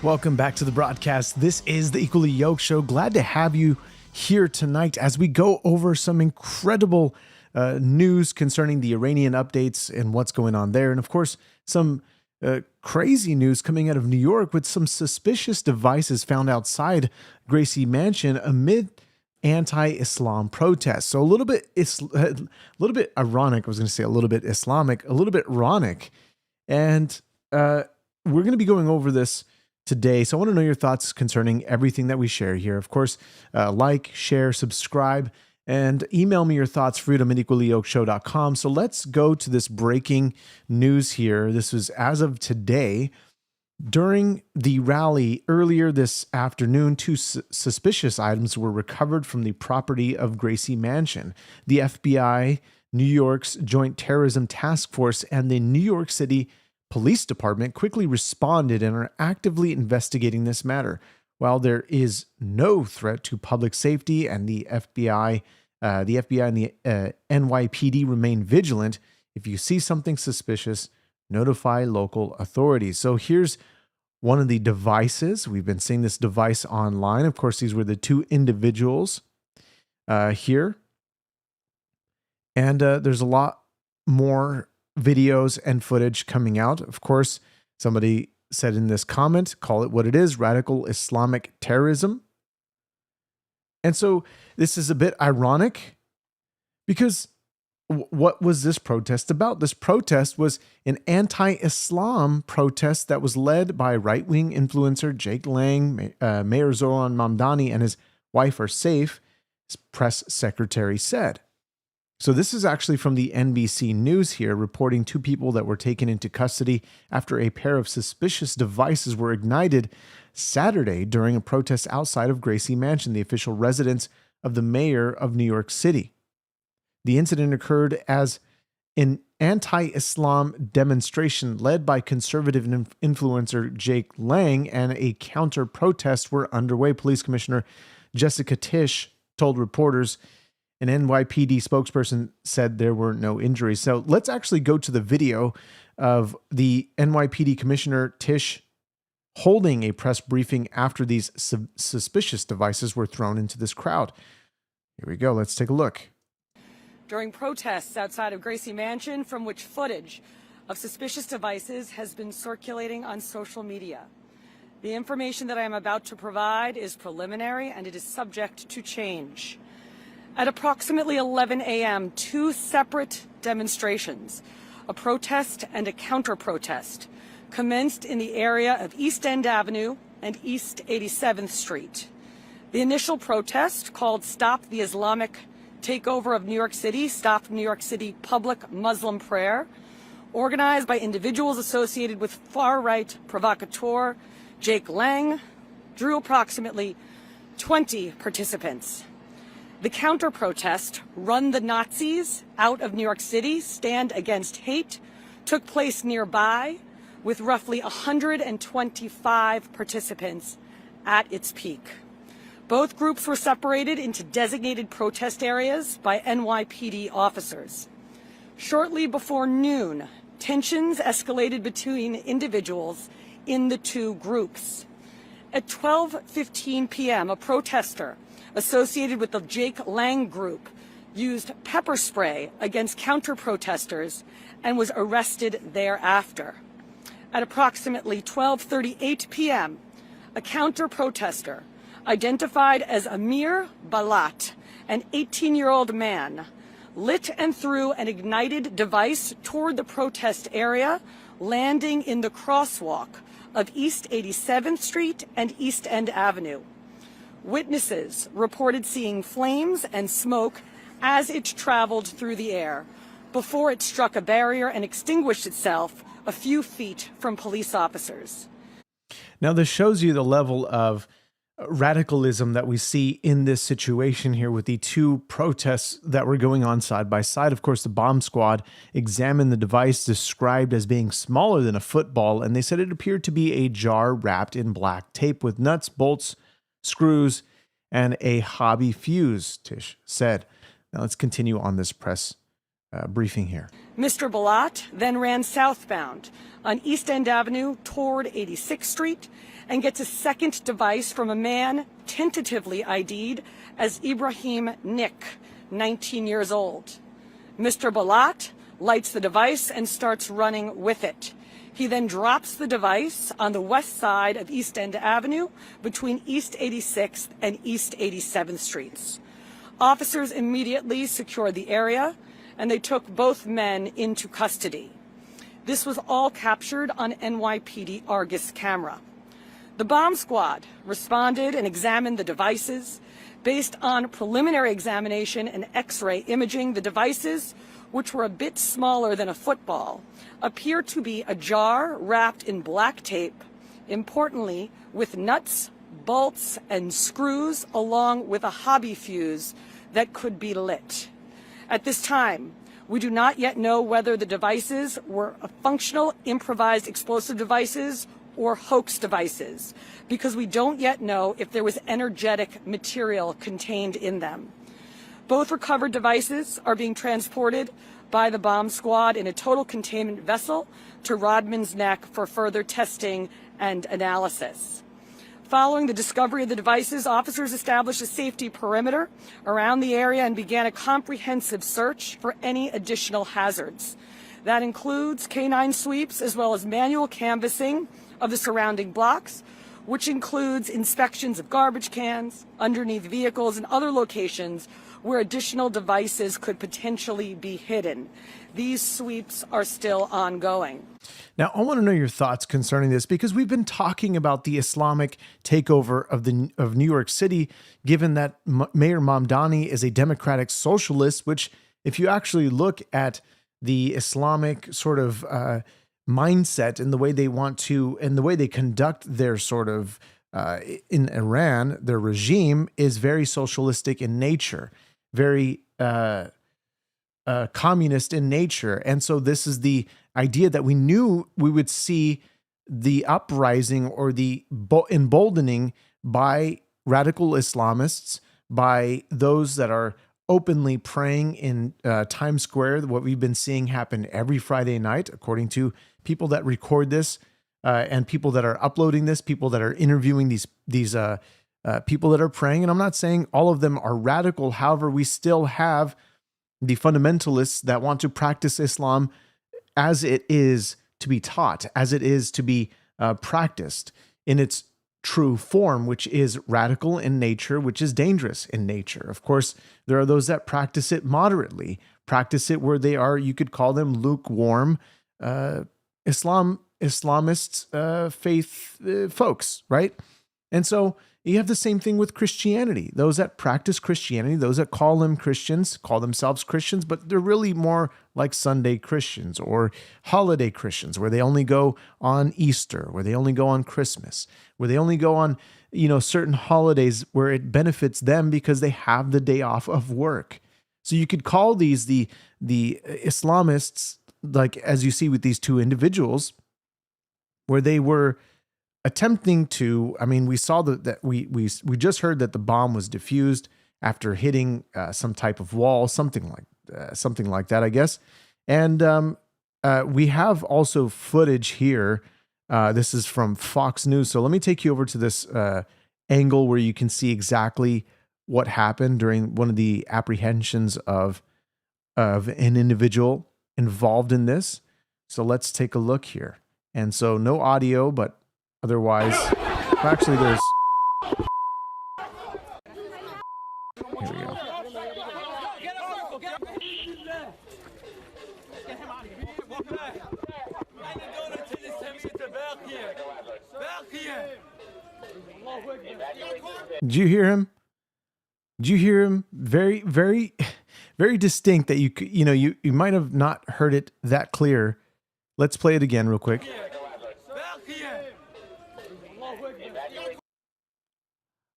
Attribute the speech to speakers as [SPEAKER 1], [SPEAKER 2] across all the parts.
[SPEAKER 1] Welcome back to the broadcast. This is the Equally Yoked Show. Glad to have you here tonight as we go over some incredible news concerning the Iranian updates and what's going on there. And of course, some crazy news coming out of New York with some suspicious devices found outside Gracie Mansion amid anti-Islam protests. So a little bit ironic. I was going to say a little bit Islamic, a little bit ironic. And we're going to be going over this today. So I want to know your thoughts concerning everything that we share here. Of course, like, share, subscribe, and email me your thoughts, freedom@equallyyokedshow.com. So let's go to this breaking news here. This was as of today. During the rally earlier this afternoon, two suspicious items were recovered from the property of Gracie Mansion. The FBI, New York's Joint Terrorism Task Force, and the New York City Police Department quickly responded and are actively investigating this matter. While there is no threat to public safety and the FBI and the NYPD remain vigilant, if you see something suspicious, notify local authorities. So here's one of the devices. We've been seeing this device online. Of course, these were the two individuals here. And there's a lot more videos and footage coming out. Of course, somebody said in this comment, call it what it is, radical Islamic terrorism. And so this is a bit ironic because what was this protest about? This protest was an anti-Islam protest that was led by right-wing influencer Jake Lang. Mayor Zohran Mamdani and his wife are safe, his press secretary said. So this is actually from the NBC News here, reporting two people that were taken into custody after a pair of suspicious devices were ignited Saturday during a protest outside of Gracie Mansion, the official residence of the mayor of New York City. The incident occurred as an anti-Islam demonstration led by conservative influencer Jake Lang and a counter-protest were underway. Police Commissioner Jessica Tisch told reporters. An NYPD spokesperson said there were no injuries. So let's actually go to the video of the NYPD Commissioner Tisch holding a press briefing after these suspicious devices were thrown into this crowd. Here we go. Let's take a look.
[SPEAKER 2] During protests outside of Gracie Mansion, from which footage of suspicious devices has been circulating on social media. The information that I am about to provide is preliminary and it is subject to change. At approximately 11 a.m., two separate demonstrations, a protest and a counter-protest, commenced in the area of East End Avenue and East 87th Street. The initial protest, called Stop the Islamic Takeover of New York City, Stop New York City Public Muslim Prayer, organized by individuals associated with far-right provocateur Jake Lang, drew approximately 20 participants. The counter-protest, Run the Nazis Out of New York City, Stand Against Hate, took place nearby with roughly 125 participants at its peak. Both groups were separated into designated protest areas by NYPD officers. Shortly before noon, tensions escalated between individuals in the two groups. At 12:15 p.m., a protester associated with the Jake Lang group used pepper spray against counter-protesters and was arrested thereafter. At approximately 12:38 p.m., a counter-protester identified as Amir Balat, an 18-year-old man, lit and threw an ignited device toward the protest area, landing in the crosswalk of East 87th Street and East End Avenue. Witnesses reported seeing flames and smoke as it traveled through the air before it struck a barrier and extinguished itself a few feet from police officers.
[SPEAKER 1] Now, this shows you the level of radicalism that we see in this situation here with the two protests that were going on side by side. Of course, the bomb squad examined the device described as being smaller than a football, and they said it appeared to be a jar wrapped in black tape with nuts, bolts, screws, and a hobby fuse, Tisch said. Now let's continue on this press briefing here.
[SPEAKER 2] Mr. Balat then ran southbound on East End Avenue toward 86th Street and gets a second device from a man tentatively ID'd as Ibrahim Nick, 19 years old. Mr. Balat lights the device and starts running with it. He then drops the device on the west side of East End Avenue between East 86th and East 87th Streets. Officers immediately secured the area and they took both men into custody. This was all captured on NYPD Argus camera. The bomb squad responded and examined the devices. Based on preliminary examination and X-ray imaging, the devices, which were a bit smaller than a football, appear to be a jar wrapped in black tape, importantly with nuts, bolts, and screws, along with a hobby fuse that could be lit. At this time, we do not yet know whether the devices were functional improvised explosive devices or hoax devices, because we don't yet know if there was energetic material contained in them. Both recovered devices are being transported by the bomb squad in a total containment vessel to Rodman's Neck for further testing and analysis. Following the discovery of the devices, officers established a safety perimeter around the area and began a comprehensive search for any additional hazards. That includes canine sweeps as well as manual canvassing of the surrounding blocks, which includes inspections of garbage cans, underneath vehicles, and other locations where additional devices could potentially be hidden. These sweeps are still ongoing.
[SPEAKER 1] Now, I want to know your thoughts concerning this, because we've been talking about the Islamic takeover of New York City, given that Mayor Mamdani is a democratic socialist, which, if you actually look at the Islamic sort of mindset and the way they want to, and the way they conduct their sort of, in Iran, their regime is very socialistic in nature, very communist in nature. And so this is the idea that we knew we would see the uprising or the emboldening by radical Islamists, by those that are openly praying in Times Square, what we've been seeing happen every Friday night, according to people that record this and people that are uploading this, people that are interviewing these people that are praying. And I'm not saying all of them are radical. However, we still have the fundamentalists that want to practice Islam as it is to be taught, as it is to be practiced in its true form, which is radical in nature, which is dangerous in nature. Of course, there are those that practice it moderately, practice it where they are, you could call them lukewarm Islamist faith folks, right? And so you have the same thing with Christianity. Those that practice Christianity, those that call them Christians, call themselves Christians, but they're really more like Sunday Christians or holiday Christians, where they only go on Easter, where they only go on Christmas, where they only go on, certain holidays where it benefits them because they have the day off of work. So you could call these the Islamists, like as you see with these two individuals, where they were attempting to, we saw that we just heard that the bomb was defused after hitting some type of wall, something like that, I guess. And we have also footage here. This is from Fox News. So let me take you over to this angle where you can see exactly what happened during one of the apprehensions of an individual involved in this. So let's take a look here. And so no audio, but otherwise, actually there's, here we go. Did you hear him? Did you hear him? Very, very, very distinct that you might have not heard it that clear. Let's play it again real quick.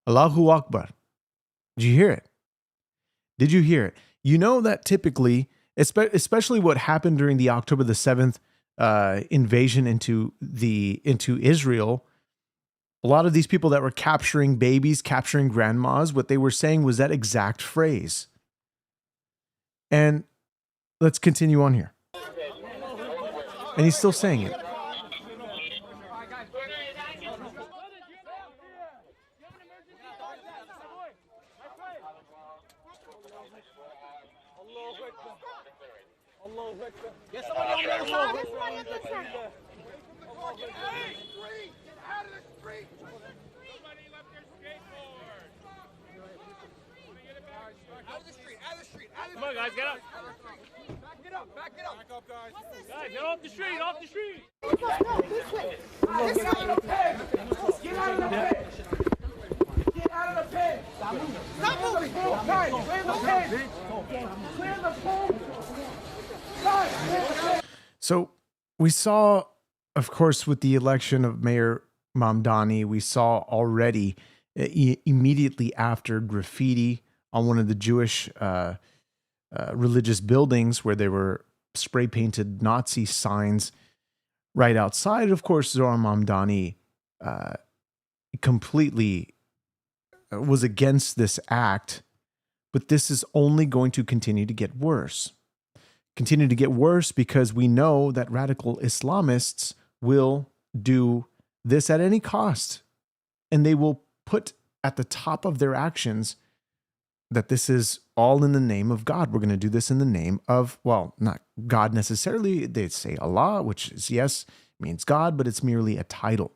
[SPEAKER 1] Allahu Akbar. Did you hear it? Did you hear it? You know that typically, especially what happened during the October the 7th invasion into Israel, a lot of these people that were capturing babies, capturing grandmas, what they were saying was that exact phrase. And let's continue on here. And he's still saying it.
[SPEAKER 3] Get somebody on the other side. Get somebody on the other side. Out of the street. Somebody left their skateboard. Out of the street. Out of the street. Come on, guys, get up. Back it up. Back it up. Back up, guys. Guys, get off the street. Off the street. No, this way. Get out of the pen. Get out of the pen. Get out of the pen. Stop moving. Guys, clear the pen. Clear the pen.
[SPEAKER 1] So we saw, of course, with the election of Mayor Mamdani, we saw already immediately after graffiti on one of the Jewish religious buildings where there were spray painted Nazi signs right outside. Of course, Zohran Mamdani completely was against this act, but this is only going to continue to get worse. Continue to get worse because we know that radical Islamists will do this at any cost. And they will put at the top of their actions that this is all in the name of God. We're going to do this in the name of, well, not God necessarily. They say Allah, which is, yes, means God, but it's merely a title.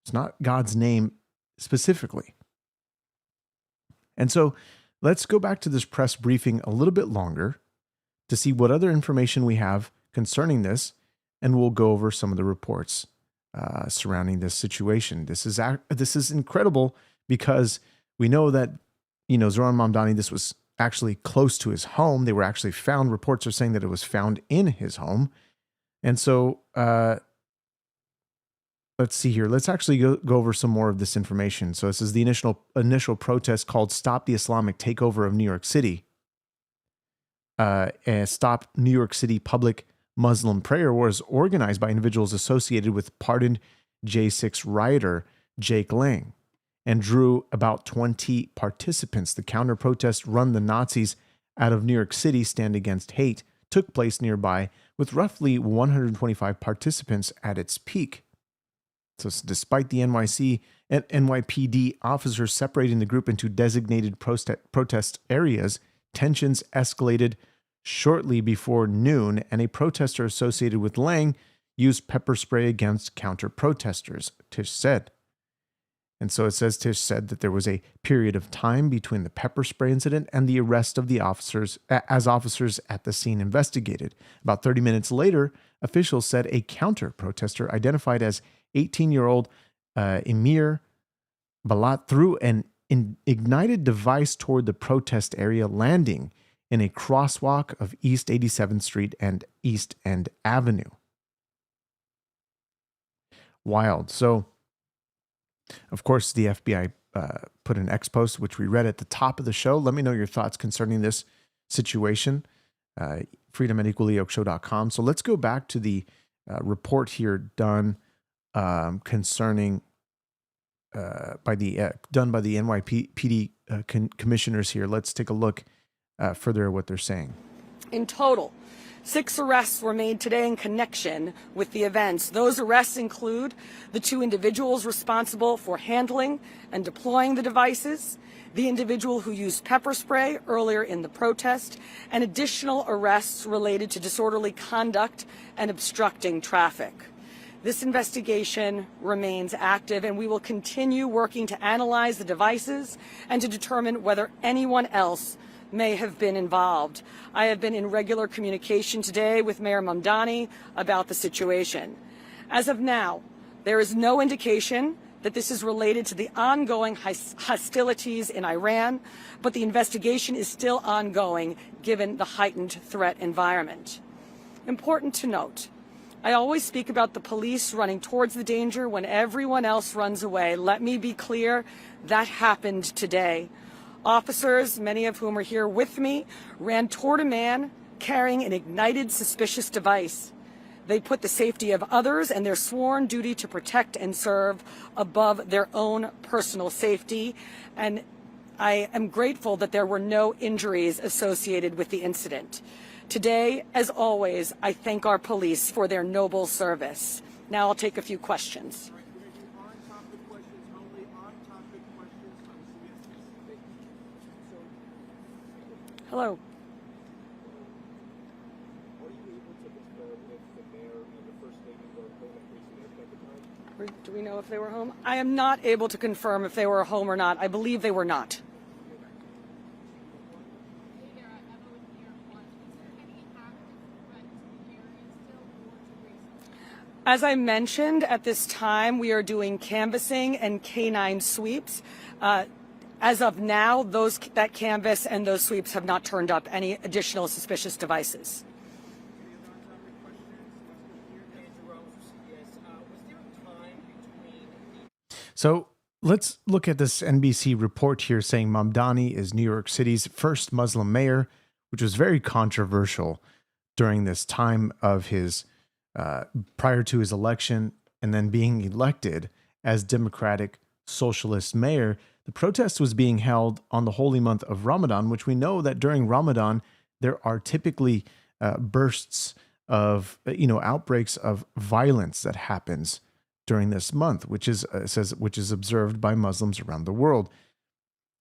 [SPEAKER 1] It's not God's name specifically. And so let's go back to this press briefing a little bit longer to see what other information we have concerning this, and we'll go over some of the reports surrounding this situation. This is incredible because we know that, Zohran Mamdani, this was actually close to his home. They were actually found. Reports are saying that it was found in his home. And so let's see here. Let's actually go over some more of this information. So this is the initial protest called Stop the Islamic Takeover of New York City. And Stop New York City Public Muslim Prayer was organized by individuals associated with pardoned J6 rioter Jake Lang and drew about 20 participants. The counter-protest Run the Nazis Out of New York City Stand Against Hate took place nearby with roughly 125 participants at its peak. So despite the NYPD officers separating the group into designated protest areas, tensions escalated shortly before noon, and a protester associated with Lang used pepper spray against counter-protesters, Tish said. And so it says Tish said that there was a period of time between the pepper spray incident and the arrest of the officers, as officers at the scene investigated. About 30 minutes later, officials said a counter-protester identified as 18-year-old Emir Balat threw an ignited device toward the protest area, landing in a crosswalk of East 87th Street and East End Avenue. Wild. So, of course, the FBI put an X post, which we read at the top of the show. Let me know your thoughts concerning this situation. freedom@equallyyokeshow.com. So let's go back to the report here done concerning by the NYPD commissioners here. Let's take a look further at what they're saying.
[SPEAKER 2] In total, 6 arrests were made today in connection with the events. Those arrests include the 2 individuals responsible for handling and deploying the devices, the individual who used pepper spray earlier in the protest, and additional arrests related to disorderly conduct and obstructing traffic. This investigation remains active, and we will continue working to analyze the devices and to determine whether anyone else may have been involved. I have been in regular communication today with Mayor Mamdani about the situation. As of now, there is no indication that this is related to the ongoing hostilities in Iran, but the investigation is still ongoing given the heightened threat environment. Important to note, I always speak about the police running towards the danger when everyone else runs away. Let me be clear, that happened today. Officers, many of whom are here with me, ran toward a man carrying an ignited suspicious device. They put the safety of others and their sworn duty to protect and serve above their own personal safety. And I am grateful that there were no injuries associated with the incident. Today, as always, I thank our police for their noble service. Now I'll take a few questions. Hello. Do we know if they were home? I am not able to confirm if they were home or not. I believe they were not. As I mentioned, at this time, we are doing canvassing and canine sweeps. As of now, that canvass and those sweeps have not turned up any additional suspicious devices.
[SPEAKER 1] So let's look at this NBC report here saying Mamdani is New York City's first Muslim mayor, which was very controversial during this time of his, prior to his election and then being elected as Democratic Socialist mayor. The protest was being held on the holy month of Ramadan, which we know that during Ramadan, there are typically bursts of, outbreaks of violence that happens during this month, which is observed by Muslims around the world.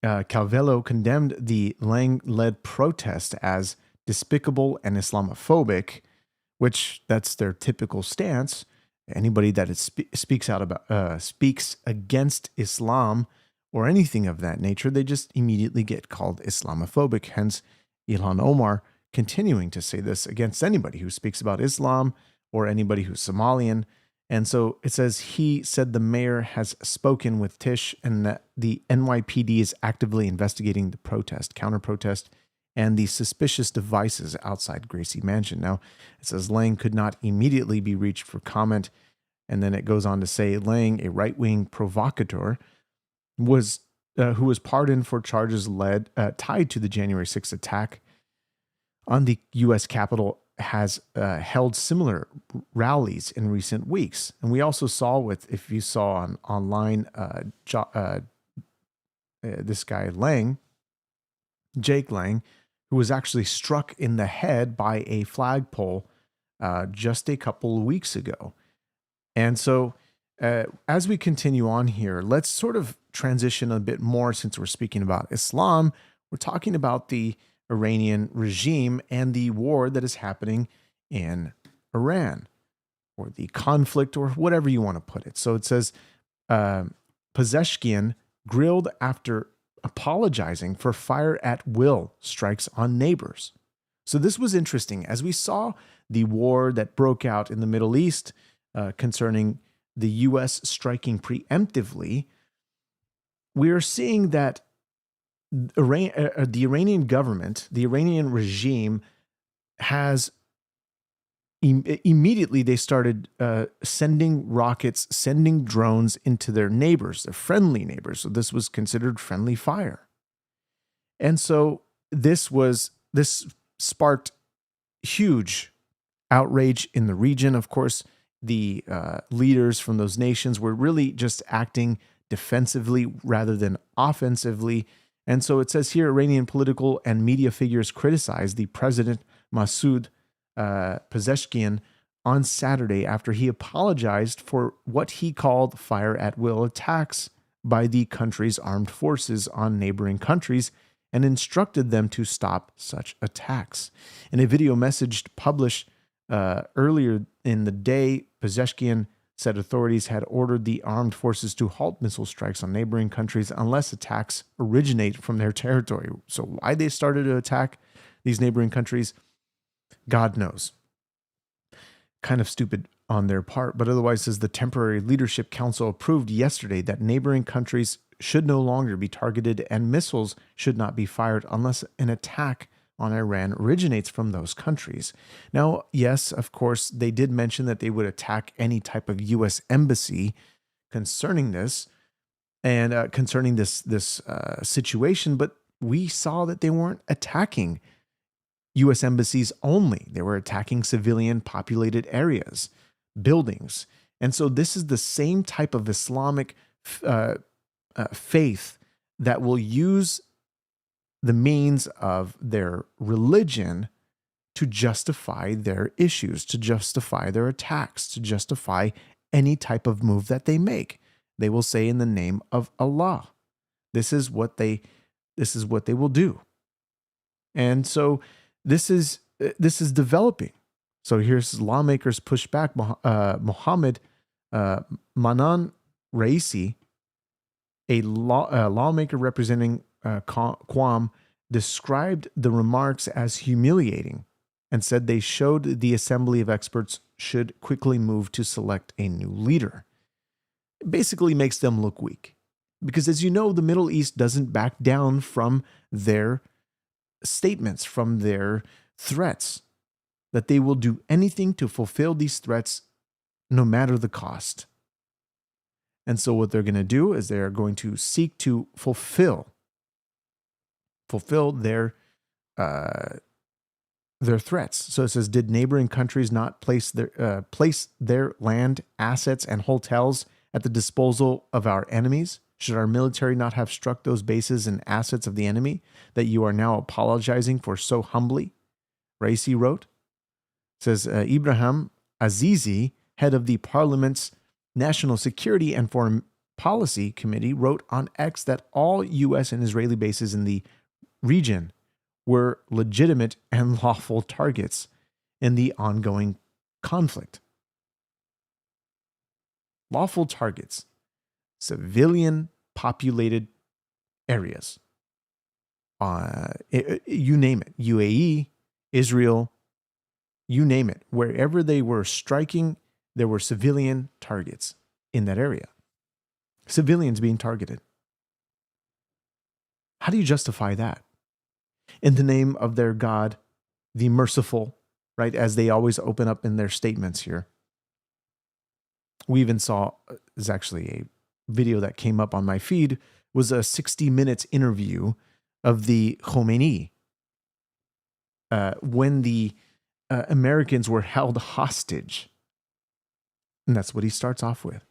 [SPEAKER 1] Calvello condemned the Lang-led protest as despicable and Islamophobic, which that's their typical stance. Anybody that speaks against Islam or anything of that nature, they just immediately get called Islamophobic. Hence, Ilhan Omar continuing to say this against anybody who speaks about Islam or anybody who's Somalian. And so it says he said the mayor has spoken with Tish and that the NYPD is actively investigating the counter-protest, and the suspicious devices outside Gracie Mansion. Now, it says Lang could not immediately be reached for comment. And then it goes on to say Lang, a right-wing provocateur, who was pardoned for charges tied to the January 6th attack on the U.S. Capitol, has held similar rallies in recent weeks. And we also saw if you saw online, this guy Lang, Jake Lang, who was actually struck in the head by a flagpole just a couple of weeks ago. And so as we continue on here, let's sort of transition a bit more. Since we're speaking about Islam, we're talking about the Iranian regime and the war that is happening in Iran, or the conflict, or whatever you want to put it. So it says Pezeshkian grilled after apologizing for fire at will strikes on neighbors. So this was interesting. As we saw the war that broke out in the Middle East concerning the U.S. striking preemptively, we are seeing that the Iranian government, the Iranian regime, has immediately they started sending rockets, sending drones into their neighbors, their friendly neighbors. So this was considered friendly fire. And so this sparked huge outrage in the region. Of course, the leaders from those nations were really just acting defensively rather than offensively. And so it says here, Iranian political and media figures criticized the president, Masoud Pezeshkian, on Saturday after he apologized for what he called fire at will attacks by the country's armed forces on neighboring countries, and instructed them to stop such attacks. In a video message published earlier in the day, Pezeshkian said authorities had ordered the armed forces to halt missile strikes on neighboring countries unless attacks originate from their territory. So why they started to attack these neighboring countries, God knows. Kind of stupid on their part, but otherwise, says the Temporary Leadership Council approved yesterday that neighboring countries should no longer be targeted and missiles should not be fired unless an attack on Iran originates from those countries. Now, yes, of course, they did mention that they would attack any type of U.S. embassy concerning this and concerning this situation, but we saw that they weren't attacking U.S. embassies only. They were attacking civilian populated areas, buildings. And so this is the same type of Islamic faith that will use the means of their religion to justify their issues, to justify their attacks, to justify any type of move that they make. They will say in the name of Allah. This is what they will do. And so this is developing. So here's lawmakers push back. Mohammed Manan Raisi, a lawmaker representing Qom, described the remarks as humiliating and said they showed the assembly of experts should quickly move to select a new leader. It basically makes them look weak. Because as you know, the Middle East doesn't back down from their statements, from their threats, that they will do anything to fulfill these threats no matter the cost. And so what they're going to do is they're going to seek to fulfill their threats. So it says, did neighboring countries not place their land, assets, and hotels at the disposal of our enemies? Should our military not have struck those bases and assets of the enemy that you are now apologizing for so humbly? Raisi wrote. It says, Ibrahim Azizi, head of the Parliament's National Security and Foreign Policy Committee, wrote on X that all U.S. and Israeli bases in the region were legitimate and lawful targets in the ongoing conflict. Lawful targets, civilian populated areas. You name it, UAE, Israel, you name it. Wherever they were striking, there were civilian targets in that area. Civilians being targeted. How do you justify that? In the name of their God, the merciful, right? As they always open up in their statements here. We even saw, there's actually a video that came up on my feed, was a 60 minutes interview of the Khomeini when the Americans were held hostage. And that's what he starts off with.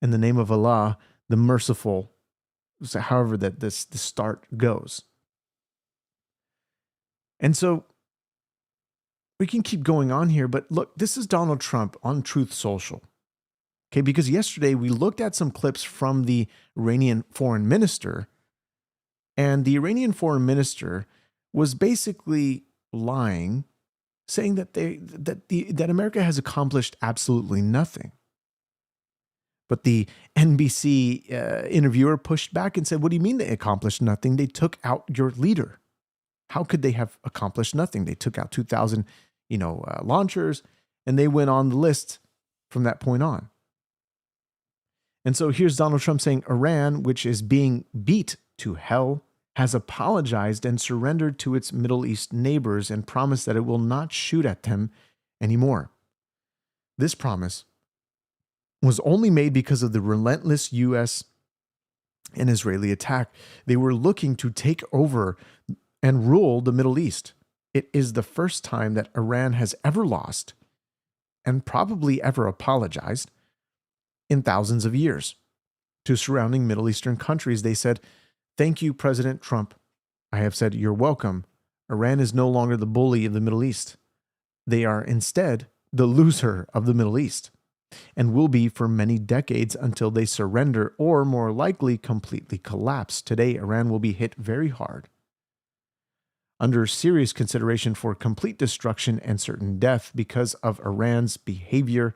[SPEAKER 1] In the name of Allah, the merciful, so however that the start goes. And so we can keep going on here, but look, this is Donald Trump on Truth Social. Okay, because yesterday we looked at some clips from the Iranian foreign minister, and the Iranian foreign minister was basically lying, saying that America has accomplished absolutely nothing. But the NBC interviewer pushed back and said, what do you mean they accomplished nothing? They took out your leader. How could they have accomplished nothing? They took out 2,000, launchers, and they went on the list from that point on. And so here's Donald Trump saying Iran, which is being beat to hell, has apologized and surrendered to its Middle East neighbors and promised that it will not shoot at them anymore. This promise was only made because of the relentless U.S. and Israeli attack. They were looking to take over and rule the Middle East. It is the first time that Iran has ever lost and probably ever apologized in thousands of years. To surrounding Middle Eastern countries, they said, thank you, President Trump. I have said, you're welcome. Iran is no longer the bully of the Middle East. They are instead the loser of the Middle East and will be for many decades until they surrender or more likely completely collapse. Today, Iran will be hit very hard. Under serious consideration for complete destruction and certain death because of Iran's behavior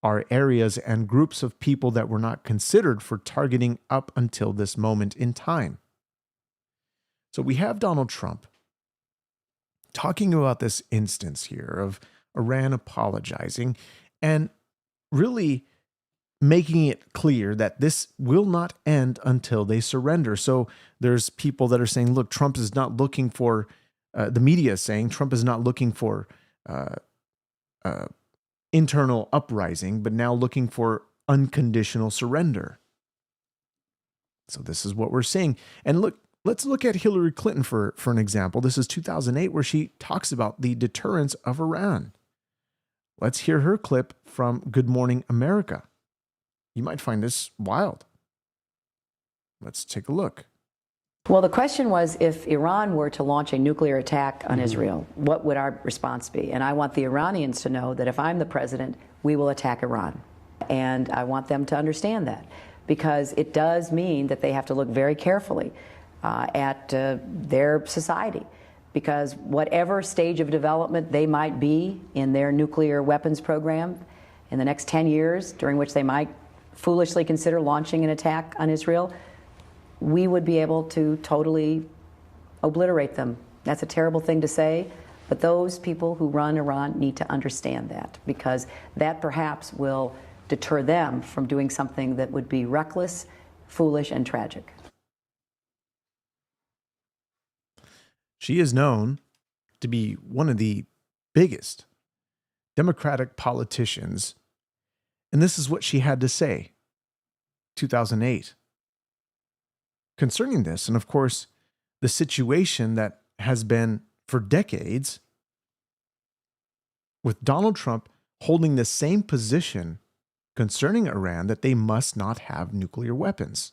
[SPEAKER 1] are areas and groups of people that were not considered for targeting up until this moment in time. So we have Donald Trump talking about this instance here of Iran apologizing and really making it clear that this will not end until they surrender. So there's people that are saying, look, Trump is not looking for, the media is saying Trump is not looking for internal uprising, but now looking for unconditional surrender. So this is what we're seeing. And look, let's look at Hillary Clinton for an example. This is 2008, where she talks about the deterrence of Iran. Let's hear her clip from Good Morning America. You might find this wild. Let's take a look.
[SPEAKER 4] Well, the question was, if Iran were to launch a nuclear attack on Israel, what would our response be? And I want the Iranians to know that if I'm the president, we will attack Iran. And I want them to understand that, because it does mean that they have to look very carefully at their society, because whatever stage of development they might be in their nuclear weapons program in the next 10 years, during which they might foolishly consider launching an attack on Israel, we would be able to totally obliterate them. That's a terrible thing to say, but those people who run Iran need to understand that, because that perhaps will deter them from doing something that would be reckless, foolish, and tragic.
[SPEAKER 1] She is known to be one of the biggest Democratic politicians, and this is what she had to say 2008 concerning this. And of course, the situation that has been for decades, with Donald Trump holding the same position concerning Iran, that they must not have nuclear weapons.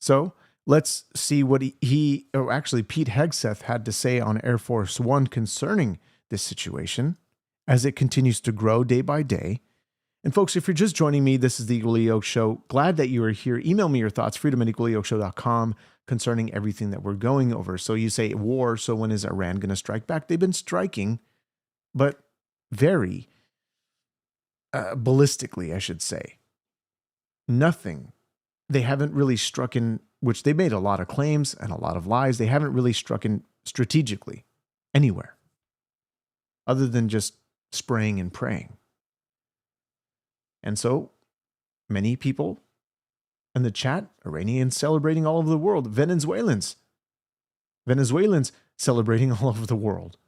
[SPEAKER 1] So let's see what Pete Hegseth had to say on Air Force One concerning this situation as it continues to grow day by day. And folks, if you're just joining me, this is the Equally Yoked Show. Glad that you are here. Email me your thoughts, freedom@equallyyokeshow.com, concerning everything that we're going over. So you say war, so when is Iran going to strike back? They've been striking, but very ballistically, I should say. Nothing. They haven't really struck in, which they made a lot of claims and a lot of lies. They haven't really struck in strategically anywhere other than just spraying and praying. And so many people in the chat, Iranians celebrating all over the world, Venezuelans celebrating all over the world.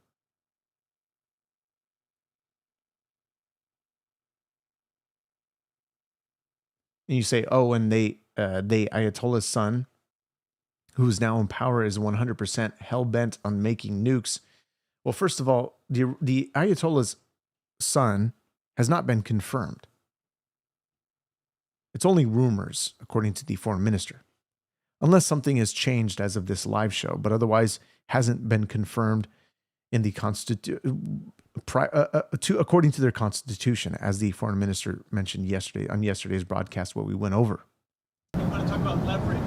[SPEAKER 1] And you say, oh, and the Ayatollah's son, who's now in power, is 100% hell-bent on making nukes. Well, first of all, the Ayatollah's son has not been confirmed. It's only rumors, according to the foreign minister, unless something has changed as of this live show, but otherwise hasn't been confirmed in the according to their constitution, as the foreign minister mentioned yesterday on yesterday's broadcast, what we went over.
[SPEAKER 5] I want to talk about leverage.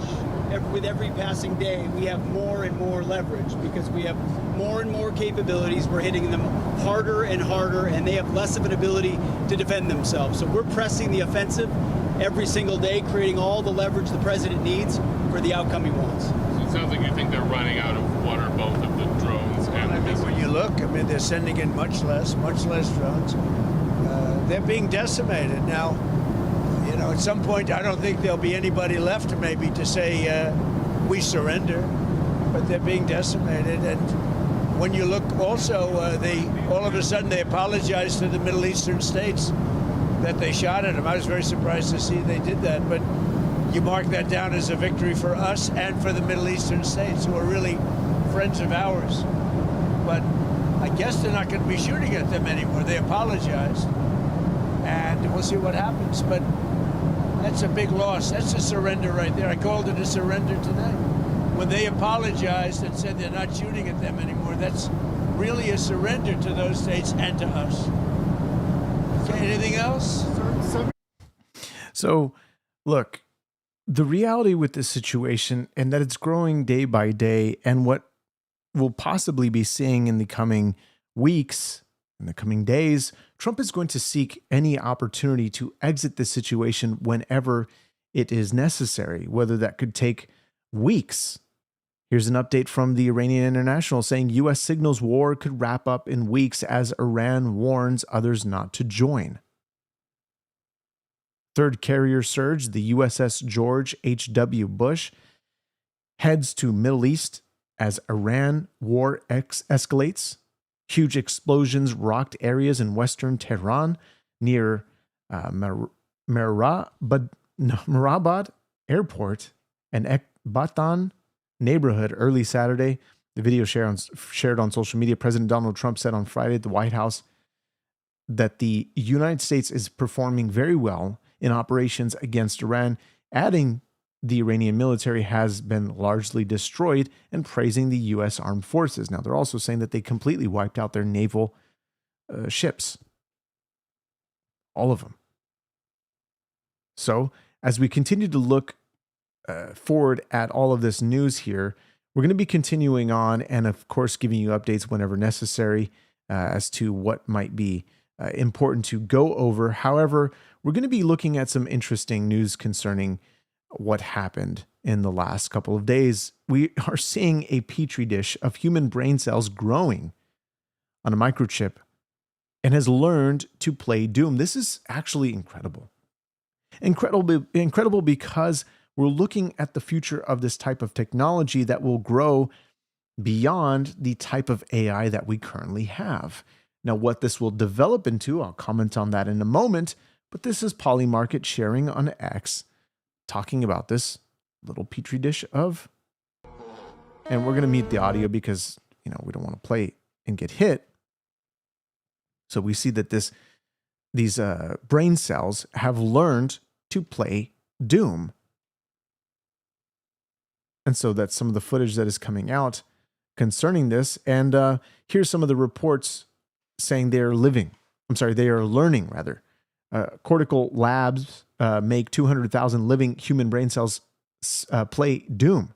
[SPEAKER 5] With every passing day, we have more and more leverage because we have more and more capabilities. We're hitting them harder and harder, and they have less of an ability to defend themselves. So we're pressing the offensive every single day, creating all the leverage the president needs for the outcoming ones.
[SPEAKER 6] So it sounds like you think they're running out of water, both of the drones and the missiles.
[SPEAKER 7] When you look, they're sending in much less drones. They're being decimated now. At some point, I don't think there'll be anybody left maybe to say we surrender, but they're being decimated. And when you look also, all of a sudden they apologized to the Middle Eastern states that they shot at them. I was very surprised to see they did that, but you mark that down as a victory for us and for the Middle Eastern states, who are really friends of ours. But I guess they're not going to be shooting at them anymore. They apologized, and we'll see what happens. But that's a big loss. That's a surrender right there. I called it a surrender today. When they apologized and said they're not shooting at them anymore, that's really a surrender to those states and to us. Okay, anything else?
[SPEAKER 1] So, look, the reality with this situation, and that it's growing day by day, and what we'll possibly be seeing in the coming weeks, in the coming days, Trump is going to seek any opportunity to exit the situation whenever it is necessary, whether that could take weeks. Here's an update from the Iranian International saying U.S. signals war could wrap up in weeks as Iran warns others not to join. Third carrier surge, the USS George H.W. Bush, heads to Middle East as Iran war escalates. Huge explosions rocked areas in western Tehran near Mehrabad Airport and Ekbatan neighborhood early Saturday. The video shared on social media. President Donald Trump said on Friday at the White House that the United States is performing very well in operations against Iran, adding the Iranian military has been largely destroyed and praising the U.S. armed forces. Now, they're also saying that they completely wiped out their naval ships. All of them. So, as we continue to look forward at all of this news here, we're going to be continuing on and, of course, giving you updates whenever necessary as to what might be important to go over. However, we're going to be looking at some interesting news concerning what happened in the last couple of days. We are seeing a petri dish of human brain cells growing on a microchip and has learned to play Doom. This is actually incredible. Incredible because we're looking at the future of this type of technology that will grow beyond the type of AI that we currently have. Now, what this will develop into, I'll comment on that in a moment, but this is Polymarket sharing on X, talking about this little petri dish of, and we're going to mute the audio because, we don't want to play and get hit. So we see that these brain cells have learned to play Doom. And so that's some of the footage that is coming out concerning this. And here's some of the reports saying they are learning rather. Cortical labs make 200,000 living human brain cells play Doom.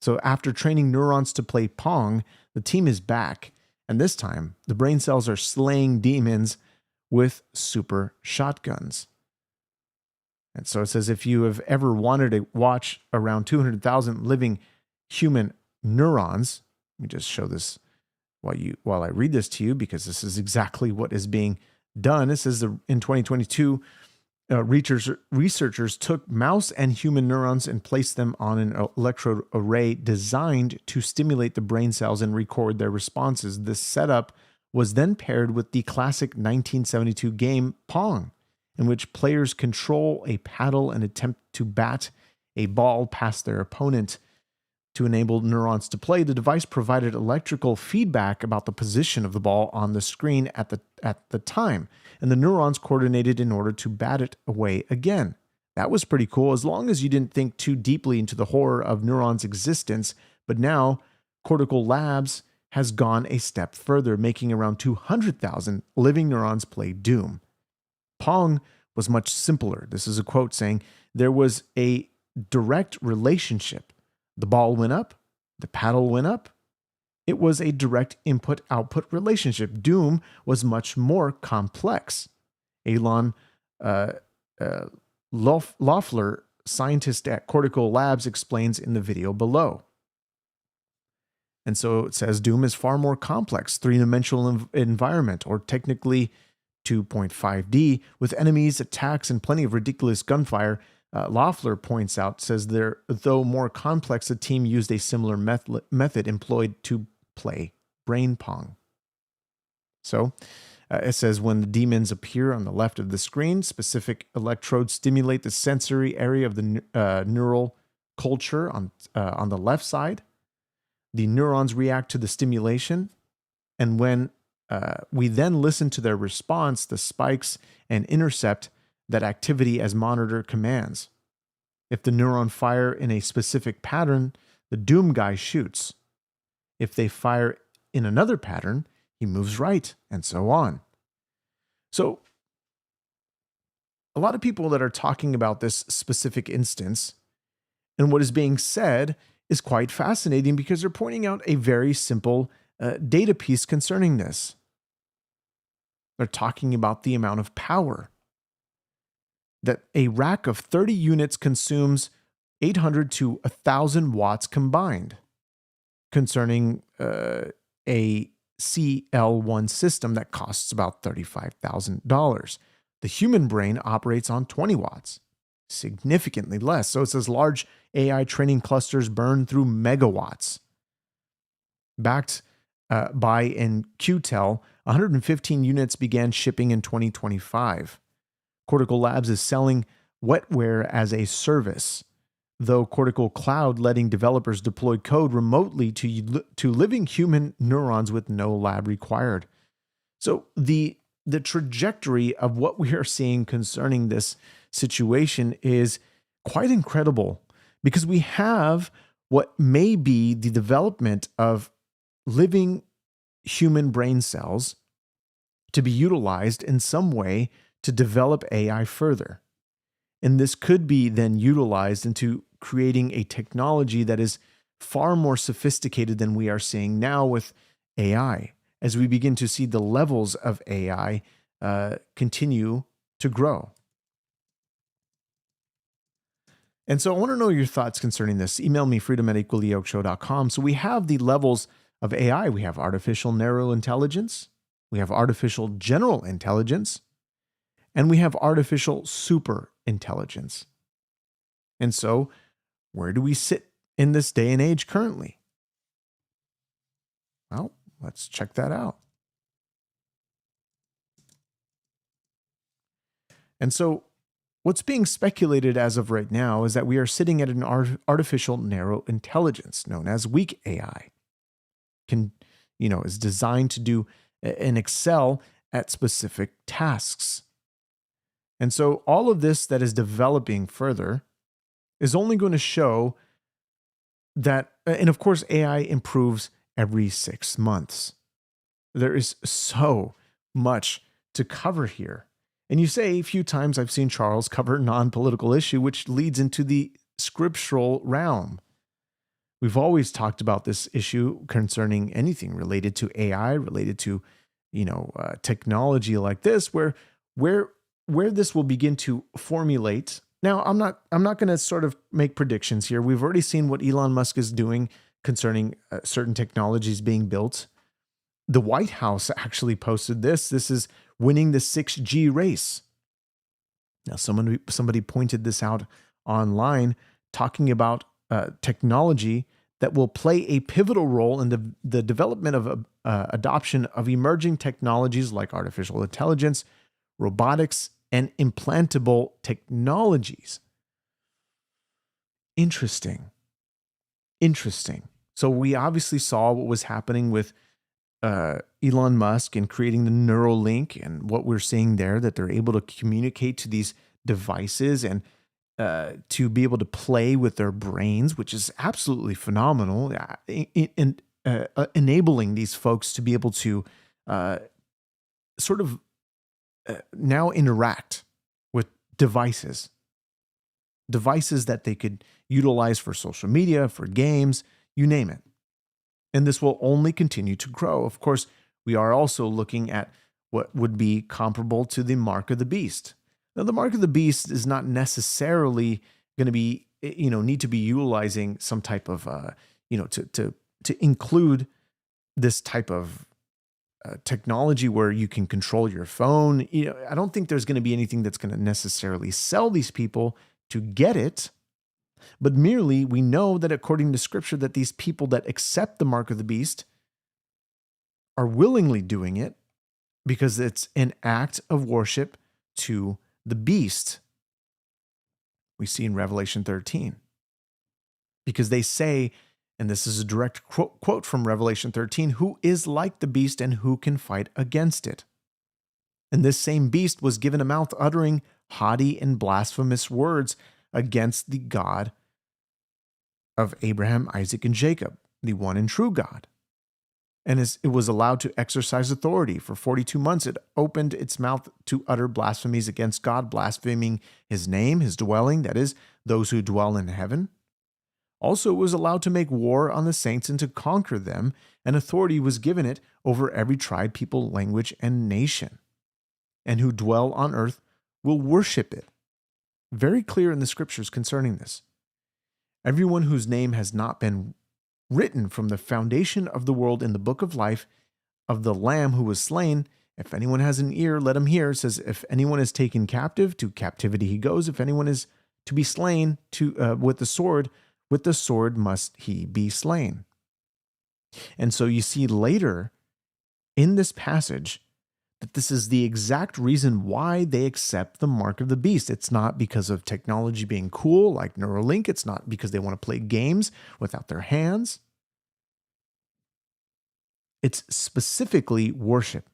[SPEAKER 1] So after training neurons to play Pong, the team is back. And this time, the brain cells are slaying demons with super shotguns. And so it says, if you have ever wanted to watch around 200,000 living human neurons, let me just show this while I read this to you, because this is exactly what is being done. It says in 2022, researchers took mouse and human neurons and placed them on an electrode array designed to stimulate the brain cells and record their responses. This setup was then paired with the classic 1972 game Pong, in which players control a paddle and attempt to bat a ball past their opponent. To enable neurons to play, the device provided electrical feedback about the position of the ball on the screen at the time, and the neurons coordinated in order to bat it away again. That was pretty cool, as long as you didn't think too deeply into the horror of neurons' existence. But now, Cortical Labs has gone a step further, making around 200,000 living neurons play Doom. Pong was much simpler. This is a quote saying, there was a direct relationship. The ball went up, the paddle went up. It was a direct input-output relationship. Doom was much more complex. Elon Loeffler, scientist at Cortical Labs, explains in the video below. And so it says Doom is far more complex, three-dimensional environment, or technically 2.5D, with enemies, attacks, and plenty of ridiculous gunfire. Loeffler points out, says though more complex, the team used a similar method employed to play brain Pong. So it says when the demons appear on the left of the screen, specific electrodes stimulate the sensory area of the neural culture on the left side. The neurons react to the stimulation, and when we then listen to their response, the spikes and intercept that activity as monitor commands. If the neuron fire in a specific pattern, the Doom guy shoots. If they fire in another pattern, he moves right, and so on. So, a lot of people that are talking about this specific instance and what is being said is quite fascinating, because they're pointing out a very simple data piece concerning this. They're talking about the amount of power that a rack of 30 units consumes 800 to 1,000 watts combined, concerning a CL1 system that costs about $35,000. The human brain operates on 20 watts, significantly less. So it says large AI training clusters burn through megawatts. Backed by QTEL, 115 units began shipping in 2025. Cortical Labs is selling wetware as a service, though Cortical Cloud letting developers deploy code remotely to living human neurons with no lab required. So the trajectory of what we are seeing concerning this situation is quite incredible, because we have what may be the development of living human brain cells to be utilized in some way to develop AI further. And this could be then utilized into creating a technology that is far more sophisticated than we are seeing now with AI, as we begin to see the levels of AI continue to grow. And so I want to know your thoughts concerning this. Email me, freedom@equallyyokeshow.com. So we have the levels of AI. We have artificial narrow intelligence. We have artificial general intelligence. And we have artificial super intelligence. And so where do we sit in this day and age currently? Well, let's check that out. And so what's being speculated as of right now is that we are sitting at an artificial narrow intelligence known as weak AI. Is designed to do and excel at specific tasks. And so all of this that is developing further is only going to show that, and of course, AI improves every 6 months. There is so much to cover here. And you say a few times I've seen Charles cover non-political issue, which leads into the scriptural realm. We've always talked about this issue concerning anything related to AI, related to, technology like this, where this will begin to formulate. Now, I'm not going to sort of make predictions here. We've already seen what Elon Musk is doing concerning certain technologies being built. The White House actually posted this. This is winning the 6G race. Now, somebody pointed this out online, talking about technology that will play a pivotal role in the development of adoption of emerging technologies like artificial intelligence, robotics, and implantable technologies. Interesting. So we obviously saw what was happening with Elon Musk and creating the Neuralink, and what we're seeing there, that they're able to communicate to these devices and to be able to play with their brains, which is absolutely phenomenal, enabling these folks to be able to now interact with devices that they could utilize for social media, for games, you name it. And this will only continue to grow. Of course, we are also looking at what would be comparable to the mark of the beast. Now, the mark of the beast is not necessarily going to be, need to be utilizing some type of, to include this type of technology where you can control your phone. I don't think there's going to be anything that's going to necessarily sell these people to get it. But merely, we know that according to Scripture, that these people that accept the mark of the beast are willingly doing it because it's an act of worship to the beast. We see in Revelation 13. Because they say, and this is a direct quote from Revelation 13, who is like the beast and who can fight against it? And this same beast was given a mouth uttering haughty and blasphemous words against the God of Abraham, Isaac, and Jacob, the one and true God. And as it was allowed to exercise authority for 42 months, it opened its mouth to utter blasphemies against God, blaspheming his name, his dwelling, that is, those who dwell in heaven. Also, it was allowed to make war on the saints and to conquer them, and authority was given it over every tribe, people, language, and nation. And who dwell on earth will worship it. Very clear in the Scriptures concerning this. Everyone whose name has not been written from the foundation of the world in the book of life of the Lamb who was slain. If anyone has an ear, let him hear. It says, if anyone is taken captive, to captivity he goes. If anyone is to be slain with the sword must he be slain. And so you see later in this passage that this is the exact reason why they accept the mark of the beast. It's not because of technology being cool like Neuralink. It's not because they want to play games without their hands. It's specifically worship.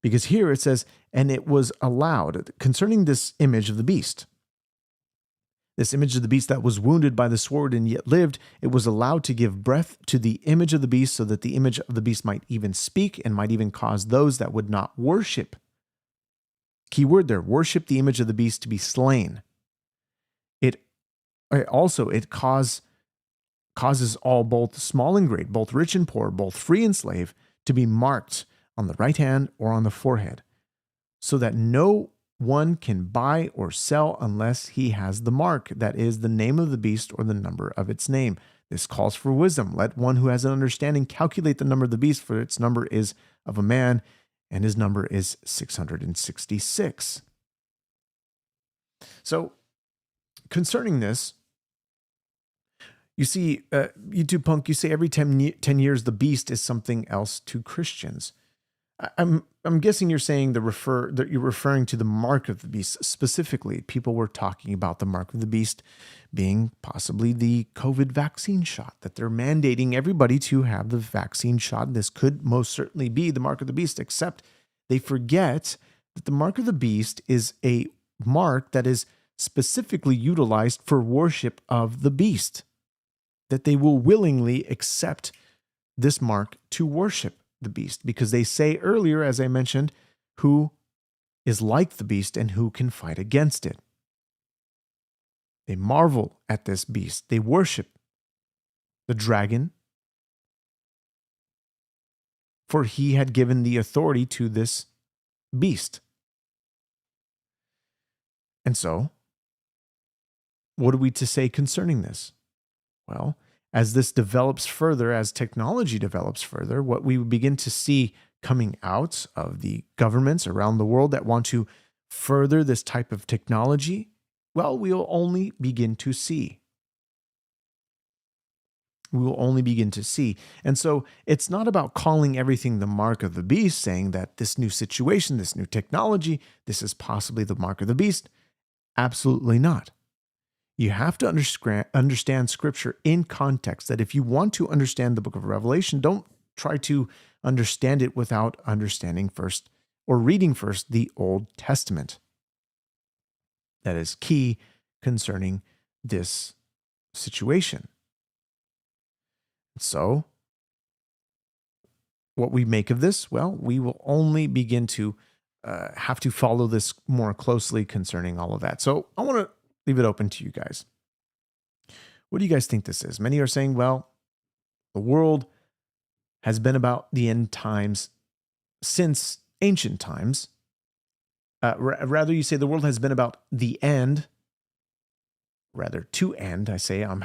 [SPEAKER 1] Because here it says, and it was allowed, concerning this image of the beast, This image of the beast that was wounded by the sword and yet lived, it was allowed to give breath to the image of the beast so that the image of the beast might even speak and might even cause those that would not worship. Key word there, worship the image of the beast to be slain. It causes all, both small and great, both rich and poor, both free and slave, to be marked on the right hand or on the forehead, so that no one can buy or sell unless he has the mark, that is, the name of the beast or the number of its name. This calls for wisdom. Let one who has an understanding calculate the number of the beast, for its number is of a man, and his number is 666. So, concerning this, you see, YouTube Punk, you say every 10 years the beast is something else to Christians. I'm guessing you're saying that you're referring to the mark of the beast. Specifically, people were talking about the mark of the beast being possibly the COVID vaccine shot, that they're mandating everybody to have the vaccine shot. This could most certainly be the mark of the beast, except they forget that the mark of the beast is a mark that is specifically utilized for worship of the beast, that they will willingly accept this mark to worship the beast, because they say earlier, as I mentioned, who is like the beast and who can fight against it. They marvel at this beast. They worship the dragon, for he had given the authority to this beast. And so, what are we to say concerning this? Well, as this develops further, as technology develops further, what we begin to see coming out of the governments around the world that want to further this type of technology, well, we will only begin to see. We will only begin to see. And so it's not about calling everything the mark of the beast, saying that this new situation, this new technology, this is possibly the mark of the beast. Absolutely not. You have to understand Scripture in context, that if you want to understand the book of Revelation, don't try to understand it without understanding first or reading first the Old Testament. That is key concerning this situation. So, what we make of this? Well, we will only begin to have to follow this more closely concerning all of that. So, I want to leave it open to you guys. What do you guys think this is? Many are saying, well, the world has been about the end times since ancient times. Rather, you say the world has been about the end. Rather, to end, I say. I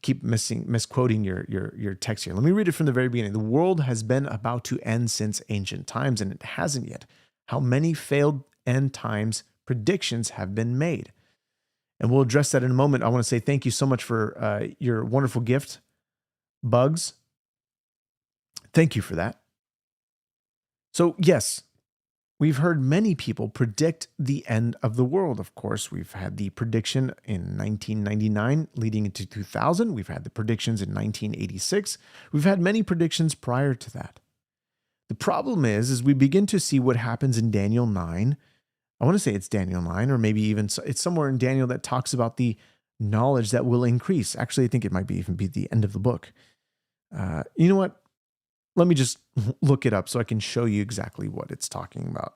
[SPEAKER 1] keep misquoting your text here. Let me read it from the very beginning. The world has been about to end since ancient times, and it hasn't yet. How many failed end times predictions have been made? And we'll address that in a moment. I want to say thank you so much for your wonderful gift, Bugs. Thank you for that. So, yes, we've heard many people predict the end of the world. Of course, we've had the prediction in 1999 leading into 2000. We've had the predictions in 1986. We've had many predictions prior to that. The problem is we begin to see what happens in Daniel 9. I want to say it's Daniel 9, or maybe even it's somewhere in Daniel that talks about the knowledge that will increase. Actually, I think it might even be the end of the book. You know what? Let me just look it up so I can show you exactly what it's talking about.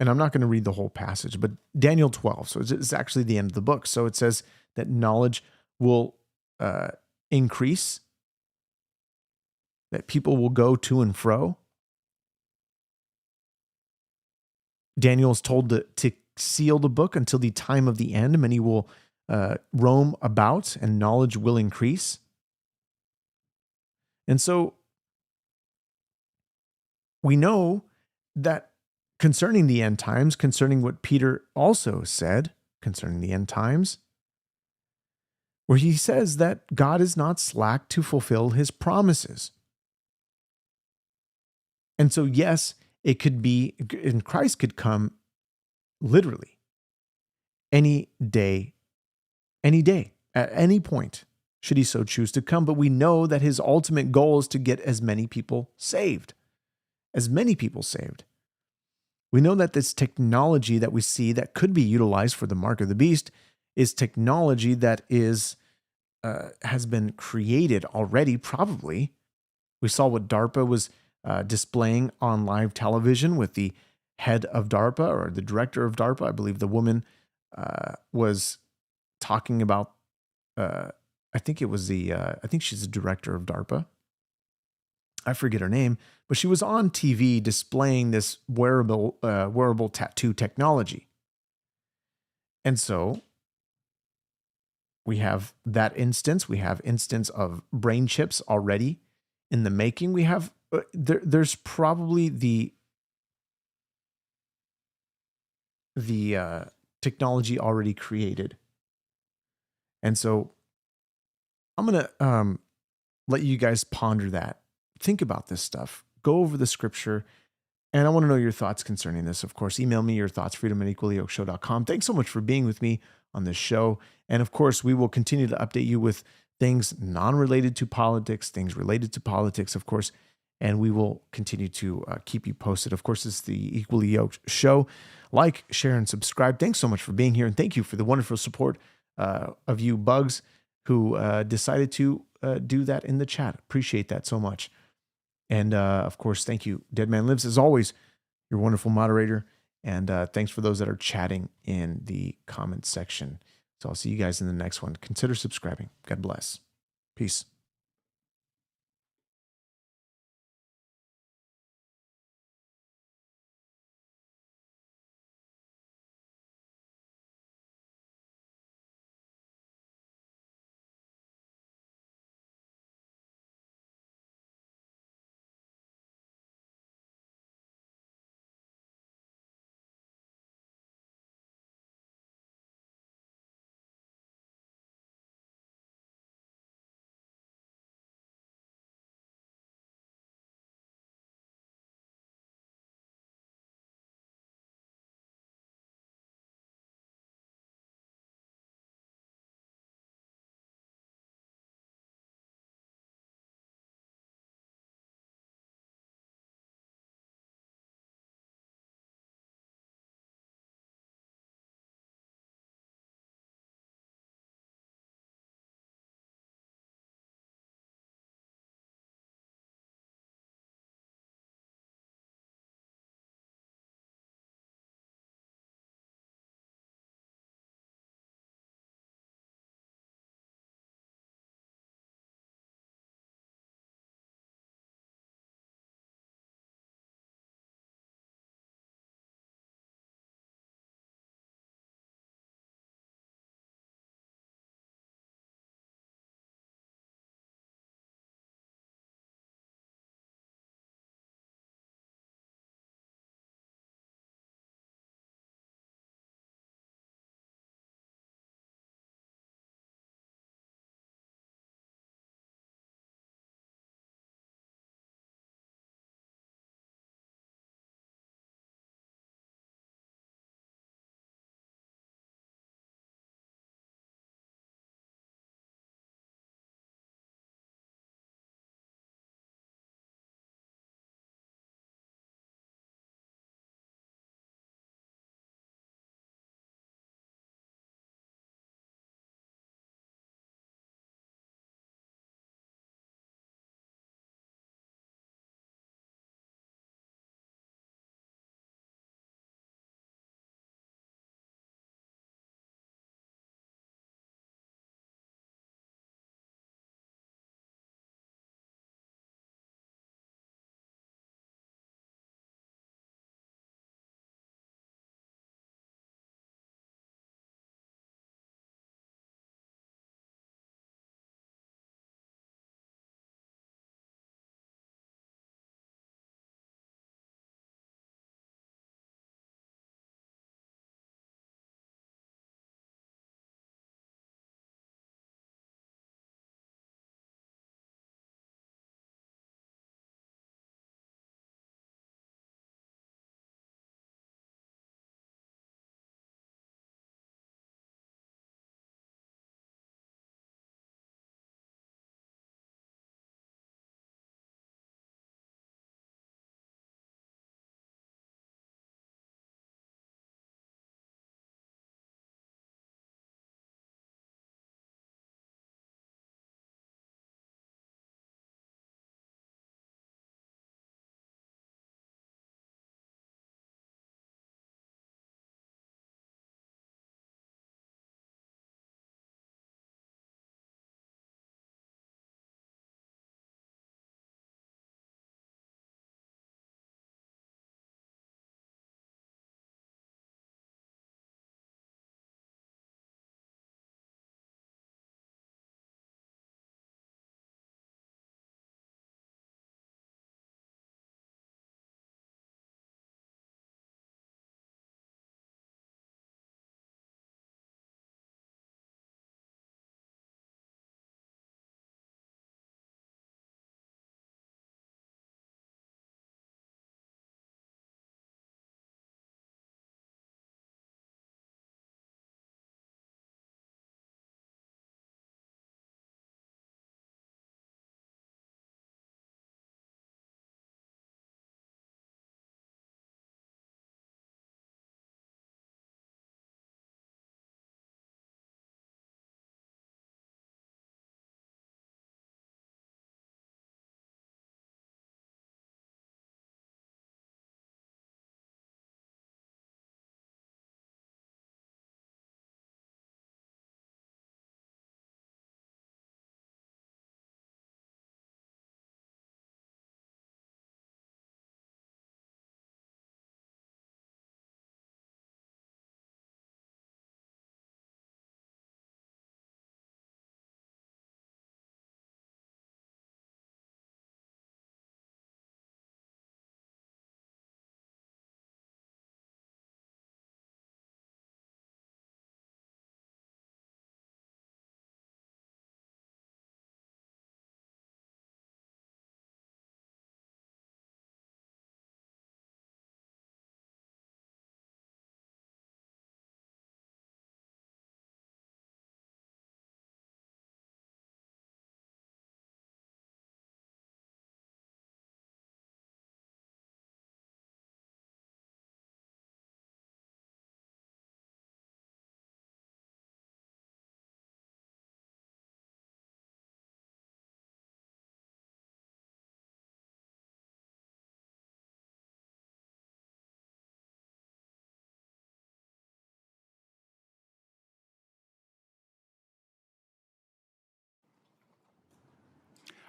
[SPEAKER 1] And I'm not going to read the whole passage, but Daniel 12. So it's actually the end of the book. So it says that knowledge will increase, that people will go to and fro. Daniel is told to seal the book until the time of the end. Many will roam about, and knowledge will increase. And so we know that concerning the end times, concerning what Peter also said concerning the end times, where he says that God is not slack to fulfill his promises. And so, yes, it could be, and Christ could come literally any day, at any point, should he so choose to come. But we know that his ultimate goal is to get as many people saved. We know that this technology that we see that could be utilized for the mark of the beast is technology that has been created already, probably. We saw what DARPA was displaying on live television with the head of DARPA, or the director of DARPA. I believe the woman was talking about, I think she's the director of DARPA. I forget her name, but she was on TV displaying this wearable tattoo technology. And so we have that instance. We have instance of brain chips already in the making. We have there's probably the technology already created. And so I'm going to let you guys ponder that. Think about this stuff. Go over the scripture. And I want to know your thoughts concerning this. Of course, email me your thoughts, freedom@equallyyokeshow.com. Thanks so much for being with me on this show. And of course, we will continue to update you with things non-related to politics, things related to politics, of course. And we will continue to keep you posted. Of course, it's the Equally Yoked Show. Like, share, and subscribe. Thanks so much for being here. And thank you for the wonderful support of you bugs who decided to do that in the chat. Appreciate that so much. And of course, thank you, Dead Man Lives, as always, your wonderful moderator. And thanks for those that are chatting in the comments section. So I'll see you guys in the next one. Consider subscribing. God bless. Peace.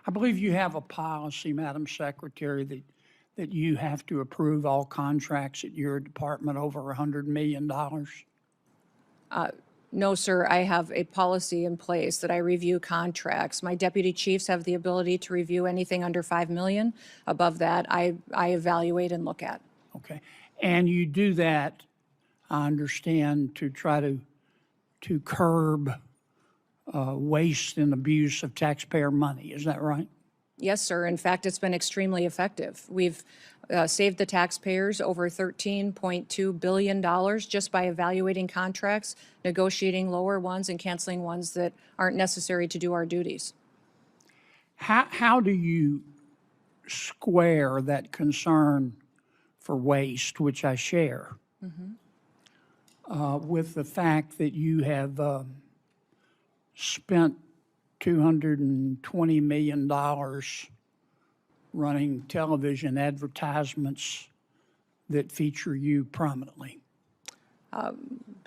[SPEAKER 8] I believe you have a policy, Madam Secretary, that you have to approve all contracts at your department over $100 million.
[SPEAKER 9] No, sir, I have a policy in place that I review contracts. My deputy chiefs have the ability to review anything under 5 million. Above that, I evaluate and look at.
[SPEAKER 8] Okay. And you do that, I understand, to try to curb waste and abuse of taxpayer money. Is that right?
[SPEAKER 9] Yes, sir. In fact, it's been extremely effective. We've saved the taxpayers over $13.2 billion just by evaluating contracts, negotiating lower ones, and canceling ones that aren't necessary to do our duties.
[SPEAKER 8] How do you square that concern for waste, which I share, with the fact that you have spent $220 million running television advertisements that feature you prominently?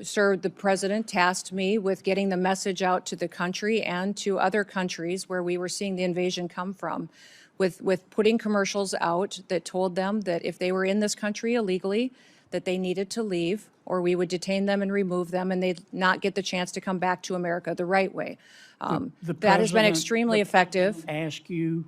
[SPEAKER 9] Sir, the president tasked me with getting the message out to the country and to other countries where we were seeing the invasion come from, with putting commercials out that told them that if they were in this country illegally, that they needed to leave, or we would detain them and remove them, and they'd not get the chance to come back to America the right way. That has been extremely effective.
[SPEAKER 8] Ask you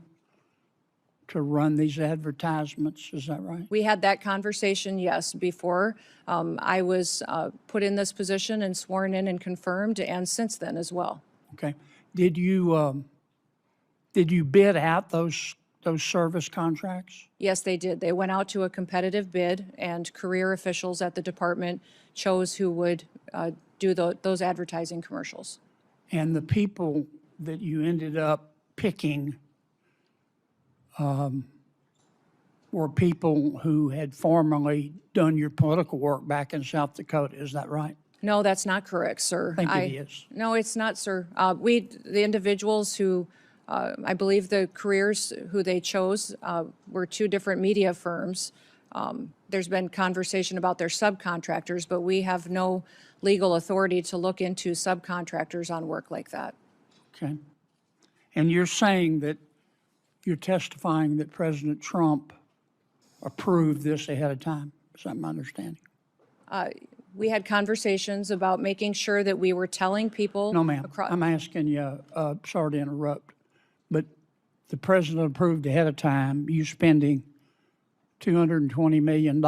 [SPEAKER 8] to run these advertisements, is that right?
[SPEAKER 9] We had that conversation, yes, before I was put in this position and sworn in and confirmed, and since then as well.
[SPEAKER 8] Okay. Did you bid out those service contracts?
[SPEAKER 9] Yes, they did. They went out to a competitive bid, and career officials at the department chose who would do those advertising commercials.
[SPEAKER 8] And the people that you ended up picking were people who had formerly done your political work back in South Dakota, is that right?
[SPEAKER 9] No, that's not correct, sir.
[SPEAKER 8] I think it is.
[SPEAKER 9] No, it's not, sir. The individuals who, I believe the careers who they chose were two different media firms. There's been conversation about their subcontractors, but we have no legal authority to look into subcontractors on work like that.
[SPEAKER 8] Okay. And you're saying that you're testifying that President Trump approved this ahead of time? Is that my understanding?
[SPEAKER 9] We had conversations about making sure that we were telling people.
[SPEAKER 8] No, ma'am. I'm asking you, sorry to interrupt, but the president approved ahead of time you spending $220 million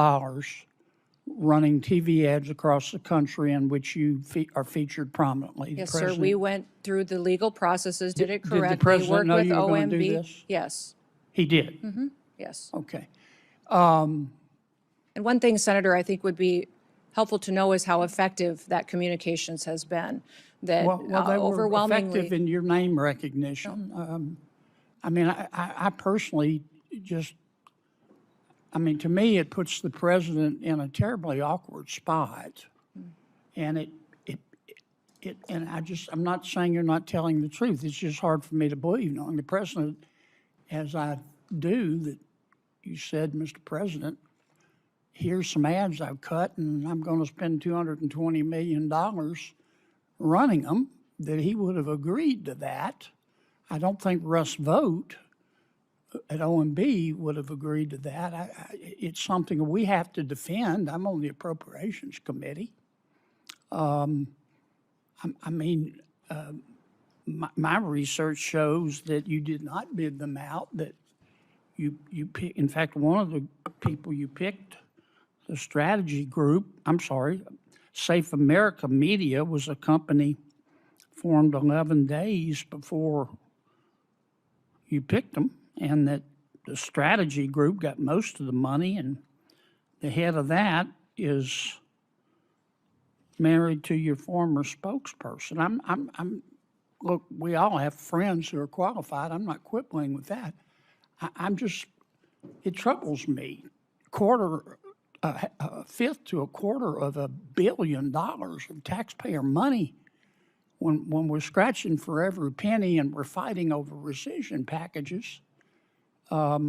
[SPEAKER 8] running TV ads across the country in which you are featured prominently.
[SPEAKER 9] Yes, sir. We went through the legal processes, did it correctly.
[SPEAKER 8] Did the president know you were going to do this?
[SPEAKER 9] Yes.
[SPEAKER 8] He did?
[SPEAKER 9] Yes.
[SPEAKER 8] Okay.
[SPEAKER 9] And one thing, Senator, I think would be helpful to know is how effective that communications has been. That
[SPEAKER 8] Well, they were
[SPEAKER 9] overwhelmingly
[SPEAKER 8] effective in your name recognition. I mean, I personally just, I mean, to me, it puts the president in a terribly awkward spot. And I'm not saying you're not telling the truth. It's just hard for me to believe, knowing the president, as I do, that you said, Mr. President, here's some ads I've cut, and I'm going to spend $220 million running them, that he would have agreed to that. I don't think Russ Vogt at OMB would have agreed to that. It's something we have to defend. I'm on the Appropriations Committee. My research shows that you did not bid them out, that you pick, in fact, one of the people you picked, the strategy group, Safe America Media was a company formed 11 days before you picked them, and that the strategy group got most of the money, and the head of that is married to your former spokesperson. Look, we all have friends who are qualified. I'm not quibbling with that. It troubles me. A fifth to a quarter of $1 billion of taxpayer money when we're scratching for every penny and we're fighting over rescission packages. I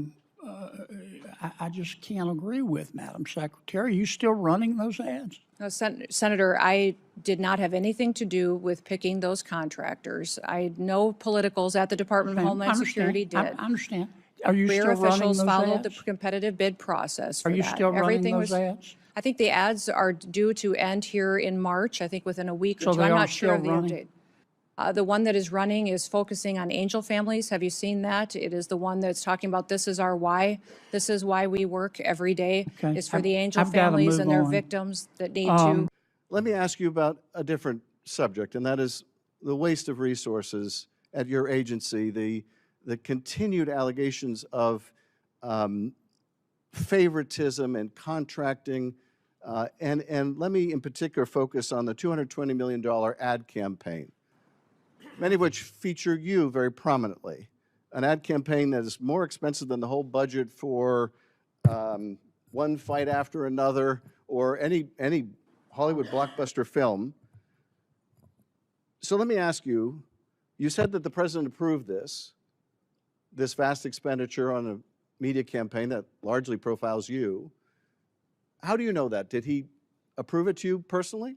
[SPEAKER 8] just can't agree with, Madam Secretary. Are you still running those ads?
[SPEAKER 9] No, Senator, I did not have anything to do with picking those contractors. No politicals at the Department of Homeland Security did.
[SPEAKER 8] I understand. Are you
[SPEAKER 9] Career
[SPEAKER 8] still running
[SPEAKER 9] officials
[SPEAKER 8] those
[SPEAKER 9] followed the
[SPEAKER 8] ads?
[SPEAKER 9] competitive bid process for
[SPEAKER 8] Are you
[SPEAKER 9] that.
[SPEAKER 8] still running
[SPEAKER 9] Everything
[SPEAKER 8] those
[SPEAKER 9] was,
[SPEAKER 8] ads?
[SPEAKER 9] I think the ads are due to end here in March, I think within a week
[SPEAKER 8] So
[SPEAKER 9] or two.
[SPEAKER 8] they
[SPEAKER 9] I'm
[SPEAKER 8] are
[SPEAKER 9] not sure of the
[SPEAKER 8] still running?
[SPEAKER 9] update. The one that is running is focusing on angel families. Have you seen that? It is the one that's talking about this is our why. This is why we work every day.
[SPEAKER 8] Okay.
[SPEAKER 9] It's for the angel
[SPEAKER 8] I've gotta
[SPEAKER 9] families
[SPEAKER 8] move
[SPEAKER 9] and their
[SPEAKER 8] on.
[SPEAKER 9] victims that need to.
[SPEAKER 10] Let me ask you about a different subject, and that is the waste of resources at your agency, the continued allegations of favoritism and contracting, and let me in particular focus on the $220 million ad campaign, many of which feature you very prominently. An ad campaign that is more expensive than the whole budget for One Fight After Another or any Hollywood blockbuster film. So let me ask you, you said that the president approved this vast expenditure on a media campaign that largely profiles you. How do you know that? Did he approve it to you personally?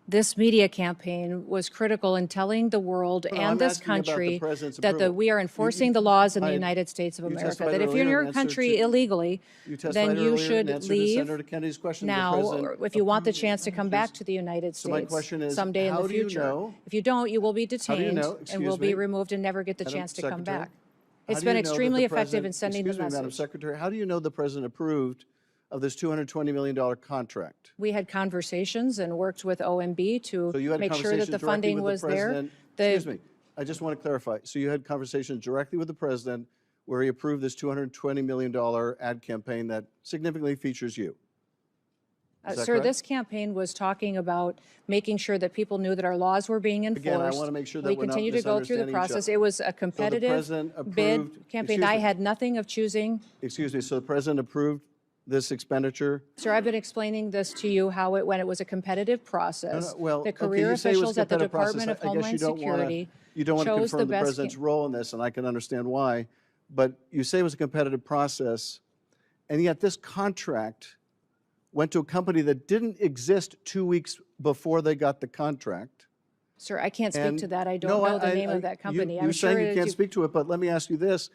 [SPEAKER 9] This media campaign was critical in telling the world
[SPEAKER 10] No,
[SPEAKER 9] and
[SPEAKER 10] I'm
[SPEAKER 9] this
[SPEAKER 10] asking about the
[SPEAKER 9] country
[SPEAKER 10] president's
[SPEAKER 9] that
[SPEAKER 10] approval.
[SPEAKER 9] we are enforcing the laws in the
[SPEAKER 10] I-
[SPEAKER 9] United States of
[SPEAKER 10] you
[SPEAKER 9] America.
[SPEAKER 10] testified
[SPEAKER 9] That if you're in
[SPEAKER 10] earlier in
[SPEAKER 9] your
[SPEAKER 10] answer
[SPEAKER 9] country
[SPEAKER 10] to-
[SPEAKER 9] illegally,
[SPEAKER 10] You testified
[SPEAKER 9] then you
[SPEAKER 10] earlier in
[SPEAKER 9] should
[SPEAKER 10] answer to
[SPEAKER 9] leave
[SPEAKER 10] Senator Kennedy's question. The
[SPEAKER 9] now,
[SPEAKER 10] president
[SPEAKER 9] or if you want the
[SPEAKER 10] approved-
[SPEAKER 9] chance to come back to the United
[SPEAKER 10] So my
[SPEAKER 9] States
[SPEAKER 10] question is,
[SPEAKER 9] someday in
[SPEAKER 10] how
[SPEAKER 9] the
[SPEAKER 10] do you
[SPEAKER 9] future.
[SPEAKER 10] know-
[SPEAKER 9] If you don't, you will be
[SPEAKER 10] How do you
[SPEAKER 9] detained
[SPEAKER 10] know-
[SPEAKER 9] and
[SPEAKER 10] excuse
[SPEAKER 9] will be
[SPEAKER 10] me,
[SPEAKER 9] removed and never get the
[SPEAKER 10] Madam
[SPEAKER 9] chance to come
[SPEAKER 10] Secretary?
[SPEAKER 9] back.
[SPEAKER 10] How
[SPEAKER 9] It's
[SPEAKER 10] do you
[SPEAKER 9] been
[SPEAKER 10] know that the
[SPEAKER 9] extremely effective
[SPEAKER 10] president-
[SPEAKER 9] in sending the
[SPEAKER 10] Excuse me, Madam
[SPEAKER 9] message.
[SPEAKER 10] Secretary, how do you know the president approved of this $220 million contract?
[SPEAKER 9] We had conversations and worked with OMB to
[SPEAKER 10] So you had
[SPEAKER 9] make sure that
[SPEAKER 10] conversations
[SPEAKER 9] the
[SPEAKER 10] directly
[SPEAKER 9] funding
[SPEAKER 10] with
[SPEAKER 9] was
[SPEAKER 10] the
[SPEAKER 9] there.
[SPEAKER 10] president. Excuse me, I just want to clarify. So you had conversations directly with the president where he approved this $220 million ad campaign that significantly features you. Is that
[SPEAKER 9] Sir,
[SPEAKER 10] correct?
[SPEAKER 9] this campaign was talking about making sure that people knew that our laws were being enforced.
[SPEAKER 10] Again, I want to make sure that
[SPEAKER 9] We
[SPEAKER 10] we're not
[SPEAKER 9] continue to go through the
[SPEAKER 10] misunderstanding each
[SPEAKER 9] process.
[SPEAKER 10] other.
[SPEAKER 9] It was a competitive
[SPEAKER 10] president
[SPEAKER 9] bid
[SPEAKER 10] approved-
[SPEAKER 9] campaign.
[SPEAKER 10] excuse
[SPEAKER 9] I
[SPEAKER 10] me.
[SPEAKER 9] had nothing of choosing.
[SPEAKER 10] Excuse me, so the president approved this expenditure?
[SPEAKER 9] Sir, I've been explaining this to you, how when it was a competitive process.
[SPEAKER 10] Well,
[SPEAKER 9] The
[SPEAKER 10] okay,
[SPEAKER 9] career
[SPEAKER 10] you say it was a
[SPEAKER 9] officials at the
[SPEAKER 10] competitive process.
[SPEAKER 9] Department of
[SPEAKER 10] I guess
[SPEAKER 9] Homeland Security
[SPEAKER 10] you don't want to
[SPEAKER 9] chose
[SPEAKER 10] confirm
[SPEAKER 9] the
[SPEAKER 10] the
[SPEAKER 9] best
[SPEAKER 10] president's role in this, and I can understand why. But you say it was a competitive process, and yet this contract went to a company that didn't exist 2 weeks before they got the contract.
[SPEAKER 9] Sir, I can't speak
[SPEAKER 10] And-
[SPEAKER 9] to that. I don't
[SPEAKER 10] No,
[SPEAKER 9] know the name of that company.
[SPEAKER 10] You're
[SPEAKER 9] I'm sure
[SPEAKER 10] saying you
[SPEAKER 9] that
[SPEAKER 10] can't speak to it, but let me ask you this.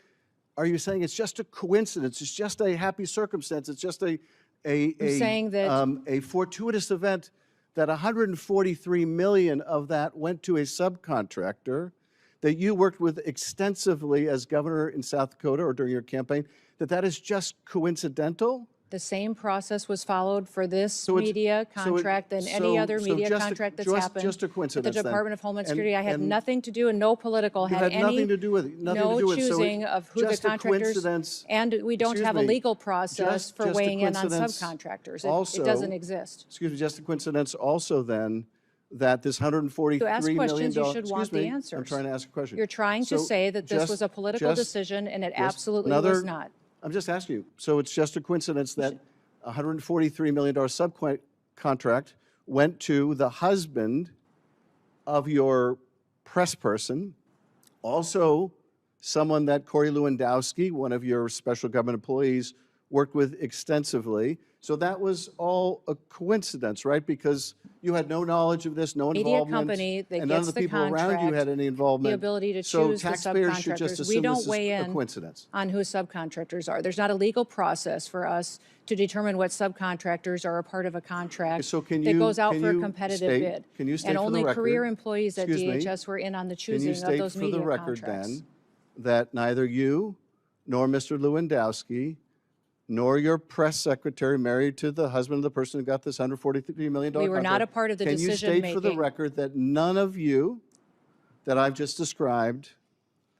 [SPEAKER 10] Are you saying it's just a coincidence? It's just a happy circumstance? It's just a
[SPEAKER 9] saying that-
[SPEAKER 10] a fortuitous event that 143 million of that went to a subcontractor that you worked with extensively as governor in South Dakota or during your campaign, that is just coincidental?
[SPEAKER 9] The same process was followed for this
[SPEAKER 10] So it's-
[SPEAKER 9] media contract than any other media
[SPEAKER 10] just a-
[SPEAKER 9] contract that's
[SPEAKER 10] just-
[SPEAKER 9] happened.
[SPEAKER 10] just a
[SPEAKER 9] With
[SPEAKER 10] coincidence
[SPEAKER 9] the
[SPEAKER 10] then.
[SPEAKER 9] Department of Homeland
[SPEAKER 10] And-
[SPEAKER 9] Security, I had
[SPEAKER 10] and-
[SPEAKER 9] nothing to do and no political
[SPEAKER 10] You
[SPEAKER 9] had
[SPEAKER 10] had
[SPEAKER 9] any,
[SPEAKER 10] nothing to do with it, nothing to
[SPEAKER 9] no
[SPEAKER 10] do with it. So
[SPEAKER 9] choosing of who the
[SPEAKER 10] just a
[SPEAKER 9] contractors.
[SPEAKER 10] coincidence-
[SPEAKER 9] And we don't
[SPEAKER 10] excuse
[SPEAKER 9] have a
[SPEAKER 10] me,
[SPEAKER 9] legal process
[SPEAKER 10] just
[SPEAKER 9] for
[SPEAKER 10] a
[SPEAKER 9] weighing in on
[SPEAKER 10] coincidence
[SPEAKER 9] subcontractors.
[SPEAKER 10] also-
[SPEAKER 9] It doesn't exist.
[SPEAKER 10] Excuse me, just a coincidence also then that this $143
[SPEAKER 9] To ask
[SPEAKER 10] million
[SPEAKER 9] questions, you should
[SPEAKER 10] excuse
[SPEAKER 9] want the
[SPEAKER 10] me, I'm
[SPEAKER 9] answers.
[SPEAKER 10] trying to ask a question.
[SPEAKER 9] You're trying to
[SPEAKER 10] So
[SPEAKER 9] say that this
[SPEAKER 10] just-
[SPEAKER 9] was a political
[SPEAKER 10] just-
[SPEAKER 9] decision, and it
[SPEAKER 10] just
[SPEAKER 9] absolutely
[SPEAKER 10] another-
[SPEAKER 9] was not.
[SPEAKER 10] I'm just asking you. So it's just a coincidence that a $143 million subcontract went to the husband of your press person, also someone that Corey Lewandowski, one of your special government employees, worked with extensively. So that was all a coincidence, right? Because you had no knowledge of this, no
[SPEAKER 9] Media
[SPEAKER 10] involvement.
[SPEAKER 9] company that
[SPEAKER 10] and none
[SPEAKER 9] gets
[SPEAKER 10] of the
[SPEAKER 9] the
[SPEAKER 10] people around you
[SPEAKER 9] contract,
[SPEAKER 10] had any involvement.
[SPEAKER 9] the ability to
[SPEAKER 10] So
[SPEAKER 9] choose the
[SPEAKER 10] taxpayers should just
[SPEAKER 9] subcontractors. We
[SPEAKER 10] assume
[SPEAKER 9] don't
[SPEAKER 10] this is
[SPEAKER 9] weigh
[SPEAKER 10] a
[SPEAKER 9] in
[SPEAKER 10] coincidence.
[SPEAKER 9] on who subcontractors are. There's not a legal process for us to determine what subcontractors are a part of a contract
[SPEAKER 10] So can
[SPEAKER 9] that
[SPEAKER 10] you-
[SPEAKER 9] goes out
[SPEAKER 10] can
[SPEAKER 9] for a
[SPEAKER 10] you
[SPEAKER 9] competitive
[SPEAKER 10] state-
[SPEAKER 9] bid.
[SPEAKER 10] can you state
[SPEAKER 9] And
[SPEAKER 10] for the
[SPEAKER 9] only
[SPEAKER 10] record-
[SPEAKER 9] career employees at
[SPEAKER 10] excuse me,
[SPEAKER 9] DHS were in on the
[SPEAKER 10] Can you
[SPEAKER 9] choosing of
[SPEAKER 10] state
[SPEAKER 9] those
[SPEAKER 10] for the
[SPEAKER 9] media
[SPEAKER 10] record
[SPEAKER 9] contracts.
[SPEAKER 10] then that neither you nor Mr. Lewandowski nor your press secretary married to the husband of the person who got this $143 million
[SPEAKER 9] We were not
[SPEAKER 10] contract,
[SPEAKER 9] a part of the
[SPEAKER 10] Can you state for the
[SPEAKER 9] decision-making.
[SPEAKER 10] record that none of you that I've just described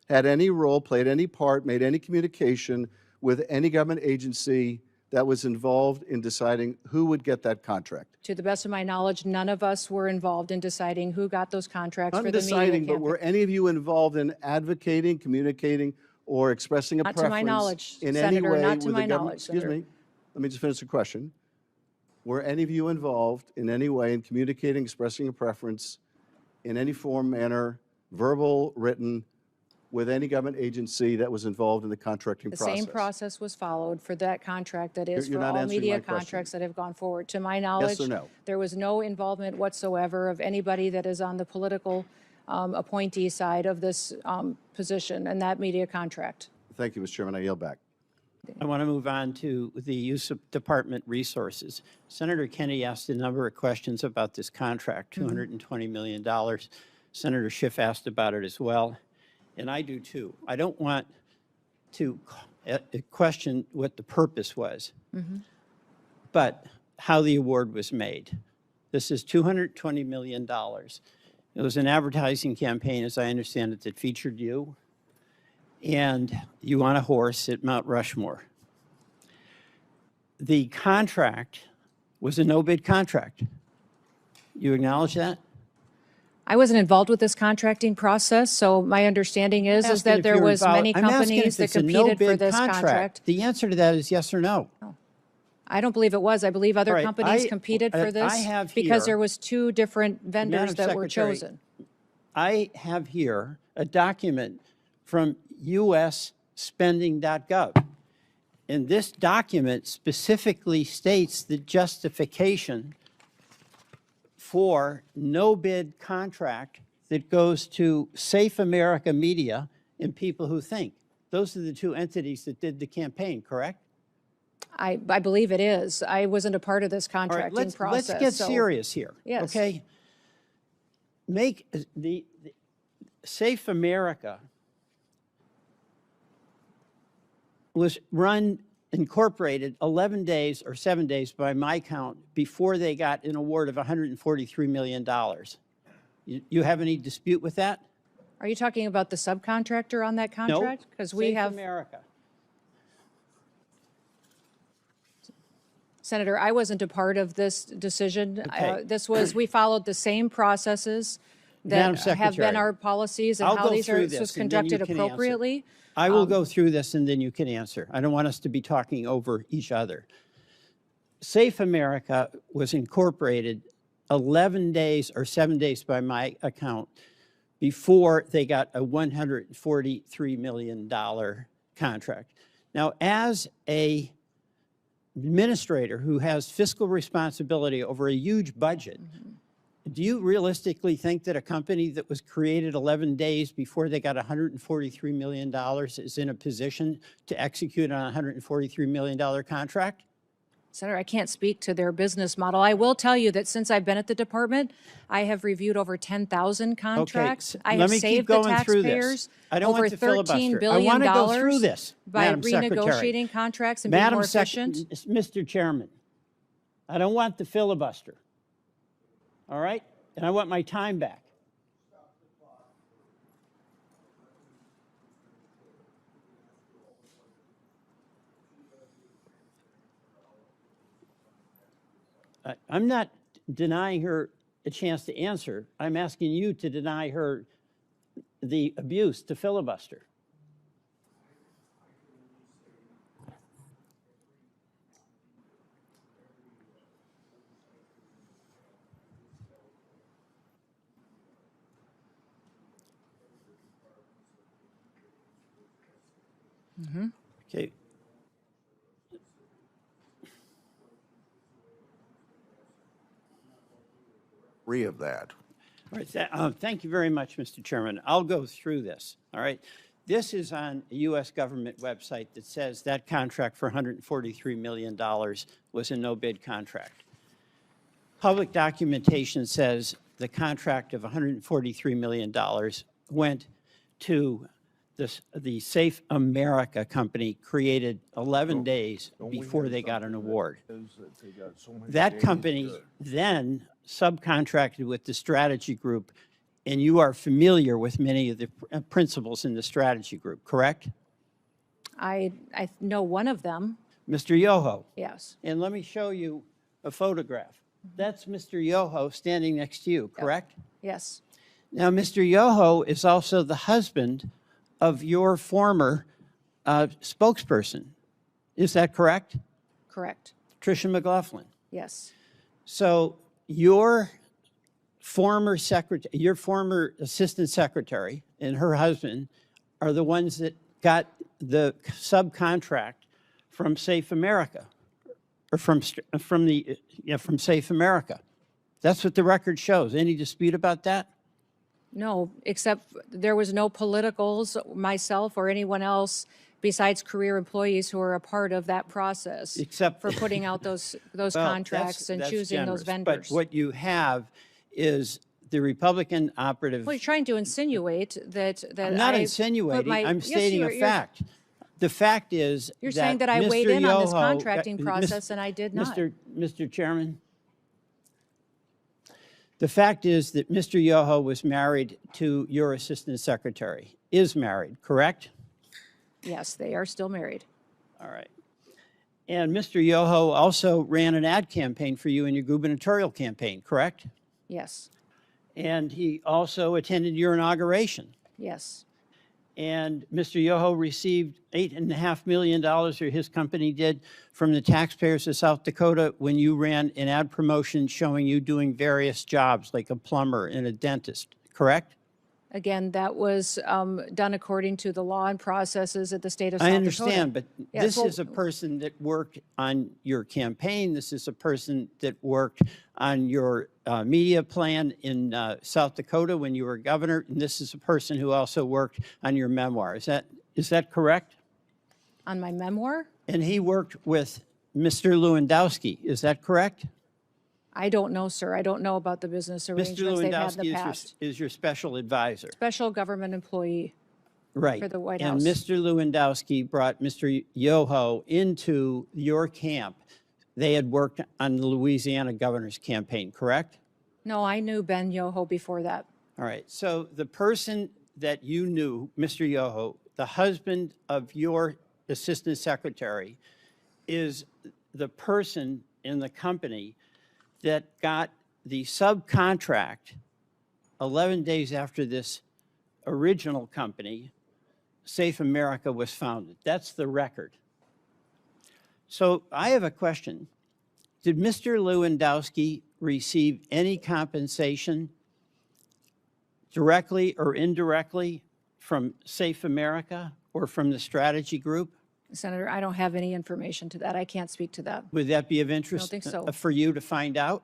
[SPEAKER 10] had any role, played any part, made any communication with any government agency that was involved in deciding who would get that contract?
[SPEAKER 9] To the best of my knowledge, none of us were involved in deciding who got those contracts
[SPEAKER 10] Not
[SPEAKER 9] for
[SPEAKER 10] in
[SPEAKER 9] the media
[SPEAKER 10] deciding, but
[SPEAKER 9] campaign.
[SPEAKER 10] were any of you involved in advocating, communicating, or expressing a
[SPEAKER 9] Not to
[SPEAKER 10] preference
[SPEAKER 9] my knowledge,
[SPEAKER 10] in any
[SPEAKER 9] Senator,
[SPEAKER 10] way
[SPEAKER 9] not to
[SPEAKER 10] with
[SPEAKER 9] my
[SPEAKER 10] the government?
[SPEAKER 9] knowledge,
[SPEAKER 10] Excuse
[SPEAKER 9] Senator.
[SPEAKER 10] me. Let me just finish the question. Were any of you involved in any way in communicating, expressing a preference in any form, manner, verbal, written, with any government agency that was involved in the contracting
[SPEAKER 9] The
[SPEAKER 10] process?
[SPEAKER 9] same process was followed for that contract that is
[SPEAKER 10] You're
[SPEAKER 9] for
[SPEAKER 10] not
[SPEAKER 9] all
[SPEAKER 10] answering
[SPEAKER 9] media
[SPEAKER 10] my question.
[SPEAKER 9] contracts that have gone forward. To my knowledge,
[SPEAKER 10] or no?
[SPEAKER 9] there was no involvement whatsoever of anybody that is on the political appointee side of this position and that media contract.
[SPEAKER 10] Thank you, Mr. Chairman. I yield back.
[SPEAKER 11] I want to move on to the use of department resources. Senator Kennedy asked a number of questions about this contract, $220 million. Senator Schiff asked about it as well, and I do too. I don't want to question what the purpose was, but how the award was made. This is $220 million. It was an advertising campaign, as I understand it, that featured you and you on a horse at Mount Rushmore. The contract was a no-bid contract. You acknowledge that?
[SPEAKER 9] I wasn't involved with this contracting process, so my understanding is that there was many companies that competed for this contract.
[SPEAKER 11] The answer to that is yes or no.
[SPEAKER 9] I don't believe it was. I believe other
[SPEAKER 11] All right,
[SPEAKER 9] companies competed for this because there was two different vendors that were chosen.
[SPEAKER 11] I have here a document from usspending.gov. And this document specifically states the justification for no bid contract that goes to Safe America Media and People Who Think. Those are the two entities that did the campaign, correct?
[SPEAKER 9] I believe it is. I wasn't a part of this contracting process.
[SPEAKER 11] Let's get serious here.
[SPEAKER 9] Yes.
[SPEAKER 11] Okay. Make the Safe America was incorporated 11 days or 7 days by my count before they got an award of $143 million. You have any dispute with that?
[SPEAKER 9] Are you talking about the subcontractor on that contract? Because we
[SPEAKER 11] Safe
[SPEAKER 9] have,
[SPEAKER 11] America.
[SPEAKER 9] Senator, I wasn't a part of this decision.
[SPEAKER 11] Okay.
[SPEAKER 9] We followed the same processes
[SPEAKER 11] Madam
[SPEAKER 9] that have been
[SPEAKER 11] Secretary,
[SPEAKER 9] our policies and
[SPEAKER 11] I'll
[SPEAKER 9] how
[SPEAKER 11] go
[SPEAKER 9] this
[SPEAKER 11] through
[SPEAKER 9] was
[SPEAKER 11] this and then you
[SPEAKER 9] conducted
[SPEAKER 11] can answer.
[SPEAKER 9] appropriately.
[SPEAKER 11] I will go through this and then you can answer. I don't want us to be talking over each other. Safe America was incorporated 11 days or 7 days by my account before they got a $143 million contract. Now, as a administrator who has fiscal responsibility over a huge budget, do you realistically think that a company that was created 11 days before they got $143 million is in a position to execute on a $143 million contract?
[SPEAKER 9] Senator, I can't speak to their business model. I will tell you that since I've been at the department, I have reviewed over 10,000 contracts. I have saved the taxpayers over $13 billion
[SPEAKER 11] I want to go through this,
[SPEAKER 9] by
[SPEAKER 11] Madam Secretary.
[SPEAKER 9] renegotiating contracts and being more efficient.
[SPEAKER 11] Mr. Chairman, I don't want the filibuster. All right? And I want my time back. I'm not denying her a chance to answer. I'm asking you to deny her the abuse to filibuster. Okay.
[SPEAKER 10] Of that.
[SPEAKER 11] All right, thank you very much, Mr. Chairman. I'll go through this, all right? This is on a U.S. government website that says that contract for $143 million was a no-bid contract. Public documentation says the contract of $143 million went to the Safe America company, created 11 days before they got an award. That company then subcontracted with the strategy group, and you are familiar with many of the principles in the strategy group, correct?
[SPEAKER 9] I know one of them.
[SPEAKER 11] Mr. Yoho.
[SPEAKER 9] Yes.
[SPEAKER 11] And let me show you a photograph. That's Mr. Yoho standing next to you, correct?
[SPEAKER 9] Yes.
[SPEAKER 11] Now, Mr. Yoho is also the husband of your former spokesperson. Is that correct?
[SPEAKER 9] Correct.
[SPEAKER 11] Tricia McLaughlin.
[SPEAKER 9] Yes.
[SPEAKER 11] So your former assistant secretary and her husband are the ones that got the subcontract from Safe America, or from Safe America. That's what the record shows. Any dispute about that?
[SPEAKER 9] No, except there was no politicals, myself or anyone else besides career employees who are a part of that process.
[SPEAKER 11] Except
[SPEAKER 9] for putting out those
[SPEAKER 11] Well,
[SPEAKER 9] contracts and
[SPEAKER 11] that's
[SPEAKER 9] choosing those
[SPEAKER 11] generous.
[SPEAKER 9] vendors.
[SPEAKER 11] But what you have is the Republican operative.
[SPEAKER 9] Well, you're trying to insinuate that
[SPEAKER 11] I'm not
[SPEAKER 9] I
[SPEAKER 11] insinuating,
[SPEAKER 9] put my-
[SPEAKER 11] I'm
[SPEAKER 9] Yes,
[SPEAKER 11] stating a
[SPEAKER 9] you're-
[SPEAKER 11] fact. The fact is
[SPEAKER 9] You're saying that I weighed
[SPEAKER 11] Mr.
[SPEAKER 9] in on this
[SPEAKER 11] Yoho-
[SPEAKER 9] contracting
[SPEAKER 11] Mis-
[SPEAKER 9] process, and I did not.
[SPEAKER 11] Mr. Chairman, the fact is that Mr. Yoho was married to your assistant secretary, is married, correct?
[SPEAKER 9] Yes, they are still married.
[SPEAKER 11] All right. And Mr. Yoho also ran an ad campaign for you in your gubernatorial campaign, correct?
[SPEAKER 9] Yes,
[SPEAKER 11] And he also attended your inauguration.
[SPEAKER 9] yes.
[SPEAKER 11] And Mr. Yoho received $8.5 million, or his company did, from the taxpayers of South Dakota when you ran an ad promotion showing you doing various jobs, like a plumber and a dentist, correct?
[SPEAKER 9] Again, that was done according to the law and processes at the state of South
[SPEAKER 11] I
[SPEAKER 9] Dakota.
[SPEAKER 11] understand, but
[SPEAKER 9] Yes,
[SPEAKER 11] this
[SPEAKER 9] well-
[SPEAKER 11] is a person that worked on your campaign. This is a person that worked on your media plan in South Dakota when you were governor. And this is a person who also worked on your memoir. Is that correct?
[SPEAKER 9] On my memoir?
[SPEAKER 11] And he worked with Mr. Lewandowski. Is that correct?
[SPEAKER 9] I don't know, sir. I don't know about the business
[SPEAKER 11] Mr.
[SPEAKER 9] arrangements they've had in the
[SPEAKER 11] Lewandowski
[SPEAKER 9] past.
[SPEAKER 11] is your special advisor.
[SPEAKER 9] Special government employee.
[SPEAKER 11] Right.
[SPEAKER 9] For the White
[SPEAKER 11] And
[SPEAKER 9] House.
[SPEAKER 11] Mr. Lewandowski brought Mr. Yoho into your camp. They had worked on the Louisiana governor's campaign, correct?
[SPEAKER 9] No, I knew Ben Yoho before that.
[SPEAKER 11] All right. So the person that you knew, Mr. Yoho, the husband of your assistant secretary, is the person in the company that got the subcontract 11 days after this original company, Safe America, was founded. That's the record. So I have a question. Did Mr. Lewandowski receive any compensation directly or indirectly from Safe America or from the strategy group?
[SPEAKER 9] Senator, I don't have any information to that. I can't speak to that.
[SPEAKER 11] Would that be of interest
[SPEAKER 9] think so.
[SPEAKER 11] for you to find out?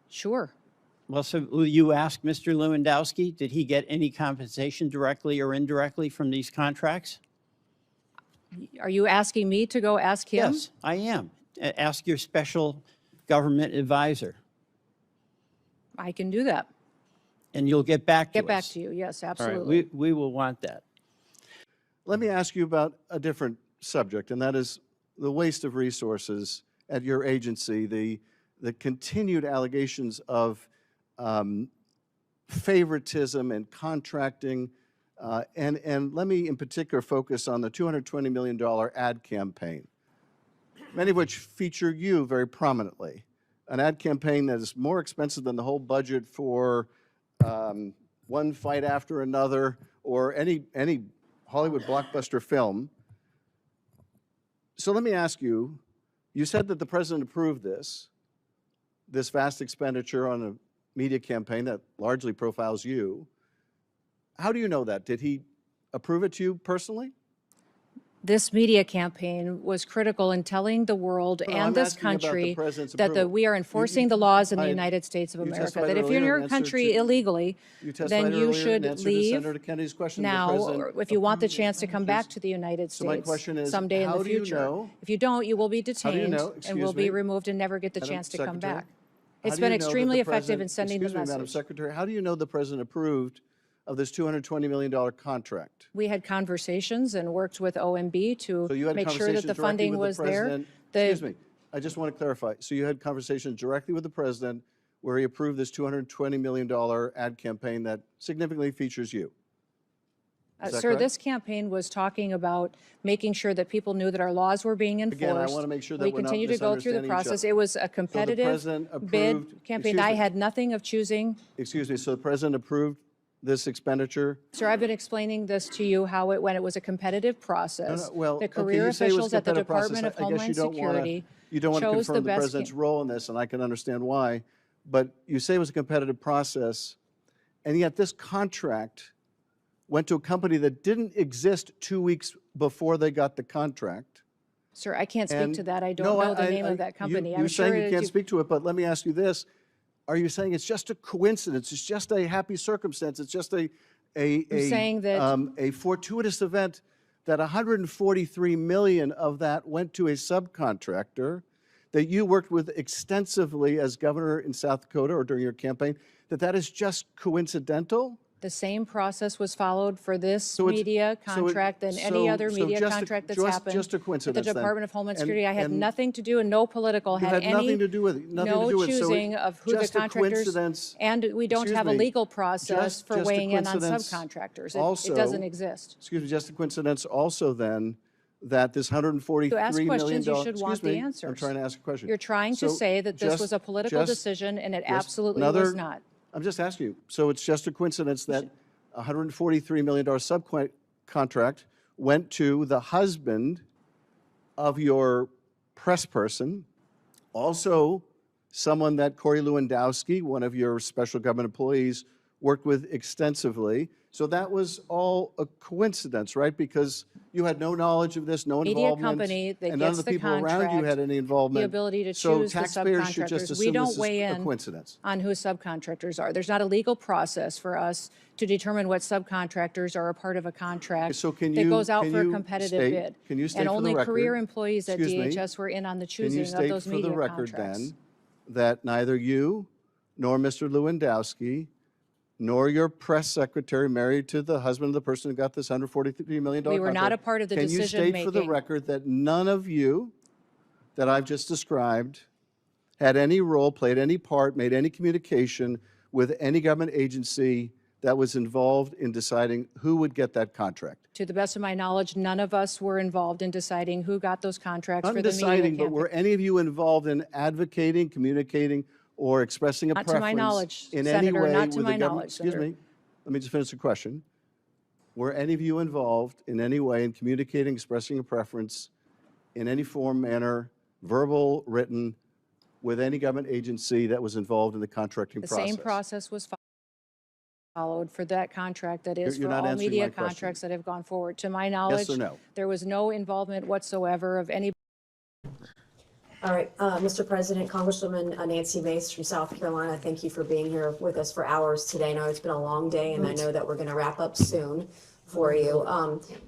[SPEAKER 9] Sure.
[SPEAKER 11] Well, so will you ask Mr. Lewandowski, did he get any compensation directly or indirectly from these contracts?
[SPEAKER 9] Are you asking me to go ask him?
[SPEAKER 11] Yes, I am. Ask your special government advisor,
[SPEAKER 9] I can do that.
[SPEAKER 11] and you'll get back to us.
[SPEAKER 9] Get back to you. Yes,
[SPEAKER 11] All right,
[SPEAKER 9] absolutely.
[SPEAKER 11] we will want that.
[SPEAKER 10] Let me ask you about a different subject, and that is the waste of resources at your agency, the continued allegations of favoritism and contracting, and let me in particular focus on the $220 million ad campaign, many of which feature you very prominently. An ad campaign that is more expensive than the whole budget for One Fight After Another or any Hollywood blockbuster film. So let me ask you, you said that the president approved this vast expenditure on a media campaign that largely profiles you. How do you know that? Did he approve it to you personally?
[SPEAKER 9] This media campaign was critical in telling the world
[SPEAKER 10] No,
[SPEAKER 9] and
[SPEAKER 10] I'm
[SPEAKER 9] this
[SPEAKER 10] asking about the
[SPEAKER 9] country
[SPEAKER 10] president's
[SPEAKER 9] that
[SPEAKER 10] approval.
[SPEAKER 9] we are enforcing the laws in the
[SPEAKER 10] I-
[SPEAKER 9] United States of
[SPEAKER 10] you
[SPEAKER 9] America.
[SPEAKER 10] testified
[SPEAKER 9] That if you're in
[SPEAKER 10] earlier in
[SPEAKER 9] your
[SPEAKER 10] answer
[SPEAKER 9] country
[SPEAKER 10] to-
[SPEAKER 9] illegally,
[SPEAKER 10] You testified
[SPEAKER 9] then you
[SPEAKER 10] earlier in
[SPEAKER 9] should
[SPEAKER 10] answer to
[SPEAKER 9] leave
[SPEAKER 10] Senator Kennedy's question. The
[SPEAKER 9] now,
[SPEAKER 10] president
[SPEAKER 9] or if you want the
[SPEAKER 10] approved-
[SPEAKER 9] chance to come back to the United
[SPEAKER 10] So my
[SPEAKER 9] States
[SPEAKER 10] question is,
[SPEAKER 9] someday in
[SPEAKER 10] how
[SPEAKER 9] the
[SPEAKER 10] do you
[SPEAKER 9] future.
[SPEAKER 10] know-
[SPEAKER 9] If you don't, you will be
[SPEAKER 10] How do you
[SPEAKER 9] detained
[SPEAKER 10] know-
[SPEAKER 9] and will
[SPEAKER 10] excuse
[SPEAKER 9] be
[SPEAKER 10] me,
[SPEAKER 9] removed and never get the
[SPEAKER 10] Madam
[SPEAKER 9] chance to come
[SPEAKER 10] Secretary?
[SPEAKER 9] back.
[SPEAKER 10] How
[SPEAKER 9] It's
[SPEAKER 10] do you
[SPEAKER 9] been
[SPEAKER 10] know that
[SPEAKER 9] extremely
[SPEAKER 10] the
[SPEAKER 9] effective in
[SPEAKER 10] president-
[SPEAKER 9] sending the
[SPEAKER 10] Excuse me, Madam
[SPEAKER 9] message.
[SPEAKER 10] Secretary, how do you know the president approved of this $220 million contract?
[SPEAKER 9] We had conversations and worked with OMB to
[SPEAKER 10] So you had
[SPEAKER 9] make sure that
[SPEAKER 10] conversations
[SPEAKER 9] the
[SPEAKER 10] directly
[SPEAKER 9] funding
[SPEAKER 10] with the
[SPEAKER 9] was there.
[SPEAKER 10] president. Excuse me, I just want to clarify. So you had conversations directly with the president where he approved this $220 million ad campaign that significantly features you? Is that
[SPEAKER 9] Sir,
[SPEAKER 10] correct?
[SPEAKER 9] this campaign was talking about making sure that people knew that our laws were being enforced.
[SPEAKER 10] Again, I want to make sure that
[SPEAKER 9] We
[SPEAKER 10] we're not
[SPEAKER 9] continue to go through the
[SPEAKER 10] misunderstanding each
[SPEAKER 9] process.
[SPEAKER 10] other.
[SPEAKER 9] It was a competitive
[SPEAKER 10] president
[SPEAKER 9] bid
[SPEAKER 10] approved-
[SPEAKER 9] campaign.
[SPEAKER 10] excuse
[SPEAKER 9] I
[SPEAKER 10] me.
[SPEAKER 9] had nothing of choosing.
[SPEAKER 10] Excuse me, so the president approved this expenditure?
[SPEAKER 9] Sir, I've been explaining this to you, how it, when it was a competitive process,
[SPEAKER 10] Well,
[SPEAKER 9] the
[SPEAKER 10] okay,
[SPEAKER 9] career
[SPEAKER 10] you say it was
[SPEAKER 9] officials at the
[SPEAKER 10] competitive process.
[SPEAKER 9] Department of
[SPEAKER 10] I guess
[SPEAKER 9] Homeland Security
[SPEAKER 10] you don't want to
[SPEAKER 9] chose
[SPEAKER 10] confirm
[SPEAKER 9] the
[SPEAKER 10] the
[SPEAKER 9] best
[SPEAKER 10] president's role in this, and I can understand why. But you say it was a competitive process, and yet this contract went to a company that didn't exist 2 weeks before they got the contract.
[SPEAKER 9] Sir, I can't speak
[SPEAKER 10] And-
[SPEAKER 9] to that. I don't
[SPEAKER 10] No,
[SPEAKER 9] know the name of that company.
[SPEAKER 10] You're
[SPEAKER 9] I'm
[SPEAKER 10] saying
[SPEAKER 9] sure
[SPEAKER 10] you can't speak to it, but let me ask you this. Are you saying it's just a coincidence? It's just a happy circumstance? It's just a
[SPEAKER 9] saying that-
[SPEAKER 10] a fortuitous event that 143 million of that went to a subcontractor that you worked with extensively as governor in South Dakota or during your campaign, that is just coincidental?
[SPEAKER 9] The same process was followed for this
[SPEAKER 10] So it's-
[SPEAKER 9] media
[SPEAKER 10] so it-
[SPEAKER 9] contract than any
[SPEAKER 10] so-
[SPEAKER 9] other
[SPEAKER 10] so
[SPEAKER 9] media
[SPEAKER 10] just a-
[SPEAKER 9] contract that's
[SPEAKER 10] just-
[SPEAKER 9] happened.
[SPEAKER 10] just a
[SPEAKER 9] At
[SPEAKER 10] coincidence
[SPEAKER 9] the
[SPEAKER 10] then.
[SPEAKER 9] Department of Homeland
[SPEAKER 10] And-
[SPEAKER 9] Security, I had
[SPEAKER 10] and-
[SPEAKER 9] nothing to do and no political
[SPEAKER 10] You had
[SPEAKER 9] any,
[SPEAKER 10] nothing to do with it. Nothing
[SPEAKER 9] no
[SPEAKER 10] to do with it. So
[SPEAKER 9] choosing of who the
[SPEAKER 10] just a
[SPEAKER 9] contractors,
[SPEAKER 10] coincidence-
[SPEAKER 9] and we don't
[SPEAKER 10] excuse
[SPEAKER 9] have a
[SPEAKER 10] me,
[SPEAKER 9] legal process
[SPEAKER 10] just
[SPEAKER 9] for
[SPEAKER 10] a
[SPEAKER 9] weighing in on
[SPEAKER 10] coincidence
[SPEAKER 9] subcontractors.
[SPEAKER 10] also-
[SPEAKER 9] It doesn't exist.
[SPEAKER 10] Excuse me, just a coincidence also then that this $143
[SPEAKER 9] To ask
[SPEAKER 10] million
[SPEAKER 9] questions, you should want
[SPEAKER 10] excuse me,
[SPEAKER 9] the answers.
[SPEAKER 10] I'm trying to ask a question.
[SPEAKER 9] You're trying to
[SPEAKER 10] So
[SPEAKER 9] say that this
[SPEAKER 10] just-
[SPEAKER 9] was a political
[SPEAKER 10] just-
[SPEAKER 9] decision, and it
[SPEAKER 10] just
[SPEAKER 9] absolutely
[SPEAKER 10] another-
[SPEAKER 9] was not.
[SPEAKER 10] I'm just asking you. So it's just a coincidence that a $143 million subcontract went to the husband of your press person, also someone that Corey Lewandowski, one of your special government employees, worked with extensively. So that was all a coincidence, right? Because you had no knowledge of this, no
[SPEAKER 9] Media
[SPEAKER 10] involvement.
[SPEAKER 9] company that
[SPEAKER 10] and none
[SPEAKER 9] gets
[SPEAKER 10] of the
[SPEAKER 9] the
[SPEAKER 10] people around you
[SPEAKER 9] contract,
[SPEAKER 10] had any involvement.
[SPEAKER 9] the ability to
[SPEAKER 10] So
[SPEAKER 9] choose the
[SPEAKER 10] taxpayers should just
[SPEAKER 9] subcontractors.
[SPEAKER 10] assume
[SPEAKER 9] We
[SPEAKER 10] this
[SPEAKER 9] don't
[SPEAKER 10] is
[SPEAKER 9] weigh
[SPEAKER 10] a
[SPEAKER 9] in
[SPEAKER 10] coincidence.
[SPEAKER 9] on who subcontractors are. There's not a legal process for us to determine what subcontractors are a part of a contract
[SPEAKER 10] So can
[SPEAKER 9] that
[SPEAKER 10] you-
[SPEAKER 9] goes out
[SPEAKER 10] can
[SPEAKER 9] for a
[SPEAKER 10] you
[SPEAKER 9] competitive
[SPEAKER 10] state-
[SPEAKER 9] bid.
[SPEAKER 10] can you state
[SPEAKER 9] And
[SPEAKER 10] for the
[SPEAKER 9] only career
[SPEAKER 10] record-
[SPEAKER 9] employees at
[SPEAKER 10] excuse me,
[SPEAKER 9] DHS were in on the
[SPEAKER 10] Can you
[SPEAKER 9] choosing of
[SPEAKER 10] state
[SPEAKER 9] those
[SPEAKER 10] for
[SPEAKER 9] media
[SPEAKER 10] the record
[SPEAKER 9] contracts.
[SPEAKER 10] then that neither you nor Mr. Lewandowski nor your press secretary married to the husband of the person who got this $143 million
[SPEAKER 9] We were not
[SPEAKER 10] contract,
[SPEAKER 9] a part of the
[SPEAKER 10] can you state for the
[SPEAKER 9] decision-making.
[SPEAKER 10] record that none of you that I've just described had any role, played any part, made any communication with any government agency that was involved in deciding who would get that contract?
[SPEAKER 9] To the best of my knowledge, none of us were involved in deciding who got those contracts
[SPEAKER 10] Not
[SPEAKER 9] for
[SPEAKER 10] in
[SPEAKER 9] the media
[SPEAKER 10] deciding, but
[SPEAKER 9] campaign.
[SPEAKER 10] were any of you involved in advocating, communicating, or expressing a
[SPEAKER 9] Not to
[SPEAKER 10] preference
[SPEAKER 9] my knowledge,
[SPEAKER 10] in any
[SPEAKER 9] Senator,
[SPEAKER 10] way
[SPEAKER 9] not to
[SPEAKER 10] with
[SPEAKER 9] my
[SPEAKER 10] the government?
[SPEAKER 9] knowledge,
[SPEAKER 10] Excuse
[SPEAKER 9] Senator.
[SPEAKER 10] me. Let me just finish the question. Were any of you involved in any way in communicating, expressing a preference in any form, manner, verbal, written, with any government agency that was involved in the contracting
[SPEAKER 9] The
[SPEAKER 10] process?
[SPEAKER 9] same process was followed for that contract that is
[SPEAKER 10] You're
[SPEAKER 9] for
[SPEAKER 10] not
[SPEAKER 9] all
[SPEAKER 10] answering
[SPEAKER 9] media
[SPEAKER 10] my question.
[SPEAKER 9] contracts that have gone forward. To my knowledge,
[SPEAKER 10] or no?
[SPEAKER 9] there was no involvement whatsoever of any.
[SPEAKER 12] All right, Mr. President, Congresswoman Nancy Mace from South Carolina, thank you for being here with us for hours today. I know it's been a long day, and I know that we're going to wrap up soon for you.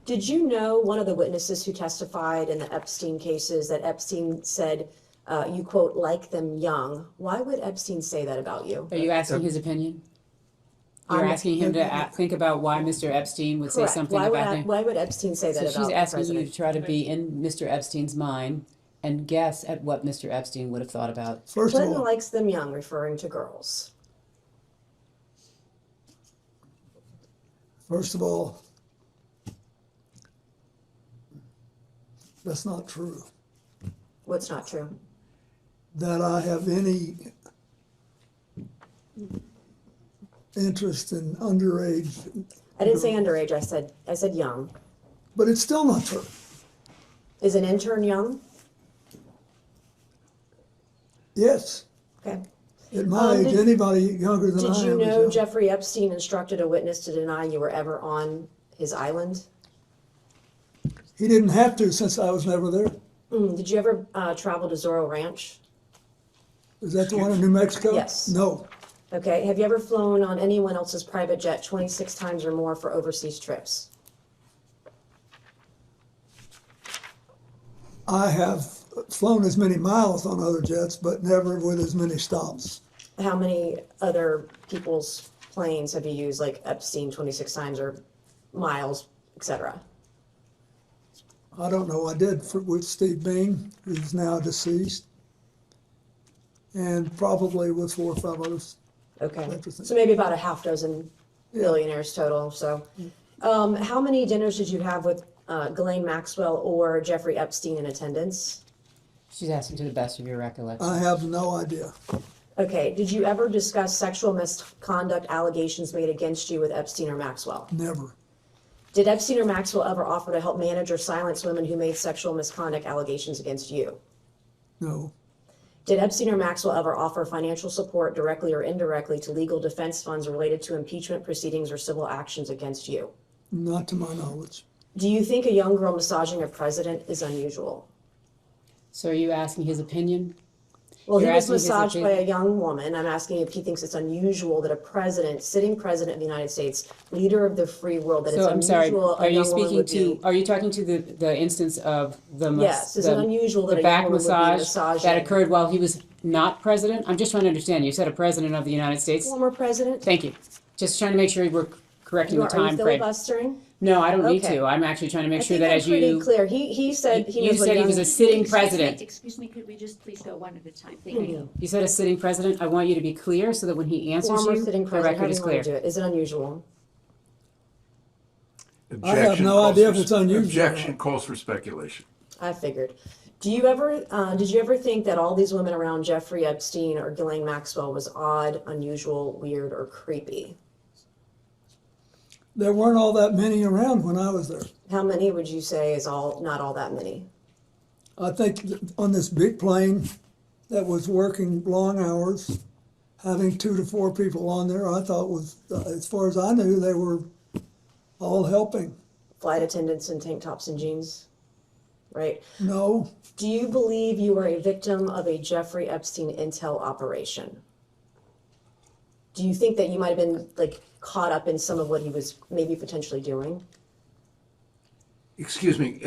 [SPEAKER 12] Did you know one of the witnesses who testified in the Epstein cases that Epstein said, you quote, like them young? Why would Epstein say that about you?
[SPEAKER 13] Are you asking his opinion? You're
[SPEAKER 12] I'm-
[SPEAKER 13] asking him to think about why Mr. Epstein would say
[SPEAKER 12] Correct.
[SPEAKER 13] something
[SPEAKER 12] Why
[SPEAKER 13] about
[SPEAKER 12] would,
[SPEAKER 13] him?
[SPEAKER 12] why would Epstein say that
[SPEAKER 13] So
[SPEAKER 12] about
[SPEAKER 13] she's
[SPEAKER 12] the
[SPEAKER 13] asking you
[SPEAKER 12] president?
[SPEAKER 13] to try to be in Mr. Epstein's mind and guess at what Mr. Epstein would have thought about.
[SPEAKER 14] First of
[SPEAKER 12] Clinton
[SPEAKER 14] all,
[SPEAKER 12] likes them young, referring to girls.
[SPEAKER 14] that's not true.
[SPEAKER 12] What's not true?
[SPEAKER 14] That I have any interest in underage,
[SPEAKER 12] I didn't say underage, I said young.
[SPEAKER 14] but it's still not true.
[SPEAKER 12] Is an intern young?
[SPEAKER 14] Yes,
[SPEAKER 12] Okay.
[SPEAKER 14] at my age, anybody younger than
[SPEAKER 12] Did
[SPEAKER 14] I
[SPEAKER 12] you
[SPEAKER 14] am is
[SPEAKER 12] know
[SPEAKER 14] young.
[SPEAKER 12] Jeffrey Epstein instructed a witness to deny you were ever on his island?
[SPEAKER 14] He didn't have to since I was never there.
[SPEAKER 12] Did you ever travel to Zorro Ranch?
[SPEAKER 14] Is that the one in New Mexico?
[SPEAKER 12] Yes.
[SPEAKER 14] No.
[SPEAKER 12] Okay. Have you ever flown on anyone else's private jet 26 times or more for overseas trips?
[SPEAKER 14] I have flown as many miles on other jets, but never with as many stops.
[SPEAKER 12] How many other people's planes have you used, like Epstein 26 times or miles, etc.?
[SPEAKER 14] I don't know. I did with Steve Bing, who's now deceased, and probably with 4 or 5 others.
[SPEAKER 12] Okay.
[SPEAKER 14] Interesting.
[SPEAKER 12] So maybe about a half dozen billionaires total. So, how many dinners did you have with Ghislaine Maxwell or Jeffrey Epstein in attendance?
[SPEAKER 13] She's asking to the best of your recollection.
[SPEAKER 14] I have no idea.
[SPEAKER 12] Okay. Did you ever discuss sexual misconduct allegations made against you with Epstein or Maxwell?
[SPEAKER 14] Never.
[SPEAKER 12] Did Epstein or Maxwell ever offer to help manage or silence women who made sexual misconduct allegations against you?
[SPEAKER 14] No.
[SPEAKER 12] Did Epstein or Maxwell ever offer financial support directly or indirectly to legal defense funds related to impeachment proceedings or civil actions against you?
[SPEAKER 14] Not to my knowledge.
[SPEAKER 12] Do you think a young girl massaging a president is unusual?
[SPEAKER 13] So are you asking his opinion?
[SPEAKER 12] Well, he
[SPEAKER 13] You're
[SPEAKER 12] was
[SPEAKER 13] asking his
[SPEAKER 12] massaged by
[SPEAKER 13] opinion?
[SPEAKER 12] a young woman. I'm asking if he thinks it's unusual that a president, sitting president of the United States, leader of the free world, that
[SPEAKER 13] So
[SPEAKER 12] it's
[SPEAKER 13] I'm sorry,
[SPEAKER 12] unusual
[SPEAKER 13] are
[SPEAKER 12] a
[SPEAKER 13] you
[SPEAKER 12] young woman
[SPEAKER 13] speaking
[SPEAKER 12] would
[SPEAKER 13] to,
[SPEAKER 12] be.
[SPEAKER 13] are you talking to the instance of the
[SPEAKER 12] Yes, is it unusual that
[SPEAKER 13] the
[SPEAKER 12] a young
[SPEAKER 13] back
[SPEAKER 12] woman would be
[SPEAKER 13] massage
[SPEAKER 12] massaging?
[SPEAKER 13] that occurred while he was not president? I'm just trying to understand. You said a president of the United States?
[SPEAKER 12] Former president?
[SPEAKER 13] Thank you. Just trying to make sure we're correcting the
[SPEAKER 12] Are you
[SPEAKER 13] time frame.
[SPEAKER 12] filibustering?
[SPEAKER 13] No, I don't need
[SPEAKER 12] Okay.
[SPEAKER 13] to. I'm actually trying to make
[SPEAKER 12] I
[SPEAKER 13] sure
[SPEAKER 12] think
[SPEAKER 13] that
[SPEAKER 12] I'm
[SPEAKER 13] as
[SPEAKER 12] pretty
[SPEAKER 13] you,
[SPEAKER 12] clear. He said he
[SPEAKER 13] you
[SPEAKER 12] was a
[SPEAKER 13] said he
[SPEAKER 12] young.
[SPEAKER 13] was a sitting president.
[SPEAKER 15] Excuse me, could we just please go one at a time? Thank you.
[SPEAKER 13] You said a sitting president. I want you to be clear so that when he answers
[SPEAKER 12] Former
[SPEAKER 13] you,
[SPEAKER 12] sitting
[SPEAKER 13] the
[SPEAKER 12] president,
[SPEAKER 13] record
[SPEAKER 12] how
[SPEAKER 13] is
[SPEAKER 12] do you want to
[SPEAKER 13] clear.
[SPEAKER 12] do it? Is it unusual?
[SPEAKER 14] I have no idea if it's unusual.
[SPEAKER 16] Objection calls for speculation.
[SPEAKER 12] I figured. Did you ever think that all these women around Jeffrey Epstein or Ghislaine Maxwell was odd, unusual, weird, or creepy?
[SPEAKER 14] There weren't all that many around when I was there.
[SPEAKER 12] How many would you say is not all that many?
[SPEAKER 14] I think on this big plane that was working long hours, having 2 to 4 people on there, I thought was, as far as I knew, they were all helping.
[SPEAKER 12] Flight attendants in tank tops and jeans, right?
[SPEAKER 14] No,
[SPEAKER 12] Do you believe you were a victim of a Jeffrey Epstein intel operation? Do you think that you might have been caught up in some of what he was maybe potentially doing?
[SPEAKER 16] Excuse me,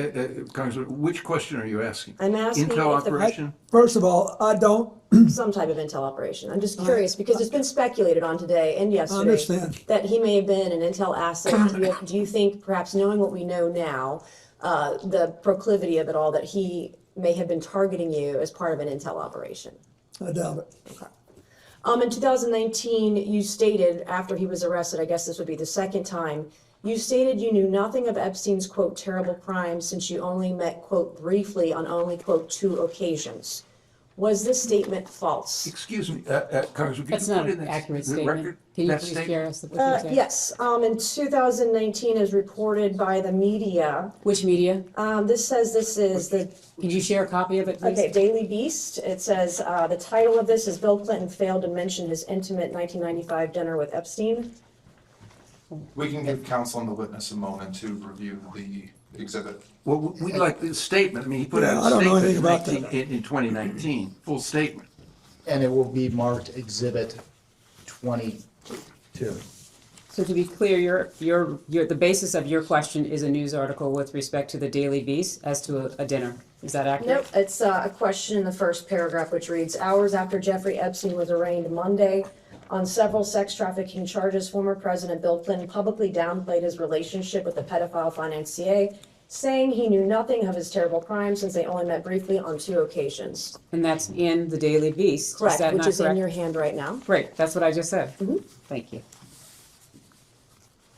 [SPEAKER 16] Congressman, which question are you asking?
[SPEAKER 12] I'm asking
[SPEAKER 16] Intel
[SPEAKER 12] if the-
[SPEAKER 16] operation?
[SPEAKER 14] first of all, I don't,
[SPEAKER 12] Some type of intel operation. I'm just curious because it's been speculated on today and yesterday
[SPEAKER 14] understand.
[SPEAKER 12] that he may have been an intel asset. Do you think, perhaps knowing what we know now, the proclivity of it all, that he may have been targeting you as part of an intel operation?
[SPEAKER 14] I doubt it.
[SPEAKER 12] In 2019, you stated, after he was arrested, I guess this would be the second time, you stated you knew nothing of Epstein's, quote, terrible crimes since you only met, quote, briefly on only, quote, 2 occasions. Was this statement false?
[SPEAKER 16] Excuse me, Congressman, could
[SPEAKER 13] That's
[SPEAKER 16] you
[SPEAKER 13] not
[SPEAKER 16] put in
[SPEAKER 13] an accurate
[SPEAKER 16] the
[SPEAKER 13] statement.
[SPEAKER 16] record
[SPEAKER 13] Can you
[SPEAKER 16] that
[SPEAKER 13] please
[SPEAKER 16] statement?
[SPEAKER 13] share us what you said?
[SPEAKER 12] Yes, in 2019, as reported by the media,
[SPEAKER 13] Which media?
[SPEAKER 12] this says this is the,
[SPEAKER 13] Can you share a copy of it, please?
[SPEAKER 12] okay, Daily Beast. It says, the title of this is Bill Clinton failed to mention his intimate 1995 dinner with Epstein.
[SPEAKER 17] We can give counsel and the witness a moment to review the exhibit.
[SPEAKER 16] Well, we'd like the statement. I mean, he put
[SPEAKER 14] Yeah,
[SPEAKER 16] out
[SPEAKER 14] I
[SPEAKER 16] a
[SPEAKER 14] don't know
[SPEAKER 16] statement
[SPEAKER 14] anything about
[SPEAKER 16] in 2019, full statement.
[SPEAKER 18] And it will be marked Exhibit 22.
[SPEAKER 13] So to be clear, the basis of your question is a news article with respect to the Daily Beast as to a dinner. Is that accurate?
[SPEAKER 12] Nope, it's a question in the first paragraph, which reads, hours after Jeffrey Epstein was arraigned Monday on several sex trafficking charges, former President Bill Clinton publicly downplayed his relationship with the pedophile financier, saying he knew nothing of his terrible crimes since they only met briefly on 2 occasions.
[SPEAKER 13] And that's in the Daily Beast.
[SPEAKER 12] Correct,
[SPEAKER 13] that
[SPEAKER 12] which
[SPEAKER 13] not
[SPEAKER 12] is
[SPEAKER 13] correct?
[SPEAKER 12] in your hand right now.
[SPEAKER 13] Great, that's what I just said. Thank you.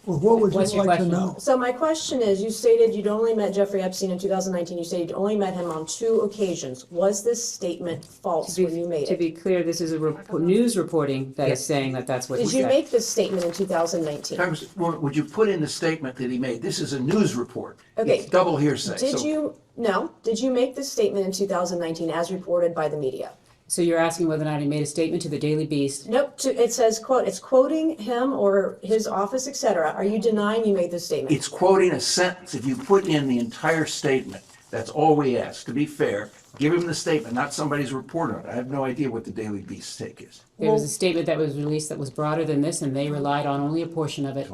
[SPEAKER 14] Well, what would
[SPEAKER 13] What's
[SPEAKER 14] you
[SPEAKER 13] your
[SPEAKER 14] like to
[SPEAKER 13] question?
[SPEAKER 14] know?
[SPEAKER 12] So my question is, you stated you'd only met Jeffrey Epstein in 2019. You said you'd only met him on 2 occasions. Was this statement false when you made
[SPEAKER 13] To
[SPEAKER 12] it?
[SPEAKER 13] be clear, this is a news reporting that is saying that that's what he
[SPEAKER 12] Did you
[SPEAKER 13] said.
[SPEAKER 12] make this statement in 2019?
[SPEAKER 16] Congressman, would you put in the statement that he made? This is a news report.
[SPEAKER 12] Okay.
[SPEAKER 16] It's double hearsay.
[SPEAKER 12] Did you make this statement in 2019 as reported by the media?
[SPEAKER 13] So you're asking whether or not he made a statement to the Daily Beast?
[SPEAKER 12] Nope, it says, quote, it's quoting him or his office, etc. Are you denying you made this statement?
[SPEAKER 16] It's quoting a sentence. If you put in the entire statement, that's all we ask. To be fair, give him the statement, not somebody's report on it. I have no idea what the Daily Beast take is.
[SPEAKER 13] There was a statement that was released that was broader than this, and they relied on only a portion of it.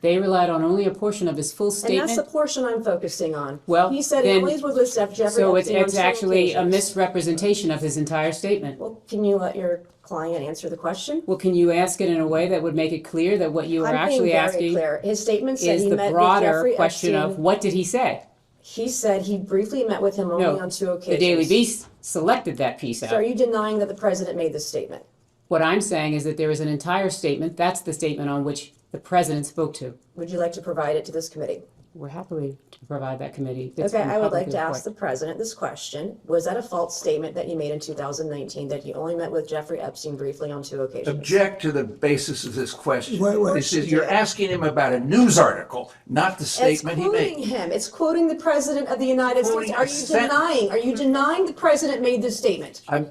[SPEAKER 13] They relied on only a portion of his full
[SPEAKER 12] And
[SPEAKER 13] statement.
[SPEAKER 12] that's the portion I'm focusing on.
[SPEAKER 13] Well,
[SPEAKER 12] He said he
[SPEAKER 13] then-
[SPEAKER 12] only was with Jeffrey
[SPEAKER 13] So
[SPEAKER 12] Epstein on
[SPEAKER 13] it's
[SPEAKER 12] 2
[SPEAKER 13] actually a
[SPEAKER 12] occasions.
[SPEAKER 13] misrepresentation of his entire statement.
[SPEAKER 12] Well, can you let your client answer the question?
[SPEAKER 13] Well, can you ask it in a way that would make it clear that what you are
[SPEAKER 12] I'm being
[SPEAKER 13] actually
[SPEAKER 12] very
[SPEAKER 13] asking
[SPEAKER 12] clear. His statement said
[SPEAKER 13] is
[SPEAKER 12] he
[SPEAKER 13] the
[SPEAKER 12] met with
[SPEAKER 13] broader
[SPEAKER 12] Jeffrey
[SPEAKER 13] question of
[SPEAKER 12] Epstein.
[SPEAKER 13] what did he say?
[SPEAKER 12] He said he briefly met with him only
[SPEAKER 13] No,
[SPEAKER 12] on 2
[SPEAKER 13] the
[SPEAKER 12] occasions.
[SPEAKER 13] Daily Beast selected that piece
[SPEAKER 12] So are
[SPEAKER 13] out.
[SPEAKER 12] you denying that the president made this statement?
[SPEAKER 13] What I'm saying is that there is an entire statement, that's the statement on which the president spoke to.
[SPEAKER 12] Would you like to provide it to this committee?
[SPEAKER 13] We're happy to provide that committee. It's
[SPEAKER 12] Okay,
[SPEAKER 13] been
[SPEAKER 12] I would like
[SPEAKER 13] publicly
[SPEAKER 12] to ask the
[SPEAKER 13] reported.
[SPEAKER 12] president this question. Was that a false statement that you made in 2019, that you only met with Jeffrey Epstein briefly on 2 occasions?
[SPEAKER 16] Object to the basis of this question.
[SPEAKER 14] Wait.
[SPEAKER 16] This is, you're asking him about a news article, not the statement he
[SPEAKER 12] It's quoting
[SPEAKER 16] made.
[SPEAKER 12] him. It's quoting the president of the United
[SPEAKER 16] Quoting
[SPEAKER 12] States.
[SPEAKER 16] a sentence.
[SPEAKER 12] Are you denying the president made this statement?
[SPEAKER 16] I'm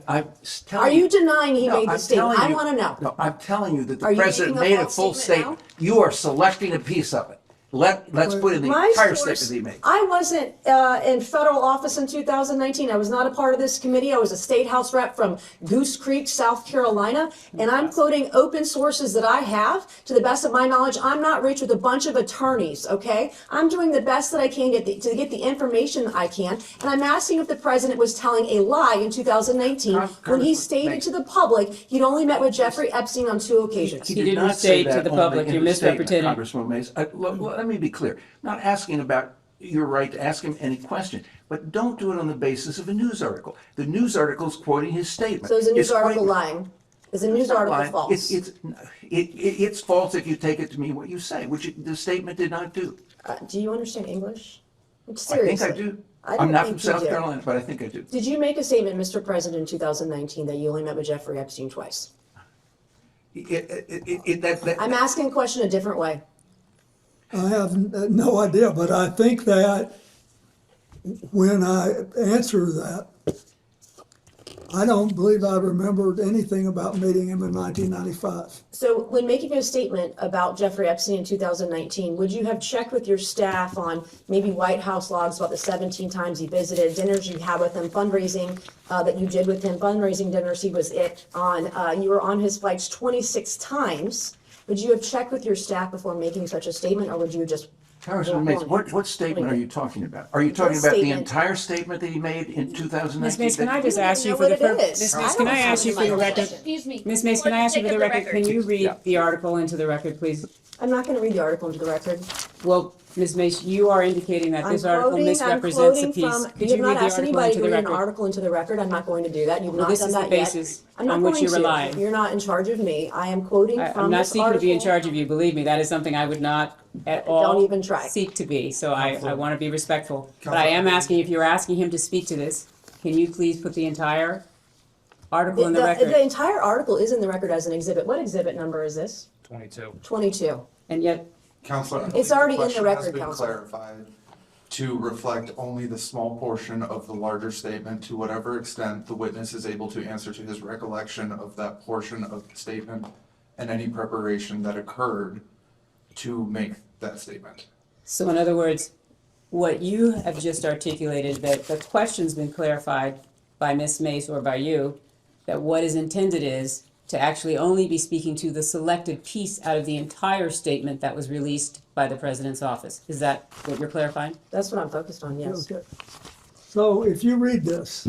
[SPEAKER 16] telling
[SPEAKER 12] Are you denying he
[SPEAKER 16] No,
[SPEAKER 12] made
[SPEAKER 16] I'm
[SPEAKER 12] this statement?
[SPEAKER 16] telling
[SPEAKER 12] I
[SPEAKER 16] you-
[SPEAKER 12] want to know.
[SPEAKER 16] No, I'm telling you that
[SPEAKER 12] Are
[SPEAKER 16] the
[SPEAKER 12] you
[SPEAKER 16] president
[SPEAKER 12] making a
[SPEAKER 16] made a
[SPEAKER 12] false
[SPEAKER 16] full
[SPEAKER 12] statement
[SPEAKER 16] statement. You are selecting a piece of it. Let's put in the
[SPEAKER 12] My
[SPEAKER 16] entire
[SPEAKER 12] source-
[SPEAKER 16] statement that he made.
[SPEAKER 12] I wasn't in federal office in 2019. I was not a part of this committee. I was a state house rep from Goose Creek, South Carolina, and I'm quoting open sources that I have. To the best of my knowledge, I'm not rich with a bunch of attorneys, okay? I'm doing the best that I can to get the information I can, and I'm asking if the president was telling a lie in 2019 when he stated to the public he'd only met with Jeffrey Epstein on 2 occasions.
[SPEAKER 16] He
[SPEAKER 13] didn't
[SPEAKER 16] not
[SPEAKER 13] say
[SPEAKER 16] say
[SPEAKER 13] to
[SPEAKER 16] that
[SPEAKER 13] the
[SPEAKER 16] only
[SPEAKER 13] public.
[SPEAKER 16] in
[SPEAKER 13] You're
[SPEAKER 16] the statement,
[SPEAKER 13] misrepresenting.
[SPEAKER 16] Congresswoman Mays. Let me be clear. Not asking about your right to ask him any question, but don't do it on the basis of a news article. The news article is quoting his statement.
[SPEAKER 12] So is the news
[SPEAKER 16] It's
[SPEAKER 12] article
[SPEAKER 16] quite-
[SPEAKER 12] lying? Is the news
[SPEAKER 16] It's not
[SPEAKER 12] article
[SPEAKER 16] lying.
[SPEAKER 12] false?
[SPEAKER 16] It's false if you take it to mean what you say, which the statement did not do.
[SPEAKER 12] Do you understand English?
[SPEAKER 16] I
[SPEAKER 12] Seriously.
[SPEAKER 16] think I do.
[SPEAKER 12] I don't
[SPEAKER 16] I'm not
[SPEAKER 12] think
[SPEAKER 16] from
[SPEAKER 12] you
[SPEAKER 16] South
[SPEAKER 12] do.
[SPEAKER 16] Carolina, but I think I do.
[SPEAKER 12] Did you make a statement, Mr. President, in 2019 that you only met with Jeffrey Epstein twice? I'm asking a question a different way.
[SPEAKER 14] I have no idea, but I think that when I answer that, I don't believe I remembered anything about meeting him in 1995.
[SPEAKER 12] So when making a statement about Jeffrey Epstein in 2019, would you have checked with your staff on maybe White House logs about the 17 times he visited, dinners you had with him, fundraising that you did with him, fundraising dinners he was on, you were on his flights 26 times. Would you have checked with your staff before making such a statement, or would you just?
[SPEAKER 16] Congressman Mays, what statement are you talking about? Are you talking about the entire statement that he made in 2019?
[SPEAKER 13] Ms. Mays, can I just
[SPEAKER 12] You
[SPEAKER 13] ask
[SPEAKER 12] don't
[SPEAKER 13] you
[SPEAKER 12] know
[SPEAKER 13] for
[SPEAKER 12] what
[SPEAKER 13] the
[SPEAKER 12] it
[SPEAKER 13] purpose?
[SPEAKER 12] is.
[SPEAKER 13] Ms. Mays,
[SPEAKER 12] I
[SPEAKER 13] can
[SPEAKER 12] don't
[SPEAKER 13] I ask you for the
[SPEAKER 12] understand my
[SPEAKER 13] record?
[SPEAKER 15] Excuse me.
[SPEAKER 13] Ms. Mays, can I ask you for the record? Can you read
[SPEAKER 16] Yeah.
[SPEAKER 13] the article into the record, please?
[SPEAKER 12] I'm not going to read the article into the record.
[SPEAKER 13] Well, Ms. Mays, you are indicating that this article
[SPEAKER 12] I'm
[SPEAKER 13] misrepresents the
[SPEAKER 12] quoting
[SPEAKER 13] piece.
[SPEAKER 12] from,
[SPEAKER 13] Could
[SPEAKER 12] you
[SPEAKER 13] you
[SPEAKER 12] have
[SPEAKER 13] read
[SPEAKER 12] not
[SPEAKER 13] the
[SPEAKER 12] asked
[SPEAKER 13] article
[SPEAKER 12] anybody
[SPEAKER 13] into
[SPEAKER 12] to
[SPEAKER 13] the
[SPEAKER 12] read an
[SPEAKER 13] record?
[SPEAKER 12] article into the record. I'm not going to do that. You've
[SPEAKER 13] Well,
[SPEAKER 12] not
[SPEAKER 13] this
[SPEAKER 12] done
[SPEAKER 13] is the
[SPEAKER 12] that yet.
[SPEAKER 13] basis
[SPEAKER 12] I'm not
[SPEAKER 13] on which
[SPEAKER 12] going
[SPEAKER 13] you
[SPEAKER 12] to.
[SPEAKER 13] rely.
[SPEAKER 12] You're not in charge of me. I am quoting
[SPEAKER 13] I'm
[SPEAKER 12] from
[SPEAKER 13] not
[SPEAKER 12] this
[SPEAKER 13] seeking
[SPEAKER 12] article.
[SPEAKER 13] to be in charge of you, believe me, that is something I would not at all
[SPEAKER 12] Don't even try.
[SPEAKER 13] seek to be, so I want to be respectful. But I
[SPEAKER 17] Counselor-
[SPEAKER 13] am asking, if you're asking him to speak to this, can you please put the entire article in the record?
[SPEAKER 12] The entire article is in the record as an exhibit. What exhibit number is this?
[SPEAKER 6] 22.
[SPEAKER 12] 22.
[SPEAKER 13] And yet,
[SPEAKER 17] Counselor, I
[SPEAKER 12] It's
[SPEAKER 17] believe
[SPEAKER 12] already in the
[SPEAKER 17] question
[SPEAKER 12] record,
[SPEAKER 17] has been
[SPEAKER 12] Counselor.
[SPEAKER 17] clarified to reflect only the small portion of the larger statement, to whatever extent the witness is able to answer to his recollection of that portion of the statement and any preparation that occurred to make that statement.
[SPEAKER 13] so in other words, what you have just articulated, that the question's been clarified by Ms. Mace or by you, that what is intended is to actually only be speaking to the selected piece out of the entire statement that was released by the president's office. Is that what you're clarifying?
[SPEAKER 12] That's what I'm focused on, yes.
[SPEAKER 14] Okay. So if you read this,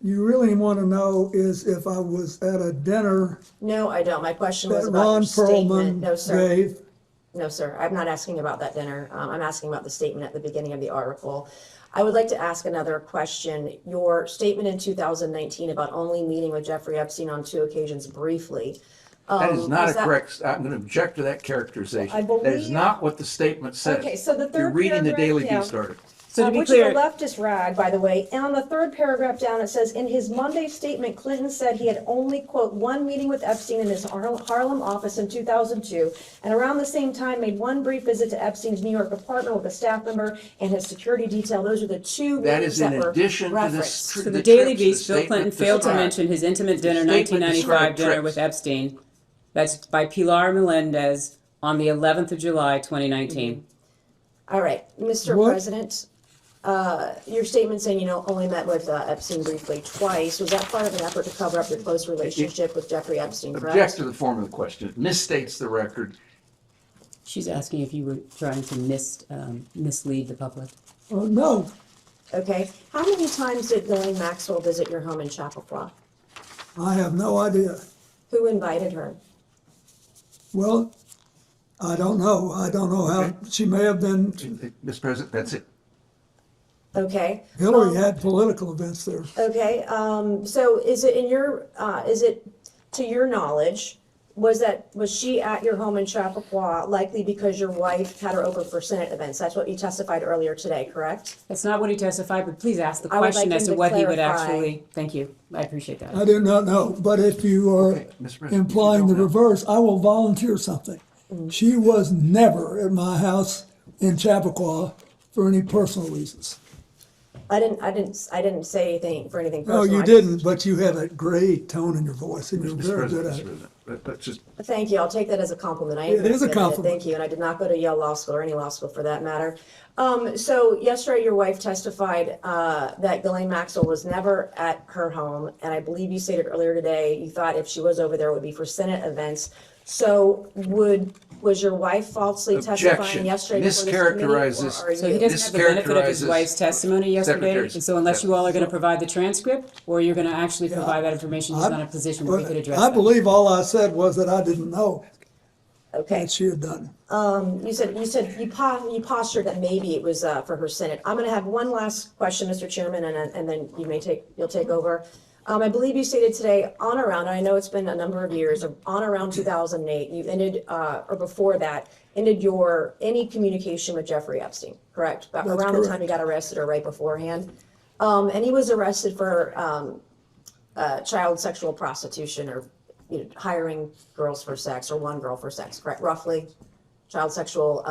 [SPEAKER 14] you really want to know is if I was at a dinner
[SPEAKER 12] No, I don't. My question was
[SPEAKER 14] that
[SPEAKER 12] about your
[SPEAKER 14] Ron
[SPEAKER 12] statement.
[SPEAKER 14] Perlman
[SPEAKER 12] No, sir.
[SPEAKER 14] gave.
[SPEAKER 12] No, sir. I'm not asking about that dinner. I'm asking about the statement at the beginning of the article. I would like to ask another question. Your statement in 2019 about only meeting with Jeffrey Epstein on 2 occasions briefly.
[SPEAKER 16] That is not
[SPEAKER 12] was
[SPEAKER 16] a correct, I'm going to object to that characterization.
[SPEAKER 12] I
[SPEAKER 16] That is
[SPEAKER 12] believe-
[SPEAKER 16] not what the statement says.
[SPEAKER 12] Okay, so the
[SPEAKER 16] You're
[SPEAKER 12] third
[SPEAKER 16] reading the
[SPEAKER 12] paragraph
[SPEAKER 16] Daily
[SPEAKER 12] down.
[SPEAKER 16] Beast article.
[SPEAKER 13] So to be
[SPEAKER 12] which
[SPEAKER 13] clear,
[SPEAKER 12] is a leftist rag, by the way. And on the third paragraph down, it says, in his Monday statement, Clinton said he had only, quote, one meeting with Epstein in his Harlem office in 2002, and around the same time made one brief visit to Epstein's New York apartment with a staff member and his security detail. Those are the 2
[SPEAKER 16] That
[SPEAKER 12] meetings
[SPEAKER 16] is in
[SPEAKER 12] that were
[SPEAKER 16] addition to
[SPEAKER 12] referenced.
[SPEAKER 16] this.
[SPEAKER 13] so the Daily
[SPEAKER 16] trips,
[SPEAKER 13] Beast, Bill
[SPEAKER 16] statement
[SPEAKER 13] Clinton failed to
[SPEAKER 16] described.
[SPEAKER 13] mention his intimate dinner,
[SPEAKER 16] statement
[SPEAKER 13] 1995
[SPEAKER 16] described
[SPEAKER 13] dinner
[SPEAKER 16] trips.
[SPEAKER 13] with Epstein. That's by Pilar Melendez on the 11th of July, 2019.
[SPEAKER 12] All right, Mr.
[SPEAKER 14] What-
[SPEAKER 12] President, your statement saying, only met with Epstein briefly twice, was that part of an effort to cover up your close relationship with Jeffrey Epstein, correct?
[SPEAKER 16] Object to the form of the question. It misstates the record.
[SPEAKER 13] She's asking if you were trying to mislead the public.
[SPEAKER 14] Oh, no,
[SPEAKER 12] Okay. How many times did Ghislaine Maxwell visit your home in Chappaqua?
[SPEAKER 14] I have no idea.
[SPEAKER 12] Who invited her?
[SPEAKER 14] Well, I don't know. I don't know how, she may have been,
[SPEAKER 16] Mr. President, that's it.
[SPEAKER 12] Okay.
[SPEAKER 14] Hillary had political events there.
[SPEAKER 12] Okay, so is it is it to your knowledge, was she at your home in Chappaqua likely because your wife had her over for Senate events? That's what you testified earlier today, correct?
[SPEAKER 13] That's not what he testified, but please ask the
[SPEAKER 12] I would
[SPEAKER 13] question
[SPEAKER 12] like
[SPEAKER 13] as
[SPEAKER 12] him
[SPEAKER 13] to
[SPEAKER 12] to
[SPEAKER 13] what he would
[SPEAKER 12] clarify.
[SPEAKER 13] actually, thank you, I appreciate that.
[SPEAKER 14] I do not know, but if you are
[SPEAKER 16] Okay, Mr. President,
[SPEAKER 14] implying
[SPEAKER 16] if
[SPEAKER 14] the
[SPEAKER 16] you don't
[SPEAKER 14] reverse, I will volunteer something. She was never at my house in Chappaqua for any personal reasons.
[SPEAKER 12] I didn't say anything for anything
[SPEAKER 14] No,
[SPEAKER 12] personal.
[SPEAKER 14] you
[SPEAKER 12] I
[SPEAKER 14] didn't, but you have a great tone in your voice, and you're
[SPEAKER 16] Mr.
[SPEAKER 14] very good
[SPEAKER 16] President,
[SPEAKER 14] at
[SPEAKER 16] Mr.
[SPEAKER 14] it.
[SPEAKER 16] President, Let's just.
[SPEAKER 12] Thank you. I'll take that as a compliment. I
[SPEAKER 14] It is a
[SPEAKER 12] admit
[SPEAKER 14] compliment.
[SPEAKER 12] Thank you. And I did not go to Yale Law School or any law school for that matter. So yesterday, your wife testified that Ghislaine Maxwell was never at her home. And I believe you stated earlier today, you thought if she was over there, it would be for Senate events. So was your wife falsely testifying
[SPEAKER 16] Objection.
[SPEAKER 12] yesterday before this committee,
[SPEAKER 16] Mischaracterizes.
[SPEAKER 12] or are
[SPEAKER 13] So
[SPEAKER 12] you?
[SPEAKER 13] he doesn't have the benefit of his
[SPEAKER 16] Mischaracterizes
[SPEAKER 13] wife's testimony yesterday,
[SPEAKER 16] secretaries.
[SPEAKER 13] and so unless you all are gonna provide the transcript, or you're gonna actually provide that information, he's not in a position where he could address
[SPEAKER 14] I
[SPEAKER 13] that.
[SPEAKER 14] believe all I said was that I didn't know
[SPEAKER 12] Okay.
[SPEAKER 14] that she had done it.
[SPEAKER 12] You said you postured that maybe it was for her Senate. I'm going to have one last question, Mr. Chairman, and then you'll take over. I believe you stated today on around, and I know it's been a number of years, on around 2008, you ended, or before that, ended any communication with Jeffrey Epstein, correct?
[SPEAKER 14] That's
[SPEAKER 12] Around the time
[SPEAKER 14] correct.
[SPEAKER 12] he got arrested or right beforehand. And he was arrested for child sexual prostitution or hiring girls for sex or one girl for sex, correct? Roughly, child sexual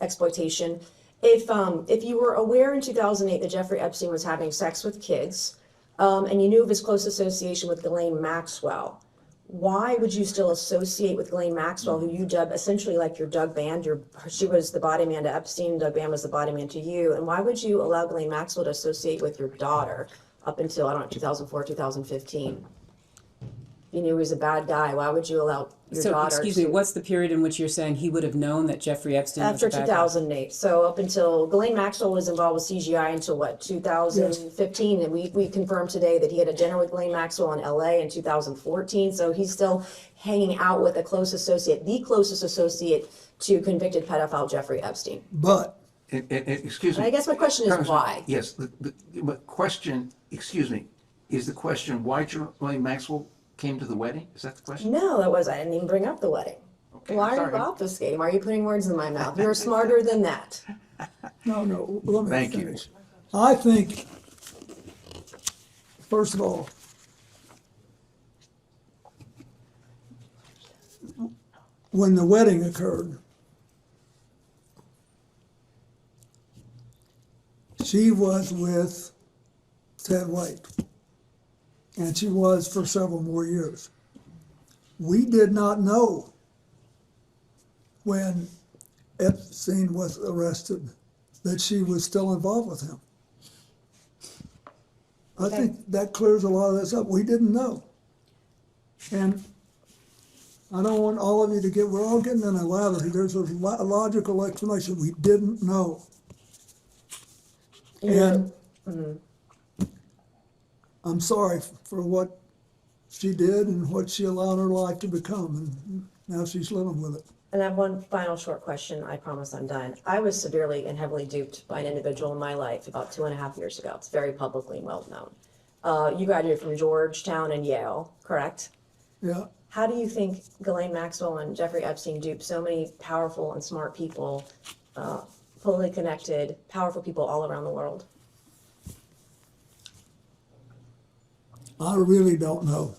[SPEAKER 12] exploitation. If you were aware in 2008 that Jeffrey Epstein was having sex with kids, and you knew of his close association with Ghislaine Maxwell, why would you still associate with Ghislaine Maxwell, who you dub essentially like your Doug Band? She was the body man to Epstein, Doug Band was the body man to you, and why would you allow Ghislaine Maxwell to associate with your daughter up until, 2004, 2015? You knew he was a bad guy. Why would you allow your
[SPEAKER 13] So,
[SPEAKER 12] daughter
[SPEAKER 13] excuse me,
[SPEAKER 12] to-
[SPEAKER 13] what's the period in which you're saying he would have known that Jeffrey Epstein was
[SPEAKER 12] After
[SPEAKER 13] a bad guy?
[SPEAKER 12] 2008, so up until Ghislaine Maxwell was involved with CGI until what, 2015? And we confirmed today that he had a dinner with Ghislaine Maxwell in LA in 2014. So he's still hanging out with a close associate, the closest associate to convicted pedophile Jeffrey Epstein.
[SPEAKER 14] But
[SPEAKER 16] Excuse me.
[SPEAKER 12] I guess my question is
[SPEAKER 16] Congressman,
[SPEAKER 12] why?
[SPEAKER 16] Yes, the question, excuse me, is the question why Ghislaine Maxwell came to the wedding? Is that the question?
[SPEAKER 12] No, I didn't even bring up the wedding.
[SPEAKER 16] Okay,
[SPEAKER 12] Why are
[SPEAKER 16] sorry.
[SPEAKER 12] you obfuscating? Why are you putting words in my mouth? You're smarter than that.
[SPEAKER 14] No, let me
[SPEAKER 16] Thank you.
[SPEAKER 14] finish. I think, first of all, when the wedding occurred, she was with Ted White, and she was for several more years. We did not know when Epstein was arrested that she was still involved with him. I think that clears a lot of this up. We didn't know. And I don't want all of you to get, we're all getting in a lather. There's a logical explanation. We didn't know. And I'm sorry for what she did and what she allowed her life to become, and now she's living with it.
[SPEAKER 12] And I have one final short question. I promise I'm done. I was severely and heavily duped by an individual in my life about 2.5 years ago. It's very publicly well known. You graduated from Georgetown and Yale, correct?
[SPEAKER 14] Yeah.
[SPEAKER 12] How do you think Ghislaine Maxwell and Jeffrey Epstein duped so many powerful and smart people, fully connected, powerful people all around the world?
[SPEAKER 14] I really don't know.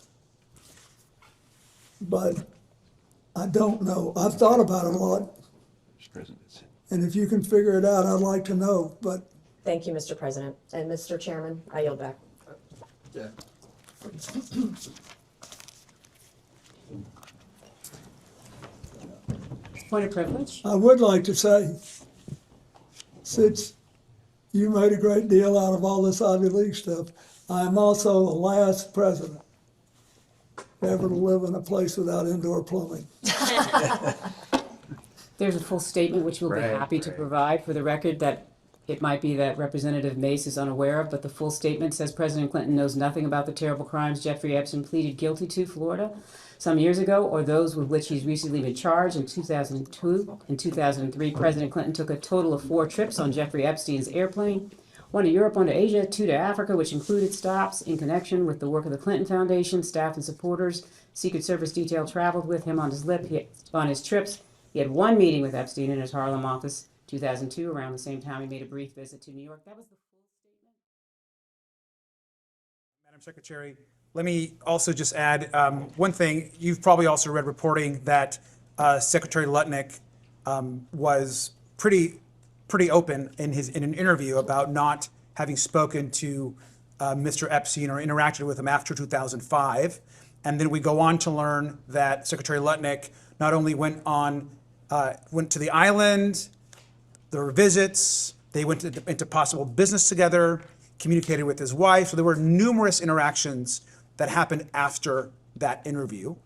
[SPEAKER 14] But I don't know. I've thought about it a lot, and if you can figure it out, I'd like to know, but.
[SPEAKER 12] Thank you, Mr. President. And Mr. Chairman, I yield back.
[SPEAKER 10] Yeah.
[SPEAKER 13] Point of privilege?
[SPEAKER 14] I would like to say, since you made a great deal out of all this Ivy League stuff, I am also the last president ever to live in a place without indoor plumbing.
[SPEAKER 13] There's a full statement which we'll be happy to provide for the record that it might be that Representative Mace is unaware of, but the full statement says President Clinton knows nothing about the terrible crimes Jeffrey Epstein pleaded guilty to, Florida, some years ago, or those with which he's recently been charged. In 2002 and 2003, President Clinton took a total of 4 trips on Jeffrey Epstein's airplane, 1 to Europe, 1 to Asia, 2 to Africa, which included stops in connection with the work of the Clinton Foundation, staff and supporters. Secret Service detail traveled with him on his trips. He had 1 meeting with Epstein in his Harlem office, 2002. Around the same time, he made a brief visit to New York. That was the full statement.
[SPEAKER 19] Madam Secretary, let me also just add one thing. You've probably also read reporting that Secretary Lutnick was pretty open in an interview about not having spoken to Mr. Epstein or interacted with him after 2005. And then we go on to learn that Secretary Lutnick not only went to the island, there were visits, they went into possible business together, communicated with his wife. So there were numerous interactions that happened after that interview.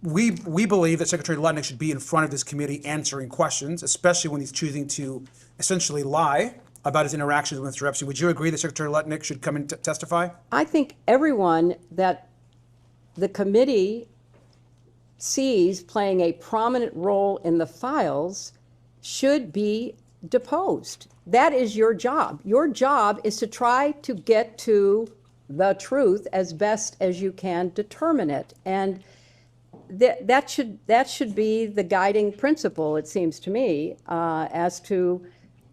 [SPEAKER 19] We believe that Secretary Lutnick should be in front of this committee answering questions, especially when he's choosing to essentially lie about his interactions with Mr. Epstein. Would you agree that Secretary Lutnick should come and testify?
[SPEAKER 20] I think everyone that the committee sees playing a prominent role in the files should be deposed. That is your job. Your job is to try to get to the truth as best as you can determine it. And that should be the guiding principle, it seems to me, as to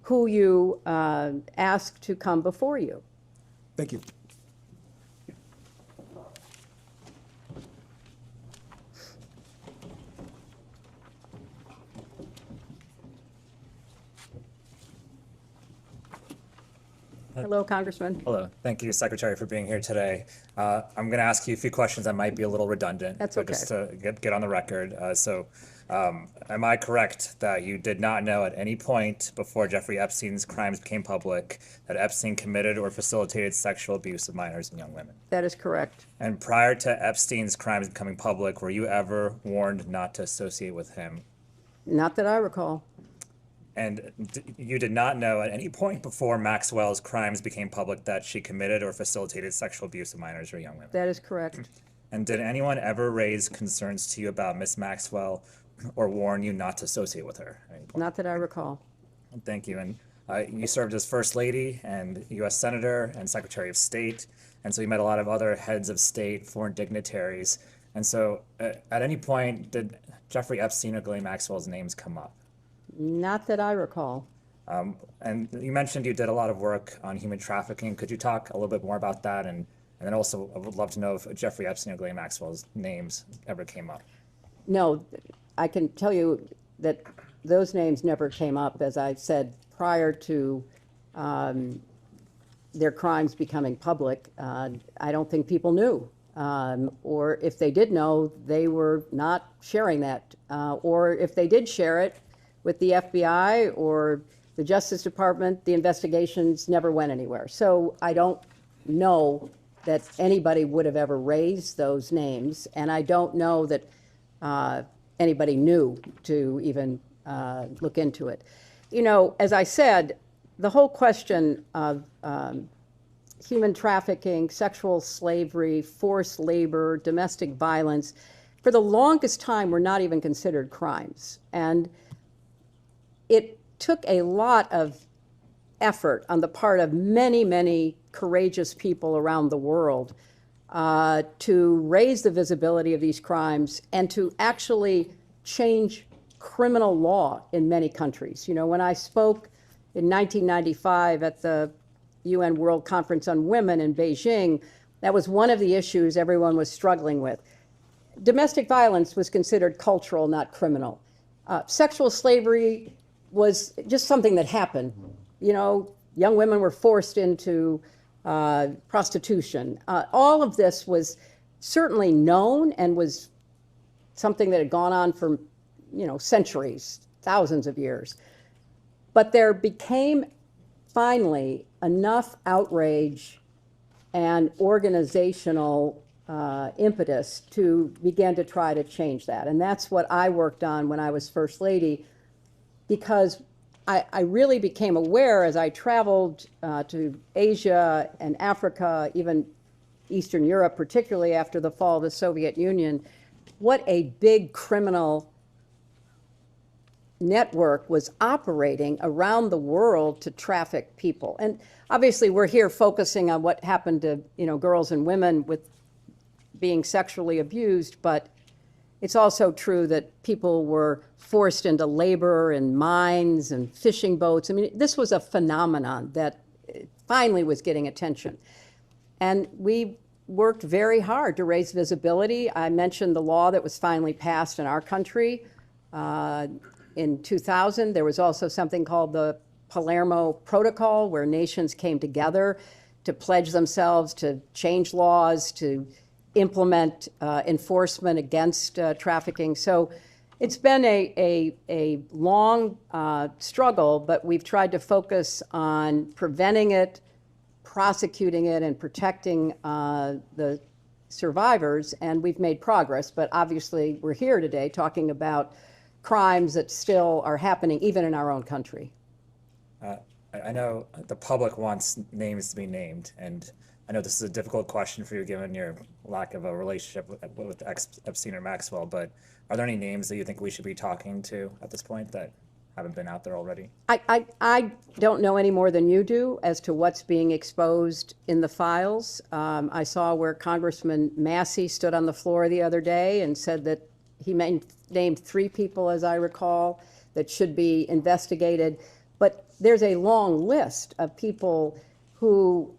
[SPEAKER 20] who you ask to come before you.
[SPEAKER 19] Thank you.
[SPEAKER 20] Hello, Congressman.
[SPEAKER 21] Hello. Thank you, Secretary, for being here today. I'm going to ask you a few questions that might be a little redundant.
[SPEAKER 20] That's
[SPEAKER 21] but
[SPEAKER 20] okay.
[SPEAKER 21] Just to get on the record. Am I correct that you did not know at any point before Jeffrey Epstein's crimes became public that Epstein committed or facilitated sexual abuse of minors and young women?
[SPEAKER 20] That is correct.
[SPEAKER 21] And prior to Epstein's crimes becoming public, were you ever warned not to associate with him?
[SPEAKER 20] Not that I recall.
[SPEAKER 21] And you did not know at any point before Maxwell's crimes became public that she committed or facilitated sexual abuse of minors or young women?
[SPEAKER 20] That is correct.
[SPEAKER 21] And did anyone ever raise concerns to you about Miss Maxwell or warn you not to associate with her at any point?
[SPEAKER 20] Not that I recall.
[SPEAKER 21] Thank you. And you served as First Lady and U.S. Senator and Secretary of State. And so you met a lot of other heads of state, foreign dignitaries. And so at any point, did Jeffrey Epstein or Ghislaine Maxwell's names come up?
[SPEAKER 20] Not that I recall.
[SPEAKER 21] And you mentioned you did a lot of work on human trafficking. Could you talk a little bit more about that? And then also, I would love to know if Jeffrey Epstein or Ghislaine Maxwell's names ever came up.
[SPEAKER 20] No, I can tell you that those names never came up, as I said, prior to their crimes becoming public. I don't think people knew. Or if they did know, they were not sharing that. Or if they did share it with the FBI or the Justice Department, the investigations never went anywhere. So I don't know that anybody would have ever raised those names, and I don't know that anybody knew to even look into it. You know, as I said, the whole question of human trafficking, sexual slavery, forced labor, domestic violence, for the longest time were not even considered crimes. And it took a lot of effort on the part of many, many courageous people around the world to raise the visibility of these crimes and to actually change criminal law in many countries. You know, when I spoke in 1995 at the UN World Conference on Women in Beijing, that was one of the issues everyone was struggling with. Domestic violence was considered cultural, not criminal. Sexual slavery was just something that happened. You know, young women were forced into prostitution. All of this was certainly known and was something that had gone on for, you know, centuries, thousands of years. But there became finally enough outrage and organizational impetus to begin to try to change that. And that's what I worked on when I was First Lady, because I really became aware as I traveled to Asia and Africa, even Eastern Europe, particularly after the fall of the Soviet Union, what a big criminal network was operating around the world to traffic people. And obviously we're here focusing on what happened to, you know, girls and women with being sexually abused, but it's also true that people were forced into labor in mines and fishing boats. I mean, this was a phenomenon that finally was getting attention. And we worked very hard to raise visibility. I mentioned the law that was finally passed in our country in 2000. There was also something called the Palermo Protocol, where nations came together to pledge themselves to change laws, to implement enforcement against trafficking. So it's been a long struggle, but we've tried to focus on preventing it, prosecuting it, and protecting the survivors, and we've made progress. But obviously, we're here today talking about crimes that still are happening even in our own country.
[SPEAKER 21] I know the public wants names to be named, and I know this is a difficult question for you given your lack of a relationship with Epstein or Maxwell, but are there any names that you think we should be talking to at this point that haven't been out there already?
[SPEAKER 20] I don't know any more than you do as to what's being exposed in the files. I saw where Congressman Massey stood on the floor the other day and said that he named 3 people, as I recall, that should be investigated. But there's a long list of people who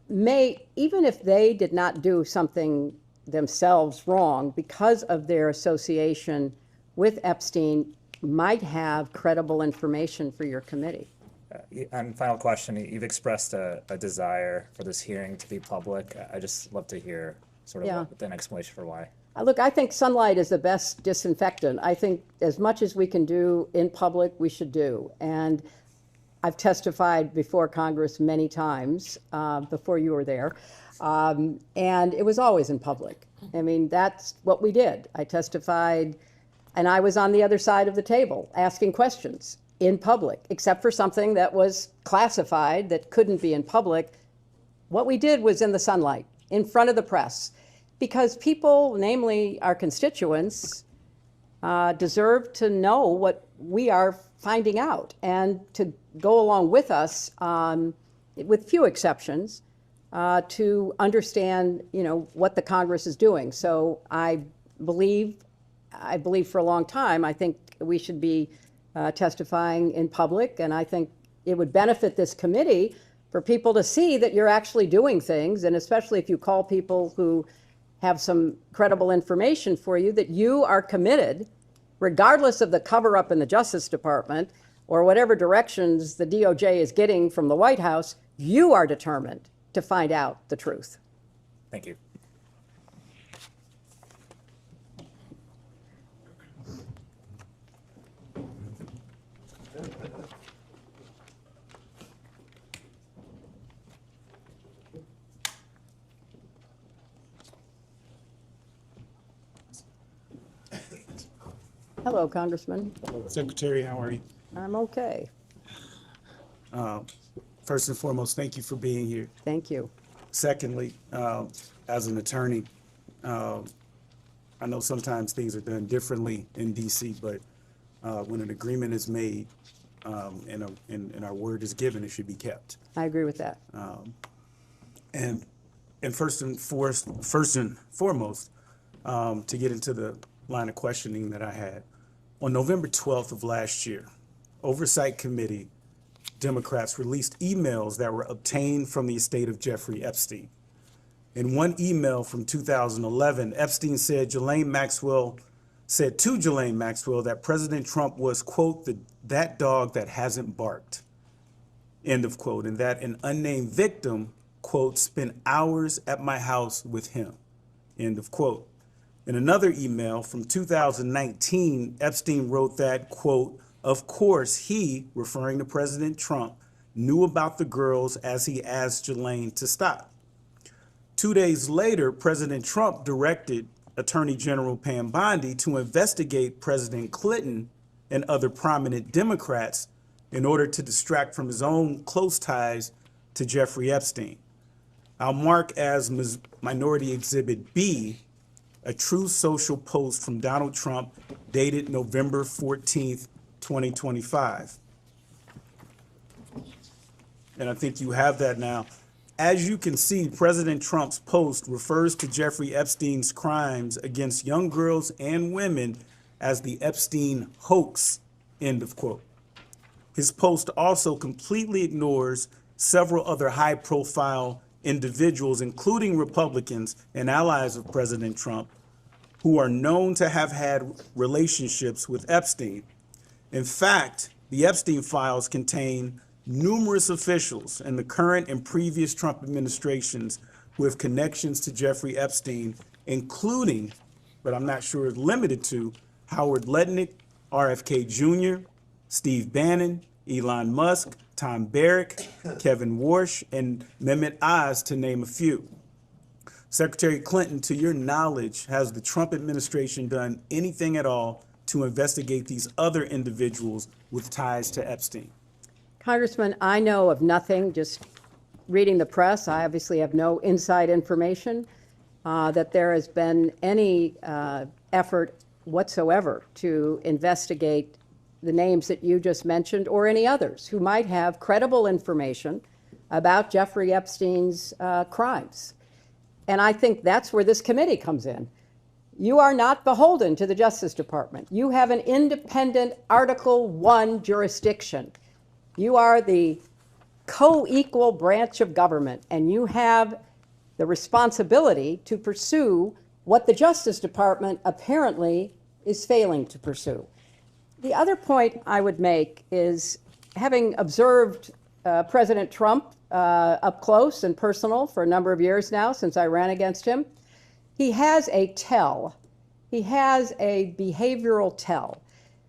[SPEAKER 20] may, even if they did not do something themselves wrong, because of their association with Epstein, might have credible information for your committee.
[SPEAKER 21] And final question, you've expressed a desire for this hearing to be public. I just love to hear sort of an explanation for why.
[SPEAKER 20] Look, I think sunlight is the best disinfectant. I think as much as we can do in public, we should do. And I've testified before Congress many times, before you were there, and it was always in public. I mean, that's what we did. I testified, and I was on the other side of the table asking questions in public, except for something that was classified that couldn't be in public. What we did was in the sunlight, in front of the press, because people, namely our constituents, deserve to know what we are finding out and to go along with us, with few exceptions, to understand, what the Congress is doing. So I believe for a long time, I think we should be testifying in public, and I think it would benefit this committee for people to see that you're actually doing things, and especially if you call people who have some credible information for you, that you are committed, regardless of the cover-up in the Justice Department or whatever directions the DOJ is getting from the White House, you are determined to find out the truth.
[SPEAKER 21] Thank you.
[SPEAKER 20] Hello, Congressman.
[SPEAKER 3] Secretary, how are you?
[SPEAKER 20] I'm okay.
[SPEAKER 3] First and foremost, thank you for being here.
[SPEAKER 20] Thank you.
[SPEAKER 3] Secondly, as an attorney, I know sometimes things are done differently in DC, but when an agreement is made and our word is given, it should be kept.
[SPEAKER 20] I agree with that.
[SPEAKER 3] And first and foremost, to get into the line of questioning that I had, on November 12th of last year, Oversight Committee Democrats released emails that were obtained from the estate of Jeffrey Epstein. In one email from 2011, Epstein said to Ghislaine Maxwell that President Trump was, quote, that dog that hasn't barked, end of quote, and that an unnamed victim, quote, spent hours at my house with him, end of quote. In another email from 2019, Epstein wrote that, quote, of course he, referring to President Trump, knew about the girls as he asked Ghislaine to stop. 2 days later, President Trump directed Attorney General Pam Bondi to investigate President Clinton and other prominent Democrats in order to distract from his own close ties to Jeffrey Epstein. I'll mark as Minority Exhibit B a True Social post from Donald Trump dated November 14th, 2025. And I think you have that now. As you can see, President Trump's post refers to Jeffrey Epstein's crimes against young girls and women as the Epstein hoax, end of quote. His post also completely ignores several other high-profile individuals, including Republicans and allies of President Trump, who are known to have had relationships with Epstein. In fact, the Epstein files contain numerous officials in the current and previous Trump administrations with connections to Jeffrey Epstein, including, but I'm not sure limited to, Howard Lutnick, RFK Jr., Steve Bannon, Elon Musk, Tom Barrack, Kevin Warsh, and Mehmet Oz, to name a few. Secretary Clinton, to your knowledge, has the Trump administration done anything at all to investigate these other individuals with ties to Epstein?
[SPEAKER 20] Congressman, I know of nothing, just reading the press. I obviously have no inside information that there has been any effort whatsoever to investigate the names that you just mentioned or any others who might have credible information about Jeffrey Epstein's crimes. And I think that's where this committee comes in. You are not beholden to the Justice Department. You have an independent Article I jurisdiction. You are the co-equal branch of government, and you have the responsibility to pursue what the Justice Department apparently is failing to pursue. The other point I would make is, having observed President Trump up close and personal for a number of years now since I ran against him, he has a tell. He has a behavioral tell.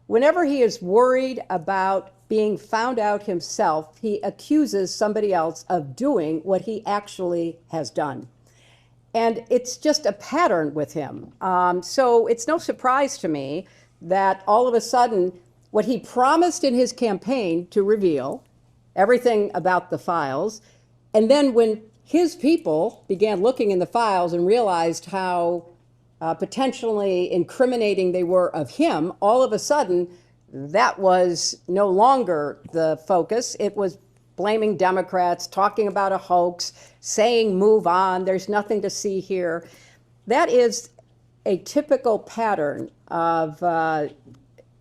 [SPEAKER 20] Whenever he is worried about being found out himself, he accuses somebody else of doing what he actually has done. And it's just a pattern with him. So it's no surprise to me that all of a sudden, what he promised in his campaign to reveal, everything about the files, and then when his people began looking in the files and realized how potentially incriminating they were of him, all of a sudden, that was no longer the focus. It was blaming Democrats, talking about a hoax, saying move on, there's nothing to see here. That is a typical pattern of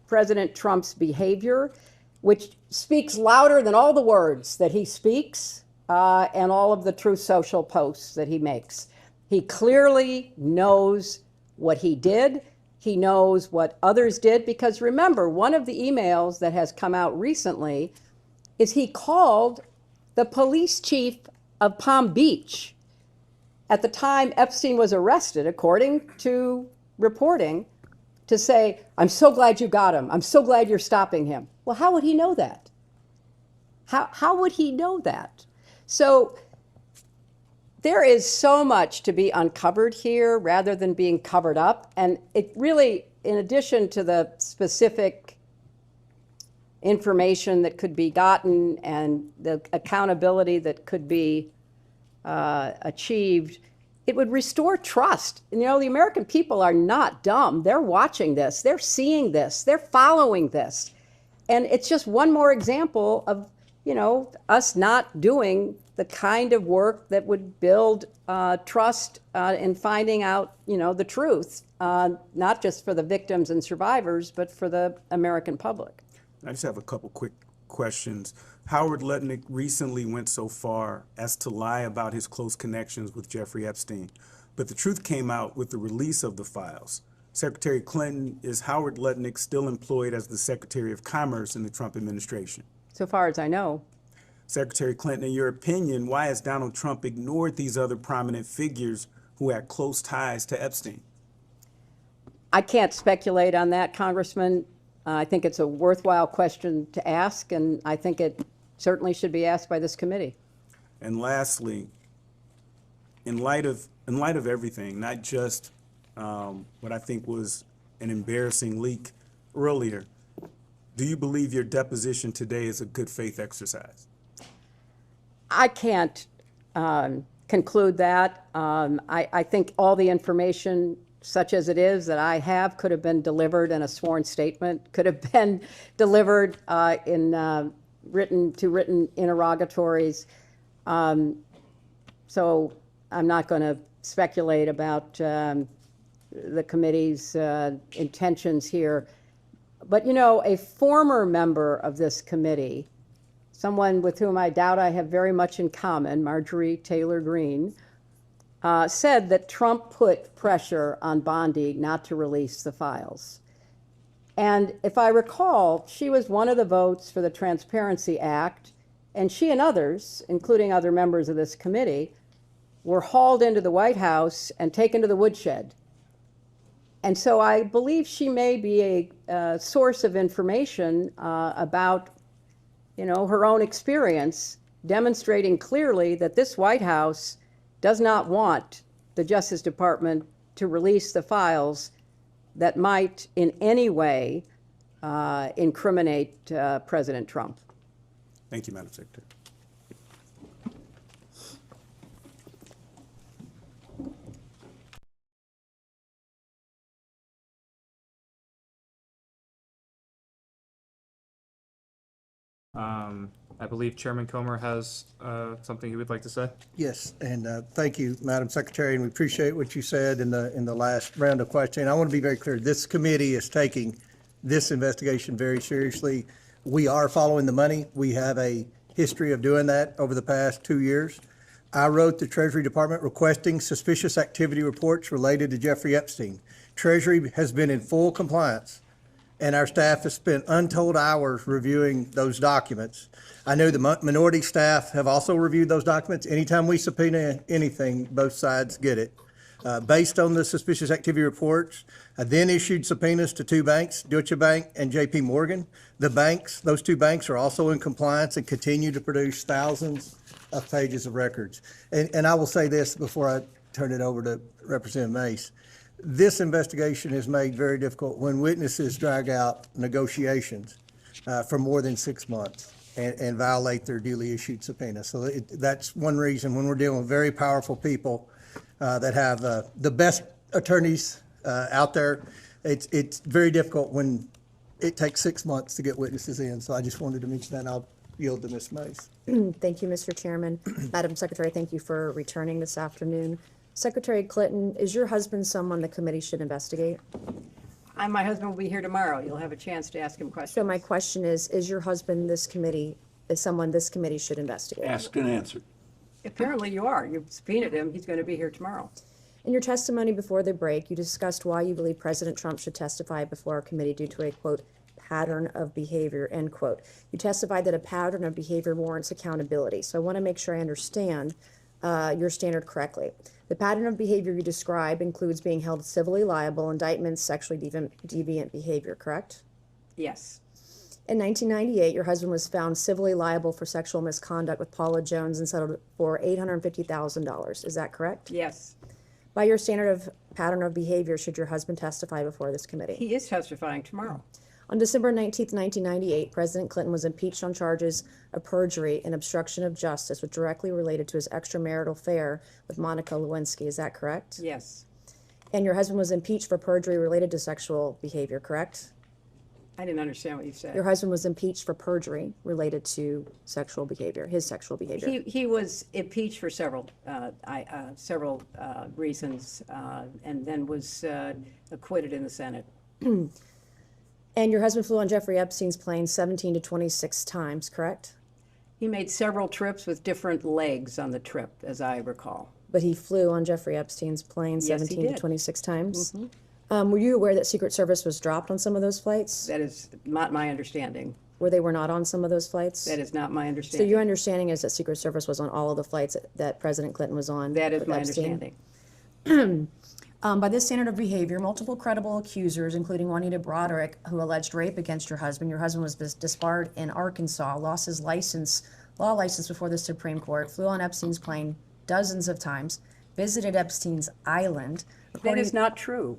[SPEAKER 20] President Trump's behavior, which speaks louder than all the words that he speaks and all of the Truth Social posts that he makes. He clearly knows what he did. He knows what others did, because remember, one of the emails that has come out recently is he called the police chief of Palm Beach at the time Epstein was arrested, according to reporting, to say, I'm so glad you got him. I'm so glad you're stopping him. Well, how would he know that? How would he know that? So there is so much to be uncovered here rather than being covered up. And it really, in addition to the specific information that could be gotten and the accountability that could be achieved, it would restore trust. And, you know, the American people are not dumb. They're watching this. They're seeing this. They're following this. And it's just one more example of, you know, us not doing the kind of work that would build trust in finding out, you know, the truth, not just for the victims and survivors, but for the American public.
[SPEAKER 3] I just have a couple quick questions. Howard Lutnick recently went so far as to lie about his close connections with Jeffrey Epstein, but the truth came out with the release of the files. Secretary Clinton, is Howard Lutnick still employed as the Secretary of Commerce in the Trump administration?
[SPEAKER 20] So far as I know.
[SPEAKER 3] Secretary Clinton, in your opinion, why has Donald Trump ignored these other prominent figures who had close ties to Epstein?
[SPEAKER 20] I can't speculate on that, Congressman. I think it's a worthwhile question to ask, and I think it certainly should be asked by this committee.
[SPEAKER 3] And lastly, in light of everything, not just what I think was an embarrassing leak earlier, do you believe your deposition today is a good faith exercise?
[SPEAKER 20] I can't conclude that. I think all the information, such as it is, that I have could have been delivered in a sworn statement, could have been delivered in written interrogatories. So I'm not going to speculate about the committee's intentions here. But, you know, a former member of this committee, someone with whom I doubt I have very much in common, Marjorie Taylor Greene, said that Trump put pressure on Bondi not to release the files. And if I recall, she was one of the votes for the Transparency Act, and she and others, including other members of this committee, were hauled into the White House and taken to the woodshed. And so I believe she may be a source of information about, her own experience, demonstrating clearly that this White House does not want the Justice Department to release the files that might in any way incriminate President Trump.
[SPEAKER 3] Thank you, Madam Secretary.
[SPEAKER 2] I believe Chairman Comer has something he would like to say.
[SPEAKER 22] Yes, and thank you, Madam Secretary, and we appreciate what you said in the last round of questioning. I want to be very clear. This committee is taking this investigation very seriously. We are following the money. We have a history of doing that over the past 2 years. I wrote the Treasury Department requesting suspicious activity reports related to Jeffrey Epstein. Treasury has been in full compliance, and our staff has spent untold hours reviewing those documents. I know the minority staff have also reviewed those documents. Anytime we subpoena anything, both sides get it. Based on the suspicious activity reports, I then issued subpoenas to 2 banks, Deutsche Bank and JP Morgan. The banks, those 2 banks are also in compliance and continue to produce thousands of pages of records. And I will say this before I turn it over to Representative Mace. This investigation is made very difficult when witnesses drag out negotiations for more than 6 months and violate their duly issued subpoena. So that's one reason when we're dealing with very powerful people that have the best attorneys out there, it's very difficult when it takes 6 months to get witnesses in. So I just wanted to mention that, and I'll yield to Ms. Mace.
[SPEAKER 12] Thank you, Mr. Chairman. Madam Secretary, thank you for returning this afternoon. Secretary Clinton, is your husband someone the committee should investigate?
[SPEAKER 20] My husband will be here tomorrow. You'll have a chance to ask him questions.
[SPEAKER 12] So my question is your husband is someone this committee should investigate?
[SPEAKER 16] Asked and answered.
[SPEAKER 20] Apparently you are. You've subpoenaed him. He's going to be here tomorrow.
[SPEAKER 12] In your testimony before the break, you discussed why you believe President Trump should testify before our committee due to a, quote, pattern of behavior, end quote. You testified that a pattern of behavior warrants accountability. So I want to make sure I understand your standard correctly. The pattern of behavior you describe includes being held civilly liable, indictments, sexually deviant behavior, correct?
[SPEAKER 20] Yes.
[SPEAKER 12] In 1998, your husband was found civilly liable for sexual misconduct with Paula Jones and settled for $850,000. Is that correct?
[SPEAKER 20] Yes.
[SPEAKER 12] By your standard of pattern of behavior, should your husband testify before this committee?
[SPEAKER 20] He is testifying tomorrow.
[SPEAKER 12] On December 19th, 1998, President Clinton was impeached on charges of perjury and obstruction of justice, which directly related to his extramarital affair with Monica Lewinsky. Is that correct?
[SPEAKER 20] Yes.
[SPEAKER 12] And your husband was impeached for perjury related to sexual behavior, correct?
[SPEAKER 20] I didn't understand what you said.
[SPEAKER 12] Your husband was impeached for perjury related to sexual behavior, his sexual behavior.
[SPEAKER 20] He was impeached for several reasons, and then was acquitted in the Senate.
[SPEAKER 12] And your husband flew on Jeffrey Epstein's plane 17 to 26 times, correct?
[SPEAKER 20] He made several trips with different legs on the trip, as I recall.
[SPEAKER 12] But he flew on Jeffrey Epstein's plane
[SPEAKER 20] Yes, he
[SPEAKER 12] 17 to
[SPEAKER 20] did.
[SPEAKER 12] 26 times?
[SPEAKER 20] Mhm.
[SPEAKER 12] Were you aware that Secret Service was dropped on some of those flights?
[SPEAKER 20] That is not my understanding.
[SPEAKER 12] Where they were not on some of those flights?
[SPEAKER 20] That is not my
[SPEAKER 12] So
[SPEAKER 20] understanding.
[SPEAKER 12] your understanding is that Secret Service was on all of the flights that President Clinton was on?
[SPEAKER 20] That is
[SPEAKER 12] with
[SPEAKER 20] my
[SPEAKER 12] Epstein?
[SPEAKER 20] understanding.
[SPEAKER 12] By this standard of behavior, multiple credible accusers, including Juanita Broderick, who alleged rape against your husband was disbarred in Arkansas, lost his law license before the Supreme Court, flew on Epstein's plane dozens of times, visited Epstein's island.
[SPEAKER 20] That is not true.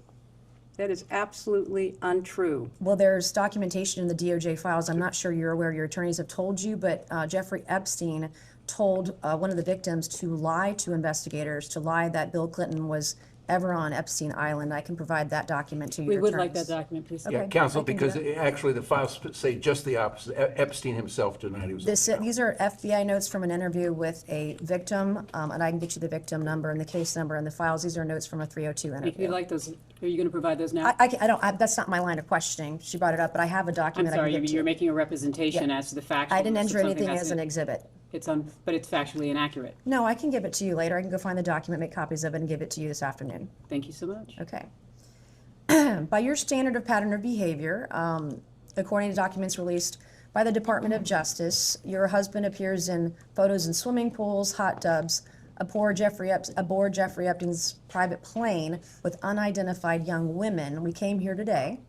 [SPEAKER 20] That is absolutely untrue.
[SPEAKER 12] Well, there's documentation in the DOJ files. I'm not sure you're aware, your attorneys have told you, but Jeffrey Epstein told one of the victims to lie to investigators, to lie that Bill Clinton was ever on Epstein Island. I can provide that document to you.
[SPEAKER 13] We would like that document, please.
[SPEAKER 16] Yeah,
[SPEAKER 12] Okay,
[SPEAKER 16] counsel,
[SPEAKER 12] I can do
[SPEAKER 16] because
[SPEAKER 12] that.
[SPEAKER 16] actually the files say just the opposite. Epstein himself denied he was.
[SPEAKER 12] These are FBI notes from an interview with a victim, and I can get you the victim number and the case number and the files. These are notes from a 302
[SPEAKER 13] If
[SPEAKER 12] interview.
[SPEAKER 13] you'd like those, are you going to provide those now?
[SPEAKER 12] That's not my line of questioning. She brought it up, but I have a
[SPEAKER 13] I'm
[SPEAKER 12] document I
[SPEAKER 13] sorry,
[SPEAKER 12] can give to
[SPEAKER 13] you're
[SPEAKER 12] you.
[SPEAKER 13] making a representation
[SPEAKER 12] Yeah.
[SPEAKER 13] as to the facts.
[SPEAKER 12] I didn't enter anything as an exhibit.
[SPEAKER 13] But it's factually inaccurate.
[SPEAKER 12] No, I can give it to you later. I can go find the document, make copies of it, and give it to you this afternoon.
[SPEAKER 13] Thank you so much.
[SPEAKER 12] Okay. By your standard of pattern of behavior, according to documents released by the Department of Justice, your husband appears in photos in swimming pools, hot tubs, aboard Jeffrey Epstein's private plane with unidentified young women, we came here today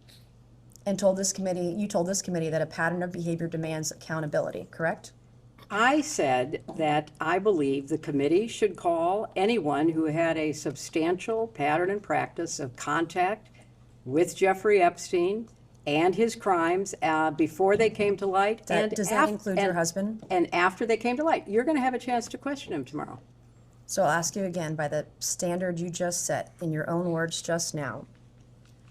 [SPEAKER 12] and you told this committee that a pattern of behavior demands accountability, correct?
[SPEAKER 20] I said that I believe the committee should call anyone who had a substantial pattern and practice of contact with Jeffrey Epstein and his crimes before they came to light.
[SPEAKER 12] Does that include your husband?
[SPEAKER 20] And after they came to light. You're going to have a chance to question him tomorrow.
[SPEAKER 12] So I'll ask you again, by the standard you just set, in your own words just now,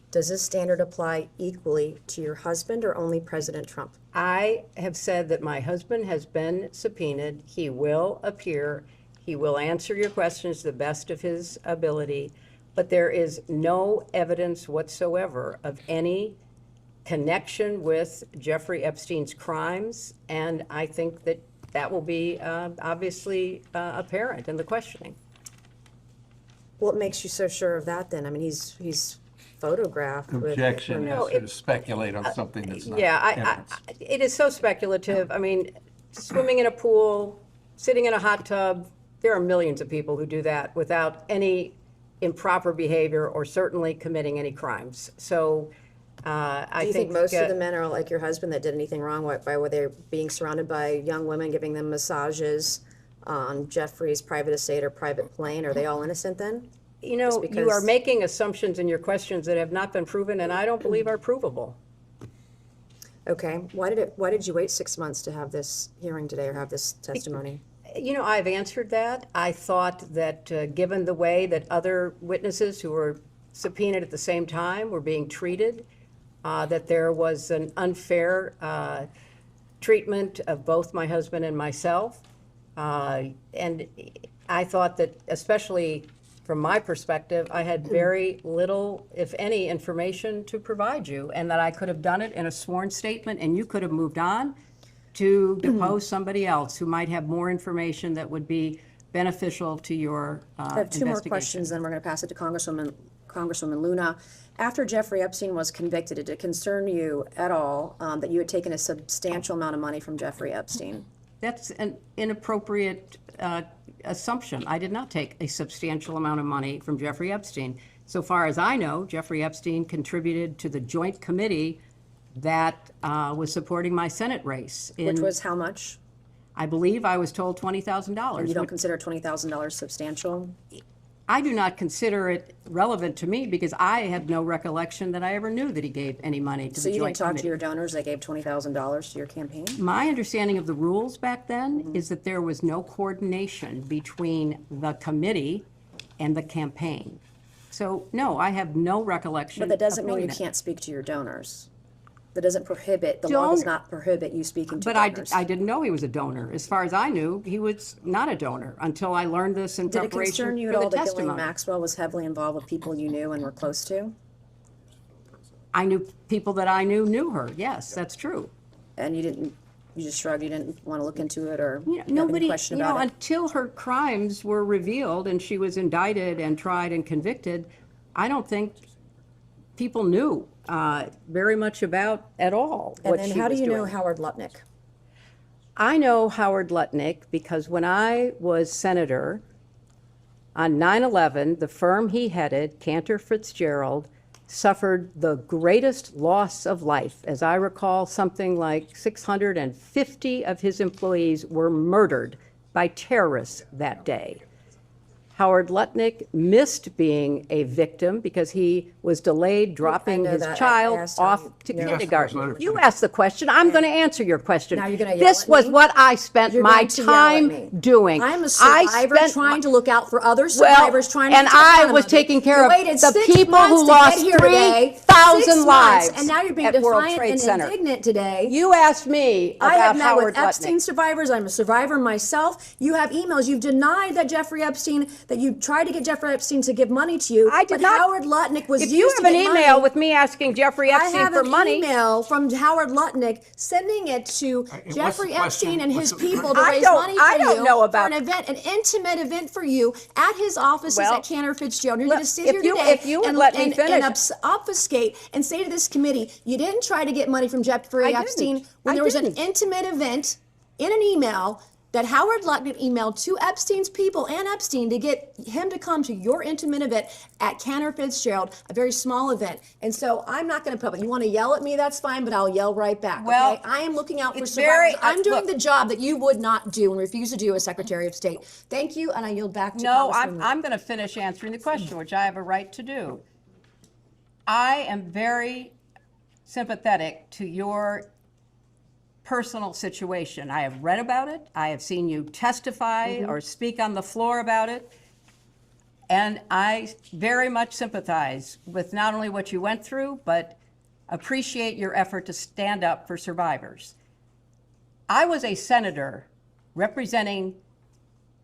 [SPEAKER 12] does this standard apply equally to your husband or only President Trump?
[SPEAKER 20] I have said that my husband has been subpoenaed. He will appear. He will answer your questions to the best of his ability. But there is no evidence whatsoever of any connection with Jeffrey Epstein's crimes. And I think that that will be obviously apparent in the questioning.
[SPEAKER 12] What makes you so sure of that then? I mean, he's photographed with...
[SPEAKER 4] Objection is to speculate on something that's not evidence.
[SPEAKER 20] It is so speculative. I mean, swimming in a pool, sitting in a hot tub, there are millions of people who do that without any improper behavior or certainly committing any crimes. So I
[SPEAKER 12] Do you think most of the men are like your husband that did anything wrong by where they're being surrounded by young women, giving them massages on Jeffrey's private estate or private plane? Are they all innocent then?
[SPEAKER 20] You know, you are making assumptions in your questions that have not been proven and I don't believe are provable.
[SPEAKER 12] Okay. Why did you wait 6 months to have this hearing today or have this testimony?
[SPEAKER 20] You know, I've answered that. I thought that given the way that other witnesses who were subpoenaed at the same time were being treated, that there was an unfair treatment of both my husband and myself. And I thought that, especially from my perspective, I had very little, if any, information to provide you, and that I could have done it in a sworn statement, and you could have moved on to depose somebody else who might have more information that would be beneficial to your
[SPEAKER 12] I have two more questions, then we're going to pass it to Congresswoman Luna. After Jeffrey Epstein was convicted, did it concern you at all that you had taken a substantial amount of money from Jeffrey Epstein?
[SPEAKER 20] That's an inappropriate assumption. I did not take a substantial amount of money from Jeffrey Epstein. So far as I know, Jeffrey Epstein contributed to the joint committee that was supporting my Senate race.
[SPEAKER 12] Which was how much?
[SPEAKER 20] I believe I was told $20,000.
[SPEAKER 12] And you don't consider $20,000 substantial?
[SPEAKER 20] I do not consider it relevant to me because I have no recollection that I ever knew that he gave any money to the joint committee.
[SPEAKER 12] So you didn't talk to your donors that gave $20,000 to your campaign?
[SPEAKER 20] My understanding of the rules back then is that there was no coordination between the committee and the campaign. So, no, I have no recollection.
[SPEAKER 12] But that doesn't mean you can't speak to your donors. That doesn't prohibit, the law does not prohibit you speaking to donors.
[SPEAKER 20] But I didn't know he was a donor. As far as I knew, he was not a donor until I learned this in preparation for the testimony.
[SPEAKER 12] Did it concern you at all that Ghislaine Maxwell was heavily involved with people you knew and were close to?
[SPEAKER 20] I knew people that I knew her. Yes, that's true.
[SPEAKER 12] And you just shrugged, you didn't want to look into it or
[SPEAKER 20] nobody,
[SPEAKER 12] question about it?
[SPEAKER 20] Until her crimes were revealed and she was indicted and tried and convicted, I don't think people knew very much about at all what she was doing.
[SPEAKER 12] And then how do you know Howard Lutnick?
[SPEAKER 20] I know Howard Lutnick because when I was senator on 9/11, the firm he headed, Cantor Fitzgerald, suffered the greatest loss of life. As I recall, something like 650 of his employees were murdered by terrorists that day. Howard Lutnick missed being a victim because he was delayed dropping his child off to kindergarten. You asked the question. I'm going to answer your question.
[SPEAKER 12] Now you're going to yell
[SPEAKER 20] This
[SPEAKER 12] at
[SPEAKER 20] was
[SPEAKER 12] me?
[SPEAKER 20] what I spent
[SPEAKER 12] You're
[SPEAKER 20] my
[SPEAKER 12] going to yell at
[SPEAKER 20] time
[SPEAKER 12] me.
[SPEAKER 20] doing.
[SPEAKER 12] I'm a survivor trying to look out for other survivors trying to
[SPEAKER 20] and
[SPEAKER 12] get to the
[SPEAKER 20] I
[SPEAKER 12] bottom
[SPEAKER 20] was
[SPEAKER 12] of it.
[SPEAKER 20] taking care
[SPEAKER 12] You
[SPEAKER 20] of
[SPEAKER 12] waited
[SPEAKER 20] the
[SPEAKER 12] 6
[SPEAKER 20] people
[SPEAKER 12] months
[SPEAKER 20] who
[SPEAKER 12] to
[SPEAKER 20] lost
[SPEAKER 12] get here today.
[SPEAKER 20] 3,000
[SPEAKER 12] 6 months,
[SPEAKER 20] lives
[SPEAKER 12] and now you're being
[SPEAKER 20] at World
[SPEAKER 12] defiant
[SPEAKER 20] Trade
[SPEAKER 12] and
[SPEAKER 20] Center.
[SPEAKER 12] indignant today.
[SPEAKER 20] You asked me
[SPEAKER 12] I have
[SPEAKER 20] about
[SPEAKER 12] met
[SPEAKER 20] Howard
[SPEAKER 12] with Epstein
[SPEAKER 20] Lutnick.
[SPEAKER 12] survivors. I'm a survivor myself. You have emails. You've denied that Jeffrey Epstein, that you tried to get Jeffrey Epstein to give money to you.
[SPEAKER 20] I did
[SPEAKER 12] but
[SPEAKER 20] not.
[SPEAKER 12] Howard Lutnick was
[SPEAKER 20] If
[SPEAKER 12] used
[SPEAKER 20] you
[SPEAKER 12] to
[SPEAKER 20] have an
[SPEAKER 12] get
[SPEAKER 20] email
[SPEAKER 12] money.
[SPEAKER 20] with me asking Jeffrey Epstein for money,
[SPEAKER 12] I have an email from Howard Lutnick sending it to Jeffrey Epstein and his people to raise money for
[SPEAKER 20] I don't
[SPEAKER 12] you
[SPEAKER 20] know about
[SPEAKER 12] for an event, an intimate event for you at his offices at Cantor Fitzgerald. You're going to sit
[SPEAKER 20] if
[SPEAKER 12] here
[SPEAKER 20] you-
[SPEAKER 12] today
[SPEAKER 20] if you would
[SPEAKER 12] and,
[SPEAKER 20] let me
[SPEAKER 12] and,
[SPEAKER 20] finish.
[SPEAKER 12] and obfuscate and say to this committee, you didn't try to get money from Jeffrey
[SPEAKER 20] I
[SPEAKER 12] Epstein
[SPEAKER 20] didn't.
[SPEAKER 12] when
[SPEAKER 20] I
[SPEAKER 12] there was
[SPEAKER 20] didn't.
[SPEAKER 12] an intimate event in an email that Howard Lutnick emailed to Epstein's people and Epstein to get him to come to your intimate event at Cantor Fitzgerald, a very small event. And so I'm not going to put up. You want to yell at me, that's fine, but I'll yell right back.
[SPEAKER 20] Well,
[SPEAKER 12] okay? I am looking out for
[SPEAKER 20] it's
[SPEAKER 12] survivors.
[SPEAKER 20] very-
[SPEAKER 12] I'm doing
[SPEAKER 20] look-
[SPEAKER 12] the job that you would not do and refuse to do as Secretary of State. Thank you, and I yield back to
[SPEAKER 20] No,
[SPEAKER 12] Congresswoman.
[SPEAKER 20] I'm going to finish answering the question, which I have a right to do. I am very sympathetic to your personal situation. I have read about it. I have seen you testify or speak on the floor about it. And I very much sympathize with not only what you went through, but appreciate your effort to stand up for survivors. I was a senator representing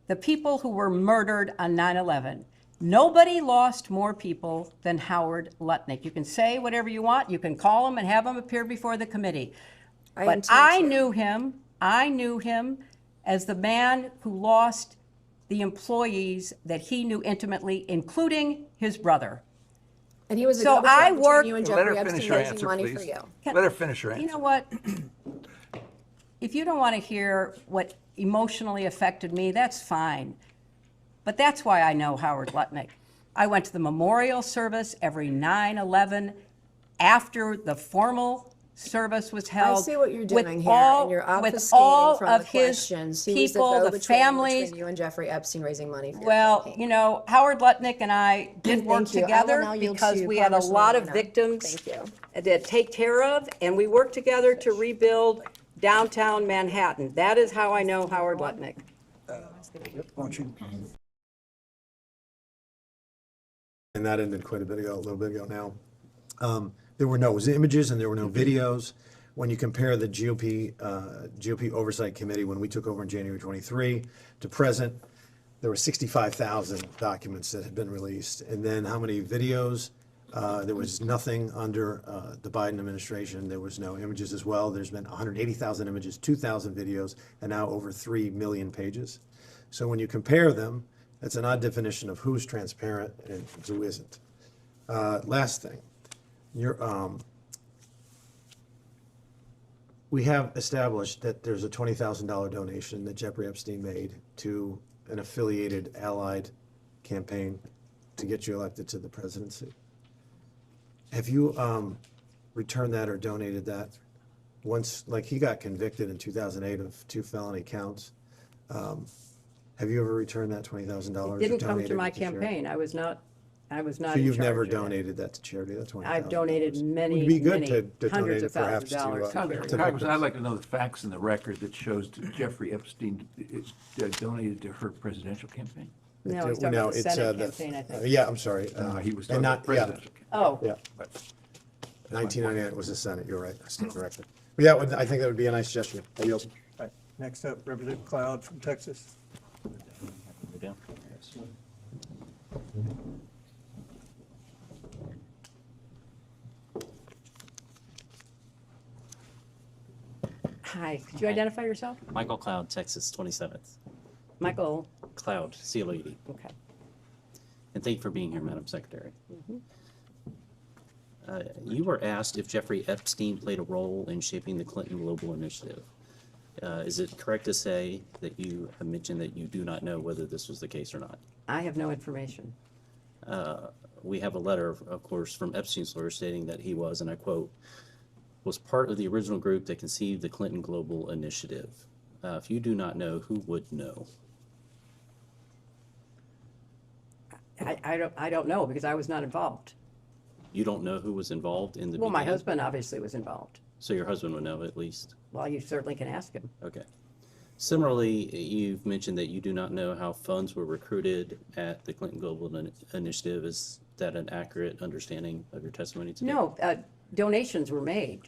[SPEAKER 20] the people who were murdered on 9/11. Nobody lost more people than Howard Lutnick. You can say whatever you want. You can call him and have him appear before the committee. But I knew him as the man who lost the employees that he knew intimately, including his brother.
[SPEAKER 12] And he was a
[SPEAKER 20] So
[SPEAKER 12] go-between
[SPEAKER 20] I
[SPEAKER 12] between
[SPEAKER 20] worked.
[SPEAKER 12] you and
[SPEAKER 16] Let
[SPEAKER 12] Jeffrey
[SPEAKER 16] her
[SPEAKER 12] Epstein
[SPEAKER 16] finish her
[SPEAKER 12] raising
[SPEAKER 16] answer,
[SPEAKER 12] money for
[SPEAKER 16] please.
[SPEAKER 12] you.
[SPEAKER 16] Let her finish her answer.
[SPEAKER 20] You know what? If you don't want to hear what emotionally affected me, that's fine. But that's why I know Howard Lutnick. I went to the memorial service every 9/11 after the formal service was held.
[SPEAKER 12] I see what you're
[SPEAKER 20] with
[SPEAKER 12] doing here,
[SPEAKER 20] all-
[SPEAKER 12] and you're
[SPEAKER 20] with
[SPEAKER 12] obfuscating
[SPEAKER 20] all
[SPEAKER 12] from
[SPEAKER 20] of
[SPEAKER 12] the
[SPEAKER 20] his
[SPEAKER 12] questions. He was
[SPEAKER 20] people, the
[SPEAKER 12] go-between
[SPEAKER 20] families.
[SPEAKER 12] between you and Jeffrey Epstein raising money for your
[SPEAKER 20] Well,
[SPEAKER 12] campaign.
[SPEAKER 20] you know, Howard Lutnick and I did work
[SPEAKER 12] Thank you. I will
[SPEAKER 20] together
[SPEAKER 12] now yield
[SPEAKER 20] because
[SPEAKER 12] to
[SPEAKER 20] we had a lot of
[SPEAKER 12] Congresswoman Noem.
[SPEAKER 20] victims
[SPEAKER 12] Thank you.
[SPEAKER 20] to take care of, and we worked together to rebuild downtown Manhattan. That is how I know Howard Lutnick.
[SPEAKER 5] And that ended quite a little bit ago now. There were no images and there were no videos. When you compare the GOP Oversight Committee, when we took over in January 23 to present, there were 65,000 documents that had been released. And then how many videos? There was nothing under the Biden administration. There was no images as well. There's been 180,000 images, 2,000 videos, and now over 3 million pages. So when you compare them, that's an odd definition of who's transparent and who isn't. Last thing, we have established that there's a $20,000 donation that Jeffrey Epstein made to an affiliated allied campaign to get you elected to the presidency. Have you returned that or donated that? Once, like he got convicted in 2008 of 2 felony counts. Have you ever returned that $20,000?
[SPEAKER 20] It didn't come to my campaign. I was not
[SPEAKER 5] So you've never donated that to charity, that $20,000?
[SPEAKER 20] I've donated many,
[SPEAKER 5] Would be good
[SPEAKER 20] many,
[SPEAKER 5] to donate
[SPEAKER 20] hundreds
[SPEAKER 5] it
[SPEAKER 20] of thousands
[SPEAKER 5] perhaps
[SPEAKER 20] of dollars.
[SPEAKER 5] to,
[SPEAKER 20] to
[SPEAKER 16] Congressman, I'd like to know the facts in the record that shows that Jeffrey Epstein donated to her presidential campaign.
[SPEAKER 20] No, he's talking about the Senate campaign, I think.
[SPEAKER 5] Yeah, I'm sorry.
[SPEAKER 16] He was
[SPEAKER 5] and
[SPEAKER 16] talking
[SPEAKER 5] not
[SPEAKER 16] about presidential.
[SPEAKER 20] Oh.
[SPEAKER 5] Yeah. 1998 was the Senate, you're right, I stand corrected. But yeah, I think that would be a nice gesture. I yield.
[SPEAKER 22] Right. Next up, Representative Cloud from Texas.
[SPEAKER 20] Hi, could you identify yourself?
[SPEAKER 7] Michael Cloud, Texas 27th.
[SPEAKER 20] Michael.
[SPEAKER 7] Cloud, C-L-A-U-D.
[SPEAKER 20] Okay.
[SPEAKER 7] And thank you for being here, Madam Secretary. You were asked if Jeffrey Epstein played a role in shaping the Clinton Global Initiative. Is it correct to say that you have mentioned that you do not know whether this was the case or not?
[SPEAKER 20] I have no information.
[SPEAKER 7] We have a letter, of course, from Epstein's lawyer stating that he was, and I quote, was part of the original group that conceived the Clinton Global Initiative. If you do not know, who would know?
[SPEAKER 20] I don't know because I was not involved.
[SPEAKER 7] You don't know who was involved in the
[SPEAKER 20] Well, my
[SPEAKER 7] beginning?
[SPEAKER 20] husband obviously was involved.
[SPEAKER 7] So your husband would know at least?
[SPEAKER 20] Well, you certainly can ask him.
[SPEAKER 7] Okay. Similarly, you've mentioned that you do not know how funds were recruited at the Clinton Global Initiative. Is that an accurate understanding of your testimony today?
[SPEAKER 20] No, donations were made.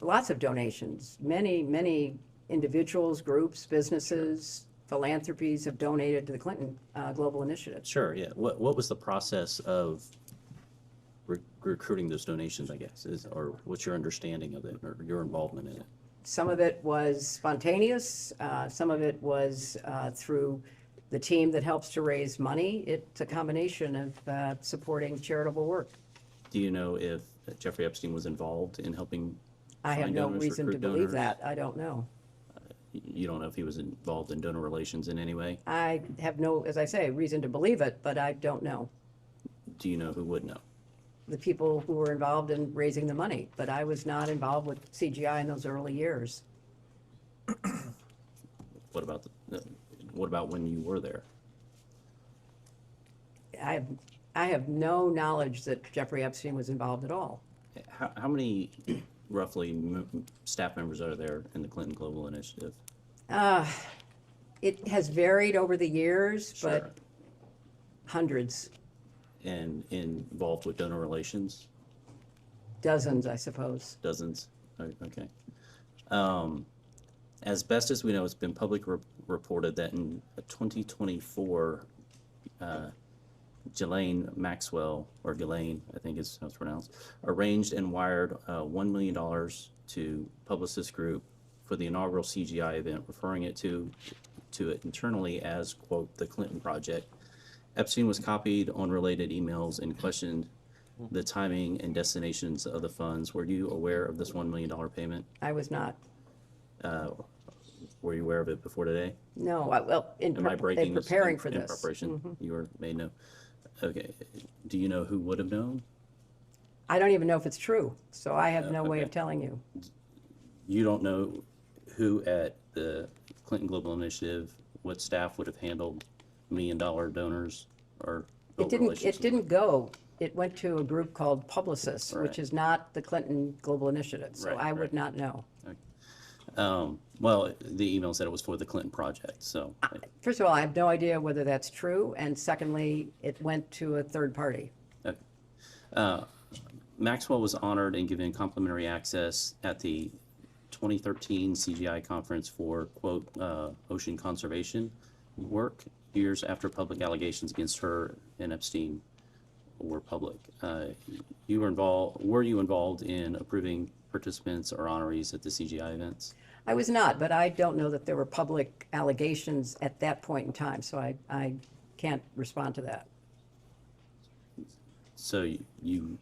[SPEAKER 20] Lots of donations. Many individuals, groups, businesses, philanthropies have donated to the Clinton Global Initiative.
[SPEAKER 7] Sure, yeah. What was the process of recruiting those donations, I guess, or what's your understanding of it or your involvement in it?
[SPEAKER 20] Some of it was spontaneous. Some of it was through the team that helps to raise money. It's a combination of supporting charitable work.
[SPEAKER 7] Do you know if Jeffrey Epstein was involved in helping
[SPEAKER 20] I have
[SPEAKER 7] find
[SPEAKER 20] no
[SPEAKER 7] donors,
[SPEAKER 20] reason to
[SPEAKER 7] recruit
[SPEAKER 20] believe
[SPEAKER 7] donors?
[SPEAKER 20] that. I don't know.
[SPEAKER 7] You don't know if he was involved in donor relations in any way?
[SPEAKER 20] I have no, as I say, reason to believe it, but I don't know.
[SPEAKER 7] Do you know who would know?
[SPEAKER 20] The people who were involved in raising the money, but I was not involved with CGI in those early years.
[SPEAKER 7] What about when you were there?
[SPEAKER 20] I have no knowledge that Jeffrey Epstein was involved at all.
[SPEAKER 7] How many roughly staff members are there in the Clinton Global Initiative?
[SPEAKER 20] It has varied over the years, but hundreds,
[SPEAKER 7] And involved with donor relations?
[SPEAKER 20] dozens, I suppose.
[SPEAKER 7] Dozens? Okay. As best as we know, it's been publicly reported that in 2024, Ghislaine Maxwell, or Ghislaine, I think is how it's pronounced, arranged and wired $1 million to Publicist Group for the inaugural CGI event, referring it to it internally as, quote, the Clinton Project. Epstein was copied on related emails and questioned the timing and destinations of the funds. Were you aware of this $1 million payment?
[SPEAKER 20] I was not.
[SPEAKER 7] Were you aware of it before today?
[SPEAKER 20] No, well, in preparing for this.
[SPEAKER 7] In preparation,
[SPEAKER 20] Mhm.
[SPEAKER 7] you were made know. Okay. Do you know who would have known?
[SPEAKER 20] I don't even know if it's true, so I have no way
[SPEAKER 7] okay.
[SPEAKER 20] of telling you.
[SPEAKER 7] You don't know who at the Clinton Global Initiative, what staff would have handled $1 million donors or
[SPEAKER 20] It didn't go. It went to a group called Publicists,
[SPEAKER 7] Right.
[SPEAKER 20] which is not the Clinton Global Initiative, so
[SPEAKER 7] Right,
[SPEAKER 20] I would
[SPEAKER 7] right.
[SPEAKER 20] not know.
[SPEAKER 7] Well, the email said it was for the Clinton Project, so.
[SPEAKER 20] First of all, I have no idea whether that's true, and secondly, it went to a third party.
[SPEAKER 7] Okay. Maxwell was honored and given complimentary access at the 2013 CGI conference for, quote, ocean conservation work, years after public allegations against her and Epstein were public. Were you involved in approving participants or honorees at the CGI events?
[SPEAKER 20] I was not, but I don't know that there were public allegations at that point in time, so I can't respond to that.
[SPEAKER 7] So you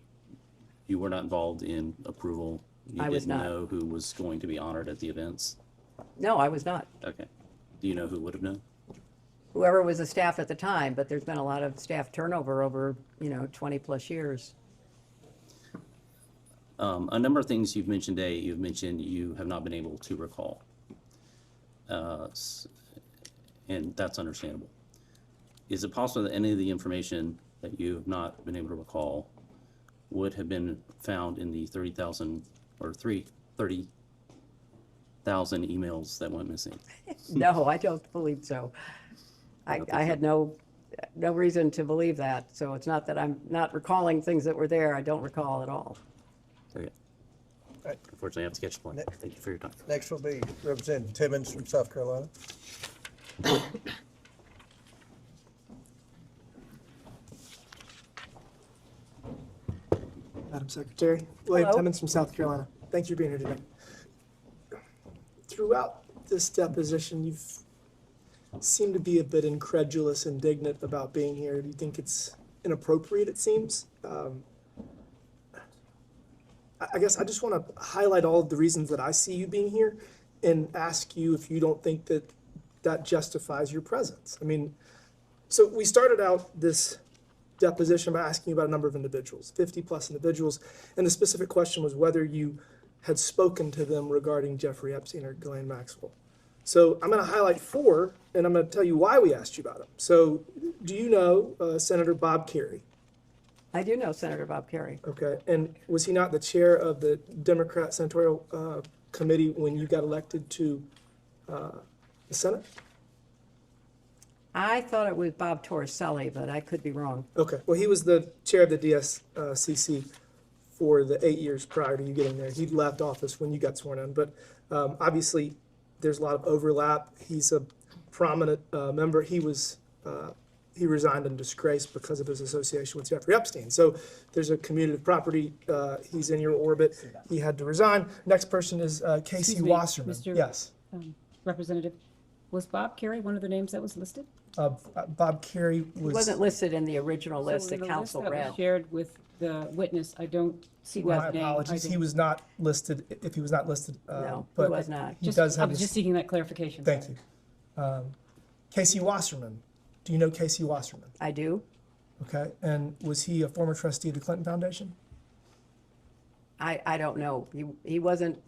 [SPEAKER 7] were not involved in approval?
[SPEAKER 20] I was not.
[SPEAKER 7] You didn't know who was going to be honored at the events?
[SPEAKER 20] No, I was not.
[SPEAKER 7] Okay. Do you know who would have known?
[SPEAKER 20] Whoever was the staff at the time, but there's been a lot of staff turnover over, 20 plus years.
[SPEAKER 7] A number of things you've mentioned today, you've mentioned you have not been able to recall. And that's understandable. Is it possible that any of the information that you have not been able to recall would have been found in the 30,000 emails that went missing?
[SPEAKER 20] No, I don't believe so. I had no reason to believe that, so it's not that I'm not recalling things that were there. I don't recall at all.
[SPEAKER 7] Okay.
[SPEAKER 22] Right.
[SPEAKER 7] Unfortunately, I have to catch the point. Thank you for your time.
[SPEAKER 22] Next will be Representative Timmons from South Carolina.
[SPEAKER 1] Madam Secretary, William
[SPEAKER 20] Hello.
[SPEAKER 1] Timmons from South Carolina. Thanks for being here today. Throughout this deposition, you've seemed to be a bit incredulous, indignant about being here. Do you think it's inappropriate, it seems? I guess I just want to highlight all of the reasons that I see you being here and ask you if you don't think that that justifies your presence. I mean, so we started out this deposition by asking you about a number of individuals, 50 plus individuals, and the specific question was whether you had spoken to them regarding Jeffrey Epstein or Ghislaine Maxwell. So I'm going to highlight 4, and I'm going to tell you why we asked you about them. So do you know Senator Bob Kerrey?
[SPEAKER 20] I do know Senator Bob Kerrey.
[SPEAKER 1] Okay, and was he not the chair of the Democrat Senatorial Committee when you got elected to the Senate?
[SPEAKER 20] I thought it was Bob Torricelli, but I could be wrong.
[SPEAKER 1] Okay, well, he was the chair of the DSCC for the 8 years prior to you getting there. He'd left office when you got sworn in, but obviously there's a lot of overlap. He's a prominent member. He resigned in disgrace because of his association with Jeffrey Epstein. So there's a commutative property. He's in your orbit. He had to resign. Next person is Casey
[SPEAKER 8] Excuse me,
[SPEAKER 1] Wasserman.
[SPEAKER 8] Mr.
[SPEAKER 1] Yes.
[SPEAKER 8] Representative
[SPEAKER 13] Was Bob Carey one of the names that was listed?
[SPEAKER 1] Bob Carey
[SPEAKER 20] He
[SPEAKER 1] was.
[SPEAKER 20] wasn't listed in the original
[SPEAKER 13] So
[SPEAKER 20] list
[SPEAKER 13] in
[SPEAKER 20] that
[SPEAKER 13] the
[SPEAKER 20] council
[SPEAKER 13] that was
[SPEAKER 20] read.
[SPEAKER 13] shared with the witness, I don't see
[SPEAKER 1] My
[SPEAKER 13] that name.
[SPEAKER 1] apologies, he was not listed, if he was not listed.
[SPEAKER 20] No, he
[SPEAKER 1] but
[SPEAKER 20] was not.
[SPEAKER 1] He does
[SPEAKER 13] I
[SPEAKER 1] have
[SPEAKER 13] was
[SPEAKER 1] his.
[SPEAKER 13] just seeking that clarification.
[SPEAKER 1] Thank you. Casey Wasserman, do you know Casey Wasserman?
[SPEAKER 20] I do.
[SPEAKER 1] Okay, and was he a former trustee of the Clinton Foundation?
[SPEAKER 20] I don't know. He wasn't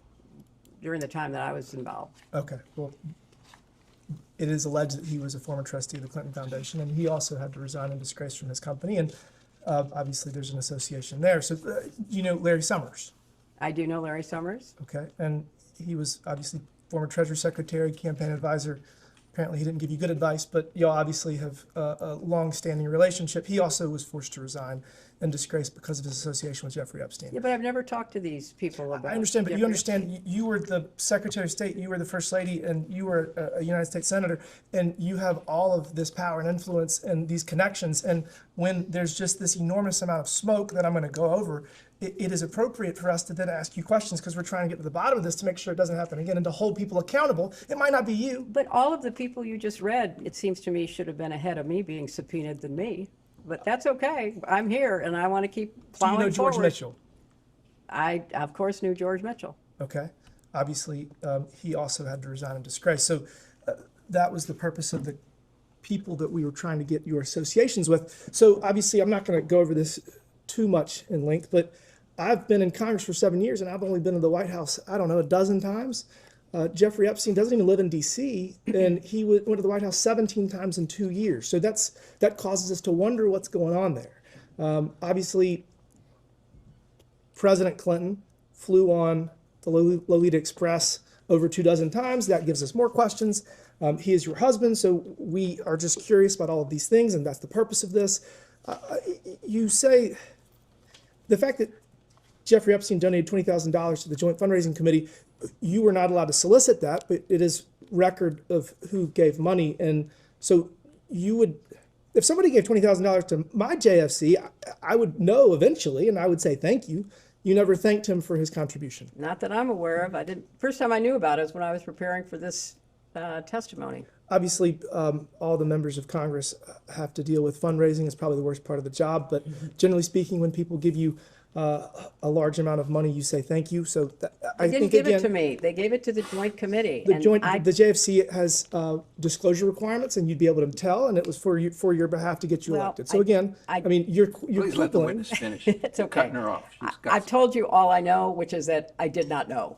[SPEAKER 20] during the time that I was involved.
[SPEAKER 1] Okay, well, it is alleged that he was a former trustee of the Clinton Foundation, and he also had to resign in disgrace from his company, and obviously there's an association there. So, you know Larry Summers?
[SPEAKER 20] I do know Larry Summers.
[SPEAKER 1] Okay, and he was obviously former Treasury Secretary, campaign advisor. Apparently he didn't give you good advice, but y'all obviously have a long-standing relationship. He also was forced to resign in disgrace because of his association with Jeffrey Epstein.
[SPEAKER 20] Yeah, but I've never talked to these people about.
[SPEAKER 1] I understand, but
[SPEAKER 20] Jeffrey
[SPEAKER 1] you understand, you were the Secretary of State, you were the First Lady, and you were a United States Senator, and you have all of this power and influence and these connections, and when there's just this enormous amount of smoke that I'm gonna go over, it is appropriate for us to then ask you questions, because we're trying to get to the bottom of this to make sure it doesn't happen again and to hold people accountable. It might not be you.
[SPEAKER 20] But all of the people you just read, it seems to me, should have been ahead of me being subpoenaed than me. But that's okay. I'm here and I want to keep
[SPEAKER 1] Do you
[SPEAKER 20] plowing
[SPEAKER 1] know George
[SPEAKER 20] forward.
[SPEAKER 1] Mitchell?
[SPEAKER 20] I, of course, knew George Mitchell.
[SPEAKER 1] Okay. Obviously, he also had to resign in disgrace. So that was the purpose of the people that we were trying to get your associations with. So obviously, I'm not going to go over this too much in length, but I've been in Congress for 7 years, and I've only been to the White House, I don't know, a dozen times. Jeffrey Epstein doesn't even live in D.C., and he went to the White House 17 times in 2 years. So that causes us to wonder what's going on there. Obviously, President Clinton flew on the Lolita Express over 24 times. That gives us more questions. He is your husband, so we are just curious about all of these things, and that's the purpose of this. You say the fact that Jeffrey Epstein donated $20,000 to the Joint Fundraising Committee, you were not allowed to solicit that, but it is record of who gave money. And so you would, if somebody gave $20,000 to my JFC, I would know eventually, and I would say thank you. You never thanked him for his contribution.
[SPEAKER 20] Not that I'm aware of. I didn't. First time I knew about it was when I was preparing for this testimony.
[SPEAKER 1] Obviously, all the members of Congress have to deal with fundraising. It's probably the worst part of the job, but generally speaking, when people give you a large amount of money, you say thank you. So I
[SPEAKER 20] They didn't
[SPEAKER 1] think
[SPEAKER 20] give
[SPEAKER 1] again,
[SPEAKER 20] it to me. They gave it to the joint committee.
[SPEAKER 1] the
[SPEAKER 20] and
[SPEAKER 1] joint,
[SPEAKER 20] I-
[SPEAKER 1] the JFC has disclosure requirements, and you'd be able to tell, and it was for your behalf to get you
[SPEAKER 20] Well,
[SPEAKER 1] elected. So again, I mean, you're
[SPEAKER 16] Please let the
[SPEAKER 1] quibbling.
[SPEAKER 16] witness finish.
[SPEAKER 20] It's
[SPEAKER 16] You're
[SPEAKER 20] okay.
[SPEAKER 16] Cutting her off. She's got
[SPEAKER 20] I've told you all I know, which is that I did not know.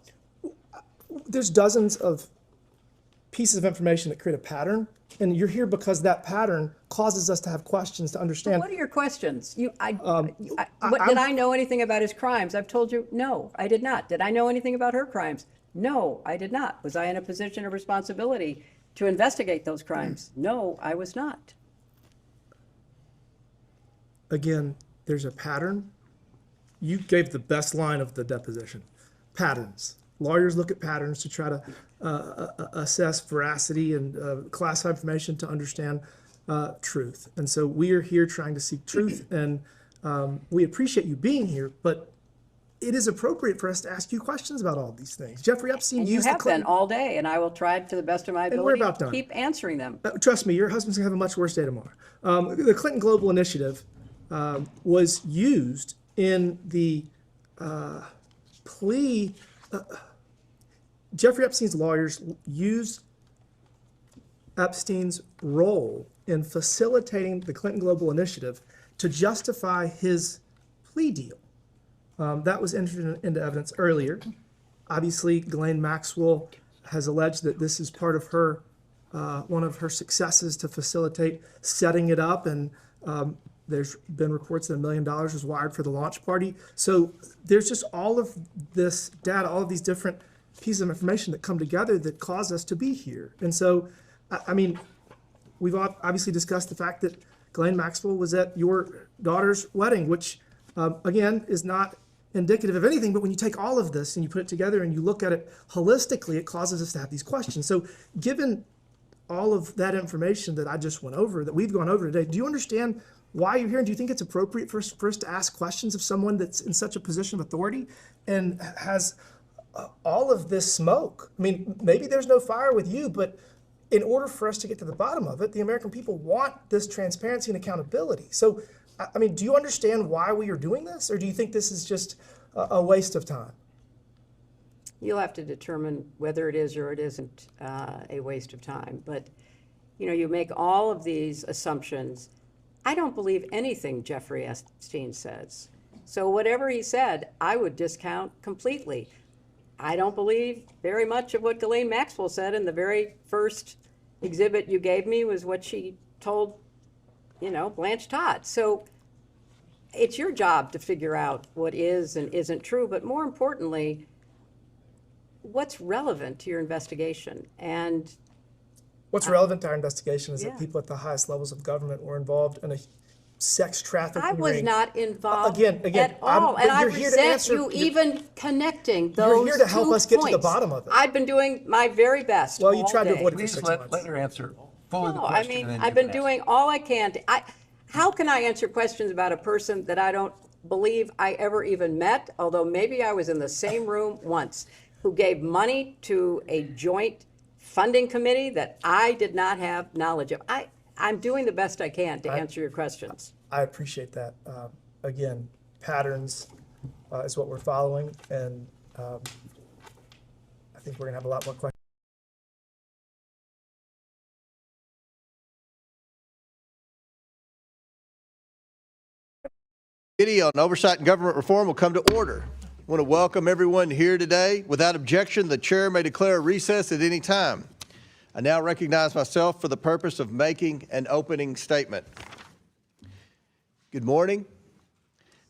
[SPEAKER 1] There's dozens of pieces of information that create a pattern, and you're here because that pattern causes us to have questions to understand.
[SPEAKER 20] What are your questions? Did
[SPEAKER 1] I'm-
[SPEAKER 20] I know anything about his crimes? I've told you, no, I did not. Did I know anything about her crimes? No, I did not. Was I in a position of responsibility to investigate those crimes? No, I was not.
[SPEAKER 1] Again, there's a pattern. You gave the best line of the deposition. Patterns. Lawyers look at patterns to try to assess veracity and classify information to understand truth. And so we are here trying to seek truth, and we appreciate you being here, but it is appropriate for us to ask you questions about all these things. Jeffrey Epstein
[SPEAKER 20] And you
[SPEAKER 1] used the
[SPEAKER 20] have been
[SPEAKER 1] Clinton.
[SPEAKER 20] all day, and I will try to the best of my
[SPEAKER 1] And we're
[SPEAKER 20] ability
[SPEAKER 1] about
[SPEAKER 20] to
[SPEAKER 1] done.
[SPEAKER 20] keep answering them.
[SPEAKER 1] Trust me, your husband's gonna have a much worse day tomorrow. The Clinton Global Initiative was used in the plea. Jeffrey Epstein's lawyers used Epstein's role in facilitating the Clinton Global Initiative to justify his plea deal. That was entered into evidence earlier. Obviously, Ghislaine Maxwell has alleged that this is part of her, one of her successes to facilitate setting it up, and there's been reports that $1 million was wired for the launch party. So there's just all of this data, all of these different pieces of information that come together that cause us to be here. And so, I mean, we've obviously discussed the fact that Ghislaine Maxwell was at your daughter's wedding, which, again, is not indicative of anything, but when you take all of this and you put it together and you look at it holistically, it causes us to have these questions. So given all of that information that I just went over, that we've gone over today, do you understand why you're here? And do you think it's appropriate for us to ask questions of someone that's in such a position of authority and has all of this smoke? I mean, maybe there's no fire with you, but in order for us to get to the bottom of it, the American people want this transparency and accountability. So, I mean, do you understand why we are doing this, or do you think this is just a waste of time?
[SPEAKER 20] You'll have to determine whether it is or it isn't a waste of time. But, you know, you make all of these assumptions. I don't believe anything Jeffrey Epstein says. So whatever he said, I would discount completely. I don't believe very much of what Ghislaine Maxwell said in the very first exhibit you gave me was what she told, you know, Blanche Todd. So it's your job to figure out what is and isn't true, but more importantly, what's relevant to your investigation. And
[SPEAKER 1] what's relevant to our investigation is that people at the highest levels of government were involved in a sex trafficking
[SPEAKER 20] I was
[SPEAKER 1] ring.
[SPEAKER 20] not involved
[SPEAKER 1] Again,
[SPEAKER 20] at all, and I
[SPEAKER 1] you're here to
[SPEAKER 20] resent
[SPEAKER 1] answer-
[SPEAKER 20] you even connecting those
[SPEAKER 1] You're here to help
[SPEAKER 20] 2
[SPEAKER 1] us get to the
[SPEAKER 20] points.
[SPEAKER 1] bottom of it.
[SPEAKER 20] I've been doing my very best
[SPEAKER 1] Well, you
[SPEAKER 20] all
[SPEAKER 1] tried to
[SPEAKER 20] day.
[SPEAKER 1] avoid it for
[SPEAKER 16] Please
[SPEAKER 1] 6
[SPEAKER 16] let
[SPEAKER 1] months.
[SPEAKER 16] her answer fully the
[SPEAKER 20] No, I
[SPEAKER 16] question.
[SPEAKER 20] mean,
[SPEAKER 16] and then
[SPEAKER 20] I've
[SPEAKER 16] you
[SPEAKER 20] been
[SPEAKER 16] can ask.
[SPEAKER 20] doing all I can to, how can I answer questions about a person that I don't believe I ever even met, although maybe I was in the same room once, who gave money to a joint funding committee that I did not have knowledge of. I'm doing the best I can to answer your questions.
[SPEAKER 1] I appreciate that. Again, patterns is what we're following, and I think we're gonna have a lot more questions.
[SPEAKER 22] Committee on Oversight and Government Reform will come to order. I want to welcome everyone here today. Without objection, the chair may declare a recess at any time. I now recognize myself for the purpose of making an opening statement. Good morning.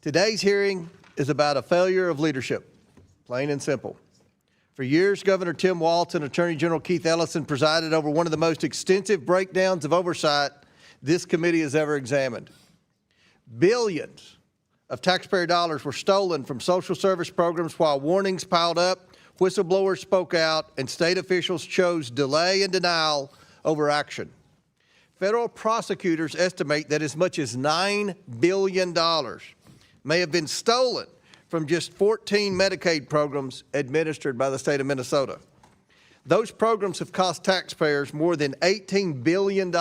[SPEAKER 22] Today's hearing is about a failure of leadership, plain and simple. For years, Governor Tim Walz and Attorney General Keith Ellison presided over one of the most extensive breakdowns of oversight this committee has ever examined. Billions of taxpayer dollars were stolen from social service programs while warnings piled up, whistleblowers spoke out, and state officials chose delay and denial over action. Federal prosecutors estimate that as much as $9 billion may have been stolen from just 14 Medicaid programs administered by the state of Minnesota. Those programs have cost taxpayers more than $18 billion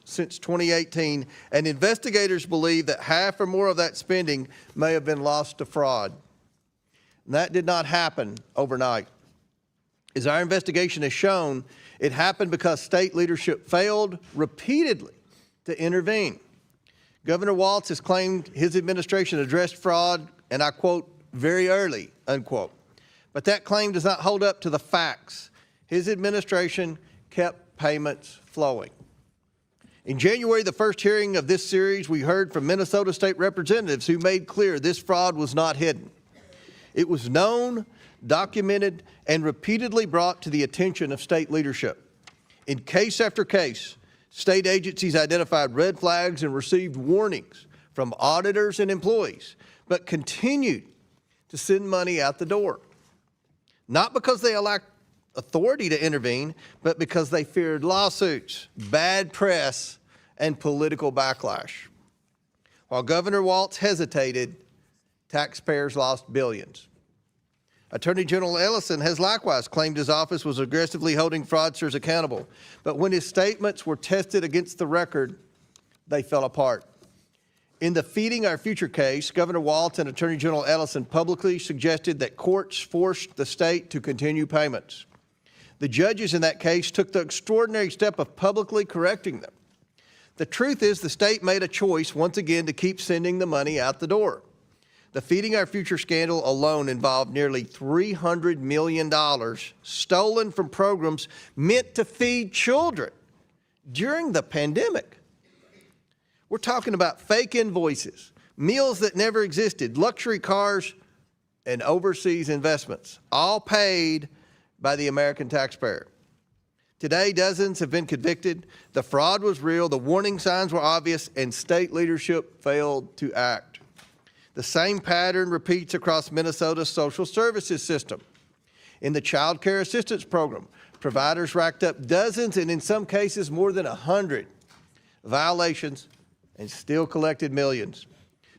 [SPEAKER 22] since 2018, and investigators believe that half or more of that spending may have been lost to fraud. And that did not happen overnight. As our investigation has shown, it happened because state leadership failed repeatedly to intervene. Governor Walz has claimed his administration addressed fraud, and I quote, very early, unquote. But that claim does not hold up to the facts. His administration kept payments flowing. In January, the first hearing of this series, we heard from Minnesota state representatives who made clear this fraud was not hidden. It was known, documented, and repeatedly brought to the attention of state leadership. In case after case, state agencies identified red flags and received warnings from auditors and employees, but continued to send money out the door. Not because they lacked authority to intervene, but because they feared lawsuits, bad press, and political backlash. While Governor Walz hesitated, taxpayers lost billions. Attorney General Ellison has likewise claimed his office was aggressively holding fraudsters accountable, but when his statements were tested against the record, they fell apart. In the Feeding Our Future case, Governor Walz and Attorney General Ellison publicly suggested that courts forced the state to continue payments. The judges in that case took the extraordinary step of publicly correcting them. The truth is the state made a choice once again to keep sending the money out the door. The Feeding Our Future scandal alone involved nearly $300 million stolen from programs meant to feed children during the pandemic. We're talking about fake invoices, meals that never existed, luxury cars, and overseas investments, all paid by the American taxpayer. Today, dozens have been convicted. The fraud was real, the warning signs were obvious, and state leadership failed to act. The same pattern repeats across Minnesota's social services system. In the Child Care Assistance Program, providers racked up dozens and in some cases more than 100 violations and still collected millions.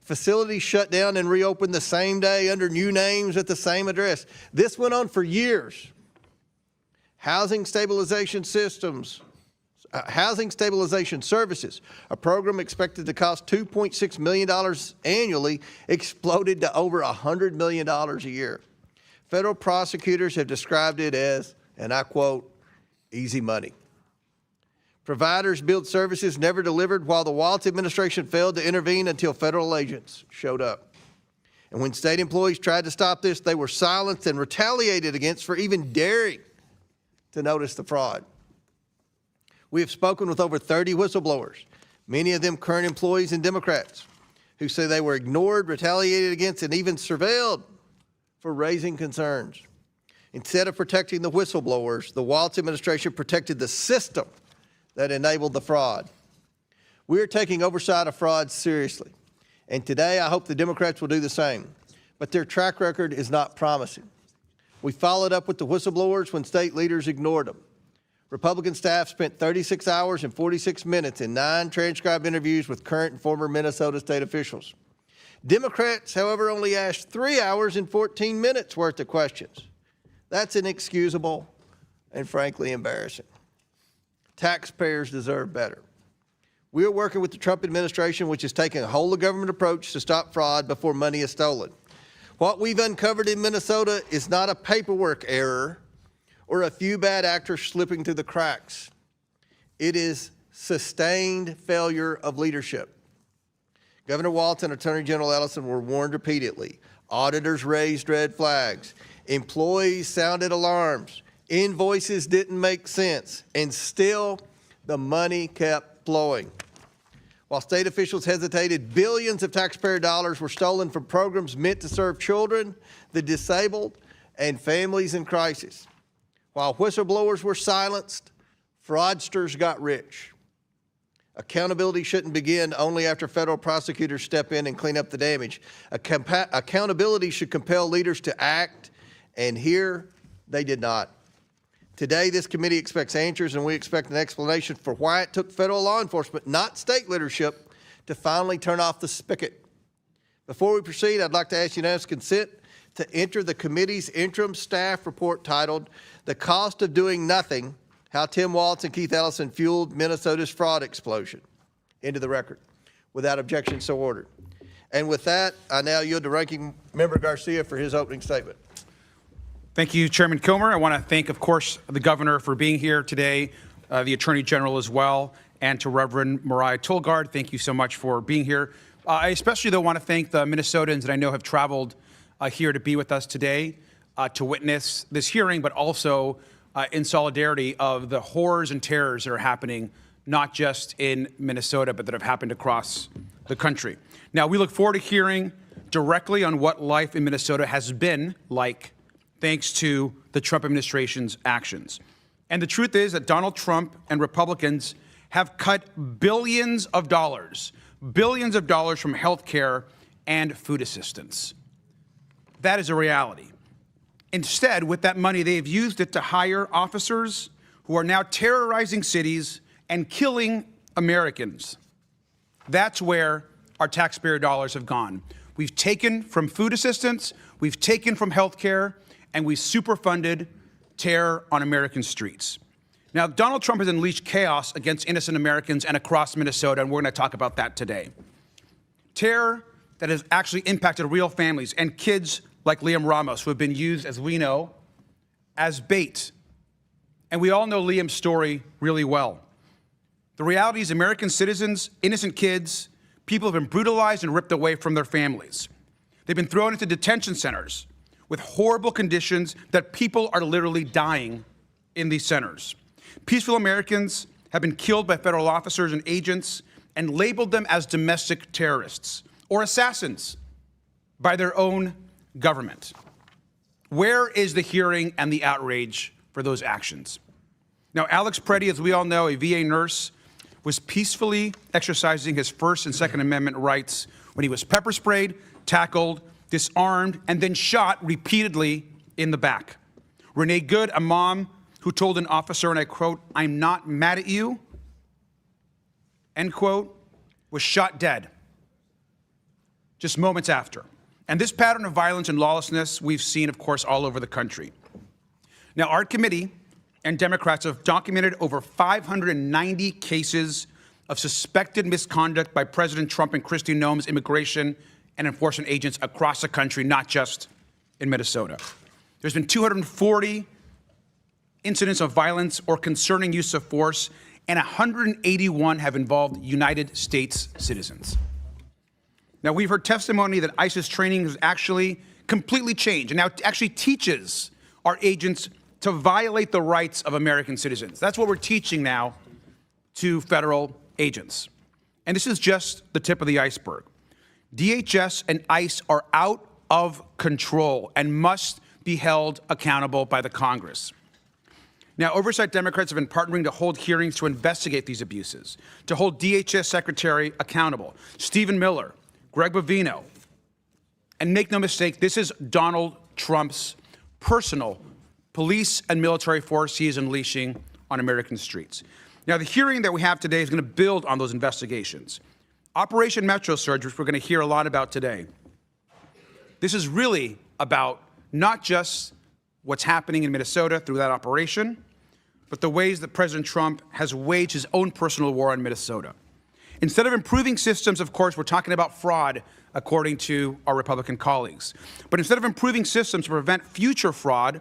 [SPEAKER 22] Facilities shut down and reopened the same day under new names at the same address. This went on for years. Housing stabilization systems Housing Stabilization Services, a program expected to cost $2.6 million annually, exploded to over $100 million a year. Federal prosecutors have described it as, and I quote, easy money. Providers billed services never delivered while the Walz administration failed to intervene until federal agents showed up. And when state employees tried to stop this, they were silenced and retaliated against for even daring to notice the fraud. We have spoken with over 30 whistleblowers, many of them current employees and Democrats, who say they were ignored, retaliated against, and even surveilled for raising concerns. Instead of protecting the whistleblowers, the Walz administration protected the system that enabled the fraud. We are taking oversight of fraud seriously, and today I hope the Democrats will do the same, but their track record is not promising. We followed up with the whistleblowers when state leaders ignored them. Republican staff spent 36 hours and 46 minutes in 9 transcribed interviews with current and former Minnesota state officials. Democrats, however, only asked 3 hours and 14 minutes worth of questions. That's inexcusable and frankly embarrassing. Taxpayers deserve better. We are working with the Trump administration, which is taking a whole-of-government approach to stop fraud before money is stolen. What we've uncovered in Minnesota is not a paperwork error or a few bad actors slipping through the cracks. It is sustained failure of leadership. Governor Walz and Attorney General Ellison were warned repeatedly. Auditors raised red flags. Employees sounded alarms. Invoices didn't make sense. And still, the money kept flowing. While state officials hesitated, billions of taxpayer dollars were stolen from programs meant to serve children, the disabled, and families in crisis. While whistleblowers were silenced, fraudsters got rich. Accountability shouldn't begin only after federal prosecutors step in and clean up the damage. Accountability should compel leaders to act, and here they did not. Today, this committee expects answers, and we expect an explanation for why it took federal law enforcement, not state leadership, to finally turn off the spigot. Before we proceed, I'd like to ask unanimous consent to enter the committee's interim staff report titled, "The Cost of Doing Nothing, How Tim Walz and Keith Ellison Fueled Minnesota's Fraud Explosion," into the record. Without objection, so ordered. And with that, I now yield to Ranking Member Garcia for his opening statement.
[SPEAKER 19] Thank you, Chairman Comer. I want to thank, of course, the governor for being here today, the Attorney General as well, and to Reverend Mariah Tolgard. Thank you so much for being here. I especially, though, want to thank the Minnesotans that I know have traveled here to be with us today to witness this hearing, but also in solidarity of the horrors and terrors that are happening, not just in Minnesota, but that have happened across the country. Now, we look forward to hearing directly on what life in Minnesota has been like thanks to the Trump administration's actions. And the truth is that Donald Trump and Republicans have cut billions of dollars from health care and food assistance. That is a reality. Instead, with that money, they have used it to hire officers who are now terrorizing cities and killing Americans. That's where our taxpayer dollars have gone. We've taken from food assistance, we've taken from health care, and we superfunded terror on American streets. Now, Donald Trump has unleashed chaos against innocent Americans and across Minnesota, and we're going to talk about that today. Terror that has actually impacted real families and kids like Liam Ramos, who have been used, as we know, as bait. And we all know Liam's story really well. The reality is American citizens, innocent kids, people have been brutalized and ripped away from their families. They've been thrown into detention centers with horrible conditions that people are literally dying in these centers. Peaceful Americans have been killed by federal officers and agents and labeled them as domestic terrorists or assassins by their own government. Where is the hearing and the outrage for those actions? Now, Alex Preddy, as we all know, a VA nurse, was peacefully exercising his First and Second Amendment rights when he was pepper sprayed, tackled, disarmed, and then shot repeatedly in the back. Renee Good, a mom who told an officer, and I quote, "I'm not mad at you," end quote, was shot dead just moments after. And this pattern of violence and lawlessness we've seen, of course, all over the country. Now, our committee
[SPEAKER 8] and Democrats have documented over 590 cases of suspected misconduct by President Trump and Kristy Noem's immigration and enforcement agents across the country, not just in Minnesota. There's been 240 incidents of violence or concerning use of force, and 181 have involved United States citizens. Now, we've heard testimony that ICE's training has actually completely changed and now actually teaches our agents to violate the rights of American citizens. That's what we're teaching now to federal agents. And this is just the tip of the iceberg. DHS and ICE are out of control and must be held accountable by the Congress. Now, oversight Democrats have been partnering to hold hearings to investigate these abuses, to hold DHS Secretary accountable, Stephen Miller, Greg Bovino. And make no mistake, this is Donald Trump's personal police and military force he is unleashing on American streets. Now, the hearing that we have today is going to build on those investigations. Operation Metro Surge, which we're going to hear a lot about today, this is really about not just what's happening in Minnesota through that operation, but the ways that President Trump has waged his own personal war on Minnesota. Instead of improving systems, of course, we're talking about fraud, according to our Republican colleagues. But instead of improving systems to prevent future fraud,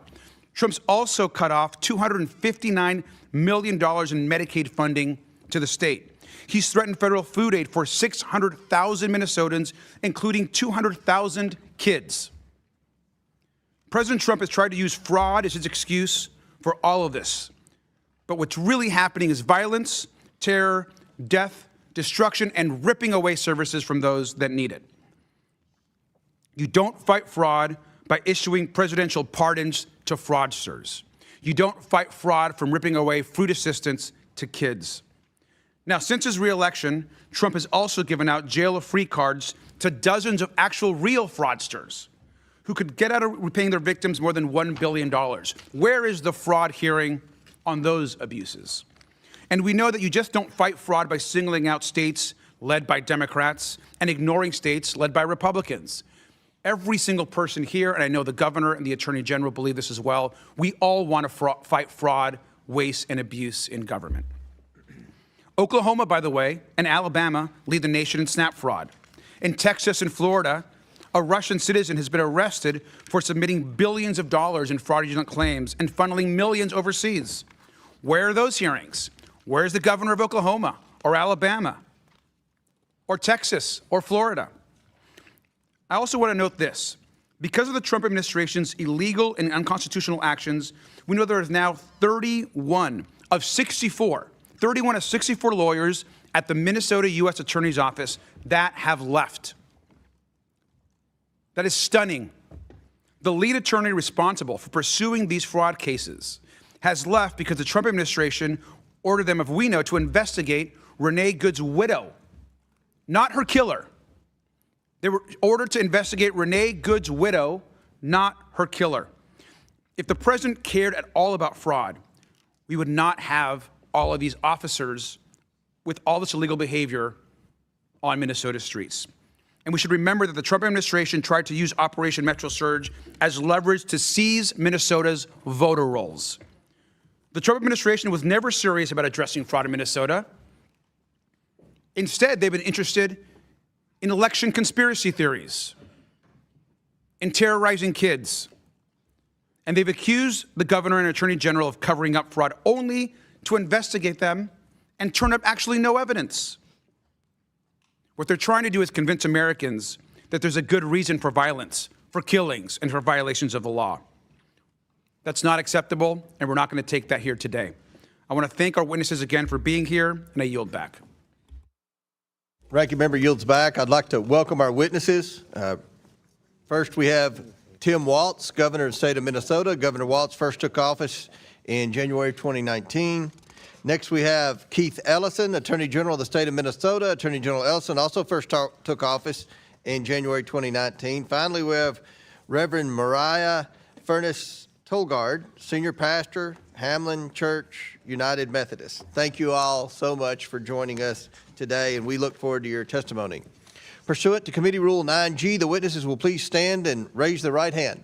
[SPEAKER 8] Trump's also cut off $259 million in Medicaid funding to the state. He's threatened federal food aid for 600,000 Minnesotans, including 200,000 kids. President Trump has tried to use fraud as his excuse for all of this. But what's really happening is violence, terror, death, destruction, and ripping away services from those that need it. You don't fight fraud by issuing presidential pardons to fraudsters. You don't fight fraud from ripping away food assistance to kids. Now, since his reelection, Trump has also given out jail-free cards to dozens of actual real fraudsters who could get out of repaying their victims more than $1 billion. Where is the fraud hearing on those abuses? And we know that you just don't fight fraud by singling out states led by Democrats and ignoring states led by Republicans. Every single person here, and I know the governor and the attorney general believe this as well, we all want to fight fraud, waste, and abuse in government. Oklahoma, by the way, and Alabama lead the nation in SNAP fraud. In Texas and Florida, a Russian citizen has been arrested for submitting billions of dollars in fraudulent claims and funneling millions overseas. Where are those hearings? Where's the governor of Oklahoma or Alabama or Texas or Florida? I also want to note this. Because of the Trump administration's illegal and unconstitutional actions, we know there is now 31 of 64 lawyers at the Minnesota U.S. Attorney's Office that have left. That is stunning. The lead attorney responsible for pursuing these fraud cases has left because the Trump administration ordered them, if we know, to investigate Renee Good's widow, not her killer. They were ordered to investigate Renee Good's widow, not her killer. If the president cared at all about fraud, we would not have all of these officers with all this illegal behavior on Minnesota streets. And we should remember that the Trump administration tried to use Operation Metro Surge as leverage to seize Minnesota's voter rolls. The Trump administration was never serious about addressing fraud in Minnesota. Instead, they've been interested in election conspiracy theories, in terrorizing kids. And they've accused the governor and attorney general of covering up fraud only to investigate them and turn up actually no evidence. What they're trying to do is convince Americans that there's a good reason for violence, for killings, and for violations of the law. That's not acceptable, and we're not going to take that here today. I want to thank our witnesses again for being here, and I yield back.
[SPEAKER 22] Ranking member yields back. I'd like to welcome our witnesses. First, we have Tim Walz, governor of the state of Minnesota. Governor Walz first took office in January 2019. Next, we have Keith Ellison, Attorney General of the state of Minnesota. Attorney General Ellison also first took office in January 2019. Finally, we have Reverend Mariah Furness Tolgard, Senior Pastor, Hamlin Church United Methodist. Thank you all so much for joining us today, and we look forward to your testimony. Pursuant to Committee Rule 9G, the witnesses will please stand and raise their right hand.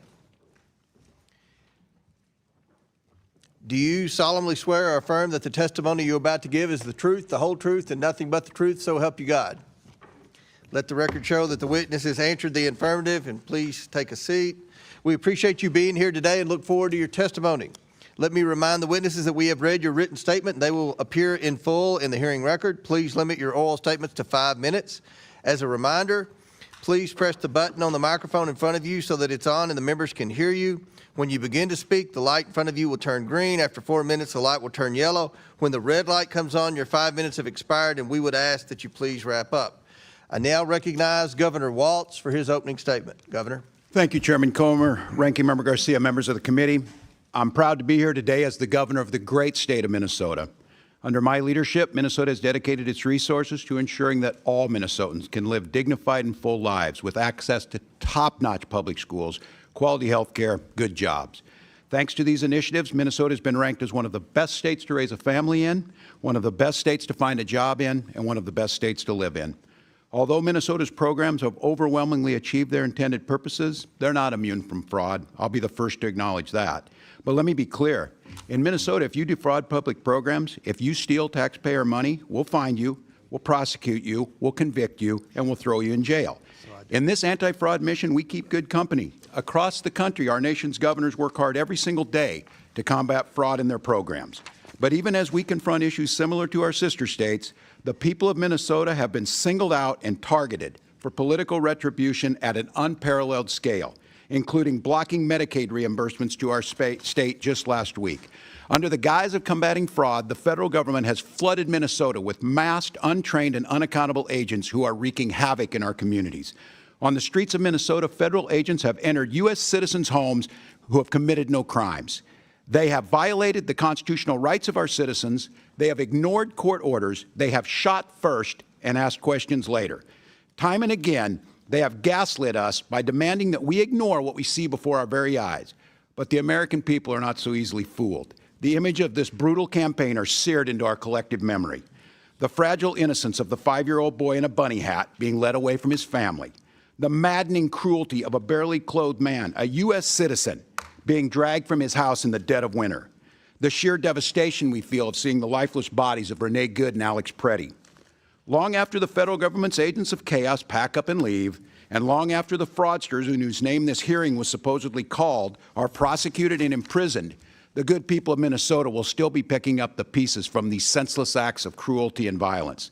[SPEAKER 22] Do you solemnly swear or affirm that the testimony you're about to give is the truth, the whole truth, and nothing but the truth, so help you God? Let the record show that the witness has answered the affirmative, and please take a seat. We appreciate you being here today and look forward to your testimony. Let me remind the witnesses that we have read your written statement, and they will appear in full in the hearing record. Please limit your oral statements to 5 minutes. As a reminder, please press the button on the microphone in front of you so that it's on and the members can hear you. When you begin to speak, the light in front of you will turn green. After 4 minutes, the light will turn yellow. When the red light comes on, your 5 minutes have expired, and we would ask that you please wrap up. I now recognize Governor Walz for his opening statement. Governor.
[SPEAKER 8] Thank you, Chairman Comer, Ranking Member Garcia, members of the committee. I'm proud to be here today as the governor of the great state of Minnesota. Under my leadership, Minnesota has dedicated its resources to ensuring that all Minnesotans can live dignified and full lives with access to top-notch public schools, quality health care, good jobs. Thanks to these initiatives, Minnesota has been ranked as one of the best states to raise a family in, one of the best states to find a job in, and one of the best states to live in. Although Minnesota's programs have overwhelmingly achieved their intended purposes, they're not immune from fraud. I'll be the first to acknowledge that. But let me be clear. In Minnesota, if you defraud public programs, if you steal taxpayer money, we'll find you, we'll prosecute you, we'll convict you, and we'll throw you in jail. In this anti-fraud mission, we keep good company. Across the country, our nation's governors work hard every single day to combat fraud in their programs. But even as we confront issues similar to our sister states, the people of Minnesota have been singled out and targeted for political retribution at an unparalleled scale, including blocking Medicaid reimbursements to our state just last week. Under the guise of combating fraud, the federal government has flooded Minnesota with masked, untrained, and unaccountable agents who are wreaking havoc in our communities. On the streets of Minnesota, federal agents have entered U.S. citizens' homes who have committed no crimes. They have violated the constitutional rights of our citizens. They have ignored court orders. They have shot first and asked questions later. Time and again, they have gaslit us by demanding that we ignore what we see before our very eyes. But the American people are not so easily fooled. The image of this brutal campaign are seared into our collective memory. The fragile innocence of the 5-year-old boy in a bunny hat being led away from his family. The maddening cruelty of a barely clothed man, a U.S. citizen, being dragged from his house in the dead of winter. The sheer devastation we feel of seeing the lifeless bodies of Renee Good and Alex Preddy. Long after the federal government's agents of chaos pack up and leave, and long after the fraudsters in whose name this hearing was supposedly called are prosecuted and imprisoned, the good people of Minnesota will still be picking up the pieces from these senseless acts of cruelty and violence.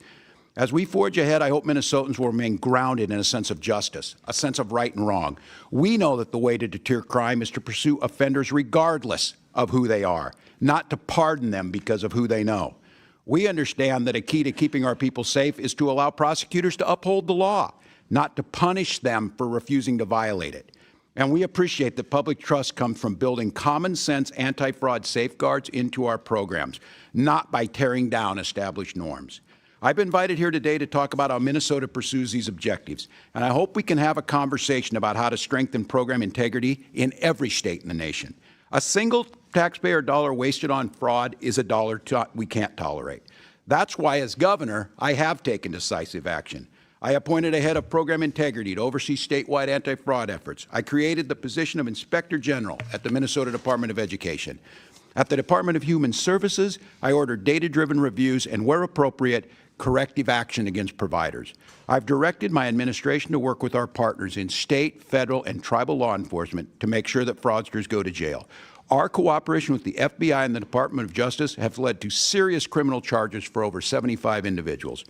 [SPEAKER 8] As we forge ahead, I hope Minnesotans will remain grounded in a sense of justice, a sense of right and wrong. We know that the way to deter crime is to pursue offenders regardless of who they are, not to pardon them because of who they know. We understand that a key to keeping our people safe is to allow prosecutors to uphold the law, not to punish them for refusing to violate it. And we appreciate that public trust comes from building common sense anti-fraud safeguards into our programs, not by tearing down established norms. I've been invited here today to talk about how Minnesota pursues these objectives, and I hope we can have a conversation about how to strengthen program integrity in every state in the nation. A single taxpayer dollar wasted on fraud is a dollar we can't tolerate. That's why, as governor, I have taken decisive action. I appointed a head of program integrity to oversee statewide anti-fraud efforts. I created the position of Inspector General at the Minnesota Department of Education. At the Department of Human Services, I ordered data-driven reviews and, where appropriate, corrective action against providers. I've directed my administration to work with our partners in state, federal, and tribal law enforcement to make sure that fraudsters go to jail. Our cooperation with the FBI and the Department of Justice have led to serious criminal charges for over 75 individuals.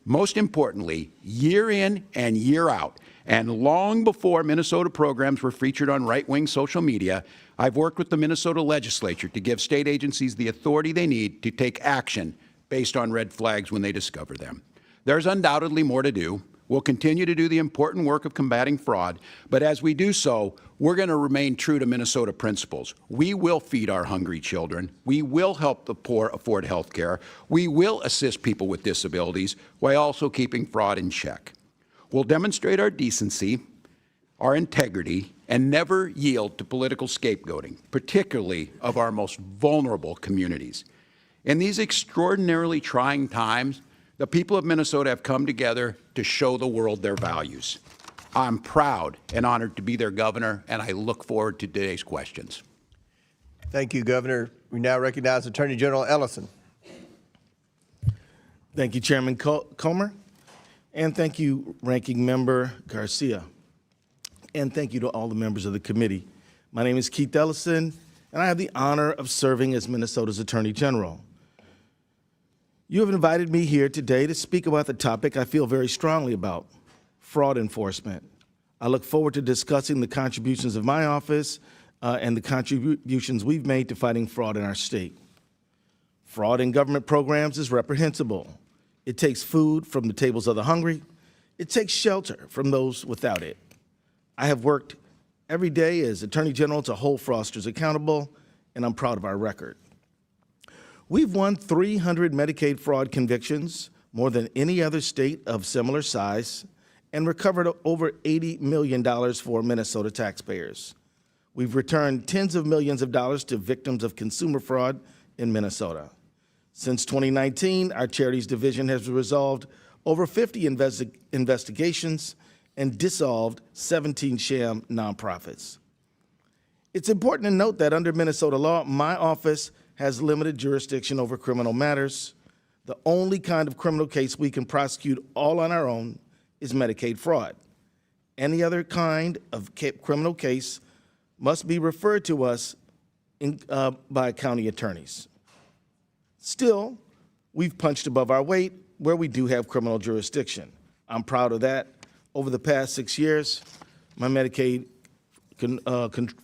[SPEAKER 8] Most importantly, year in and year out, and long before Minnesota programs were featured on right-wing social media, I've worked with the Minnesota legislature to give state agencies the authority they need to take action based on red flags when they discover them. There's undoubtedly more to do. We'll continue to do the important work of combating fraud, but as we do so, we're going to remain true to Minnesota principles. We will feed our hungry children. We will help the poor afford health care. We will assist people with disabilities while also keeping fraud in check. We'll demonstrate our decency, our integrity, and never yield to political scapegoating, particularly of our most vulnerable communities. In these extraordinarily trying times, the people of Minnesota have come together to show the world their values. I'm proud and honored to be their governor, and I look forward to today's questions.
[SPEAKER 22] Thank you, Governor. We now recognize Attorney General Ellison.
[SPEAKER 9] Thank you, Chairman Comer, and thank you, Ranking Member Garcia, and thank you to all the members of the committee. My name is Keith Ellison, and I have the honor of serving as Minnesota's Attorney General. You have invited me here today to speak about the topic I feel very strongly about, fraud enforcement. I look forward to discussing the contributions of my office and the contributions we've made to fighting fraud in our state. Fraud in government programs is reprehensible. It takes food from the tables of the hungry. It takes shelter from those without it. I have worked every day as Attorney General to hold fraudsters accountable, and I'm proud of our record. We've won 300 Medicaid fraud convictions, more than any other state of similar size, and recovered over $80 million for Minnesota taxpayers. We've returned tens of millions of dollars to victims of consumer fraud in Minnesota. Since 2019, our Charities Division has resolved over 50 investigations and dissolved 17 sham nonprofits. It's important to note that under Minnesota law, my office has limited jurisdiction over criminal matters. The only kind of criminal case we can prosecute all on our own is Medicaid fraud. Any other kind of criminal case must be referred to us by county attorneys. Still, we've punched above our weight where we do have criminal jurisdiction. I'm proud of that. Over the past 6 years, my Medicaid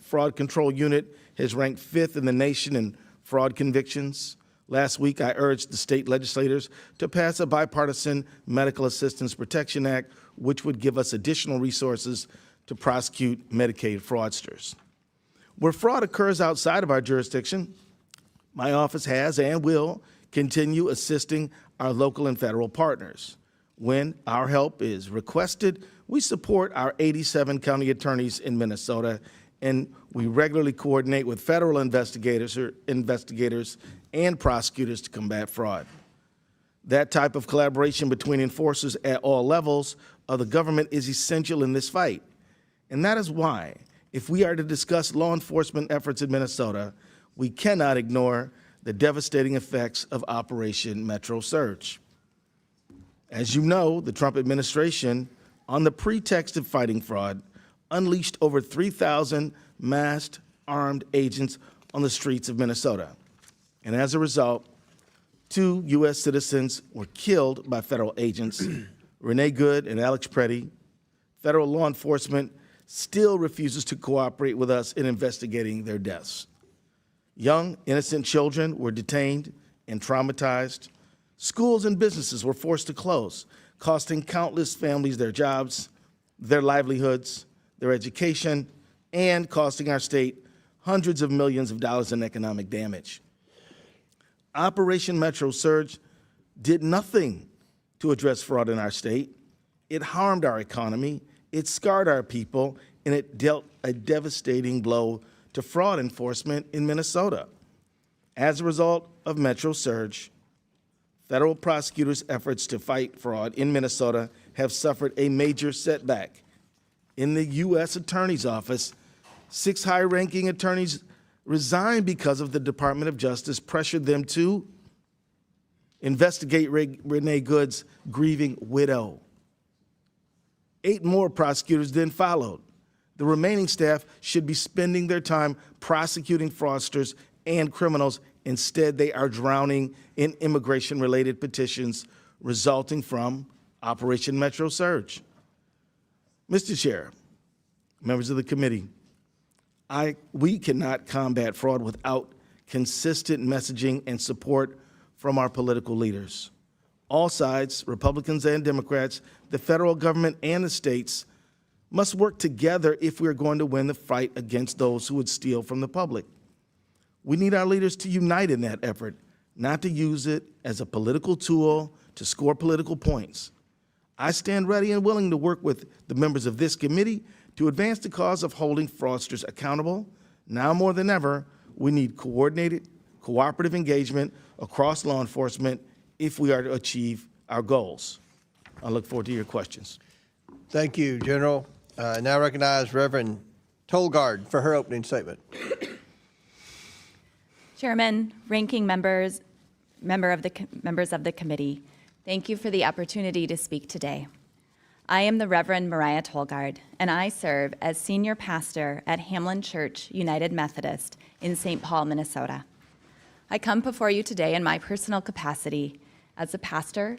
[SPEAKER 9] fraud control unit has ranked 5th in the nation in fraud convictions. Last week, I urged the state legislators to pass a bipartisan Medical Assistance Protection Act, which would give us additional resources to prosecute Medicaid fraudsters. Where fraud occurs outside of our jurisdiction, my office has and will continue assisting our local and federal partners. When our help is requested, we support our 87 county attorneys in Minnesota, and we regularly coordinate with federal investigators and prosecutors to combat fraud. That type of collaboration between enforcers at all levels of the government is essential in this fight. And that is why, if we are to discuss law enforcement efforts in Minnesota, we cannot ignore the devastating effects of Operation Metro Surge. As you know, the Trump administration, on the pretext of fighting fraud, unleashed over 3,000 masked, armed agents on the streets of Minnesota. And as a result, 2 U.S. citizens were killed by federal agents, Renee Good and Alex Preddy. Federal law enforcement still refuses to cooperate with us in investigating their deaths. Young, innocent children were detained and traumatized. Schools and businesses were forced to close, costing countless families their jobs, their livelihoods, their education, and costing our state hundreds of millions of dollars in economic damage. Operation Metro Surge did nothing to address fraud in our state. It harmed our economy, it scarred our people, and it dealt a devastating blow to fraud enforcement in Minnesota. As a result of Metro Surge, federal prosecutors' efforts to fight fraud in Minnesota have suffered a major setback. In the U.S. Attorney's Office, 6 high-ranking attorneys resigned because of the Department of Justice pressured them to investigate Renee Good's grieving widow. 8 more prosecutors then followed. The remaining staff should be spending their time prosecuting fraudsters and criminals. Instead, they are drowning in immigration-related petitions resulting from Operation Metro Surge. Mr. Chair, members of the committee, we cannot combat fraud without consistent messaging and support from our political leaders. All sides, Republicans and Democrats, the federal government and the states, must work together if we are going to win the fight against those who would steal from the public. We need our leaders to unite in that effort, not to use it as a political tool to score political points. I stand ready and willing to work with the members of this committee to advance the cause of holding fraudsters accountable. Now more than ever, we need coordinated, cooperative engagement across law enforcement if we are to achieve our goals. I look forward to your questions.
[SPEAKER 22] Thank you, General. Now recognize Reverend Tolgard for her opening statement.
[SPEAKER 11] Chairman, ranking members of the committee, thank you for the opportunity to speak today. I am the Reverend Mariah Tolgard, and I serve as senior pastor at Hamlin Church United Methodist in St. Paul, Minnesota. I come before you today in my personal capacity as a pastor,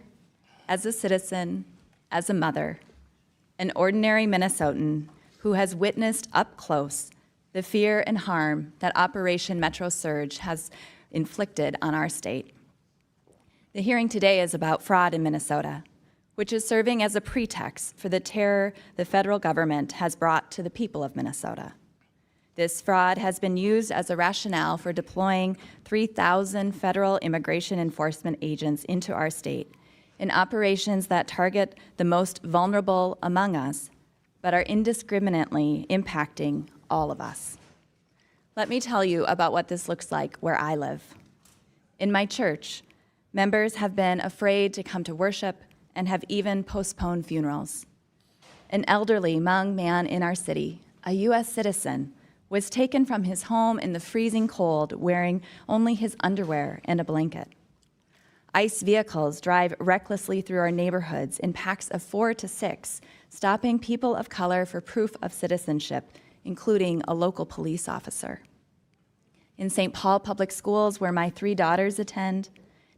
[SPEAKER 11] as a citizen, as a mother, an ordinary Minnesotan who has witnessed up close the fear and harm that Operation Metro Surge has inflicted on our state. The hearing today is about fraud in Minnesota, which is serving as a pretext for the terror the federal government has brought to the people of Minnesota. This fraud has been used as a rationale for deploying 3,000 federal immigration enforcement agents into our state in operations that target the most vulnerable among us, but are indiscriminately impacting all of us. Let me tell you about what this looks like where I live. In my church, members have been afraid to come to worship and have even postponed funerals. An elderly Hmong man in our city, a U.S. citizen, was taken from his home in the freezing cold wearing only his underwear and a blanket. ICE vehicles drive recklessly through our neighborhoods in packs of 4 to 6, stopping people of color for proof of citizenship, including a local police officer. In St. Paul Public Schools, where my 3 daughters attend,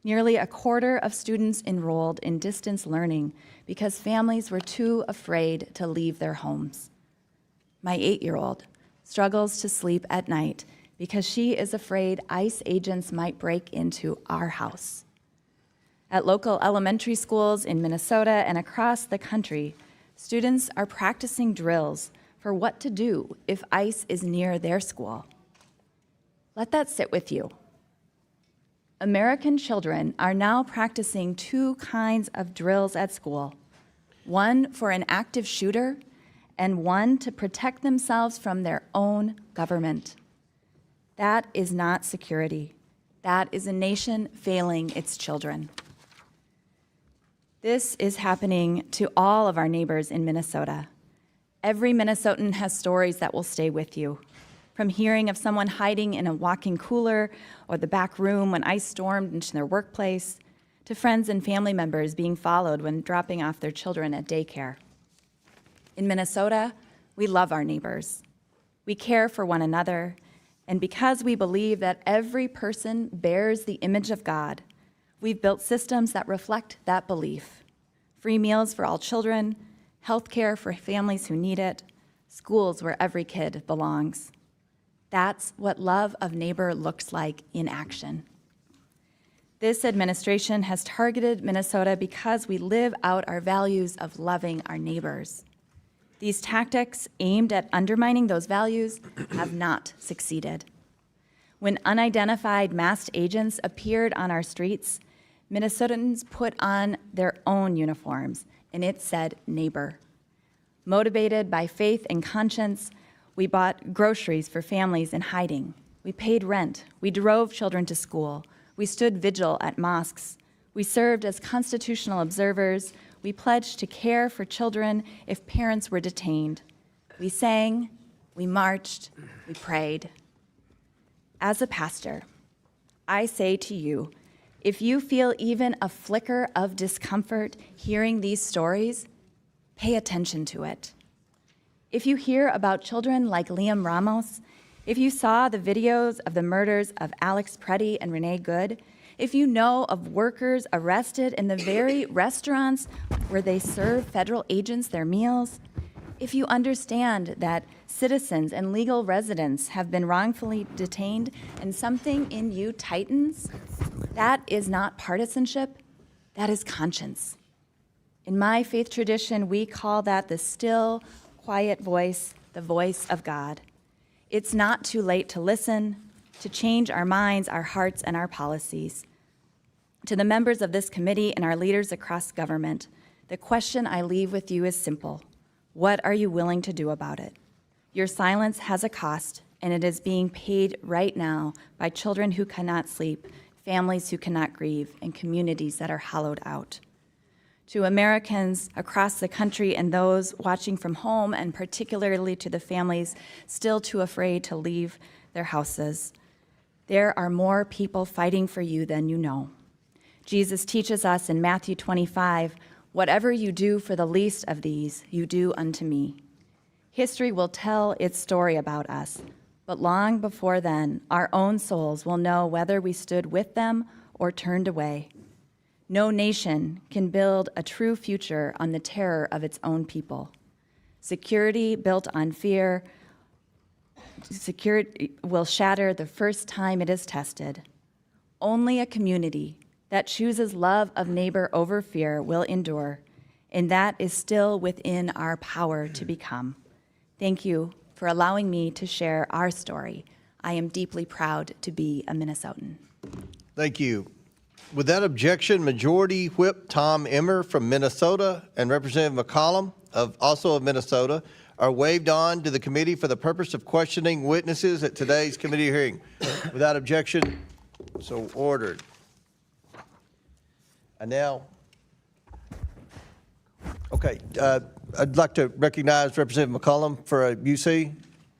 [SPEAKER 11] nearly a quarter of students enrolled in distance learning because families were too afraid to leave their homes. My 8-year-old struggles to sleep at night because she is afraid ICE agents might break into our house. At local elementary schools in Minnesota and across the country, students are practicing drills for what to do if ICE is near their school. Let that sit with you. American children are now practicing 2 kinds of drills at school, one for an active shooter and one to protect themselves from their own government. That is not security. That is a nation failing its children. This is happening to all of our neighbors in Minnesota. Every Minnesotan has stories that will stay with you, from hearing of someone hiding in a walk-in cooler or the back room when ICE stormed into their workplace, to friends and family members being followed when dropping off their children at daycare. In Minnesota, we love our neighbors. We care for one another, and because we believe that every person bears the image of God, we've built systems that reflect that belief. Free meals for all children, health care for families who need it, schools where every kid belongs. That's what love of neighbor looks like in action. This administration has targeted Minnesota because we live out our values of loving our neighbors. These tactics aimed at undermining those values have not succeeded. When unidentified masked agents appeared on our streets, Minnesotans put on their own uniforms, and it said neighbor. Motivated by faith and conscience, we bought groceries for families in hiding. We paid rent. We drove children to school. We stood vigil at mosques. We served as constitutional observers. We pledged to care for children if parents were detained. We sang, we marched, we prayed. As a pastor, I say to you, if you feel even a flicker of discomfort hearing these stories, pay attention to it. If you hear about children like Liam Ramos, if you saw the videos of the murders of Alex Preddy and Renee Good, if you know of workers arrested in the very restaurants where they serve federal agents their meals, if you understand that citizens and legal residents have been wrongfully detained and something in you tightens, that is not partisanship, that is conscience. In my faith tradition, we call that the still, quiet voice, the voice of God. It's not too late to listen, to change our minds, our hearts, and our policies. To the members of this committee and our leaders across government, the question I leave with you is simple. What are you willing to do about it? Your silence has a cost, and it is being paid right now by children who cannot sleep, families who cannot grieve, and communities that are hollowed out. To Americans across the country and those watching from home, and particularly to the families still too afraid to leave their houses, There are more people fighting for you than you know. Jesus teaches us in Matthew 25, whatever you do for the least of these, you do unto me. History will tell its story about us, but long before then, our own souls will know whether we stood with them or turned away. No nation can build a true future on the terror of its own people. Security built on fear will shatter the first time it is tested. Only a community that chooses love of neighbor over fear will endure, and that is still within our power to become. Thank you for allowing me to share our story. I am deeply proud to be a Minnesotan.
[SPEAKER 22] Thank you. Without objection, Majority Whip Tom Emmer from Minnesota and Representative McCollum, also of Minnesota, are waived on to the committee for the purpose of questioning witnesses at today's committee hearing. Without objection, so ordered. And now, okay, I'd like to recognize Representative McCollum for a UC.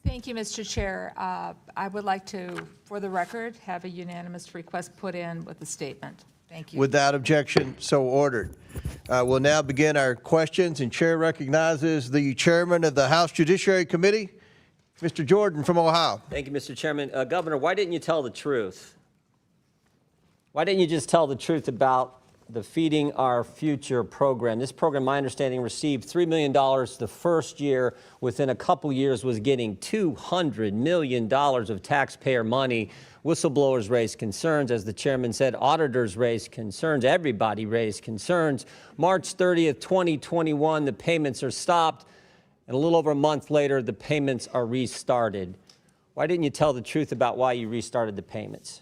[SPEAKER 15] Thank you, Mr. Chair. I would like to, for the record, have a unanimous request put in with a statement. Thank you.
[SPEAKER 22] Without objection, so ordered. We'll now begin our questions, and Chair recognizes the Chairman of the House Judiciary Committee, Mr. Jordan from Ohio.
[SPEAKER 18] Thank you, Mr. Chairman. Governor, why didn't you tell the truth? Why didn't you just tell the truth about the Feeding Our Future program? This program, my understanding, received $3 million the first year. Within a couple years was getting $200 million of taxpayer money. Whistleblowers raised concerns. As the chairman said, auditors raised concerns. Everybody raised concerns. March 30th, 2021, the payments are stopped. And a little over a month later, the payments are restarted. Why didn't you tell the truth about why you restarted the payments?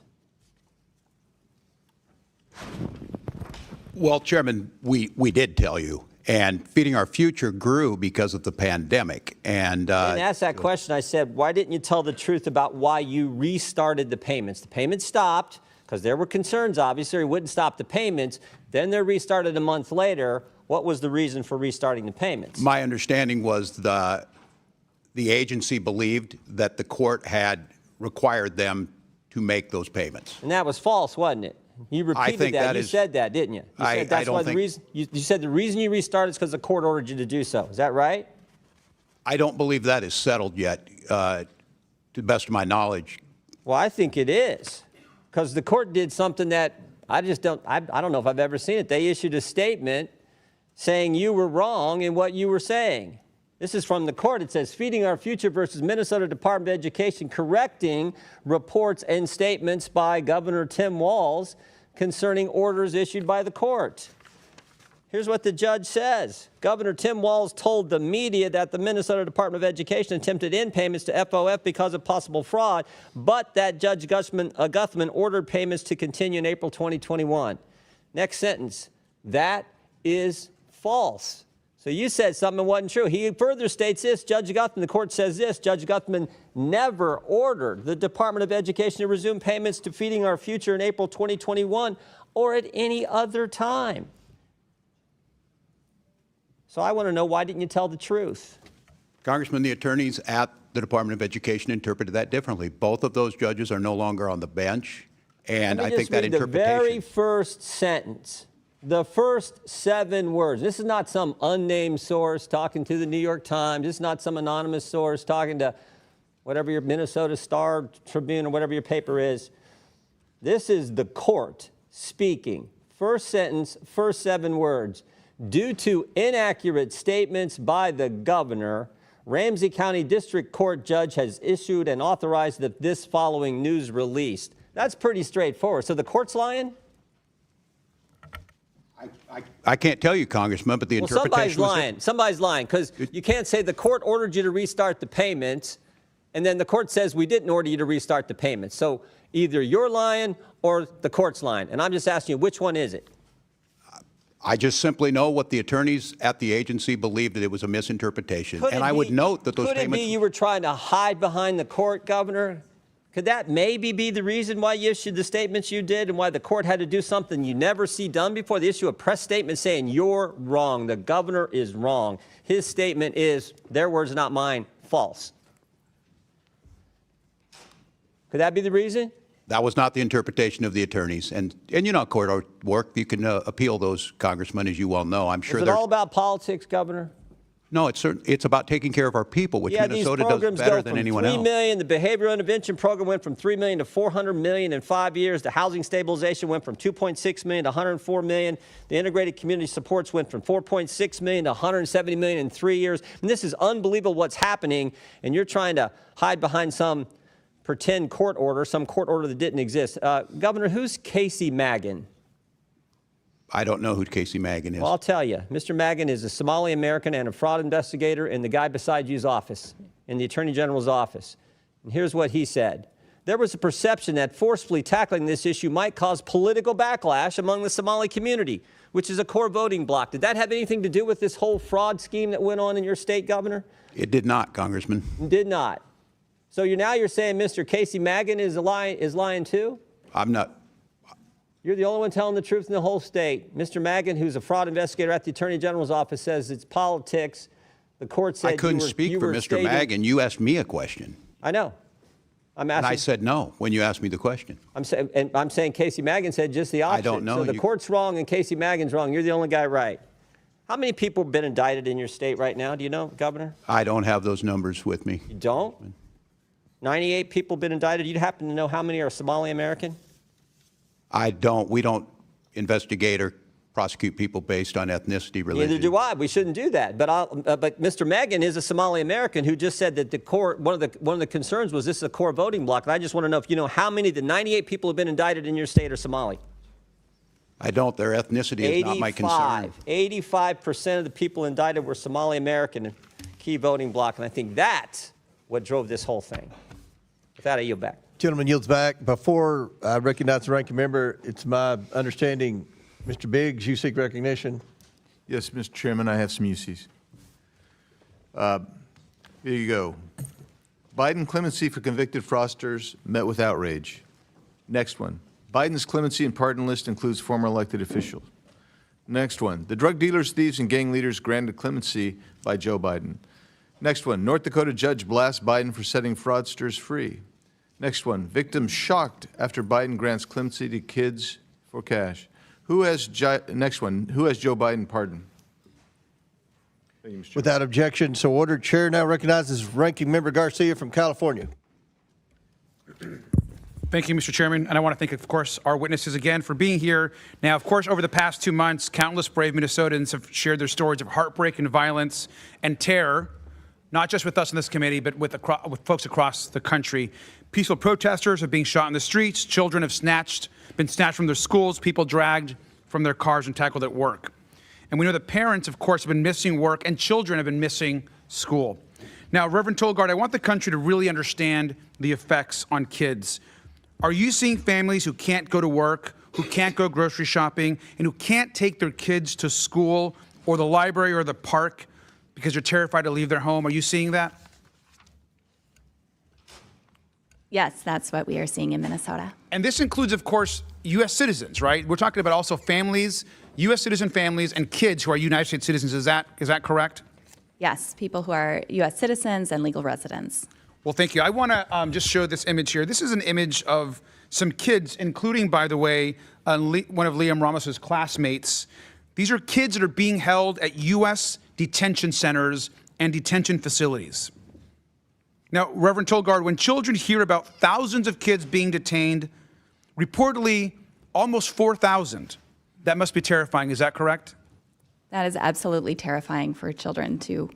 [SPEAKER 8] Well, Chairman, we did tell you, and Feeding Our Future grew because of the pandemic. And
[SPEAKER 18] I didn't ask that question. I said, why didn't you tell the truth about why you restarted the payments? The payments stopped because there were concerns, obviously, it wouldn't stop the payments. Then they're restarted a month later. What was the reason for restarting the payments?
[SPEAKER 8] my understanding was the agency believed that the court had required them to make those payments.
[SPEAKER 18] And that was false, wasn't it? You repeated that. You said that, didn't you? You said that's why the reason. You said the reason you restarted is because the court ordered you to do so. Is that right?
[SPEAKER 8] I don't believe that is settled yet, to the best of my knowledge.
[SPEAKER 18] Well, I think it is, because the court did something that I don't know if I've ever seen it. They issued a statement saying you were wrong in what you were saying. This is from the court. It says, Feeding Our Future versus Minnesota Department of Education, correcting reports and statements by Governor Tim Walz concerning orders issued by the court. Here's what the judge says. Governor Tim Walz told the media that the Minnesota Department of Education attempted in payments to FOF because of possible fraud, but that Judge Guthman ordered payments to continue in April 2021. Next sentence. That is false. So you said something that wasn't true. He further states this, Judge Guthman, the court says this, Judge Guthman never ordered the Department of Education to resume payments to Feeding Our Future in April 2021 or at any other time. So I want to know, why didn't you tell the truth?
[SPEAKER 8] Congressman, the attorneys at the Department of Education interpreted that differently. Both of those judges are no longer on the bench, and I think that interpretation.
[SPEAKER 18] The very first sentence. The first 7 words. This is not some unnamed source talking to the New York Times. This is not some anonymous source talking to whatever your Minnesota Star Tribune or whatever your paper is. This is the court speaking. First sentence, first 7 words. Due to inaccurate statements by the governor, Ramsey County District Court judge has issued and authorized this following news release. That's pretty straightforward. So the court's lying?
[SPEAKER 8] I can't tell you, Congressman, but the interpretation
[SPEAKER 18] somebody's lying. Somebody's lying, because you can't say the court ordered you to restart the payments, and then the court says we didn't order you to restart the payments. So either you're lying or the court's lying. And I'm just asking you, which one is it?
[SPEAKER 8] I just simply know what the attorneys at the agency believed, that it was a misinterpretation. And I would note that those payments.
[SPEAKER 18] Could it be you were trying to hide behind the court, Governor? Could that maybe be the reason why you issued the statements you did and why the court had to do something you never see done before? They issue a press statement saying you're wrong. The governor is wrong. His statement is, their words, not mine, false. Could that be the reason?
[SPEAKER 6] That was not the interpretation of the attorneys. And you know, court work, you can appeal those, Congressman, as you well know. I'm sure
[SPEAKER 18] Is it all about politics, Governor?
[SPEAKER 6] No, it's about taking care of our people, which Minnesota does better than anyone else.
[SPEAKER 18] 3 million, the behavioral intervention program went from 3 million to 400 million in 5 years. The housing stabilization went from 2.6 million to 104 million. The integrated community supports went from 4.6 million to 170 million in 3 years. And this is unbelievable what's happening, and you're trying to hide behind some pretend court order, some court order that didn't exist. Governor, who's Casey Magan?
[SPEAKER 6] I don't know who Casey Magan is.
[SPEAKER 18] Well, I'll tell you. Mr. Magan is a Somali American and a fraud investigator in the guy beside you's office, in the Attorney General's office. And here's what he said. There was a perception that forcefully tackling this issue might cause political backlash among the Somali community, which is a core voting bloc. Did that have anything to do with this whole fraud scheme that went on in your state, Governor?
[SPEAKER 6] It did not, Congressman.
[SPEAKER 18] Did not. So you're saying Mr. Casey Magan is lying too?
[SPEAKER 6] I'm not.
[SPEAKER 18] You're the only one telling the truth in the whole state. Mr. Magan, who's a fraud investigator at the Attorney General's office, says it's politics. The court said
[SPEAKER 6] I couldn't speak for Mr. Magan. You asked me a question.
[SPEAKER 18] I know. I'm asking.
[SPEAKER 6] And I said no when you asked me the question.
[SPEAKER 18] I'm saying Casey Magan said just the opposite.
[SPEAKER 6] I don't know.
[SPEAKER 18] So the court's wrong and Casey Magan's wrong. You're the only guy right. How many people have been indicted in your state right now? Do you know, Governor?
[SPEAKER 6] I don't have those numbers with me.
[SPEAKER 18] You don't? 98 people have been indicted. You happen to know how many are Somali American?
[SPEAKER 6] I don't. We don't investigate or prosecute people based on ethnicity, religion.
[SPEAKER 18] Neither do I. We shouldn't do that. But Mr. Magan is a Somali American who just said that the court, one of the concerns was this is a core voting bloc. And I just want to know if you know how many of the 98 people who have been indicted in your state are Somali.
[SPEAKER 6] I don't. Their ethnicity is not my concern.
[SPEAKER 18] 85% of the people indicted were Somali American, key voting bloc. And I think that's what drove this whole thing. With that, I yield back.
[SPEAKER 22] Gentleman yields back. Before I recognize the ranking member, it's my understanding, Mr. Biggs, you seek recognition.
[SPEAKER 17] Yes, Mr. Chairman, I have some uses. Here you go. Biden clemency for convicted fraudsters met with outrage. Next one. Biden's clemency and pardon list includes former elected officials. Next one. The drug dealers, thieves, and gang leaders granted clemency by Joe Biden. Next one. North Dakota judge blasts Biden for setting fraudsters free. Next one. Victims shocked after Biden grants clemency to kids for cash. Next one. Who has Joe Biden pardoned?
[SPEAKER 22] Without objection, so ordered. Chair now recognizes Ranking Member Garcia from California.
[SPEAKER 8] Thank you, Mr. Chairman. And I want to thank, of course, our witnesses again for being here. Now, of course, over the past 2 months, countless brave Minnesotans have shared their stories of heartbreak and violence and terror, not just with us in this committee, but with folks across the country. Peaceful protesters are being shot in the streets. Children have been snatched from their schools. People dragged from their cars and tackled at work. And we know that parents, of course, have been missing work and children have been missing school. Now, Reverend Tolgard, I want the country to really understand the effects on kids. Are you seeing families who can't go to work, who can't go grocery shopping, and who can't take their kids to school or the library or the park because they're terrified to leave their home? Are you seeing that?
[SPEAKER 11] Yes, that's what we are seeing in Minnesota.
[SPEAKER 8] And this includes, of course, U.S. citizens, right? We're talking about also families, U.S. citizen families, and kids who are United States citizens. Is that correct?
[SPEAKER 11] Yes, people who are U.S. citizens and legal residents.
[SPEAKER 8] Well, thank you. I want to just show this image here. This is an image of some kids, including, by the way, one of Liam Ramos's classmates. These are kids that are being held at U.S. detention centers and detention facilities. Now, Reverend Tolgard, when children hear about thousands of kids being detained, reportedly almost 4,000, that must be terrifying. Is that correct?
[SPEAKER 11] That is absolutely terrifying for children to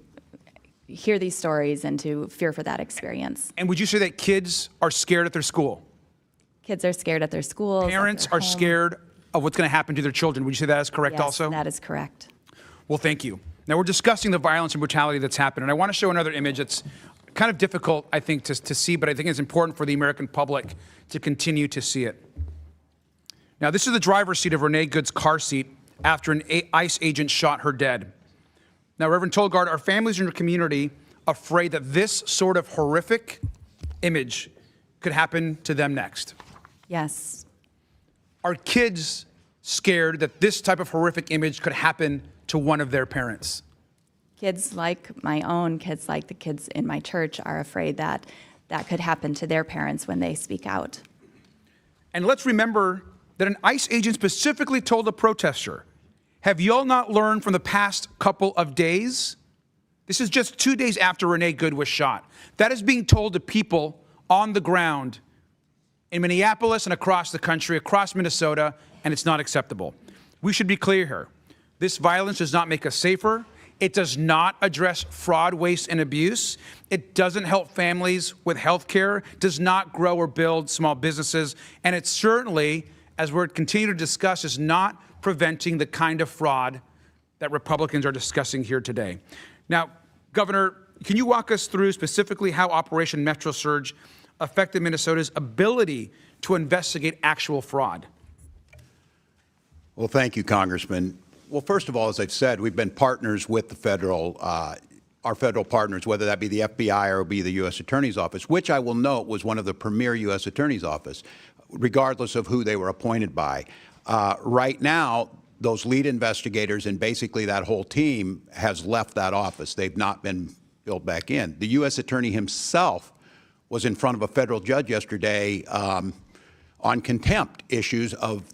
[SPEAKER 11] hear these stories and to fear for that experience.
[SPEAKER 8] And would you say that kids are scared at their school?
[SPEAKER 11] Kids are scared at their schools.
[SPEAKER 8] Parents are scared of what's going to happen to their children. Would you say that is correct also?
[SPEAKER 11] Yes, that is correct.
[SPEAKER 8] Well, thank you. Now, we're discussing the violence and brutality that's happened, and I want to show another image that's kind of difficult, I think, to see, but I think it's important for the American public to continue to see it. Now, this is the driver's seat of Renee Good's car seat after an ICE agent shot her dead. Now, Reverend Tolgard, are families in your community afraid that this sort of horrific image could happen to them next?
[SPEAKER 11] Yes.
[SPEAKER 8] Are kids scared that this type of horrific image could happen to one of their parents?
[SPEAKER 11] Kids like my own, kids like the kids in my church are afraid that that could happen to their parents when they speak out.
[SPEAKER 8] And let's remember that an ICE agent specifically told a protester, have y'all not learned from the past couple of days? This is just 2 days after Renee Good was shot. That is being told to people on the ground in Minneapolis and across the country, across Minnesota, and it's not acceptable. We should be clear here. This violence does not make us safer. It does not address fraud, waste, and abuse. It doesn't help families with health care, does not grow or build small businesses, and it certainly, as we're continuing to discuss, is not preventing the kind of fraud that Republicans are discussing here today. Now, Governor, can you walk us through specifically how Operation Metro Surge affected Minnesota's ability to investigate actual fraud?
[SPEAKER 6] Well, thank you, Congressman. Well, first of all, as I've said, we've been partners with the federal, our federal partners, whether that be the FBI or be the U.S. Attorney's Office, which I will note was one of the premier U.S. Attorney's Office, regardless of who they were appointed by. Right now, those lead investigators and basically that whole team has left that office. They've not been filled back in. The U.S. Attorney himself was in front of a federal judge yesterday on contempt issues of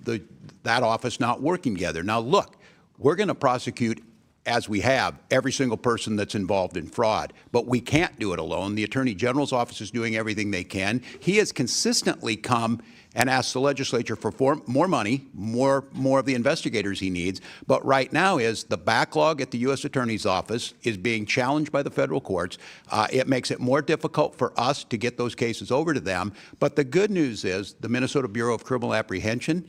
[SPEAKER 6] that office not working together. Now, look, we're going to prosecute, as we have, every single person that's involved in fraud, but we can't do it alone. The Attorney General's office is doing everything they can. He has consistently come and asked the legislature for more money, more of the investigators he needs. But right now is the backlog at the U.S. Attorney's Office is being challenged by the federal courts. It makes it more difficult for us to get those cases over to them. But the good news is the Minnesota Bureau of Criminal Apprehension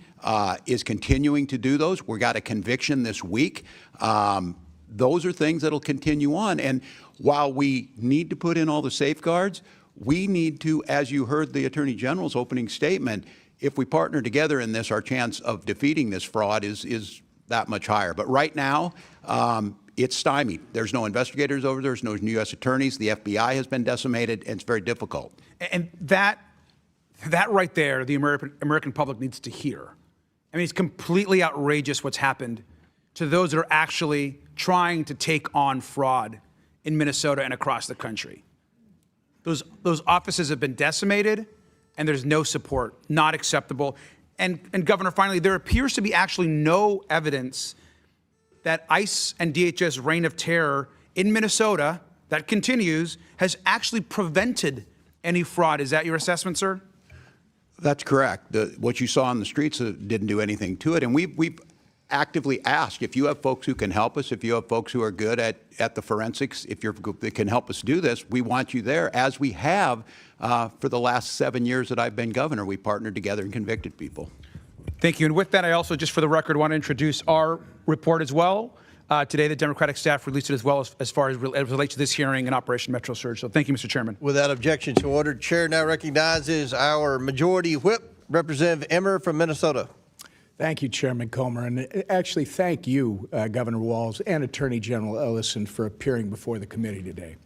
[SPEAKER 6] is continuing to do those. We got a conviction this week. Those are things that'll continue on. And while we need to put in all the safeguards, we need to, as you heard the Attorney General's opening statement, if we partner together in this, our chance of defeating this fraud is that much higher. But right now, it's stymied. There's no investigators over there. There's no U.S. attorneys. The FBI has been decimated, and it's very difficult.
[SPEAKER 8] And that right there, the American public needs to hear. I mean, it's completely outrageous what's happened to those that are actually trying to take on fraud in Minnesota and across the country. Those offices have been decimated, and there's no support, not acceptable. And Governor, finally, there appears to be actually no evidence that ICE and DHS reign of terror in Minnesota that continues has actually prevented any fraud. Is that your assessment, sir?
[SPEAKER 6] That's correct. What you saw on the streets didn't do anything to it. And we've actively asked, if you have folks who can help us, if you have folks who are good at the forensics, if you're that can help us do this, we want you there, as we have for the last 7 years that I've been governor. We partnered together and convicted people.
[SPEAKER 8] Thank you. And with that, I also, just for the record, want to introduce our report as well. Today, the Democratic staff released it as well as far as relates to this hearing and Operation Metro Surge. So thank you, Mr. Chairman.
[SPEAKER 10] Without objection to order, Chair now recognizes our Majority Whip, Representative Emmer from Minnesota.
[SPEAKER 14] Thank you, Chairman Comer, and actually thank you, Governor Walz and Attorney General Ellison, for appearing before the committee today.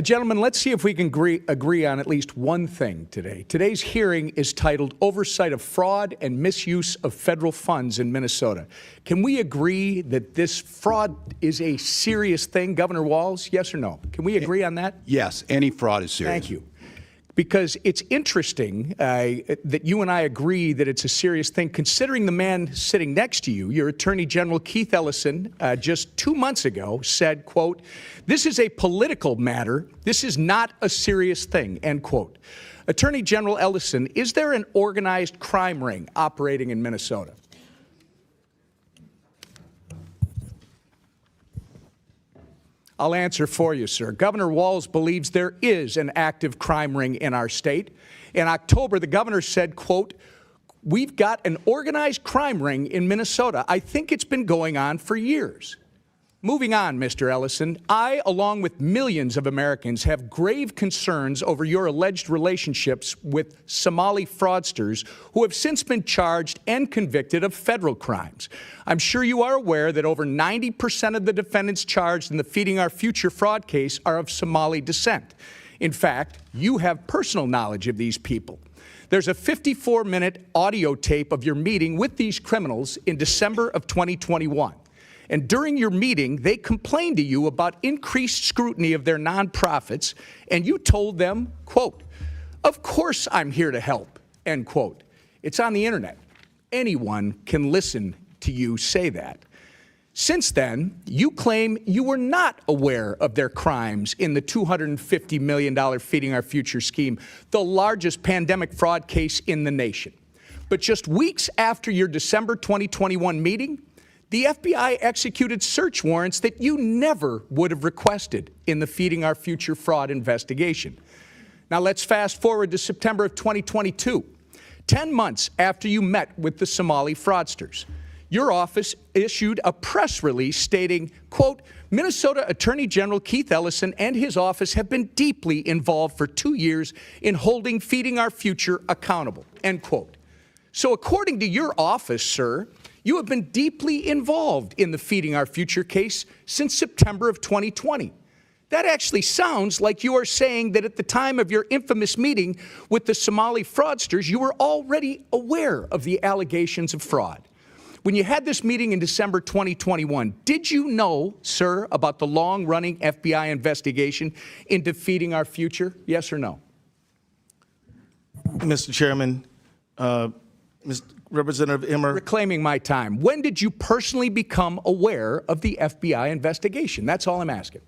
[SPEAKER 14] Gentlemen, let's see if we can agree on at least one thing today. Today's hearing is titled Oversight of Fraud and Misuse of Federal Funds in Minnesota. Can we agree that this fraud is a serious thing, Governor Walz? Yes or no? Can we agree on that?
[SPEAKER 6] Yes, any fraud is serious.
[SPEAKER 14] Thank you. Because it's interesting that you and I agree that it's a serious thing, considering the man sitting next to you, your Attorney General Keith Ellison, just 2 months ago said, quote, "This is a political matter. This is not a serious thing," end quote. Attorney General Ellison, is there an organized crime ring operating in Minnesota? I'll answer for you, sir. Governor Walz believes there is an active crime ring in our state. In October, the governor said, quote, "We've got an organized crime ring in Minnesota. I think it's been going on for years." Moving on, Mr. Ellison, I, along with millions of Americans, have grave concerns over your alleged relationships with Somali fraudsters who have since been charged and convicted of federal crimes. I'm sure you are aware that over 90% of the defendants charged in the Feeding Our Future fraud case are of Somali descent. In fact, you have personal knowledge of these people. There's a 54-minute audio tape of your meeting with these criminals in December of 2021. And during your meeting, they complained to you about increased scrutiny of their nonprofits, and you told them, quote, "Of course I'm here to help," end quote. It's on the internet. Anyone can listen to you say that. Since then, you claim you were not aware of their crimes in the $250 million Feeding Our Future scheme, the largest pandemic fraud case in the nation. But just weeks after your December 2021 meeting, the FBI executed search warrants that you never would have requested in the Feeding Our Future fraud investigation. Now let's fast forward to September of 2022, 10 months after you met with the Somali fraudsters. Your office issued a press release stating, quote, Minnesota Attorney General Keith Ellison and his office have been deeply involved for 2 years in holding Feeding Our Future accountable, end quote. So according to your office, sir, you have been deeply involved in the Feeding Our Future case since September of 2020. That actually sounds like you are saying that at the time of your infamous meeting with the Somali fraudsters, you were already aware of the allegations of fraud. When you had this meeting in December 2021, did you know, sir, about the long-running FBI investigation into Feeding Our Future? Yes or no?
[SPEAKER 9] Mr. Chairman, Representative Emmer.
[SPEAKER 14] Reclaiming my time. When did you personally become aware of the FBI investigation? That's all I'm asking.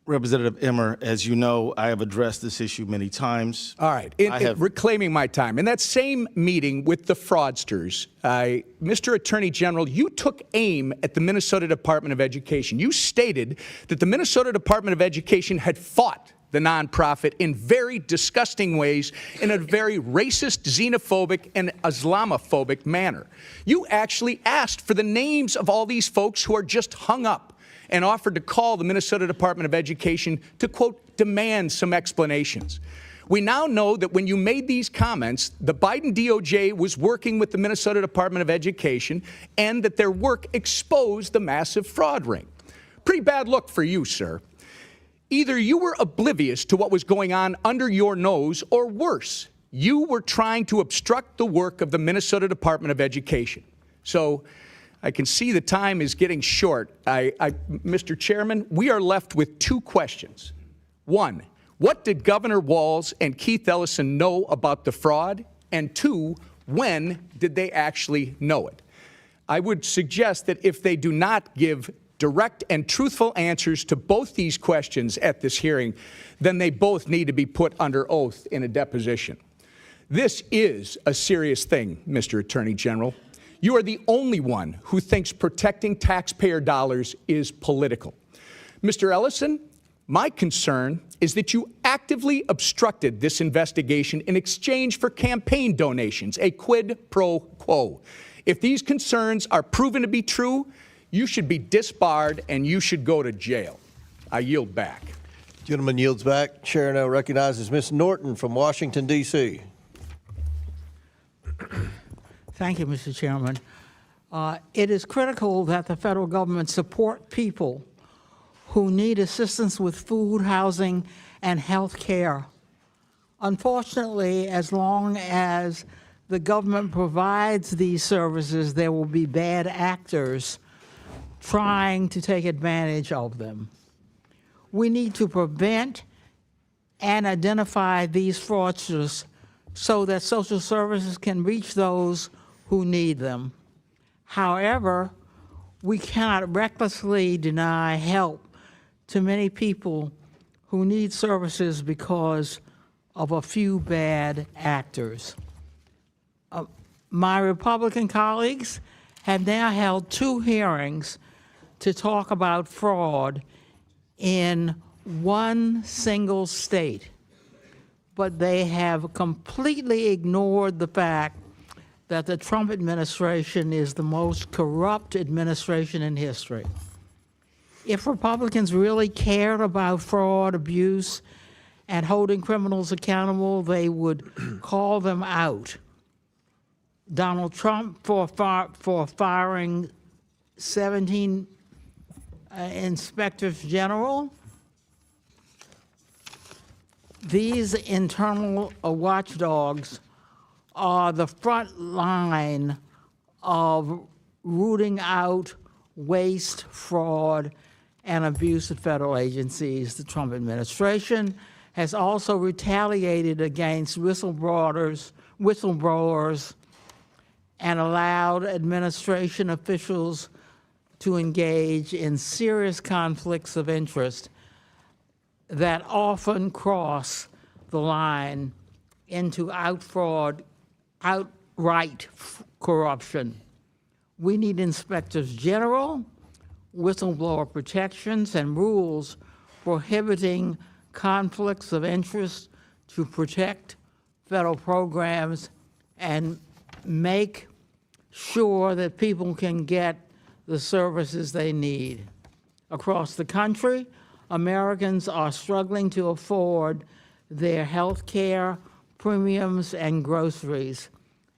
[SPEAKER 9] Representative Emmer, as you know, I have addressed this issue many times.
[SPEAKER 14] All right. Reclaiming my time. In that same meeting with the fraudsters, Mr. Attorney General, you took aim at the Minnesota Department of Education. You stated that the Minnesota Department of Education had fought the nonprofit in very disgusting ways, in a very racist, xenophobic, and Islamophobic manner. You actually asked for the names of all these folks who are just hung up and offered to call the Minnesota Department of Education to, quote, demand some explanations. We now know that when you made these comments, the Biden DOJ was working with the Minnesota Department of Education and that their work exposed the massive fraud ring. Pretty bad look for you, sir. Either you were oblivious to what was going on under your nose, or worse, you were trying to obstruct the work of the Minnesota Department of Education. So I can see the time is getting short. Mr. Chairman, we are left with two questions. One, what did Governor Walz and Keith Ellison know about the fraud? And two, when did they actually know it? I would suggest that if they do not give direct and truthful answers to both these questions at this hearing, then they both need to be put under oath in a deposition. This is a serious thing, Mr. Attorney General. You are the only one who thinks protecting taxpayer dollars is political. Mr. Ellison, my concern is that you actively obstructed this investigation in exchange for campaign donations, a quid pro quo. If these concerns are proven to be true, you should be disbarred and you should go to jail. I yield back.
[SPEAKER 10] Gentleman yields back. Chair now recognizes Ms. Norton from Washington, D.C.
[SPEAKER 3] Thank you, Mr. Chairman. It is critical that the federal government support people who need assistance with food, housing, and health care. Unfortunately, as long as the government provides these services, there will be bad actors trying to take advantage of them. We need to prevent and identify these fraudsters so that social services can reach those who need them. However, we cannot recklessly deny help to many people who need services because of a few bad actors. My Republican colleagues have now held 2 hearings to talk about fraud in one single state, but they have completely ignored the fact that the Trump administration is the most corrupt administration in history. If Republicans really cared about fraud, abuse, and holding criminals accountable, they would call them out. Donald Trump for firing 17 inspectors general. These internal watchdogs are the front line of rooting out waste, fraud, and abuse at federal agencies. The Trump administration has also retaliated against whistleblowers whistleblowers and allowed administration officials to engage in serious conflicts of interest that often cross the line into outright corruption. We need inspectors general, whistleblower protections, and rules prohibiting conflicts of interest to protect federal programs and make sure that people can get the services they need. Across the country, Americans are struggling to afford their health care, premiums, and groceries.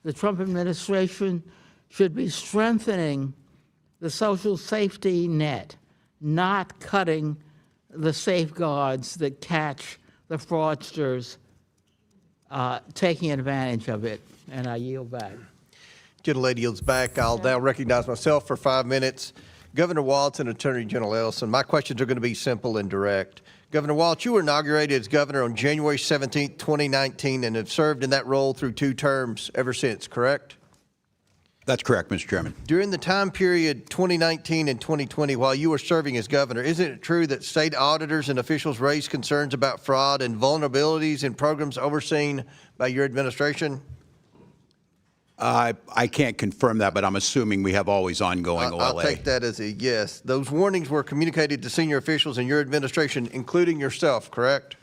[SPEAKER 3] The Trump administration should be strengthening the social safety net, not cutting the safeguards that catch the fraudsters taking advantage of it. And I yield back.
[SPEAKER 10] Gentlelady yields back. I'll now recognize myself for 5 minutes. Governor Walz and Attorney General Ellison, my questions are going to be simple and direct. Governor Walz, you were inaugurated as governor on January 17, 2019, and have served in that role through 2 terms ever since, correct?
[SPEAKER 6] That's correct, Mr. Chairman.
[SPEAKER 10] During the time period 2019 and 2020, while you were serving as governor, isn't it true that state auditors and officials raised concerns about fraud and vulnerabilities in programs overseen by your administration?
[SPEAKER 6] I can't confirm that, but I'm assuming we have always ongoing OLA.
[SPEAKER 10] I'll take that as a yes. Those warnings were communicated to senior officials in your administration, including yourself, correct?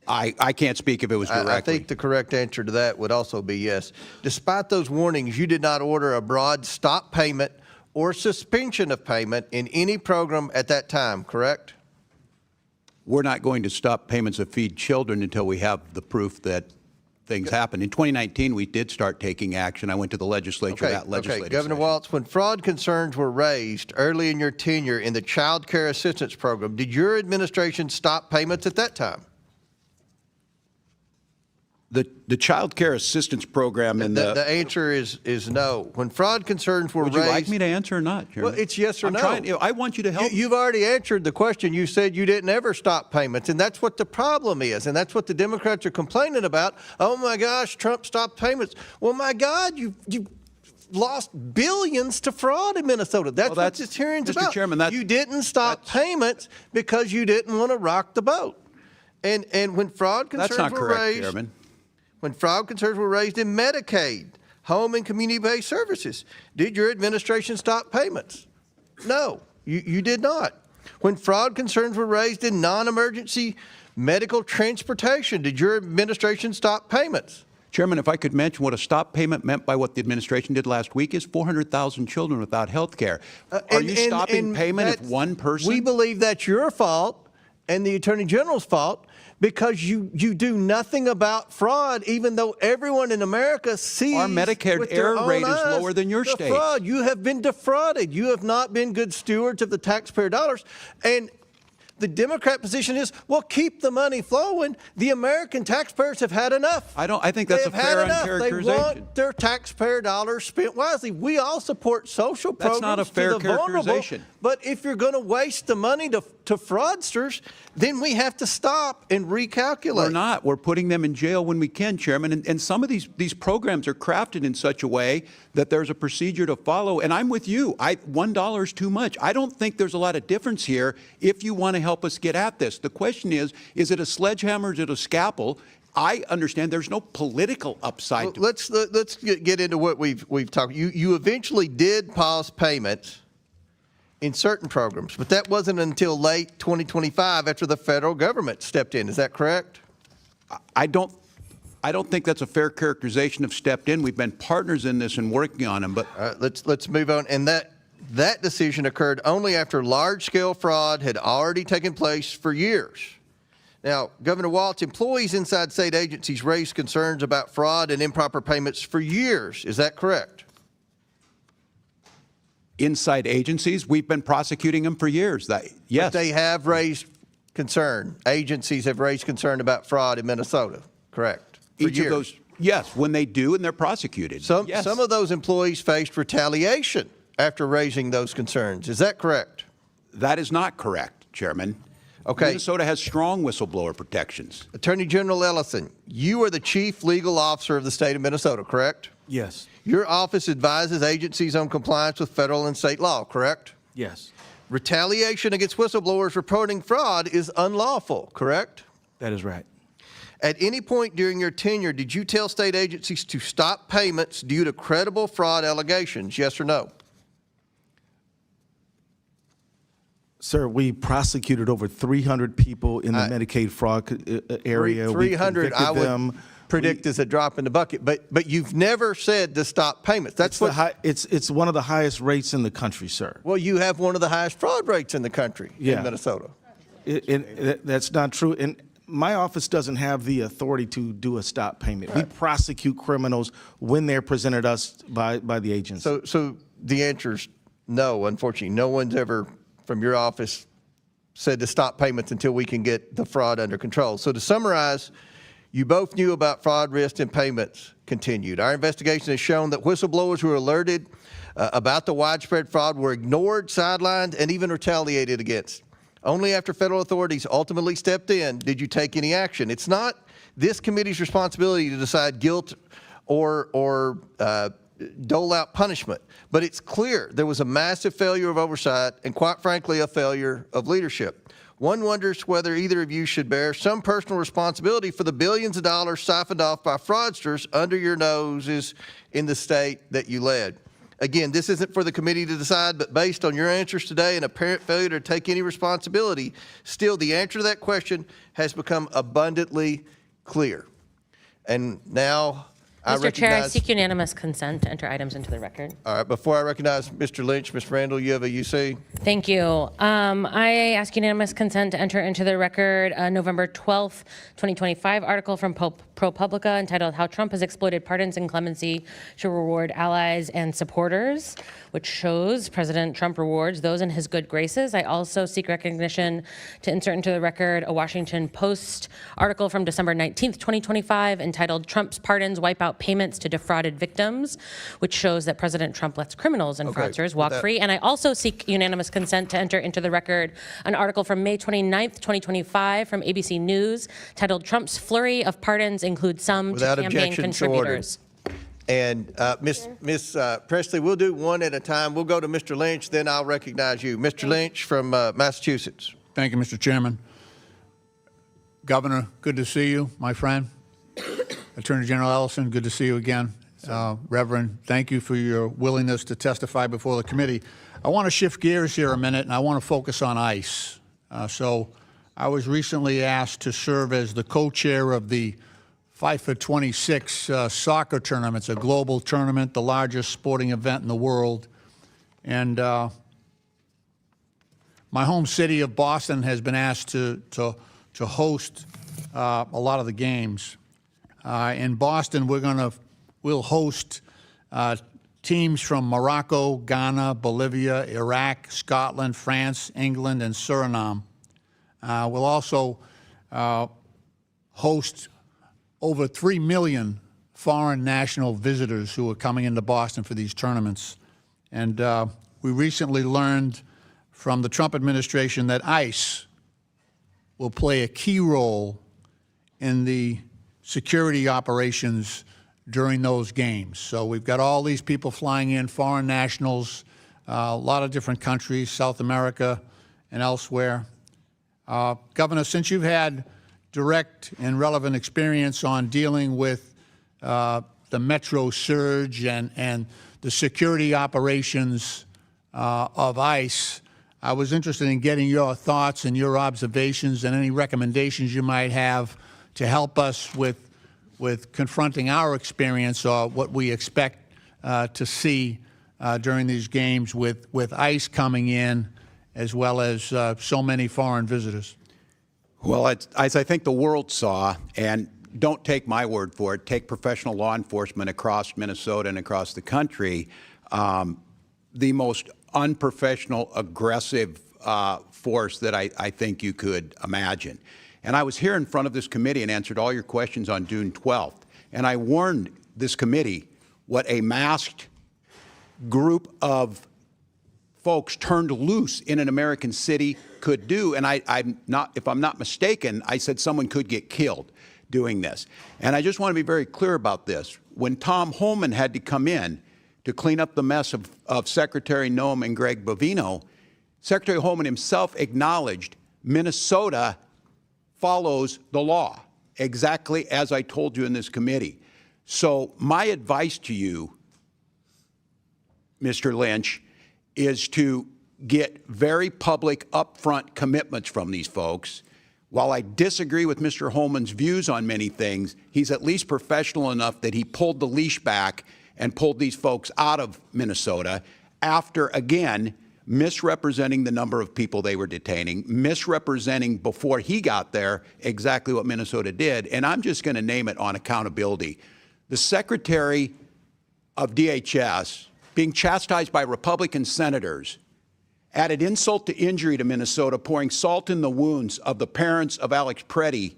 [SPEAKER 6] I can't speak if it was directly.
[SPEAKER 10] I think the correct answer to that would also be yes. Despite those warnings, you did not order a broad stop payment or suspension of payment in any program at that time, correct?
[SPEAKER 6] We're not going to stop payments of feed children until we have the proof that things happen. In 2019, we did start taking action. I went to the legislature. That legislative
[SPEAKER 10] Governor
[SPEAKER 6] session.
[SPEAKER 10] Walz, when fraud concerns were raised early in your tenure in the Child Care Assistance Program, did your administration stop payments at that time?
[SPEAKER 6] The Child Care Assistance Program and
[SPEAKER 10] the answer is no. When fraud concerns were raised...
[SPEAKER 6] Would you like me to answer or not, Chairman?
[SPEAKER 10] Well, it's yes or no.
[SPEAKER 6] I want you to help.
[SPEAKER 10] You've already answered the question. You said you didn't ever stop payments, and that's what the problem is, and that's what the Democrats are complaining about. Oh, my gosh, Trump stopped payments. Well, my God, you lost billions to fraud in Minnesota. That's what this hearing's about.
[SPEAKER 6] Chairman,
[SPEAKER 10] you didn't stop payments because you didn't want to rock the boat. And when fraud concerns
[SPEAKER 6] That's not
[SPEAKER 10] were
[SPEAKER 6] correct,
[SPEAKER 10] raised...
[SPEAKER 6] Chairman.
[SPEAKER 10] When fraud concerns were raised in Medicaid, home and community-based services, did your administration stop payments? No, you did not. When fraud concerns were raised in non-emergency medical transportation, did your administration stop payments?
[SPEAKER 6] Chairman, if I could mention what a stop payment meant by what the administration did last week is 400,000 children without health care. Are you stopping payment if one person?
[SPEAKER 10] We believe that's your fault and the Attorney General's fault, because you do nothing about fraud, even though everyone in America sees
[SPEAKER 6] our Medicare error rate is lower than your state.
[SPEAKER 10] Fraud. You have been defrauded. You have not been good stewards of the taxpayer dollars. And the Democrat position is, well, keep the money flowing. The American taxpayers have had enough.
[SPEAKER 6] I think that's a fair characterization.
[SPEAKER 10] They want their taxpayer dollars spent wisely. We all support social programs.
[SPEAKER 6] That's not a fair characterization.
[SPEAKER 10] But if you're going to waste the money to fraudsters, then we have to stop and recalculate.
[SPEAKER 6] We're not. We're putting them in jail when we can, Chairman. And some of these programs are crafted in such a way that there's a procedure to follow. And I'm with you. $1 is too much. I don't think there's a lot of difference here if you want to help us get at this. The question is it a sledgehammer? Is it a scalpel? I understand there's no political upside.
[SPEAKER 10] Well, let's get into what we've talked. You eventually did pause payments in certain programs, but that wasn't until late 2025 after the federal government stepped in. Is that correct?
[SPEAKER 6] I don't think that's a fair characterization of stepped in. We've been partners in this and working on them. But
[SPEAKER 10] let's move on. And that decision occurred only after large-scale fraud had already taken place for years. Now, Governor Walz, employees inside state agencies raised concerns about fraud and improper payments for years. Is that correct?
[SPEAKER 6] Inside agencies, we've been prosecuting them for years. Yes.
[SPEAKER 10] But they have raised concern. Agencies have raised concern about fraud in Minnesota, correct?
[SPEAKER 6] Each of those, yes, when they do and they're prosecuted.
[SPEAKER 10] Some of those employees faced retaliation after raising those concerns. Is that correct?
[SPEAKER 6] That is not correct, Chairman.
[SPEAKER 10] Okay.
[SPEAKER 6] Minnesota has strong whistleblower protections.
[SPEAKER 10] Attorney General Ellison, you are the chief legal officer of the state of Minnesota, correct?
[SPEAKER 9] Yes.
[SPEAKER 10] Your office advises agencies on compliance with federal and state law, correct?
[SPEAKER 9] Yes.
[SPEAKER 10] Retaliation against whistleblowers reporting fraud is unlawful, correct?
[SPEAKER 9] That is right.
[SPEAKER 10] At any point during your tenure, did you tell state agencies to stop payments due to credible fraud allegations, yes or no?
[SPEAKER 9] Sir, we prosecuted over 300 people in the Medicaid fraud area.
[SPEAKER 10] 300, I would predict is a drop in the bucket, but you've never said to stop payments. That's
[SPEAKER 9] it's one of the highest rates in the country, sir.
[SPEAKER 10] Well, you have one of the highest fraud rates in the country in Minnesota.
[SPEAKER 9] That's not true. And my office doesn't have the authority to do a stop payment. We prosecute criminals when they're presented us by the agency.
[SPEAKER 10] So the answer is no, unfortunately. No one's ever from your office said to stop payments until we can get the fraud under control. So to summarize, you both knew about fraud, risk, and payments continued. Our investigation has shown that whistleblowers who were alerted about the widespread fraud were ignored, sidelined, and even retaliated against. Only after federal authorities ultimately stepped in did you take any action. It's not this committee's responsibility to decide guilt or dole out punishment, but it's clear there was a massive failure of oversight and, quite frankly, a failure of leadership. One wonders whether either of you should bear some personal responsibility for the billions of dollars siphoned off by fraudsters under your noses in the state that you led. Again, this isn't for the committee to decide, but based on your answers today and apparent failure to take any responsibility, still the answer to that question has become abundantly clear. And now
[SPEAKER 2] Mr. Chair, I seek unanimous consent to enter items into the record.
[SPEAKER 10] All right, before I recognize Mr. Lynch, Ms. Randall, you have a UC?
[SPEAKER 2] Thank you. I ask unanimous consent to enter into the record a November 12th, 2025 article from ProPublica entitled How Trump Has Exploited Pardons and Clemency to Reward Allies and Supporters, which shows President Trump rewards those in his good graces. I also seek recognition to insert into the record a Washington Post article from December 19th, 2025 entitled Trump's Pardons Wipe Out Payments to Defrauded Victims, which shows that President Trump lets criminals and fraudsters walk free. And I also seek unanimous consent to enter into the record an article from May 29th, 2025 from ABC News titled Trump's Flurry of Pardons Include Some to Campaign Contributors.
[SPEAKER 10] And Ms. Presley, we'll do one at a time. We'll go to Mr. Lynch, then I'll recognize you. Mr. Lynch from Massachusetts.
[SPEAKER 14] Thank you, Mr. Chairman. Governor, good to see you, my friend. Attorney General Ellison, good to see you again. Reverend, thank you for your willingness to testify before the committee. I want to shift gears here a minute, and I want to focus on ICE. So I was recently asked to serve as the co-chair of the 5 for 26 soccer tournament. It's a global tournament, the largest sporting event in the world. And my home city of Boston has been asked to host a lot of the games. In Boston, we'll host teams from Morocco, Ghana, Bolivia, Iraq, Scotland, France, England, and Suriname. We'll also host over 3 million foreign national visitors who are coming into Boston for these tournaments. And we recently learned from the Trump administration that ICE will play a key role in the security operations during those games. So we've got all these people flying in, foreign nationals, a lot of different countries, South America and elsewhere. Governor, since you've had direct and relevant experience on dealing with the Metro surge and the security operations of ICE, I was interested in getting your thoughts and your observations and any recommendations you might have to help us with confronting our experience or what we expect to see during these games with ICE coming in as well as so many foreign visitors.
[SPEAKER 6] Well, as I think the world saw, and don't take my word for it, take professional law enforcement across Minnesota and across the country, the most unprofessional, aggressive force that I think you could imagine. And I was here in front of this committee and answered all your questions on June 12th. And I warned this committee what a masked group of folks turned loose in an American city could do. And if I'm not mistaken, I said someone could get killed doing this. And I just want to be very clear about this. When Tom Homan had to come in to clean up the mess of Secretary Noem and Greg Bovino, Secretary Homan himself acknowledged Minnesota follows the law, exactly as I told you in this committee. So my advice to you, Mr. Lynch, is to get very public, upfront commitments from these folks. While I disagree with Mr. Holman's views on many things, he's at least professional enough that he pulled the leash back and pulled these folks out of Minnesota after, again, misrepresenting the number of people they were detaining, misrepresenting before he got there exactly what Minnesota did. And I'm just going to name it on accountability. The Secretary of DHS, being chastised by Republican senators, added insult to injury to Minnesota, pouring salt in the wounds of the parents of Alex Preddy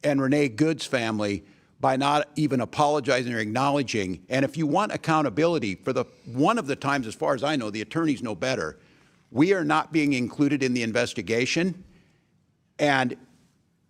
[SPEAKER 6] and Renee Good's family by not even apologizing or acknowledging. And if you want accountability, for one of the times, as far as I know, the attorneys know better, we are not being included in the investigation. And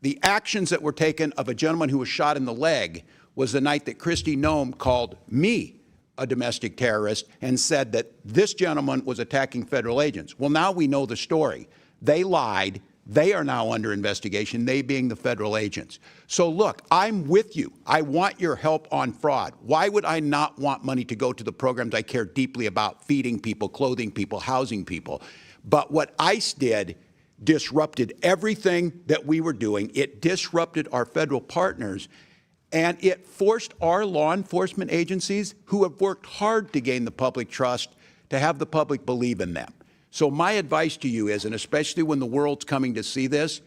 [SPEAKER 6] the actions that were taken of a gentleman who was shot in the leg was the night that Kristy Noem called me a domestic terrorist and said that this gentleman was attacking federal agents. Well, now we know the story. They lied. They are now under investigation, they being the federal agents. So look, I'm with you. I want your help on fraud. Why would I not want money to go to the programs I care deeply about, feeding people, clothing people, housing people? But what ICE did disrupted everything that we were doing. It disrupted our federal partners, and it forced our law enforcement agencies, who have worked hard to gain the public trust, to have the public believe in them. So my advice to you is, and especially when the world's coming to see this,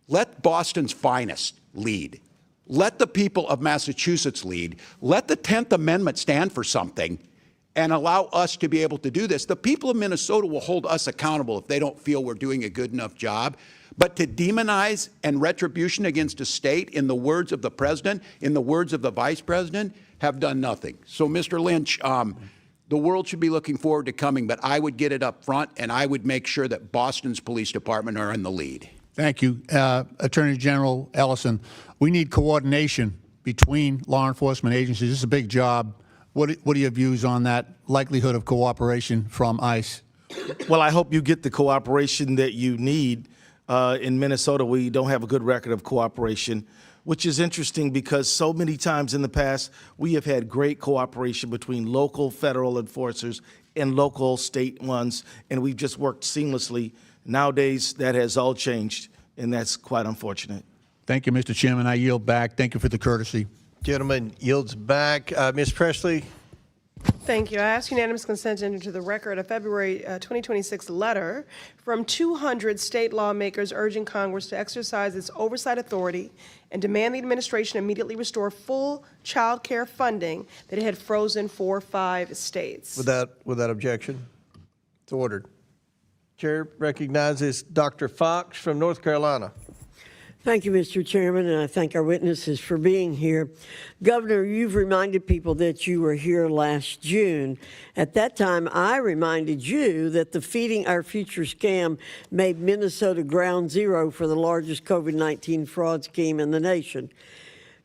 [SPEAKER 6] let Boston's finest lead. Let the people of Massachusetts lead. Let the 10th Amendment stand for something and allow us to be able to do this. The people of Minnesota will hold us accountable if they don't feel we're doing a good enough job. But to demonize and retribution against a state, in the words of the president, in the words of the vice president, have done nothing. So, Mr. Lynch, the world should be looking forward to coming, but I would get it up front, and I would make sure that Boston's police department are in the lead.
[SPEAKER 4] Thank you. Attorney General Ellison, we need coordination between law enforcement agencies. This is a big job. What are your views on that likelihood of cooperation from ICE?
[SPEAKER 9] Well, I hope you get the cooperation that you need. In Minnesota, we don't have a good record of cooperation, which is interesting because so many times in the past, we have had great cooperation between local federal enforcers and local state ones, and we've just worked seamlessly. Nowadays, that has all changed, and that's quite unfortunate.
[SPEAKER 4] Thank you, Mr. Chairman. I yield back. Thank you for the courtesy.
[SPEAKER 10] Gentleman yields back. Ms. Presley.
[SPEAKER 21] Thank you. I ask unanimous consent to enter into the record a February 2026 letter from 200 state lawmakers urging Congress to exercise its oversight authority and demand the administration immediately restore full child care funding that it had frozen for 5 states.
[SPEAKER 10] Without objection, it's ordered. Chair recognizes Dr. Fox from North Carolina.
[SPEAKER 23] Thank you, Mr. Chairman, and I thank our witnesses for being here. Governor, you've reminded people that you were here last June. At that time, I reminded you that the Feeding Our Future scam made Minnesota ground zero for the largest COVID-19 fraud scheme in the nation.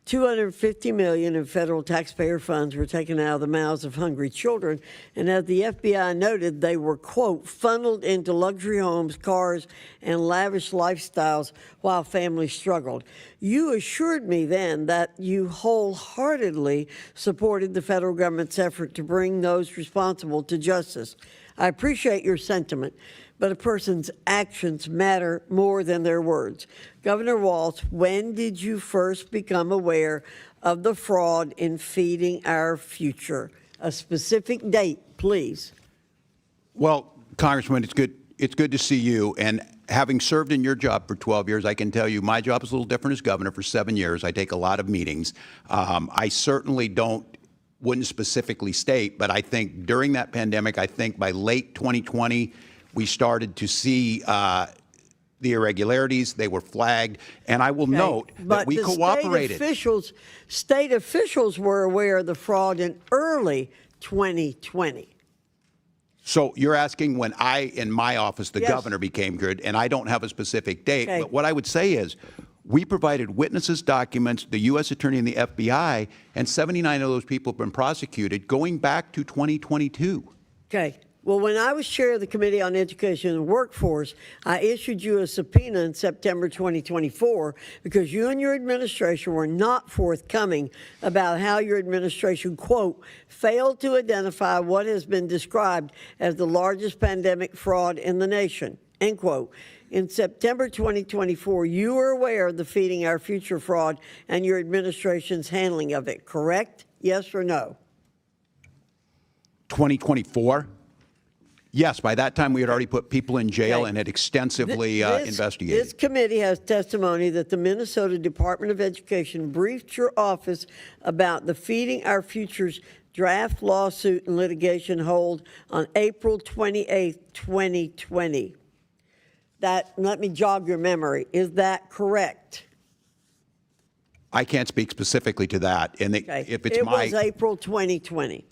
[SPEAKER 23] $250 million in federal taxpayer funds were taken out of the mouths of hungry children, and as the FBI noted, they were, quote, funneled into luxury homes, cars, and lavish lifestyles while families struggled. You assured me then that you wholeheartedly supported the federal government's effort to bring those responsible to justice. I appreciate your sentiment, but a person's actions matter more than their words. Governor Walz, when did you first become aware of the fraud in Feeding Our Future? A specific date, please.
[SPEAKER 6] Well, Congressman, it's good to see you. And having served in your job for 12 years, I can tell you my job is a little different as governor. For 7 years, I take a lot of meetings. I certainly wouldn't specifically state, but I think during that pandemic, I think by late 2020, we started to see the irregularities. They were flagged. And I will note that we cooperated.
[SPEAKER 23] State officials were aware of the fraud in early 2020.
[SPEAKER 6] So you're asking when in my office, the
[SPEAKER 23] Yes.
[SPEAKER 6] governor became good, and I don't have a specific date.
[SPEAKER 23] Okay.
[SPEAKER 6] But what I would say is, we provided witnesses, documents, the U.S. Attorney and the FBI, and 79 of those people have been prosecuted going back to 2022.
[SPEAKER 23] Okay. Well, when I was chair of the Committee on Education and Workforce, I issued you a subpoena in September 2024 because you and your administration were not forthcoming about how your administration, quote, failed to identify what has been described as the largest pandemic fraud in the nation, end quote. In September 2024, you were aware of the Feeding Our Future fraud and your administration's handling of it, correct? Yes or no?
[SPEAKER 6] 2024? Yes, by that time we had already put people in jail and had extensively investigated.
[SPEAKER 23] This committee has testimony that the Minnesota Department of Education briefed your office about the Feeding Our Future's draft lawsuit and litigation hold on April 28, 2020. Let me jog your memory. Is that correct?
[SPEAKER 6] I can't speak specifically to that. And if it's
[SPEAKER 23] It was April 2020.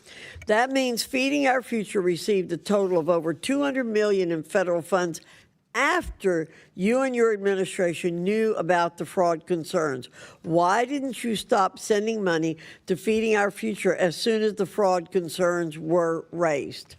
[SPEAKER 23] That means Feeding Our Future received a total of over $200 million in federal funds after you and your administration knew about the fraud concerns. Why didn't you stop sending money to Feeding Our Future as soon as the fraud concerns were raised?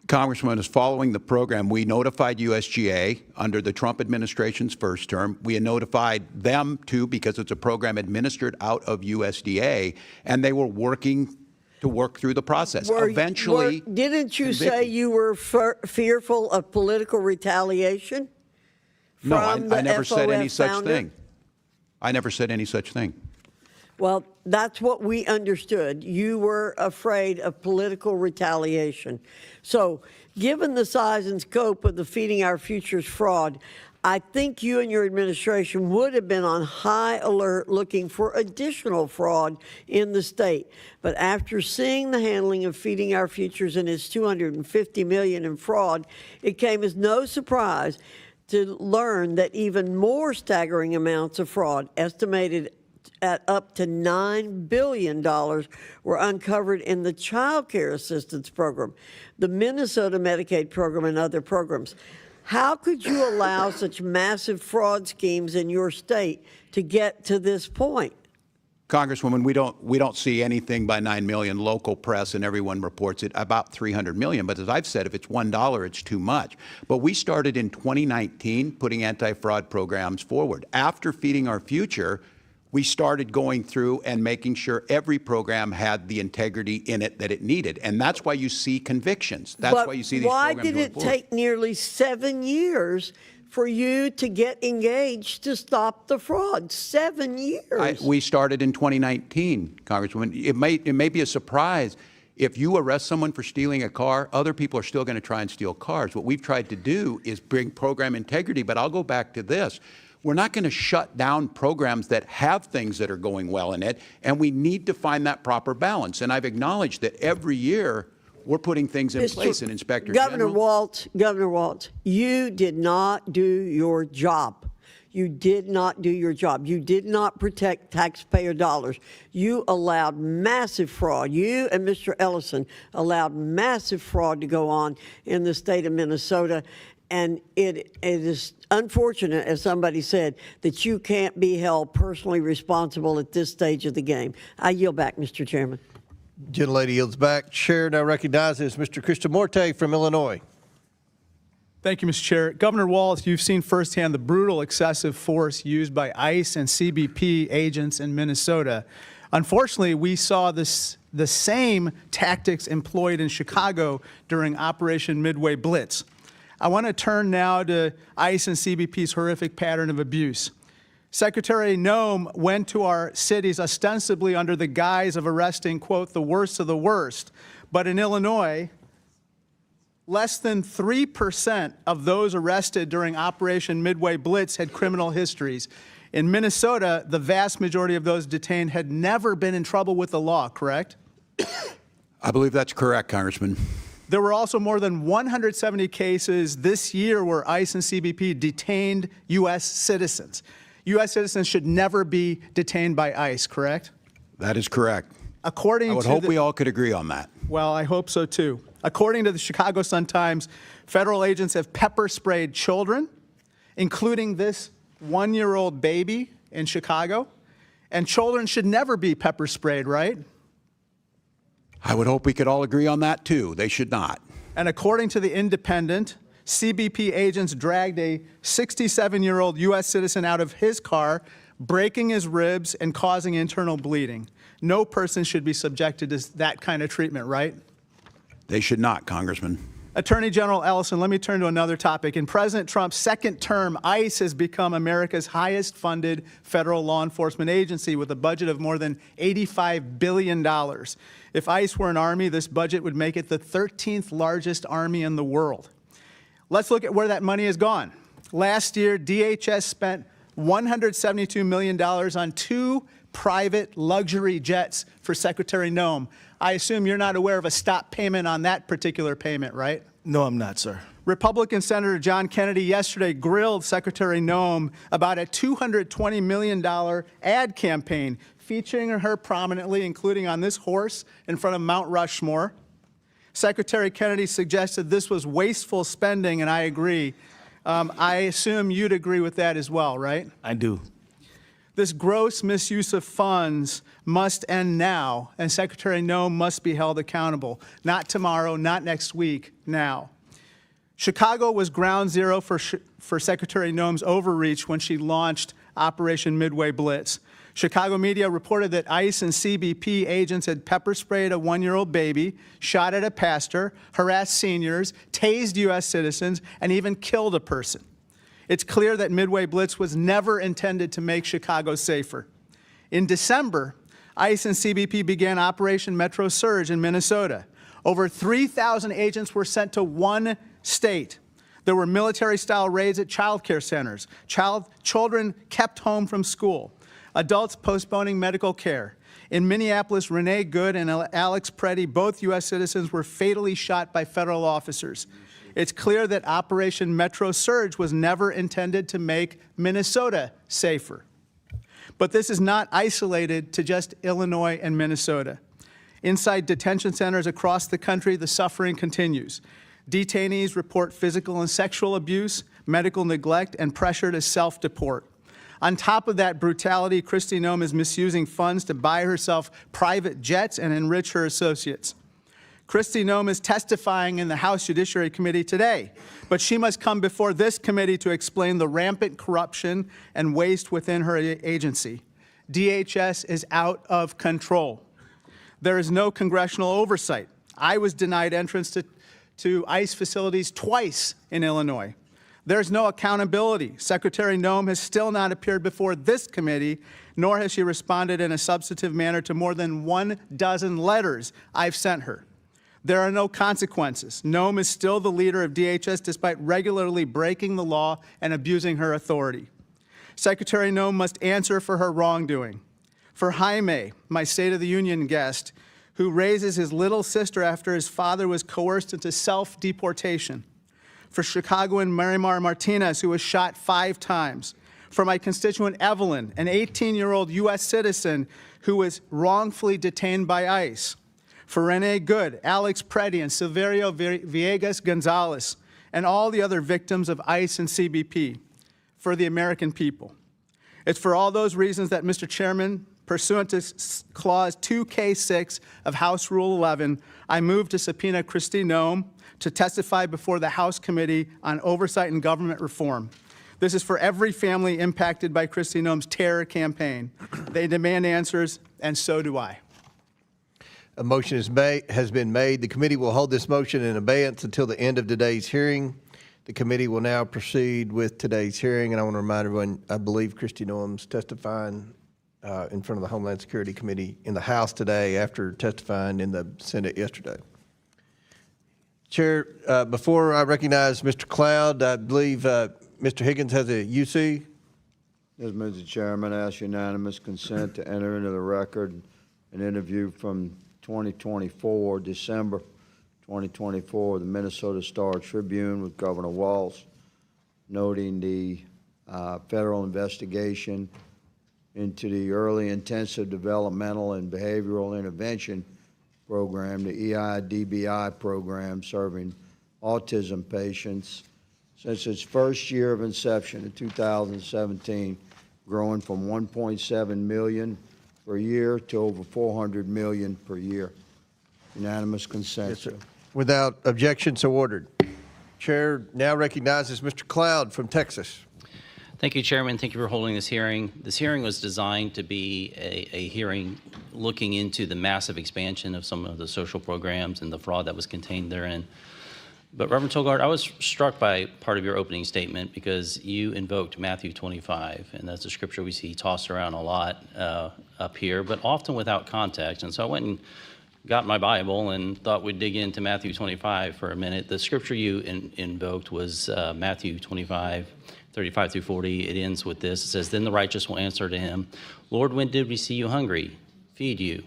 [SPEAKER 6] Congressman, is following the program, we notified USGA under the Trump administration's first term. We had notified them, too, because it's a program administered out of USDA, and they were working to work through the process. Eventually,
[SPEAKER 23] didn't you say you were fearful of political retaliation?
[SPEAKER 6] No, I never said any such
[SPEAKER 23] founder?
[SPEAKER 6] thing. I never said any such thing.
[SPEAKER 23] Well, that's what we understood. You were afraid of political retaliation. So, given the size and scope of the Feeding Our Future's fraud, I think you and your administration would have been on high alert looking for additional fraud in the state. But after seeing the handling of Feeding Our Futures and its $250 million in fraud, it came as no surprise to learn that even more staggering amounts of fraud, estimated at up to $9 billion, were uncovered in the Child Care Assistance Program, the Minnesota Medicaid program, and other programs. How could you allow such massive fraud schemes in your state to get to this point?
[SPEAKER 6] Congresswoman, we don't see anything by 9 million. Local press and everyone reports it about 300 million. But as I've said, if it's $1, it's too much. But we started in 2019 putting anti-fraud programs forward. After Feeding Our Future, we started going through and making sure every program had the integrity in it that it needed. And that's why you see convictions. That's why you see these programs
[SPEAKER 23] Why did it
[SPEAKER 6] forward.
[SPEAKER 23] take nearly 7 years for you to get engaged to stop the fraud? 7 years.
[SPEAKER 6] We started in 2019, Congresswoman. It may be a surprise. If you arrest someone for stealing a car, other people are still going to try and steal cars. What we've tried to do is bring program integrity. But I'll go back to this. We're not going to shut down programs that have things that are going well in it, and we need to find that proper balance. And I've acknowledged that every year we're putting things in place. And Inspector
[SPEAKER 23] Governor
[SPEAKER 6] General.
[SPEAKER 23] Governor Walz, you did not do your job. You did not do your job. You did not protect taxpayer dollars. You allowed massive fraud. You and Mr. Ellison allowed massive fraud to go on in the state of Minnesota. And it is unfortunate, as somebody said, that you can't be held personally responsible at this stage of the game. I yield back, Mr. Chairman.
[SPEAKER 10] Gentlelady yields back. Chair now recognizes Mr. Krishnamurti from Illinois.
[SPEAKER 5] Thank you, Mr. Chair. Governor Walz, you've seen firsthand the brutal excessive force used by ICE and CBP agents in Minnesota. Unfortunately, we saw the same tactics employed in Chicago during Operation Midway Blitz. I want to turn now to ICE and CBP's horrific pattern of abuse. Secretary Noem went to our cities ostensibly under the guise of arresting, quote, the worst of the worst. But in Illinois, less than 3% of those arrested during Operation Midway Blitz had criminal histories. In Minnesota, the vast majority of those detained had never been in trouble with the law, correct?
[SPEAKER 6] I believe that's correct, Congressman.
[SPEAKER 5] There were also more than 170 cases this year where ICE and CBP detained U.S. citizens. U.S. citizens should never be detained by ICE, correct?
[SPEAKER 6] That is correct.
[SPEAKER 5] According
[SPEAKER 6] I would
[SPEAKER 5] to
[SPEAKER 6] hope we all could agree on that.
[SPEAKER 5] Well, I hope so too. According to the Chicago Sun-Times, federal agents have pepper sprayed children, including this 1-year-old baby in Chicago. And children should never be pepper sprayed, right?
[SPEAKER 6] I would hope we could all agree on that, too. They should not.
[SPEAKER 5] And according to The Independent, CBP agents dragged a 67-year-old U.S. citizen out of his car, breaking his ribs and causing internal bleeding. No person should be subjected to that kind of treatment, right?
[SPEAKER 6] They should not, Congressman.
[SPEAKER 5] Attorney General Ellison, let me turn to another topic. In President Trump's second term, ICE has become America's highest funded federal law enforcement agency with a budget of more than $85 billion. If ICE were an army, this budget would make it the 13th largest army in the world. Let's look at where that money has gone. Last year, DHS spent $172 million on 2 private luxury jets for Secretary Noem. I assume you're not aware of a stop payment on that particular payment, right?
[SPEAKER 9] No, I'm not, sir.
[SPEAKER 5] Republican Senator John Kennedy yesterday grilled Secretary Noem about a $220 million ad campaign featuring her prominently, including on this horse in front of Mount Rushmore. Secretary Kennedy suggested this was wasteful spending, and I agree. I assume you'd agree with that as well, right?
[SPEAKER 9] I do.
[SPEAKER 5] This gross misuse of funds must end now, and Secretary Noem must be held accountable. Not tomorrow, not next week, now. Chicago was ground zero for Secretary Noem's overreach when she launched Operation Midway Blitz. Chicago media reported that ICE and CBP agents had pepper sprayed a 1-year-old baby, shot at a pastor, harassed seniors, tased U.S. citizens, and even killed a person. It's clear that Midway Blitz was never intended to make Chicago safer. In December, ICE and CBP began Operation Metro Surge in Minnesota. Over 3,000 agents were sent to one state. There were military-style raids at child care centers, children kept home from school, adults postponing medical care. In Minneapolis, Renee Good and Alex Preddy, both U.S. citizens, were fatally shot by federal officers. It's clear that Operation Metro Surge was never intended to make Minnesota safer. But this is not isolated to just Illinois and Minnesota. Inside detention centers across the country, the suffering continues. Detainees report physical and sexual abuse, medical neglect, and pressure to self-deport. On top of that brutality, Kristy Noem is misusing funds to buy herself private jets and enrich her associates. Kristy Noem is testifying in the House Judiciary Committee today, but she must come before this committee to explain the rampant corruption and waste within her agency. DHS is out of control. There is no congressional oversight. I was denied entrance to ICE facilities twice in Illinois. There's no accountability. Secretary Noem has still not appeared before this committee, nor has she responded in a substantive manner to more than 12 letters I've sent her. There are no consequences. Noem is still the leader of DHS despite regularly breaking the law and abusing her authority. Secretary Noem must answer for her wrongdoing. For Jaime, my State of the Union guest, who raises his little sister after his father was coerced into self-deportation. For Chicagoan Marimar Martinez, who was shot 5 times. For my constituent Evelyn, an 18-year-old U.S. citizen who was wrongfully detained by ICE. For Renee Good, Alex Preddy, and Silverio Villegas Gonzalez, and all the other victims of ICE and CBP. For the American people. It's for all those reasons that, Mr. Chairman, pursuant to Clause 2K6 of House Rule 11, I move to subpoena Kristy Noem to testify before the House Committee on Oversight and Government Reform. This is for every family impacted by Kristy Noem's terror campaign. They demand answers, and so do I.
[SPEAKER 10] A motion has been made. The committee will hold this motion in abeyance until the end of today's hearing. The committee will now proceed with today's hearing, and I want to remind everyone, I believe Kristy Noem's testifying in front of the Homeland Security Committee in the House today after testifying in the Senate yesterday. Chair, before I recognize Mr. Cloud, I believe Mr. Higgins has a UC.
[SPEAKER 7] Yes, Mr. Chairman, I ask unanimous consent to enter into the record an interview from 2024, December 2024, the Minnesota Star Tribune with Governor Walz, noting the federal investigation into the early intensive developmental and behavioral intervention program, the EIDBI program serving autism patients. Since its first year of inception in 2017, growing from 1.7 million per year to over 400 million per year. Unanimous consent.
[SPEAKER 10] Yes, sir. Without objection, so ordered. Chair now recognizes Mr. Cloud from Texas.
[SPEAKER 12] Thank you, Chairman. Thank you for holding this hearing. This hearing was designed to be a hearing looking into the massive expansion of some of the social programs and the fraud that was contained therein. But Reverend Tolgard, I was struck by part of your opening statement because you invoked Matthew 25, and that's a scripture we see tossed around a lot up here, but often without context. And so I went and got my Bible and thought we'd dig into Matthew 25 for a minute. The scripture you invoked was Matthew 25, 35 through 40. It ends with this. It says, "Then the righteous will answer to him, Lord, when did we see you hungry, feed you,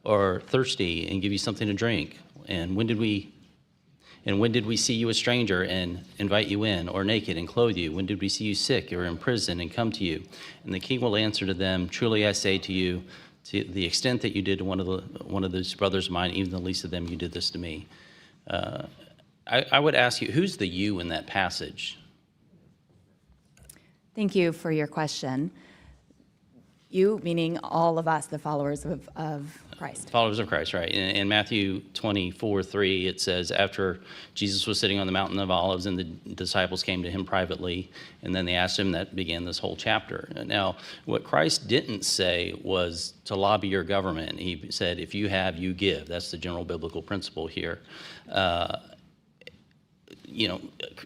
[SPEAKER 12] or thirsty, and give you something to drink? And when did we see you a stranger and invite you in, or naked and clothe you? When did we see you sick or in prison and come to you?" And the king will answer to them, "Truly I say to you, to the extent that you did to one of those brothers of mine, even the least of them, you did this to me." I would ask you, who's the you in that passage?
[SPEAKER 11] Thank you for your question. You, meaning all of us, the followers of Christ.
[SPEAKER 12] Followers of Christ, right. In Matthew 24:3, it says, after Jesus was sitting on the Mountain of Olives and the disciples came to him privately, and then they asked him, that began this whole chapter. Now, what Christ didn't say was to lobby your government. He said, if you have, you give. That's the general biblical principle here.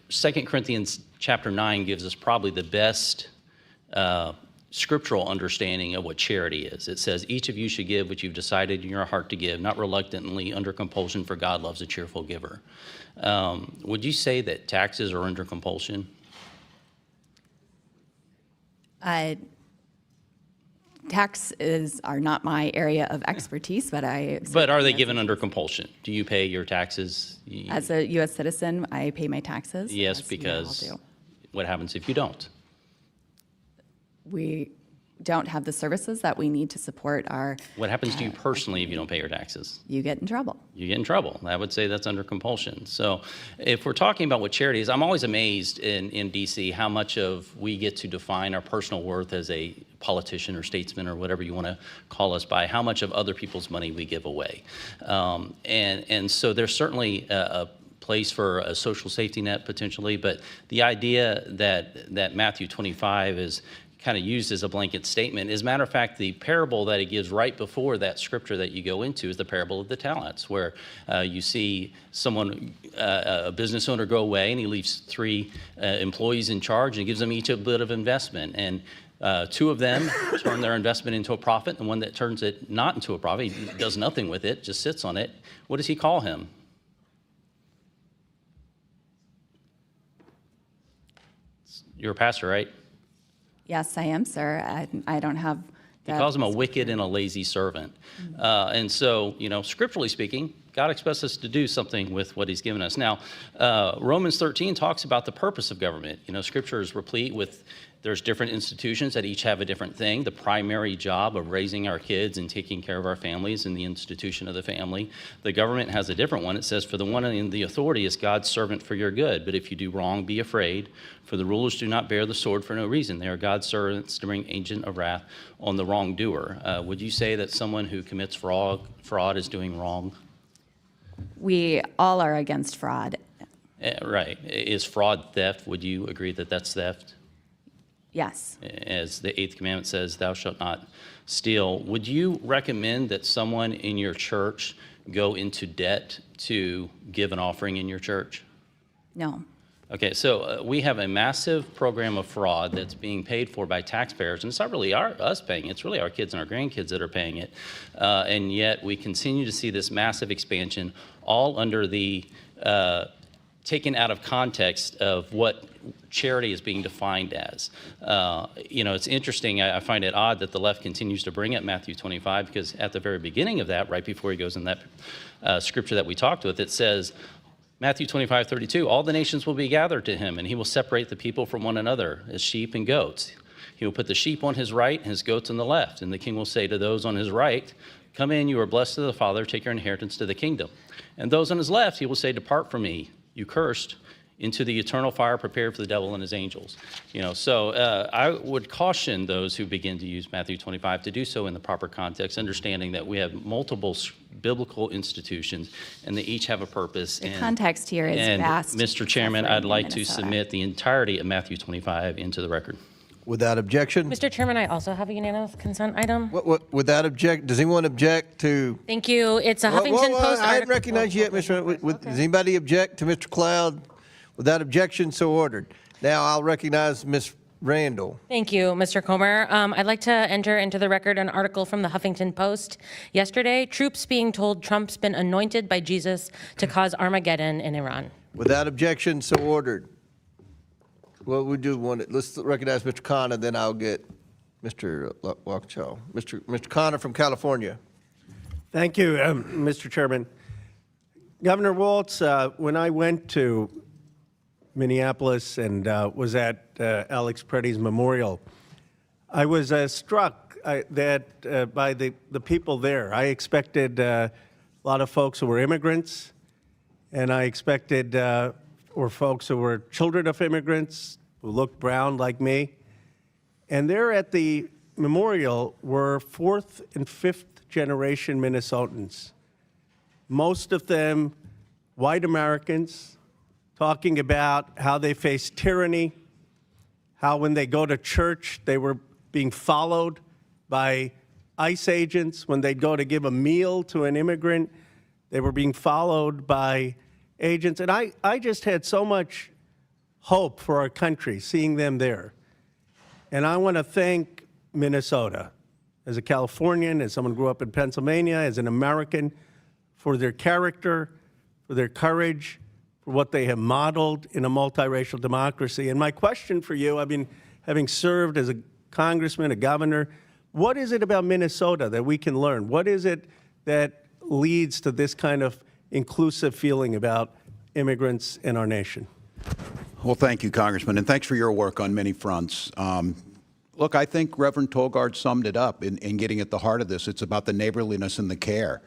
[SPEAKER 12] 2 Corinthians chapter 9 gives us probably the best scriptural understanding of what charity is. It says, each of you should give what you've decided in your heart to give, not reluctantly, under compulsion, for God loves a cheerful giver. Would you say that taxes are under compulsion?
[SPEAKER 11] Taxes are not my area of expertise, but
[SPEAKER 12] But are they given under compulsion? Do you pay your taxes?
[SPEAKER 11] As a U.S. citizen, I pay my taxes.
[SPEAKER 12] Yes,
[SPEAKER 11] as we all
[SPEAKER 12] because
[SPEAKER 11] do.
[SPEAKER 12] what happens if you don't?
[SPEAKER 11] We don't have the services that we need to support our.
[SPEAKER 12] What happens to you personally if you don't pay your taxes?
[SPEAKER 11] You get in trouble.
[SPEAKER 12] You get in trouble. I would say that's under compulsion. So if we're talking about what charity is, I'm always amazed in D.C. how much of we get to define our personal worth as a politician or statesman or whatever you want to call us by how much of other people's money we give away. And so there's certainly a place for a social safety net potentially, but the idea that Matthew 25 is kind of used as a blanket statement. As a matter of fact, the parable that he gives right before that scripture that you go into is the parable of the talents, where you see someone, a business owner, go away and he leaves 3 employees in charge and gives them each a bit of investment. And 2 of them turn their investment into a profit, and one that turns it not into a profit, he does nothing with it, just sits on it. What does he call him? You're a pastor, right?
[SPEAKER 11] Yes, I am, sir. I don't have.
[SPEAKER 12] He calls him a wicked and a lazy servant. And so, scripturally speaking, God expects us to do something with what he's given us. Now, Romans 13 talks about the purpose of government. Scripture is replete with, there's different institutions that each have a different thing. The primary job of raising our kids and taking care of our families and the institution of the family. The government has a different one. It says, for the one in the authority is God's servant for your good. But if you do wrong, be afraid. For the rulers do not bear the sword for no reason. They are God's servants to bring agent of wrath on the wrongdoer. Would you say that someone who commits fraud is doing wrong?
[SPEAKER 11] We all are against fraud.
[SPEAKER 12] Right. Is fraud theft? Would you agree that that's theft?
[SPEAKER 11] Yes.
[SPEAKER 12] As the 8th commandment says, thou shalt not steal. Would you recommend that someone in your church go into debt to give an offering in your church?
[SPEAKER 11] No.
[SPEAKER 12] Okay, so we have a massive program of fraud that's being paid for by taxpayers, and it's not really us paying it, it's really our kids and our grandkids that are paying it. And yet we continue to see this massive expansion, all under the taken out of context of what charity is being defined as. It's interesting, I find it odd that the left continues to bring up Matthew 25, because at the very beginning of that, right before he goes in that scripture that we talked with, it says, Matthew 25:32, all the nations will be gathered to him, and he will separate the people from one another as sheep and goats. He will put the sheep on his right and his goats on the left. And the king will say to those on his right, Come in, you are blessed of the Father, take your inheritance to the kingdom. And those on his left, he will say, depart from me, you cursed, into the eternal fire prepared for the devil and his angels. So I would caution those who begin to use Matthew 25 to do so in the proper context, understanding that we have multiple biblical institutions and they each have a purpose.
[SPEAKER 11] The context here is vast.
[SPEAKER 12] Mr. Chairman,
[SPEAKER 11] suffering
[SPEAKER 12] I'd like
[SPEAKER 11] in
[SPEAKER 12] to
[SPEAKER 11] Minnesota.
[SPEAKER 12] submit the entirety of Matthew 25 into the record.
[SPEAKER 10] Without objection?
[SPEAKER 2] Mr. Chairman, I also have a unanimous consent item.
[SPEAKER 10] Without object, does anyone object to?
[SPEAKER 2] Thank you. It's a Huffington Post
[SPEAKER 10] I hadn't
[SPEAKER 2] article.
[SPEAKER 10] recognized you yet, Mr. Does anybody object to Mr. Cloud? Without objection, so ordered. Now I'll recognize Ms. Randall.
[SPEAKER 2] Thank you, Mr. Comer. I'd like to enter into the record an article from the Huffington Post yesterday. Troops being told Trump's been anointed by Jesus to cause Armageddon in Iran.
[SPEAKER 10] Without objection, so ordered. Well, we do want it. Let's recognize Mr. Connor, then I'll get Mr. Waukesha. Mr. Connor from California.
[SPEAKER 13] Thank you, Mr. Chairman. Governor Waltz, when I went to Minneapolis and was at Alex Preddy's memorial, I was struck that by the people there. I expected a lot of folks who were immigrants, and I expected or folks who were children of immigrants who looked brown like me. And there at the memorial were fourth and fifth generation Minnesotans, most of them white Americans, talking about how they faced tyranny, how when they go to church, they were being followed by ICE agents. When they'd go to give a meal to an immigrant, they were being followed by agents. And I just had so much hope for our country seeing them there. And I want to thank Minnesota, as a Californian, as someone who grew up in Pennsylvania, as an American, for their character, for their courage, for what they have modeled in a multiracial democracy. And my question for you, I've been having served as a congressman, a governor, what is it about Minnesota that we can learn? What is it that leads to this kind of inclusive feeling about immigrants in our nation?
[SPEAKER 6] Well, thank you, Congressman, and thanks for your work on many fronts. Look, I think Reverend Tolgard summed it up in getting at the heart of this. It's about the neighborliness and the care.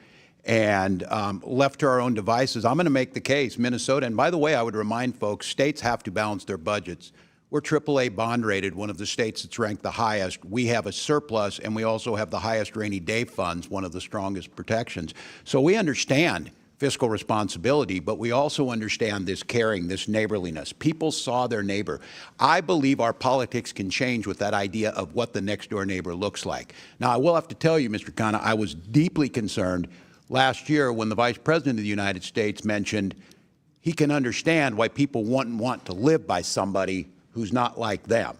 [SPEAKER 6] And left to our own devices, I'm going to make the case, Minnesota, and by the way, I would remind folks, states have to balance their budgets. We're AAA bond rated, one of the states that's ranked the highest. We have a surplus, and we also have the highest rainy day funds, one of the strongest protections. So we understand fiscal responsibility, but we also understand this caring, this neighborliness. People saw their neighbor. I believe our politics can change with that idea of what the next door neighbor looks like. Now, I will have to tell you, Mr. Khanna, I was deeply concerned last year when the Vice President of the United States mentioned he can understand why people wouldn't want to live by somebody who's not like them,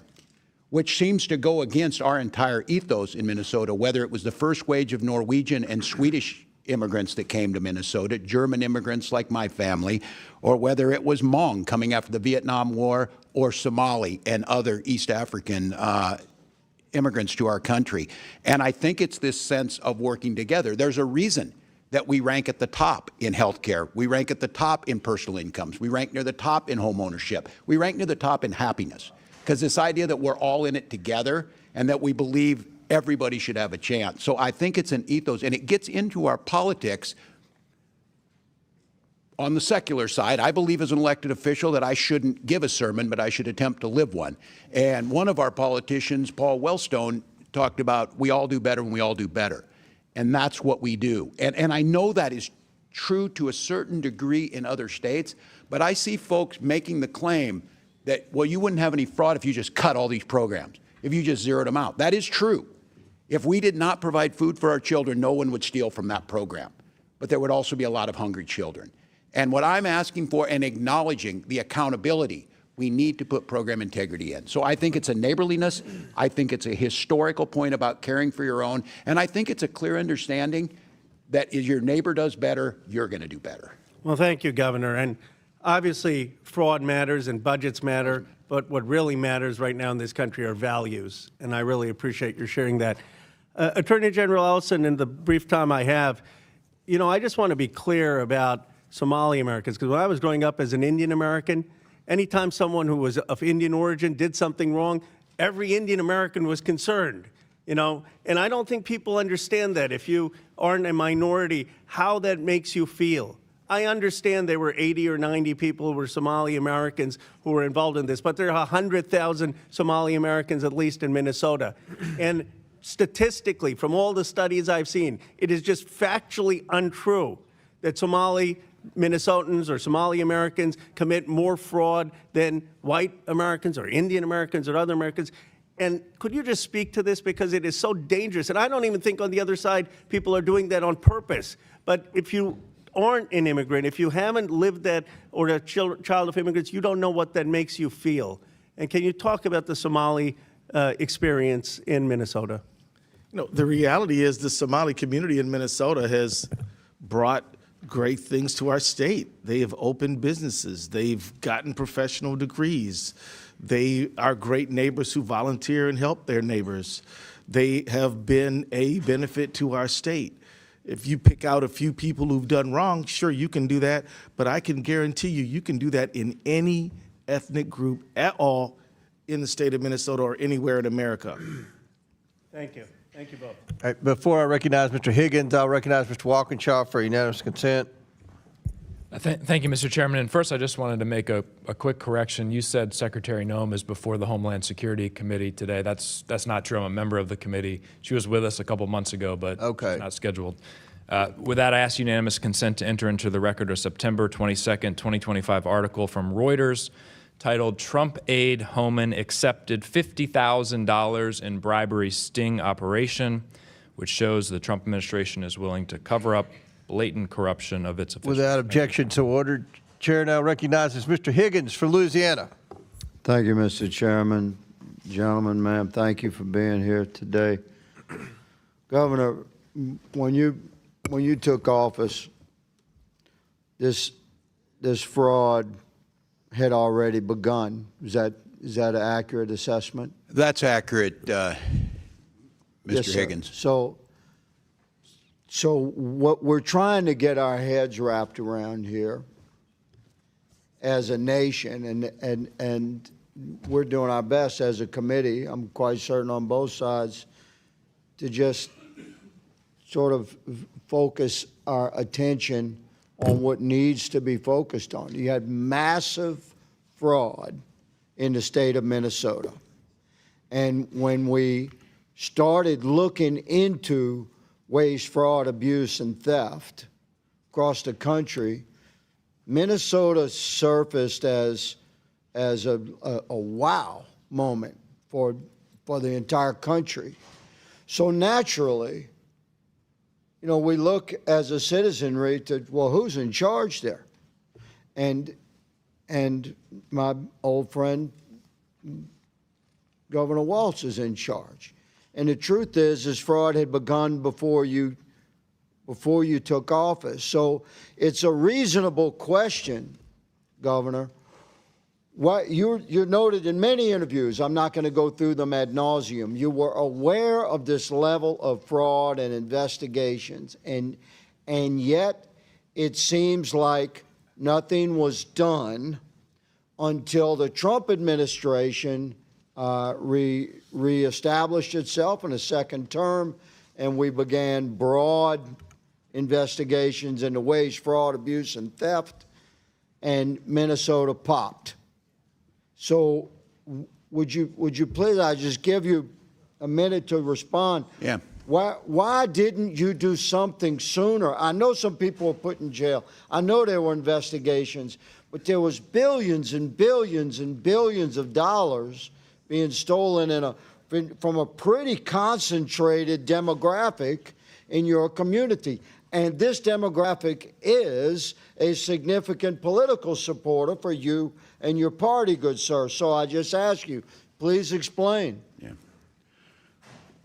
[SPEAKER 6] which seems to go against our entire ethos in Minnesota, whether it was the first wave of Norwegian and Swedish immigrants that came to Minnesota, German immigrants like my family, or whether it was Hmong coming after the Vietnam War, or Somali and other East African immigrants to our country. And I think it's this sense of working together. There's a reason that we rank at the top in healthcare. We rank at the top in personal incomes. We rank near the top in home ownership. We rank near the top in happiness. Because this idea that we're all in it together and that we believe everybody should have a chance. So I think it's an ethos, and it gets into our politics. On the secular side, I believe as an elected official that I shouldn't give a sermon, but I should attempt to live one. And one of our politicians, Paul Wellstone, talked about we all do better when we all do better. And that's what we do. And I know that is true to a certain degree in other states, but I see folks making the claim that, well, you wouldn't have any fraud if you just cut all these programs, if you just zeroed them out. That is true. If we did not provide food for our children, no one would steal from that program. But there would also be a lot of hungry children. And what I'm asking for and acknowledging the accountability, we need to put program integrity in. So I think it's a neighborliness. I think it's a historical point about caring for your own. And I think it's a clear understanding that if your neighbor does better, you're going to do better.
[SPEAKER 13] Well, thank you, Governor. And obviously, fraud matters and budgets matter, but what really matters right now in this country are values. And I really appreciate your sharing that. Attorney General Ellison, in the brief time I have, I just want to be clear about Somali Americans, because when I was growing up as an Indian American, anytime someone who was of Indian origin did something wrong, every Indian American was concerned. you know, and I don't think people understand that if you aren't a minority, how that makes you feel. I understand there were 80 or 90 people who were Somali Americans who were involved in this, but there are 100,000 Somali Americans at least in Minnesota. And statistically, from all the studies I've seen, it is just factually untrue that Somali Minnesotans or Somali Americans commit more fraud than white Americans or Indian Americans or other Americans. And could you just speak to this, because it is so dangerous? And I don't even think on the other side people are doing that on purpose. But if you aren't an immigrant, if you haven't lived that or a child of immigrants, you don't know what that makes you feel. And can you talk about the Somali experience in Minnesota?
[SPEAKER 9] You know, the reality is the Somali community in Minnesota has brought great things to our state. They have opened businesses. They've gotten professional degrees. They are great neighbors who volunteer and help their neighbors. They have been a benefit to our state. If you pick out a few people who've done wrong, sure, you can do that, but I can guarantee you, you can do that in any ethnic group at all in the state of Minnesota or anywhere in America.
[SPEAKER 13] Thank you. Thank you both.
[SPEAKER 10] All right, before I recognize Mr. Higgins, I'll recognize Mr. Walkinshaw for unanimous consent.
[SPEAKER 1] Thank you, Mr. Chairman. And first, I just wanted to make a quick correction. You said Secretary Noem is before the Homeland Security Committee today. That's not true. I'm a member of the committee. She was with us a couple months ago, but she's not scheduled. With that, I ask unanimous consent to enter into the record a September 22nd, 2025 article from Reuters titled "Trump Aide Homan Accepted $50,000 in Bribery Sting Operation," which shows the Trump administration is willing to cover up blatant corruption of its officials.
[SPEAKER 10] Without objection, so ordered. Chair now recognizes Mr. Higgins for Louisiana.
[SPEAKER 7] Thank you, Mr. Chairman. Gentlemen, ma'am, thank you for being here today. Governor, when you took office, this fraud had already begun. Is that an accurate assessment?
[SPEAKER 6] That's accurate, Mr.
[SPEAKER 7] Yes, sir.
[SPEAKER 6] Higgins.
[SPEAKER 7] So what we're trying to get our heads wrapped around here as a nation, and we're doing our best as a committee, I'm quite certain on both sides, to just sort of focus our attention on what needs to be focused on. You had massive fraud in the state of Minnesota. And when we started looking into waste, fraud, abuse, and theft across the country, Minnesota surfaced as a wow moment for the entire country. So naturally, you know, we look as a citizenry to, well, who's in charge there? And my old friend, Governor Walz, is in charge. And the truth is fraud had begun before you took office. So it's a reasonable question, Governor. What you're noted in many interviews, I'm not going to go through them ad nauseum. You were aware of this level of fraud and investigations, and yet it seems like nothing was done until the Trump administration reestablished itself in a second term, and we began broad investigations into waste, fraud, abuse, and theft, and Minnesota popped. So would you please, I just give you a minute to respond.
[SPEAKER 6] Yeah.
[SPEAKER 7] Why didn't you do something sooner? I know some people were put in jail. I know there were investigations, but there was billions and billions and billions of dollars being stolen from a pretty concentrated demographic in your community. And this demographic is a significant political supporter for you and your party, good sir. So I just ask you, please explain.
[SPEAKER 6] Yeah.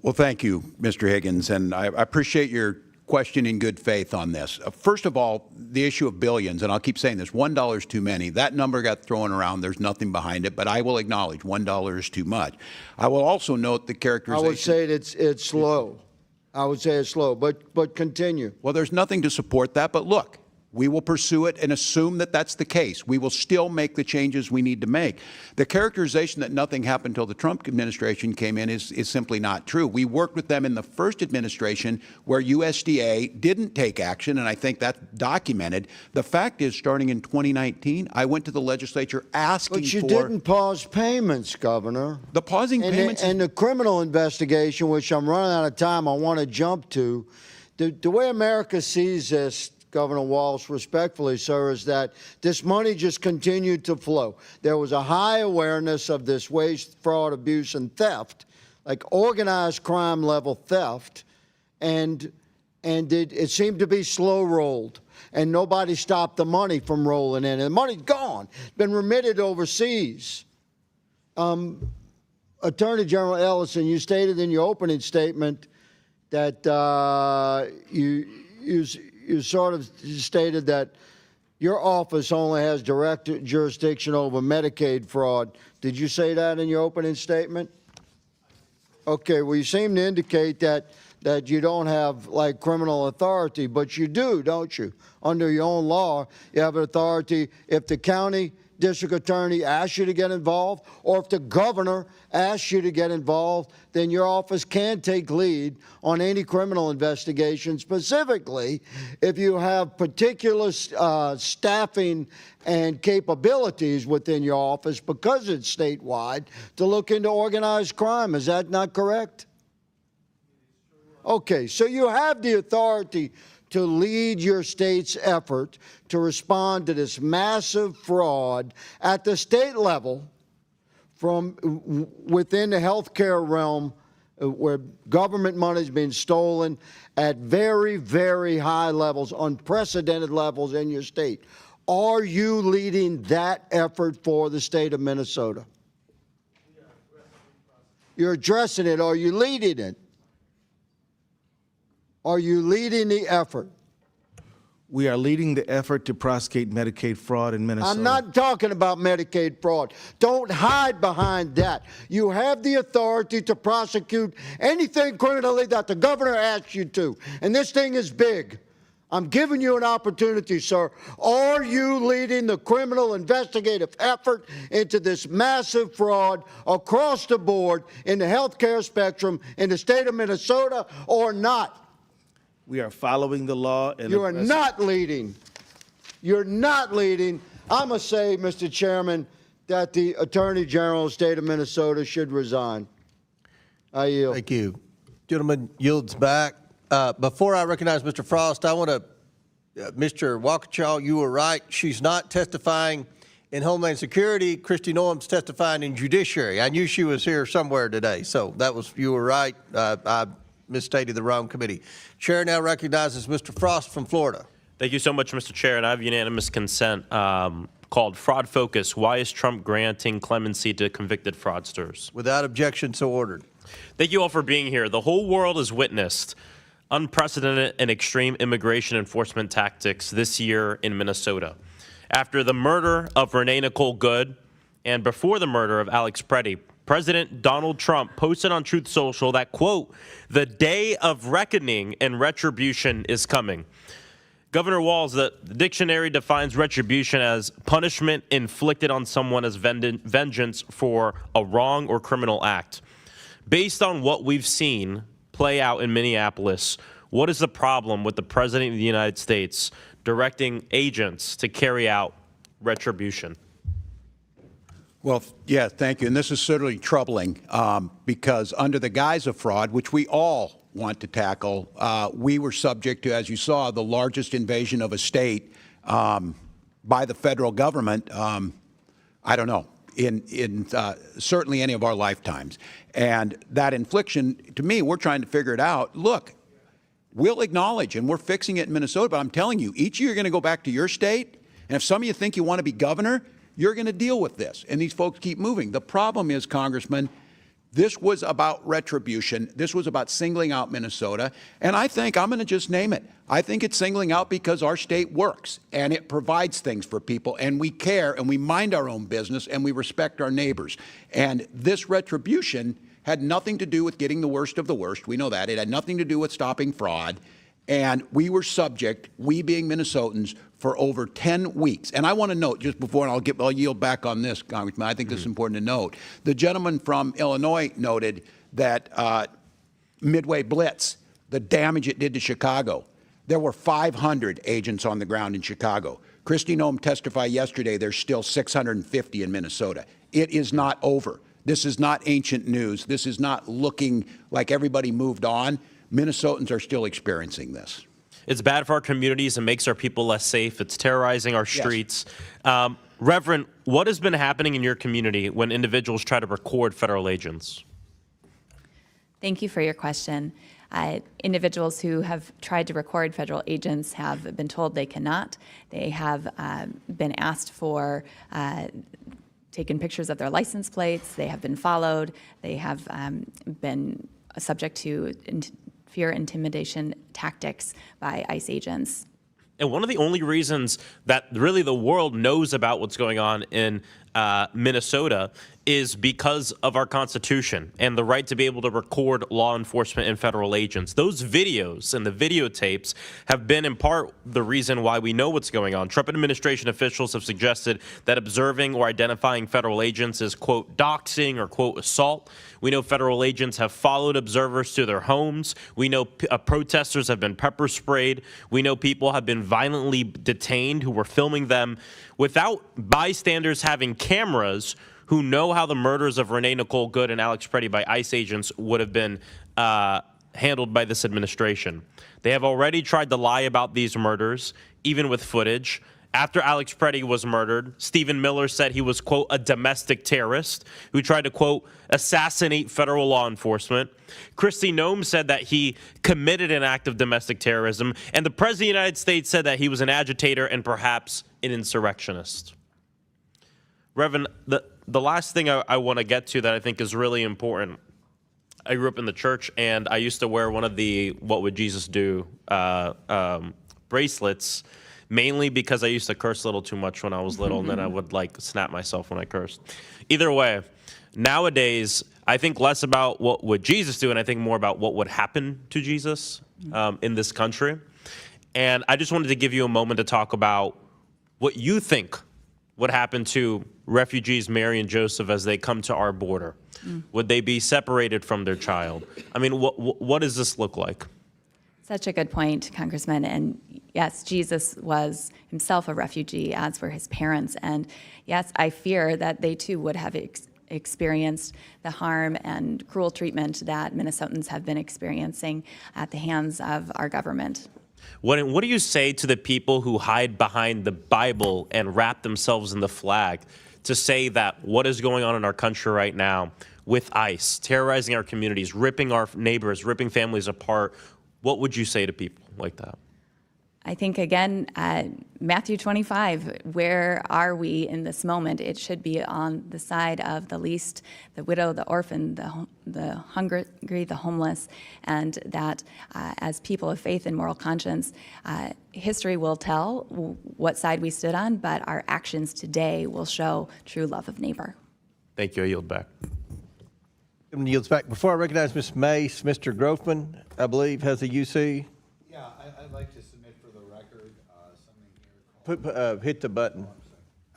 [SPEAKER 6] Well, thank you, Mr. Higgins, and I appreciate your question in good faith on this. First of all, the issue of billions, and I'll keep saying this, $1 is too many. That number got thrown around. There's nothing behind it, but I will acknowledge $1 is too much. I will also note the characterization.
[SPEAKER 7] I would say it's low. I would say it's low, but continue.
[SPEAKER 6] Well, there's nothing to support that, but look, We will pursue it and assume that that's the case. We will still make the changes we need to make. The characterization that nothing happened until the Trump administration came in is simply not true. We worked with them in the first administration where USDA didn't take action, and I think that's documented. The fact is, starting in 2019, I went to the legislature asking for—
[SPEAKER 7] But you didn't pause payments, Governor.
[SPEAKER 6] The pausing payments—
[SPEAKER 7] And the criminal investigation, which I'm running out of time, I want to jump to. The way America sees this, Governor Walz, respectfully, sir, is that this money just continued to flow. There was a high awareness of this waste, fraud, abuse, and theft, like organized crime level theft, and it seemed to be slow rolled, and nobody stopped the money from rolling in. And the money's gone, been remitted overseas. Attorney General Ellison, you stated in your opening statement that you sort of stated that your office only has direct jurisdiction over Medicaid fraud. Did you say that in your opening statement? Okay, well, you seem to indicate that you don't have, like, criminal authority, but you do, don't you? Under your own law, you have authority if the county district attorney asks you to get involved, or if the governor asks you to get involved, then your office can take lead on any criminal investigation, specifically if you have particular staffing and capabilities within your office, because it's statewide, to look into organized crime. Is that not correct? Okay, so you have the authority to lead your state's effort to respond to this massive fraud at the state level from within the healthcare realm, where government money is being stolen at very, very high levels, unprecedented levels in your state. Are you leading that effort for the state of Minnesota? You're addressing it. Are you leading it? Are you leading the effort?
[SPEAKER 9] We are leading the effort to prosecute Medicaid fraud in Minnesota.
[SPEAKER 7] I'm not talking about Medicaid fraud. Don't hide behind that. You have the authority to prosecute anything criminally that the governor asks you to. And this thing is big. I'm giving you an opportunity, sir. Are you leading the criminal investigative effort into this massive fraud across the board in the healthcare spectrum in the state of Minnesota, or not?
[SPEAKER 9] We are following the law. And
[SPEAKER 7] you are not leading. You're not leading. I'm going to say, Mr. Chairman, that the Attorney General of the state of Minnesota should resign. I yield.
[SPEAKER 10] Thank you. Gentleman yields back. Before I recognize Mr. Frost, I want to, Mr. Waukesha, you were right. She's not testifying in Homeland Security. Kristy Noem's testifying in Judiciary. I knew she was here somewhere today, so you were right. I misstated the wrong committee. Chair now recognizes Mr. Frost from Florida.
[SPEAKER 16] Thank you so much, Mr. Chair, and I have unanimous consent called Fraud Focus. Why is Trump granting clemency to convicted fraudsters?
[SPEAKER 10] Without objection, so ordered.
[SPEAKER 16] Thank you all for being here. The whole world has witnessed unprecedented and extreme immigration enforcement tactics this year in Minnesota. After the murder of Renee Nicole Good and before the murder of Alex Preddy, President Donald Trump posted on Truth Social that, quote, "The day of reckoning and retribution is coming." Governor Walz, the dictionary defines retribution as punishment inflicted on someone as vengeance for a wrong or criminal act. Based on what we've seen play out in Minneapolis, what is the problem with the President of the United States directing agents to carry out retribution?
[SPEAKER 6] Well, yeah, thank you. And this is certainly troubling because under the guise of fraud, which we all want to tackle, we were subject to, as you saw, the largest invasion of a state by the federal government, I don't know, in certainly any of our lifetimes. And that infliction, to me, we're trying to figure it out. Look, we'll acknowledge, and we're fixing it in Minnesota, but I'm telling you, each of you are going to go back to your state, and if some of you think you want to be governor, you're going to deal with this, and these folks keep moving. The problem is, Congressman, this was about retribution. This was about singling out Minnesota, and I think, I'm going to just name it, I think it's singling out because our state works, and it provides things for people, and we care, and we mind our own business, and we respect our neighbors. And this retribution had nothing to do with getting the worst of the worst. We know that. It had nothing to do with stopping fraud. And we were subject, we being Minnesotans, for over 10 weeks. And I want to note, just before, and I'll yield back on this, Congressman, I think this is important to note. The gentleman from Illinois noted that Midway Blitz, the damage it did to Chicago. There were 500 agents on the ground in Chicago. Kristy Noem testified yesterday there's still 650 in Minnesota. It is not over. This is not ancient news. This is not looking like everybody moved on. Minnesotans are still experiencing this.
[SPEAKER 16] It's bad for our communities and makes our people less safe. It's terrorizing our streets. Reverend, what has been happening in your community when individuals try to record federal agents?
[SPEAKER 11] Thank you for your question. Individuals who have tried to record federal agents have been told they cannot. They have been asked for taken pictures of their license plates. They have been followed. They have been subject to fear intimidation tactics by ICE agents.
[SPEAKER 16] And one of the only reasons that really the world knows about what's going on in Minnesota is because of our Constitution and the right to be able to record law enforcement and federal agents. Those videos and the videotapes have been in part the reason why we know what's going on. Trump administration officials have suggested that observing or identifying federal agents is, quote, doxing or, quote, assault. We know federal agents have followed observers to their homes. We know protesters have been pepper sprayed. We know people have been violently detained who were filming them without bystanders having cameras who know how the murders of Renee Nicole Good and Alex Preddy by ICE agents would have been handled by this administration. They have already tried to lie about these murders, even with footage. After Alex Preddy was murdered, Stephen Miller said he was, quote, a domestic terrorist who tried to, quote, assassinate federal law enforcement. Kristy Noem said that he committed an act of domestic terrorism, and the President of the United States said that he was an agitator and perhaps an insurrectionist. Reverend, the last thing I want to get to that I think is really important. I grew up in the church, and I used to wear one of the "What Would Jesus Do" bracelets, mainly because I used to curse a little too much when I was little, and then I would like snap myself when I cursed. Either way, nowadays I think less about what would Jesus do, and I think more about what would happen to Jesus in this country. And I just wanted to give you a moment to talk about what you think would happen to refugees Mary and Joseph as they come to our border. Would they be separated from their child? I mean, what does this look like?
[SPEAKER 11] Such a good point, Congressman. And yes, Jesus was himself a refugee, as were his parents. And yes, I fear that they too would have experienced the harm and cruel treatment that Minnesotans have been experiencing at the hands of our government.
[SPEAKER 16] What do you say to the people who hide behind the Bible and wrap themselves in the flag to say that what is going on in our country right now with ICE, terrorizing our communities, ripping our neighbors, ripping families apart? What would you say to people like that?
[SPEAKER 11] I think, again, Matthew 25, where are we in this moment? It should be on the side of the least, the widow, the orphan, the hungry, the homeless, and that as people of faith and moral conscience, history will tell what side we stood on, but our actions today will show true love of neighbor.
[SPEAKER 16] Thank you. I yield back.
[SPEAKER 10] Yields back. Before I recognize Ms. Mace, Mr. Grofman, I believe, has a UC.
[SPEAKER 15] Yeah, I'd like to submit for the record something here called...
[SPEAKER 10] Hit the button.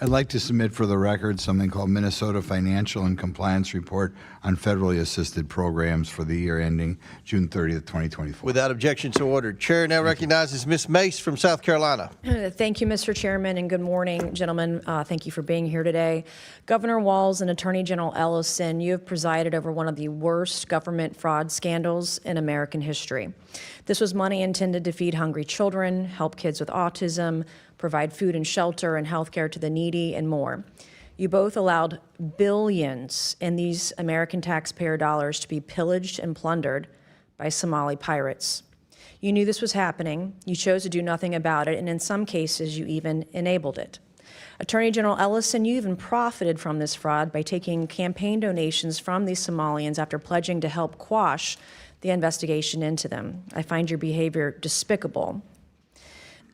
[SPEAKER 15] I'd like to submit for the record something called Minnesota Financial and Compliance Report on Federally Assisted Programs for the year ending June 30th, 2024.
[SPEAKER 10] Without objection, so ordered. Chair now recognizes Ms. Mace from South Carolina.
[SPEAKER 19] Thank you, Mr. Chairman, and good morning, gentlemen. Thank you for being here today. Governor Walz and Attorney General Ellison, you have presided over one of the worst government fraud scandals in American history. This was money intended to feed hungry children, help kids with autism, provide food and shelter and health care to the needy, and more. You both allowed billions in these American taxpayer dollars to be pillaged and plundered by Somali pirates. You knew this was happening, you chose to do nothing about it, and in some cases you even enabled it. Attorney General Ellison, you even profited from this fraud by taking campaign donations from these Somalians after pledging to help quash the investigation into them. I find your behavior despicable.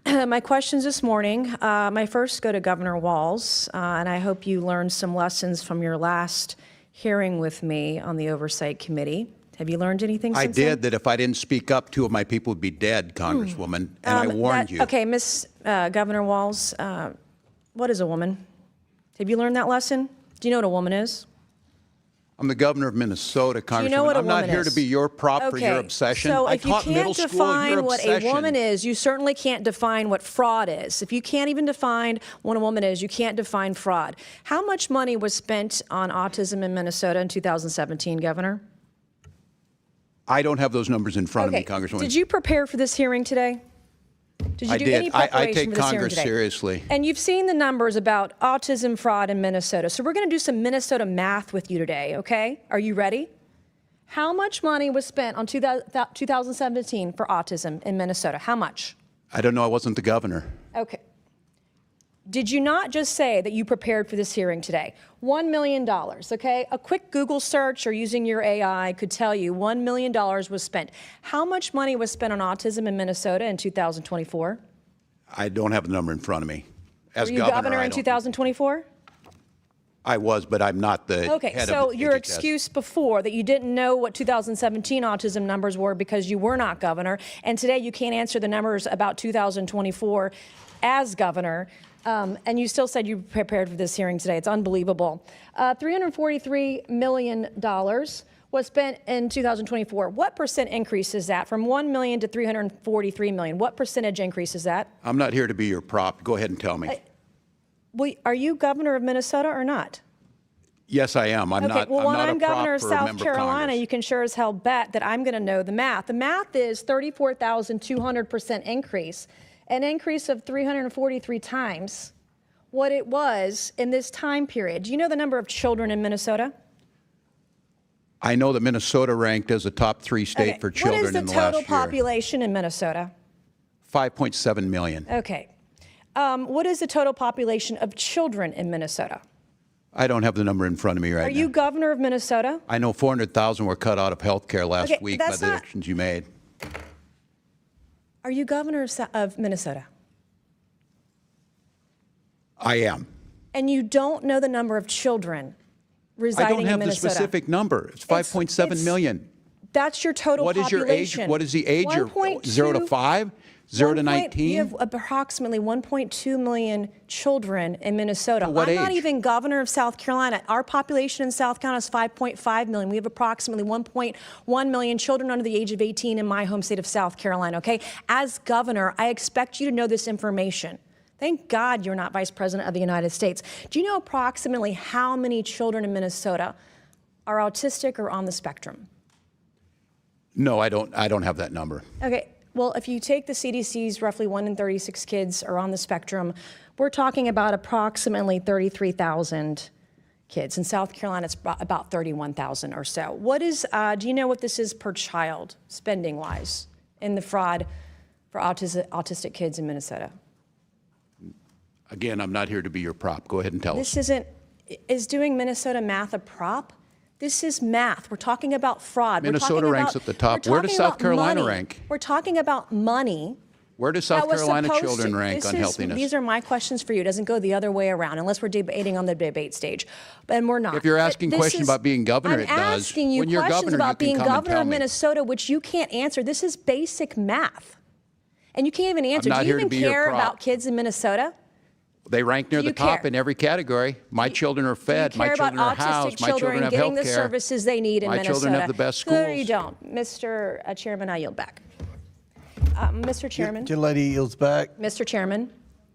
[SPEAKER 19] My questions this morning, my first go to Governor Walz, and I hope you learned some lessons from your last hearing with me on the Oversight Committee. Have you learned anything
[SPEAKER 6] I
[SPEAKER 19] since then?
[SPEAKER 6] did that if I didn't speak up, 2 of my people would be dead, Congresswoman, and I warned you.
[SPEAKER 19] Okay, Miss Governor Walz, what is a woman? Have you learned that lesson? Do you know what a woman is?
[SPEAKER 6] I'm the governor of Minnesota, Congresswoman.
[SPEAKER 19] Do you know what a
[SPEAKER 6] I'm not
[SPEAKER 19] woman
[SPEAKER 6] here
[SPEAKER 19] is?
[SPEAKER 6] to be your prop for your obsession.
[SPEAKER 19] So
[SPEAKER 6] I
[SPEAKER 19] if you
[SPEAKER 6] taught middle
[SPEAKER 19] can't
[SPEAKER 6] school your
[SPEAKER 19] define what a
[SPEAKER 6] obsession.
[SPEAKER 19] woman is, you certainly can't define what fraud is. If you can't even define what a woman is, you can't define fraud. How much money was spent on autism in Minnesota in 2017, Governor?
[SPEAKER 6] I don't have those numbers in front of me, Congresswoman.
[SPEAKER 19] Did you prepare for this hearing today? Did you
[SPEAKER 6] I
[SPEAKER 19] do
[SPEAKER 6] did.
[SPEAKER 19] any preparation
[SPEAKER 6] I take
[SPEAKER 19] for this hearing
[SPEAKER 6] Congress
[SPEAKER 19] today?
[SPEAKER 6] seriously.
[SPEAKER 19] And you've seen the numbers about autism fraud in Minnesota. So we're going to do some Minnesota math with you today, okay? Are you ready? How much money was spent on 2017 for autism in Minnesota? How much?
[SPEAKER 6] I don't know. I wasn't the governor.
[SPEAKER 19] Okay. Did you not just say that you prepared for this hearing today? $1 million, okay? A quick Google search or using your AI could tell you $1 million was spent. How much money was spent on autism in Minnesota in 2024?
[SPEAKER 6] I don't have the number in front of me. As
[SPEAKER 19] Were you governor in 2024?
[SPEAKER 6] I was, but I'm not the
[SPEAKER 19] Okay,
[SPEAKER 6] head
[SPEAKER 19] so
[SPEAKER 6] of
[SPEAKER 19] your
[SPEAKER 6] HHS.
[SPEAKER 19] excuse before that you didn't know what 2017 autism numbers were because you were not governor, and today you can't answer the numbers about 2024 as governor, and you still said you prepared for this hearing today. It's unbelievable. $343 million was spent in 2024. What percent increase is that from 1 million to 343 million? What percentage increase is that?
[SPEAKER 6] I'm not here to be your prop. Go ahead and tell me.
[SPEAKER 19] Well, are you governor of Minnesota or not?
[SPEAKER 6] Yes, I am. I'm
[SPEAKER 19] Okay,
[SPEAKER 6] not.
[SPEAKER 19] well,
[SPEAKER 6] I'm
[SPEAKER 19] when
[SPEAKER 6] not
[SPEAKER 19] I'm
[SPEAKER 6] a prop
[SPEAKER 19] governor of
[SPEAKER 6] for a
[SPEAKER 19] South
[SPEAKER 6] member of
[SPEAKER 19] Carolina,
[SPEAKER 6] Congress.
[SPEAKER 19] you can sure as hell bet that I'm going to know the math. The math is 34,200% increase, an increase of 343 times what it was in this time period. Do you know the number of children in Minnesota?
[SPEAKER 6] I know that Minnesota ranked as a top 3 state
[SPEAKER 19] Okay,
[SPEAKER 6] for children
[SPEAKER 19] what is the
[SPEAKER 6] in the last
[SPEAKER 19] total
[SPEAKER 6] year.
[SPEAKER 19] population in Minnesota?
[SPEAKER 6] 5.7 million.
[SPEAKER 19] Okay. What is the total population of children in Minnesota?
[SPEAKER 6] I don't have the number in front of me right
[SPEAKER 19] Are
[SPEAKER 6] now.
[SPEAKER 19] you governor of Minnesota?
[SPEAKER 6] I know 400,000 were cut out of health care last
[SPEAKER 19] Okay,
[SPEAKER 6] week by
[SPEAKER 19] that's
[SPEAKER 6] the
[SPEAKER 19] not-
[SPEAKER 6] actions you made.
[SPEAKER 19] Are you governor of Minnesota?
[SPEAKER 6] I am.
[SPEAKER 19] And you don't know the number of children residing
[SPEAKER 6] I don't
[SPEAKER 19] in
[SPEAKER 6] have the
[SPEAKER 19] Minnesota?
[SPEAKER 6] specific number. It's 5.7 million.
[SPEAKER 19] That's your total
[SPEAKER 6] What is your age?
[SPEAKER 19] population.
[SPEAKER 6] What is the age?
[SPEAKER 19] 1.2
[SPEAKER 6] 0 to 5? 0 to 19?
[SPEAKER 19] You have approximately 1.2 million children in Minnesota.
[SPEAKER 6] What
[SPEAKER 19] I'm not
[SPEAKER 6] age?
[SPEAKER 19] even governor of South Carolina. Our population in South Carolina is 5.5 million. We have approximately 1.1 million children under the age of 18 in my home state of South Carolina, okay? As governor, I expect you to know this information. Thank God you're not Vice President of the United States. Do you know approximately how many children in Minnesota are autistic or on the spectrum?
[SPEAKER 6] No, I don't have that number.
[SPEAKER 19] Okay, well, if you take the CDC's roughly 1 in 36 kids are on the spectrum, we're talking about approximately 33,000 kids. In South Carolina, it's about 31,000 or so. What is, do you know what this is per child, spending-wise, in the fraud for autistic kids in Minnesota?
[SPEAKER 6] Again, I'm not here to be your prop. Go ahead and tell us.
[SPEAKER 19] This isn't, is doing Minnesota math a prop? This is math. We're talking about fraud.
[SPEAKER 6] Minnesota ranks at the top. Where does South Carolina rank?
[SPEAKER 19] We're talking about money.
[SPEAKER 6] Where do South
[SPEAKER 19] that was
[SPEAKER 6] Carolina
[SPEAKER 19] supposed
[SPEAKER 6] children
[SPEAKER 19] to-
[SPEAKER 6] rank
[SPEAKER 19] this
[SPEAKER 6] on
[SPEAKER 19] is-
[SPEAKER 6] healthiness?
[SPEAKER 19] These are my questions for you. It doesn't go the other way around unless we're debating on the debate stage. And we're not.
[SPEAKER 6] If you're asking
[SPEAKER 19] This
[SPEAKER 6] questions
[SPEAKER 19] is-
[SPEAKER 6] about being governor, it does.
[SPEAKER 19] I'm asking you
[SPEAKER 6] When you're
[SPEAKER 19] questions
[SPEAKER 6] governor,
[SPEAKER 19] about
[SPEAKER 6] you can
[SPEAKER 19] being
[SPEAKER 6] come and
[SPEAKER 19] governor
[SPEAKER 6] tell
[SPEAKER 19] of
[SPEAKER 6] me.
[SPEAKER 19] Minnesota, which you can't answer. This is basic math. And you can't even answer.
[SPEAKER 6] not
[SPEAKER 19] Do you
[SPEAKER 6] here to
[SPEAKER 19] even
[SPEAKER 6] be your
[SPEAKER 19] care
[SPEAKER 6] prop.
[SPEAKER 19] about kids in Minnesota?
[SPEAKER 6] They rank near
[SPEAKER 19] Do
[SPEAKER 6] the
[SPEAKER 19] you
[SPEAKER 6] top
[SPEAKER 19] care?
[SPEAKER 6] in every category. My children are fed.
[SPEAKER 19] Do you
[SPEAKER 6] My
[SPEAKER 19] care
[SPEAKER 6] children
[SPEAKER 19] about
[SPEAKER 6] are housed.
[SPEAKER 19] autistic
[SPEAKER 6] My
[SPEAKER 19] children
[SPEAKER 6] children have
[SPEAKER 19] getting
[SPEAKER 6] health
[SPEAKER 19] the
[SPEAKER 6] care.
[SPEAKER 19] services they need in
[SPEAKER 6] My
[SPEAKER 19] Minnesota?
[SPEAKER 6] children have the best
[SPEAKER 19] No,
[SPEAKER 6] schools.
[SPEAKER 19] you don't. Mr. Chairman, I yield back. Mr. Chairman.
[SPEAKER 10] Gentlelady yields back.
[SPEAKER 19] Mr. Chairman.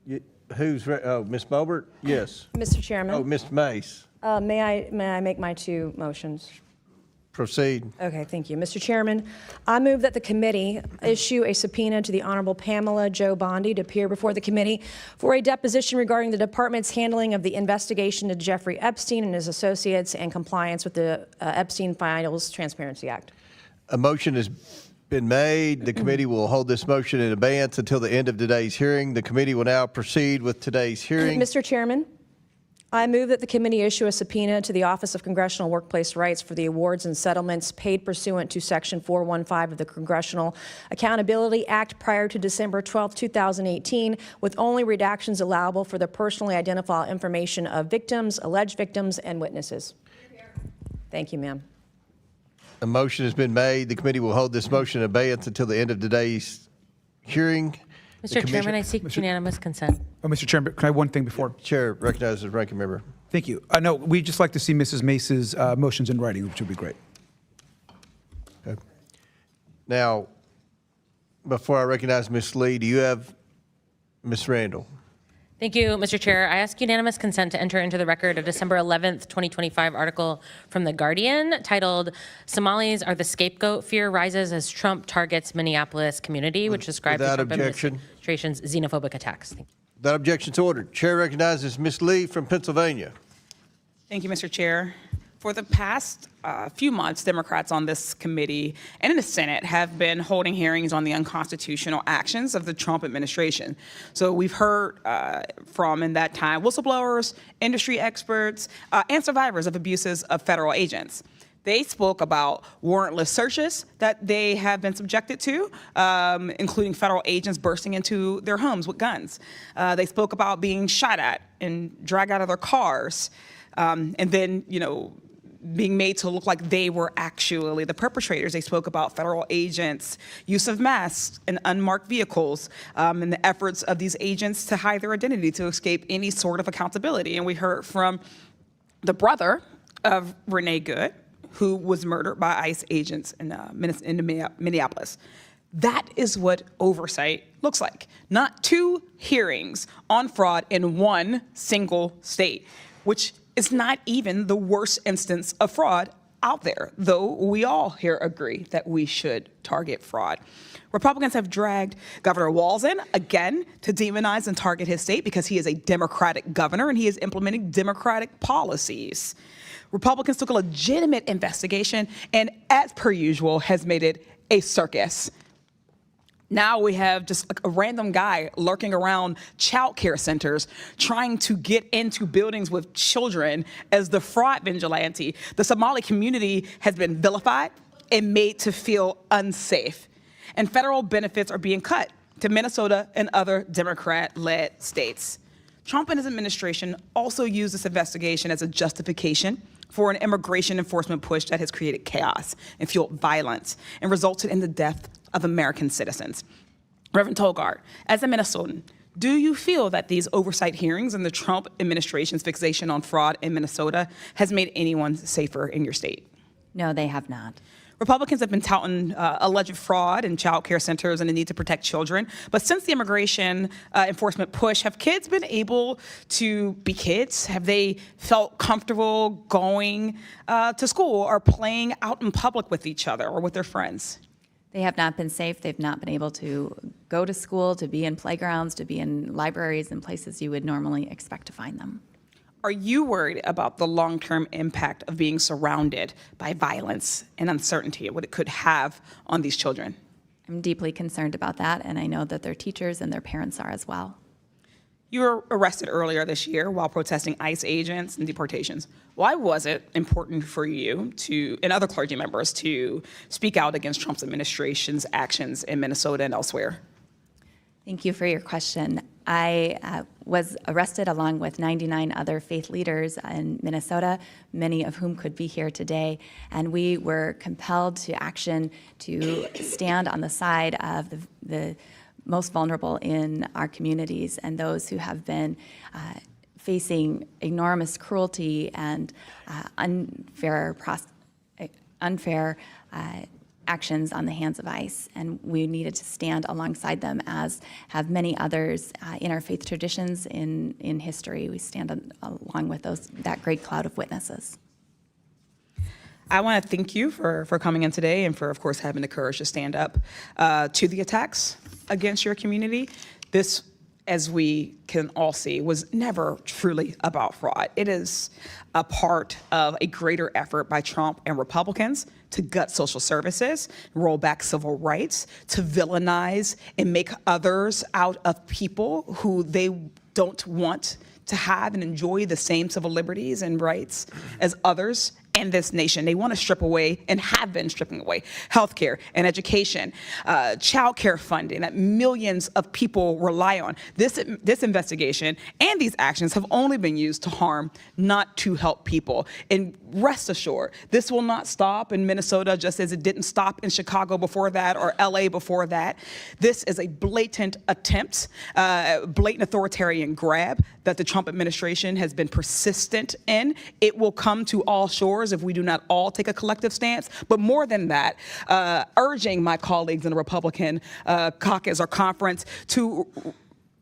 [SPEAKER 10] Oh, Ms. Mobert? Yes.
[SPEAKER 19] Mr. Chairman.
[SPEAKER 10] Oh, Ms. Mace.
[SPEAKER 19] May I make my 2 motions?
[SPEAKER 10] Proceed.
[SPEAKER 19] Okay, thank you. Mr. Chairman, I move that the committee issue a subpoena to the Honorable Pamela Jo Bondi to appear before the committee for a deposition regarding the department's handling of the investigation into Jeffrey Epstein and his associates and compliance with the Epstein Files Transparency Act.
[SPEAKER 10] A motion has been made. The committee will hold this motion in abeyance until the end of today's hearing. The committee will now proceed with today's hearing.
[SPEAKER 19] Mr. Chairman, I move that the committee issue a subpoena to the Office of Congressional Workplace Rights for the awards and settlements paid pursuant to Section 415 of the Congressional Accountability Act prior to December 12, 2018, with only redactions allowable for the personally identifiable information of victims, alleged victims, and witnesses. Thank you, ma'am.
[SPEAKER 10] A motion has been made. The committee will hold this motion in abeyance until the end of today's hearing.
[SPEAKER 2] Mr. Chairman, I seek unanimous consent.
[SPEAKER 8] Oh, Mr. Chairman, can I have one thing before?
[SPEAKER 10] Chair recognizes the ranking member.
[SPEAKER 8] Thank you. No, we'd just like to see Mrs. Mace's motions in writing, which would be great.
[SPEAKER 10] Okay. Now, before I recognize Ms. Lee, do you have Ms. Randall?
[SPEAKER 2] Thank you, Mr. Chair. I ask unanimous consent to enter into the record a December 11th, 2025 article from The Guardian titled, "Somalis Are the Scapegoat. Fear Rises as Trump Targets Minneapolis Community," which describes the
[SPEAKER 10] Without
[SPEAKER 2] Trump
[SPEAKER 10] objection.
[SPEAKER 2] administration's xenophobic attacks. Thank you.
[SPEAKER 10] That objection's ordered. Chair recognizes Ms. Lee from Pennsylvania.
[SPEAKER 17] Thank you, Mr. Chair. For the past few months, Democrats on this committee and in the Senate have been holding hearings on the unconstitutional actions of the Trump administration. So we've heard from, in that time, whistleblowers, industry experts, and survivors of abuses of federal agents. They spoke about warrantless searches that they have been subjected to, including federal agents bursting into their homes with guns. They spoke about being shot at and dragged out of their cars, and then, being made to look like they were actually the perpetrators. They spoke about federal agents' use of masks in unmarked vehicles, and the efforts of these agents to hide their identity to escape any sort of accountability. And we heard from the brother of Renee Good, who was murdered by ICE agents in Minneapolis. That is what oversight looks like. Not two hearings on fraud in one single state, which is not even the worst instance of fraud out there, though we all here agree that we should target fraud. Republicans have dragged Governor Walz in again to demonize and target his state because he is a Democratic governor and he is implementing Democratic policies. Republicans took a legitimate investigation and, as per usual, has made it a circus. Now we have just a random guy lurking around child care centers trying to get into buildings with children as the fraud vigilante. The Somali community has been vilified and made to feel unsafe. And federal benefits are being cut to Minnesota and other Democrat-led states. Trump and his administration also used this investigation as a justification for an immigration enforcement push that has created chaos and fueled violence and resulted in the death of American citizens. Reverend Tolgard, as a Minnesotan, do you feel that these oversight hearings and the Trump administration's fixation on fraud in Minnesota has made anyone safer in your state?
[SPEAKER 11] No, they have not.
[SPEAKER 17] Republicans have been touting alleged fraud in child care centers and the need to protect children. But since the immigration enforcement push, have kids been able to be kids? Have they felt comfortable going to school or playing out in public with each other or with their friends?
[SPEAKER 11] They have not been safe. They've not been able to go to school, to be in playgrounds, to be in libraries and places you would normally expect to find them.
[SPEAKER 17] Are you worried about the long-term impact of being surrounded by violence and uncertainty and what it could have on these children?
[SPEAKER 11] I'm deeply concerned about that, and I know that their teachers and their parents are as well.
[SPEAKER 17] You were arrested earlier this year while protesting ICE agents and deportations. Why was it important for you and other clergy members to speak out against Trump's administration's actions in Minnesota and elsewhere?
[SPEAKER 11] Thank you for your question. I was arrested along with 99 other faith leaders in Minnesota, many of whom could be here today, and we were compelled to action to stand on the side of the most vulnerable in our communities and those who have been facing enormous cruelty and unfair actions on the hands of ICE, and we needed to stand alongside them, as have many others in our faith traditions in history. We stand along with that great cloud of witnesses.
[SPEAKER 17] I want to thank you for coming in today and for, of course, having the courage to stand up to the attacks against your community. This, as we can all see, was never truly about fraud. It is a part of a greater effort by Trump and Republicans to gut social services, roll back civil rights, to villainize and make others out of people who they don't want to have and enjoy the same civil liberties and rights as others, in this nation. They want to strip away and have been stripping away healthcare and education, child care funding that millions of people rely on. This investigation and these actions have only been used to harm, not to help people. And rest assured, this will not stop in Minnesota just as it didn't stop in Chicago before that or LA before that. This is a blatant attempt, blatant authoritarian grab that the Trump administration has been persistent in. It will come to all shores if we do not all take a collective stance. But more than that, urging my colleagues in the Republican caucus or conference to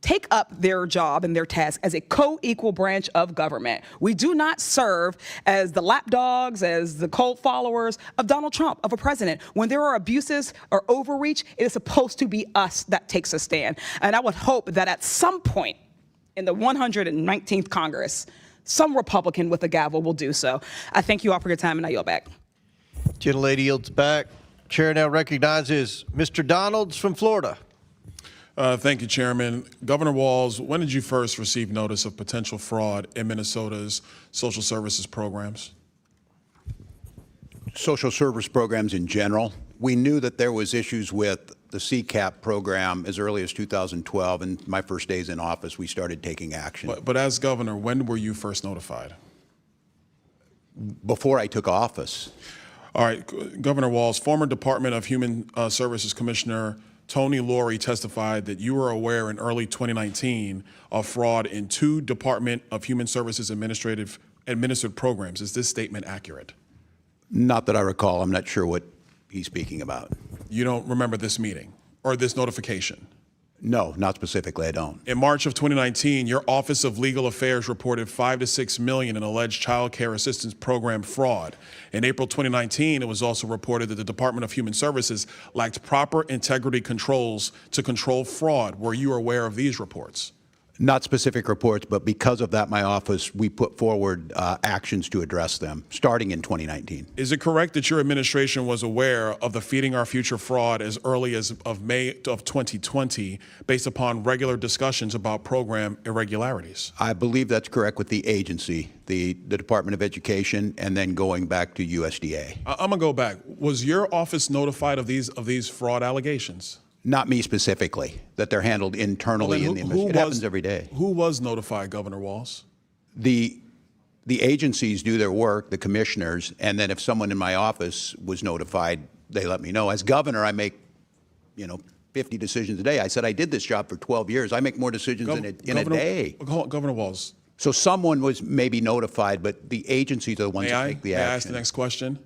[SPEAKER 17] take up their job and their task as a co-equal branch of government. We do not serve as the lapdogs, as the cult followers of Donald Trump, of a president. When there are abuses or overreach, it is supposed to be us that takes a stand. And I would hope that at some point in the 119th Congress, some Republican with a gavel will do so. I thank you all for your time, and I yield back.
[SPEAKER 10] Gentlelady yields back. Chair now recognizes Mr. Donalds from Florida.
[SPEAKER 18] Thank you, Chairman. Governor Walz, when did you first receive notice of potential fraud in Minnesota's social services programs?
[SPEAKER 6] Social service programs in general. We knew that there was issues with the CCAP program as early as 2012, and my first days in office, we started taking action.
[SPEAKER 18] But as governor, when were you first notified?
[SPEAKER 6] Before I took office.
[SPEAKER 18] All right, Governor Walz, former Department of Human Services Commissioner Tony Laurie testified that you were aware in early 2019 of fraud in 2 Department of Human Services administered programs. Is this statement accurate?
[SPEAKER 6] Not that I recall. I'm not sure what he's speaking about.
[SPEAKER 18] You don't remember this meeting or this notification?
[SPEAKER 6] No, not specifically, I don't.
[SPEAKER 18] In March of 2019, your Office of Legal Affairs reported $5 to $6 million in alleged child care assistance program fraud. In April 2019, it was also reported that the Department of Human Services lacked proper integrity controls to control fraud. Were you aware of these reports?
[SPEAKER 6] Not specific reports, but because of that, my office, we put forward actions to address them, starting in 2019.
[SPEAKER 18] Is it correct that your administration was aware of the Feeding Our Future fraud as early as of May of 2020, based upon regular discussions about program irregularities?
[SPEAKER 6] I believe that's correct with the agency, the Department of Education, and then going back to USDA.
[SPEAKER 18] I'm gonna go back. Was your office notified of these fraud allegations?
[SPEAKER 6] Not me specifically, that they're handled internally in the administration. It happens every day.
[SPEAKER 18] Who was notified, Governor Walz?
[SPEAKER 6] The agencies do their work, the commissioners, and then if someone in my office was notified, they let me know. As governor, I make, 50 decisions a day. I said I did this job for 12 years. I make more decisions in a day.
[SPEAKER 18] Governor Walz.
[SPEAKER 6] So someone was maybe notified, but the agencies are the ones that take the action.
[SPEAKER 18] May I ask the next question?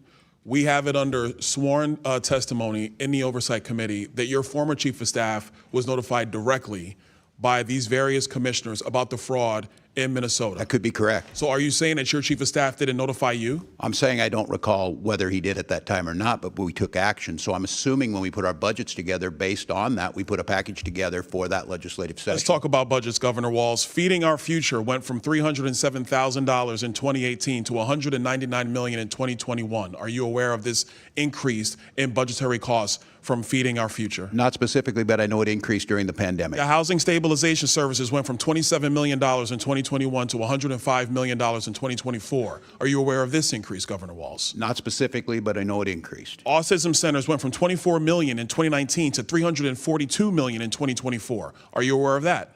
[SPEAKER 18] We have it under sworn testimony in the Oversight Committee that your former chief of staff was notified directly by these various commissioners about the fraud in Minnesota.
[SPEAKER 6] That could be correct.
[SPEAKER 18] So are you saying that your chief of staff didn't notify you?
[SPEAKER 6] I'm saying I don't recall whether he did at that time or not, but we took action. So I'm assuming when we put our budgets together based on that, we put a package together for that legislative session.
[SPEAKER 18] Let's talk about budgets, Governor Walz. Feeding Our Future went from $307,000 in 2018 to $199 million in 2021. Are you aware of this increase in budgetary costs from Feeding Our Future?
[SPEAKER 6] Not specifically, but I know it increased during the pandemic.
[SPEAKER 18] The Housing Stabilization Services went from $27 million in 2021 to $105 million in 2024. Are you aware of this increase, Governor Walz?
[SPEAKER 6] Not specifically, but I know it increased.
[SPEAKER 18] Autism centers went from $24 million in 2019 to $342 million in 2024. Are you aware of that?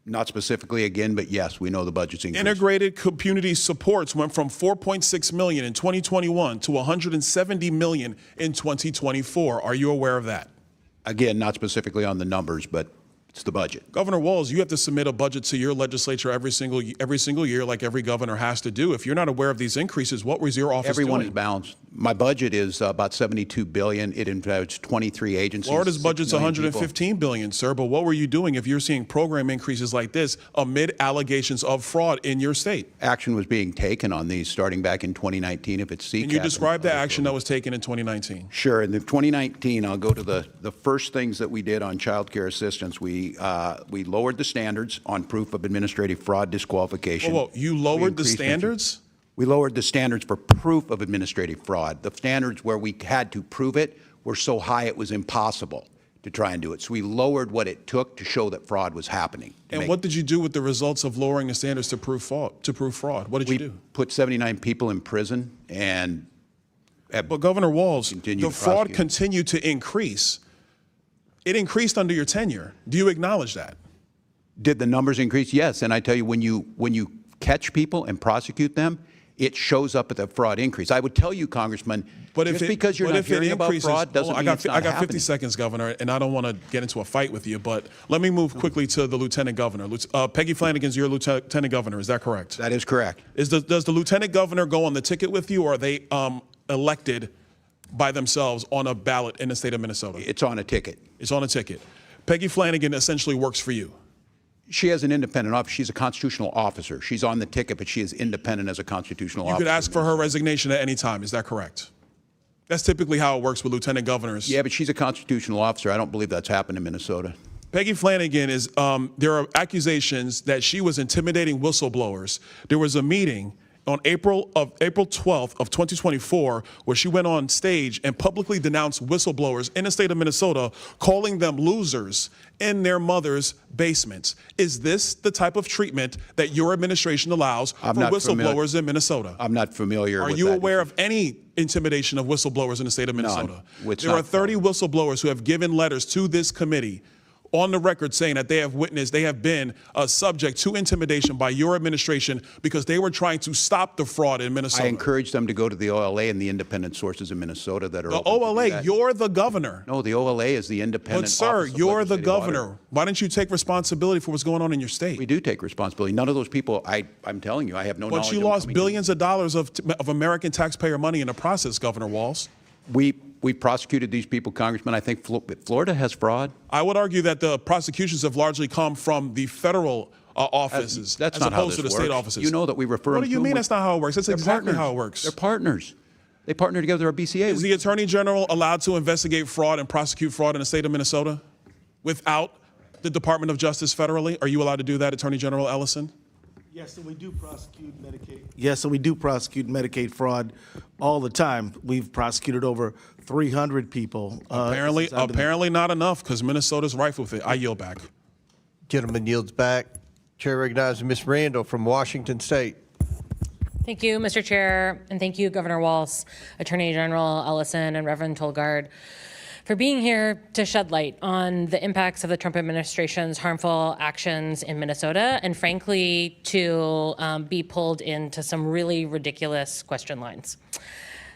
[SPEAKER 6] Not specifically again, but yes, we know the budget's increased.
[SPEAKER 18] Integrated community supports went from $4.6 million in 2021 to $170 million in 2024. Are you aware of that?
[SPEAKER 6] Again, not specifically on the numbers, but it's the budget.
[SPEAKER 18] Governor Walz, you have to submit a budget to your legislature every single year, like every governor has to do. If you're not aware of these increases, what was your office
[SPEAKER 6] Everyone
[SPEAKER 18] doing?
[SPEAKER 6] is balanced. My budget is about $72 billion. It includes 23 agencies.
[SPEAKER 18] Florida's budget's
[SPEAKER 6] $115
[SPEAKER 18] $115 billion, sir. But what were you doing if you're seeing program increases like this amid allegations of fraud in your state?
[SPEAKER 6] Action was being taken on these starting back in 2019. If it's CCAP.
[SPEAKER 18] Can you describe the action that was taken in 2019?
[SPEAKER 6] Sure. In 2019, I'll go to the first things that we did on child care assistance. We lowered the standards on proof of administrative fraud disqualification.
[SPEAKER 18] Whoa, you lowered the standards?
[SPEAKER 6] We lowered the standards for proof of administrative fraud. The standards where we had to prove it were so high it was impossible to try and do it. So we lowered what it took to show that fraud was happening.
[SPEAKER 18] And what did you do with the results of lowering the standards to prove fraud? What did you do?
[SPEAKER 6] Put 79 people in prison and
[SPEAKER 18] But Governor Walz, the fraud
[SPEAKER 6] prosecute.
[SPEAKER 18] continued to increase. It increased under your tenure. Do you acknowledge that?
[SPEAKER 6] Did the numbers increase? Yes. And I tell you, when you catch people and prosecute them, it shows up at the fraud increase. I would tell you, Congressman, just because you're not hearing about fraud doesn't mean it's not
[SPEAKER 18] I got 50
[SPEAKER 6] happening.
[SPEAKER 18] seconds, Governor, and I don't want to get into a fight with you, but let me move quickly to the Lieutenant Governor. Peggy Flanagan's your Lieutenant Governor. Is that correct?
[SPEAKER 6] That is correct.
[SPEAKER 18] Does the Lieutenant Governor go on the ticket with you, or are they elected by themselves on a ballot in the state of Minnesota?
[SPEAKER 6] It's on a ticket.
[SPEAKER 18] It's on a ticket. Peggy Flanagan essentially works for you.
[SPEAKER 6] She has an independent office. She's a constitutional officer. She's on the ticket, but she is independent as a constitutional
[SPEAKER 18] You
[SPEAKER 6] officer.
[SPEAKER 18] could ask for her resignation at any time. Is that correct? That's typically how it works with lieutenant governors.
[SPEAKER 6] Yeah, but she's a constitutional officer. I don't believe that's happened in Minnesota.
[SPEAKER 18] Peggy Flanagan is, there are accusations that she was intimidating whistleblowers. There was a meeting on April 12th of 2024, where she went on stage and publicly denounced whistleblowers in the state of Minnesota, calling them losers in their mother's basements. Is this the type of treatment that your administration allows for whistleblowers in Minnesota?
[SPEAKER 6] I'm not familiar with that.
[SPEAKER 18] Are you aware of any intimidation of whistleblowers in the state of Minnesota?
[SPEAKER 6] It's
[SPEAKER 18] There are
[SPEAKER 6] not
[SPEAKER 18] 30 whistleblowers who have given letters to this committee on the record saying that they have been subject to intimidation by your administration because they were trying to stop the fraud in Minnesota.
[SPEAKER 6] I encourage them to go to the OLA and the independent sources in Minnesota that are
[SPEAKER 18] The
[SPEAKER 6] open to do
[SPEAKER 18] OLA,
[SPEAKER 6] that.
[SPEAKER 18] you're the governor.
[SPEAKER 6] No, the OLA is the independent
[SPEAKER 18] But sir,
[SPEAKER 6] office of
[SPEAKER 18] you're the
[SPEAKER 6] legislative
[SPEAKER 18] governor.
[SPEAKER 6] audit.
[SPEAKER 18] Why don't you take responsibility for what's going on in your state?
[SPEAKER 6] We do take responsibility. None of those people, I'm telling you, I have no knowledge
[SPEAKER 18] But you
[SPEAKER 6] of them
[SPEAKER 18] lost
[SPEAKER 6] coming
[SPEAKER 18] billions of dollars of American taxpayer money in the process, Governor Walz.
[SPEAKER 6] We prosecuted these people, Congressman. I think Florida has fraud.
[SPEAKER 18] I would argue that the prosecutions have largely come from the federal offices
[SPEAKER 6] That's
[SPEAKER 18] as
[SPEAKER 6] not how
[SPEAKER 18] opposed to the
[SPEAKER 6] this
[SPEAKER 18] state
[SPEAKER 6] works.
[SPEAKER 18] offices.
[SPEAKER 6] You know that we refer
[SPEAKER 18] What
[SPEAKER 6] them
[SPEAKER 18] do
[SPEAKER 6] to
[SPEAKER 18] you
[SPEAKER 6] them
[SPEAKER 18] mean
[SPEAKER 6] with-
[SPEAKER 18] that's not how it works? That's
[SPEAKER 6] They're
[SPEAKER 18] exactly
[SPEAKER 6] partners.
[SPEAKER 18] how it works.
[SPEAKER 6] They're partners. They partner together. Our BCA.
[SPEAKER 18] Is the Attorney General allowed to investigate fraud and prosecute fraud in the state of Minnesota without the Department of Justice federally? Are you allowed to do that, Attorney General Ellison?
[SPEAKER 9] Yes, and we do prosecute Medicaid. Yes, and we do prosecute Medicaid fraud all the time. We've prosecuted over 300 people.
[SPEAKER 18] Apparently not enough, because Minnesota's rife with it. I yield back.
[SPEAKER 10] Gentleman yields back. Chair recognizes Ms. Randall from Washington State.
[SPEAKER 2] Thank you, Mr. Chair, and thank you, Governor Walz, Attorney General Ellison, and Reverend Tolgard, for being here to shed light on the impacts of the Trump administration's harmful actions in Minnesota, and frankly, to be pulled into some really ridiculous question lines.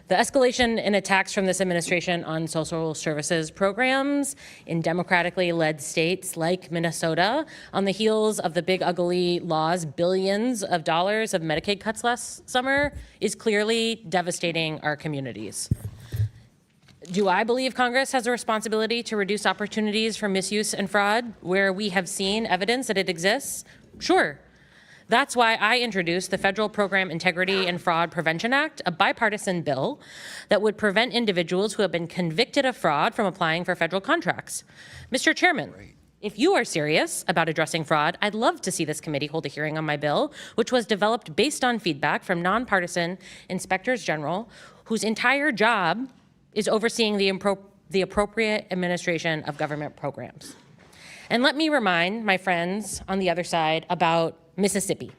[SPEAKER 2] The escalation in attacks from this administration on social services programs in democratically led states like Minnesota, on the heels of the big ugly law's billions of dollars of Medicaid cuts last summer, is clearly devastating our communities. Do I believe Congress has a responsibility to reduce opportunities for misuse and fraud where we have seen evidence that it exists? Sure. That's why I introduced the Federal Program Integrity and Fraud Prevention Act, a bipartisan bill that would prevent individuals who have been convicted of fraud from applying for federal contracts. Mr. Chairman, if you are serious about addressing fraud, I'd love to see this committee hold a hearing on my bill, which was developed based on feedback from nonpartisan inspectors general, whose entire job is overseeing the appropriate administration of government programs. And let me remind my friends on the other side about Mississippi,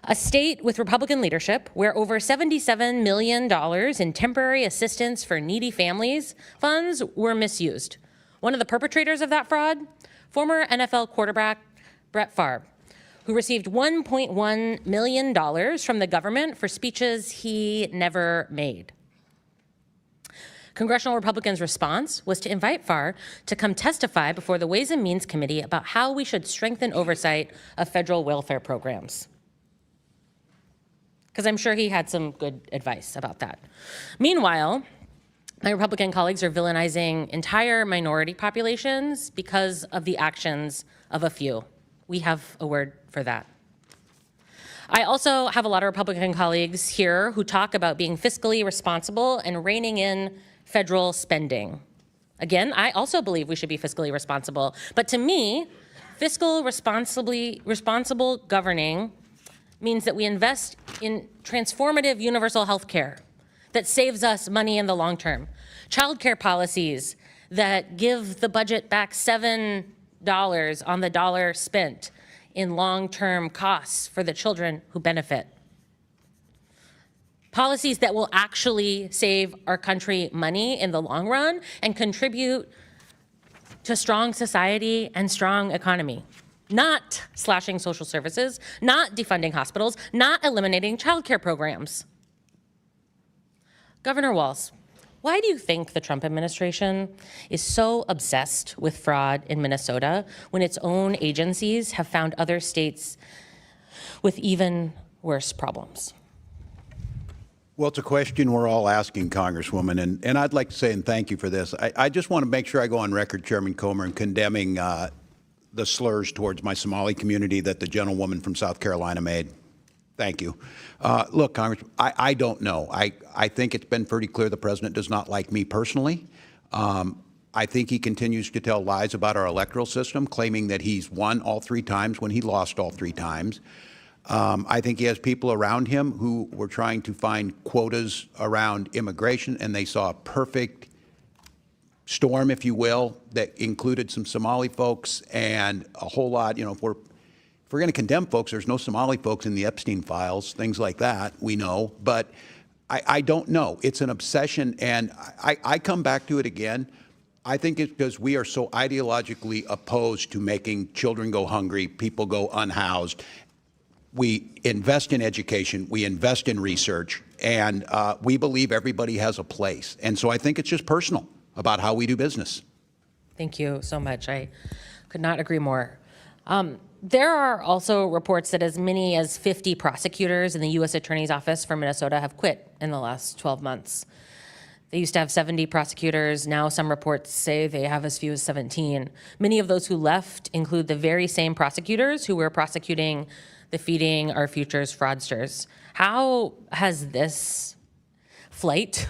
[SPEAKER 2] a state with Republican leadership where over $77 million in temporary assistance for needy families funds were misused. One of the perpetrators of that fraud, former NFL quarterback Brett Favre, who received $1.1 million from the government for speeches he never made. Congressional Republicans' response was to invite Favre to come testify before the Ways and Means Committee about how we should strengthen oversight of federal welfare programs. Because I'm sure he had some good advice about that. Meanwhile, my Republican colleagues are villainizing entire minority populations because of the actions of a few. We have a word for that. I also have a lot of Republican colleagues here who talk about being fiscally responsible and reining in federal spending. Again, I also believe we should be fiscally responsible, but to me, responsible governing means that we invest in transformative universal health care that saves us money in the long term, childcare policies that give the budget back $7 on the dollar spent in long-term costs for the children who benefit. Policies that will actually save our country money in the long run and contribute to strong society and strong economy. Not slashing social services, not defunding hospitals, not eliminating childcare programs. Governor Walz, why do you think the Trump administration is so obsessed with fraud in Minnesota when its own agencies have found other states with even worse problems?
[SPEAKER 6] Well, it's a question we're all asking, Congresswoman, and I'd like to say, and thank you for this, I just want to make sure I go on record, Chairman Comer, in condemning the slurs towards my Somali community that the gentlewoman from South Carolina made. Thank you. Look, Congressman, I don't know. I think it's been pretty clear the president does not like me personally. I think he continues to tell lies about our electoral system, claiming that he's won all 3 times when he lost all 3 times. I think he has people around him who were trying to find quotas around immigration, and they saw a perfect storm, if you will, that included some Somali folks and a whole lot. You know, if we're going to condemn folks, there's no Somali folks in the Epstein files, things like that, we know. But I don't know. It's an obsession, and I come back to it again. I think it's because we are so ideologically opposed to making children go hungry, people go unhoused. We invest in education, we invest in research, and we believe everybody has a place. And so I think it's just personal about how we do business.
[SPEAKER 2] Thank you so much. I could not agree more. There are also reports that as many as 50 prosecutors in the U.S. Attorney's Office for Minnesota have quit in the last 12 months. They used to have 70 prosecutors. Now some reports say they have as few as 17. Many of those who left include the very same prosecutors who were prosecuting the Feeding Our Futures fraudsters. How has this flight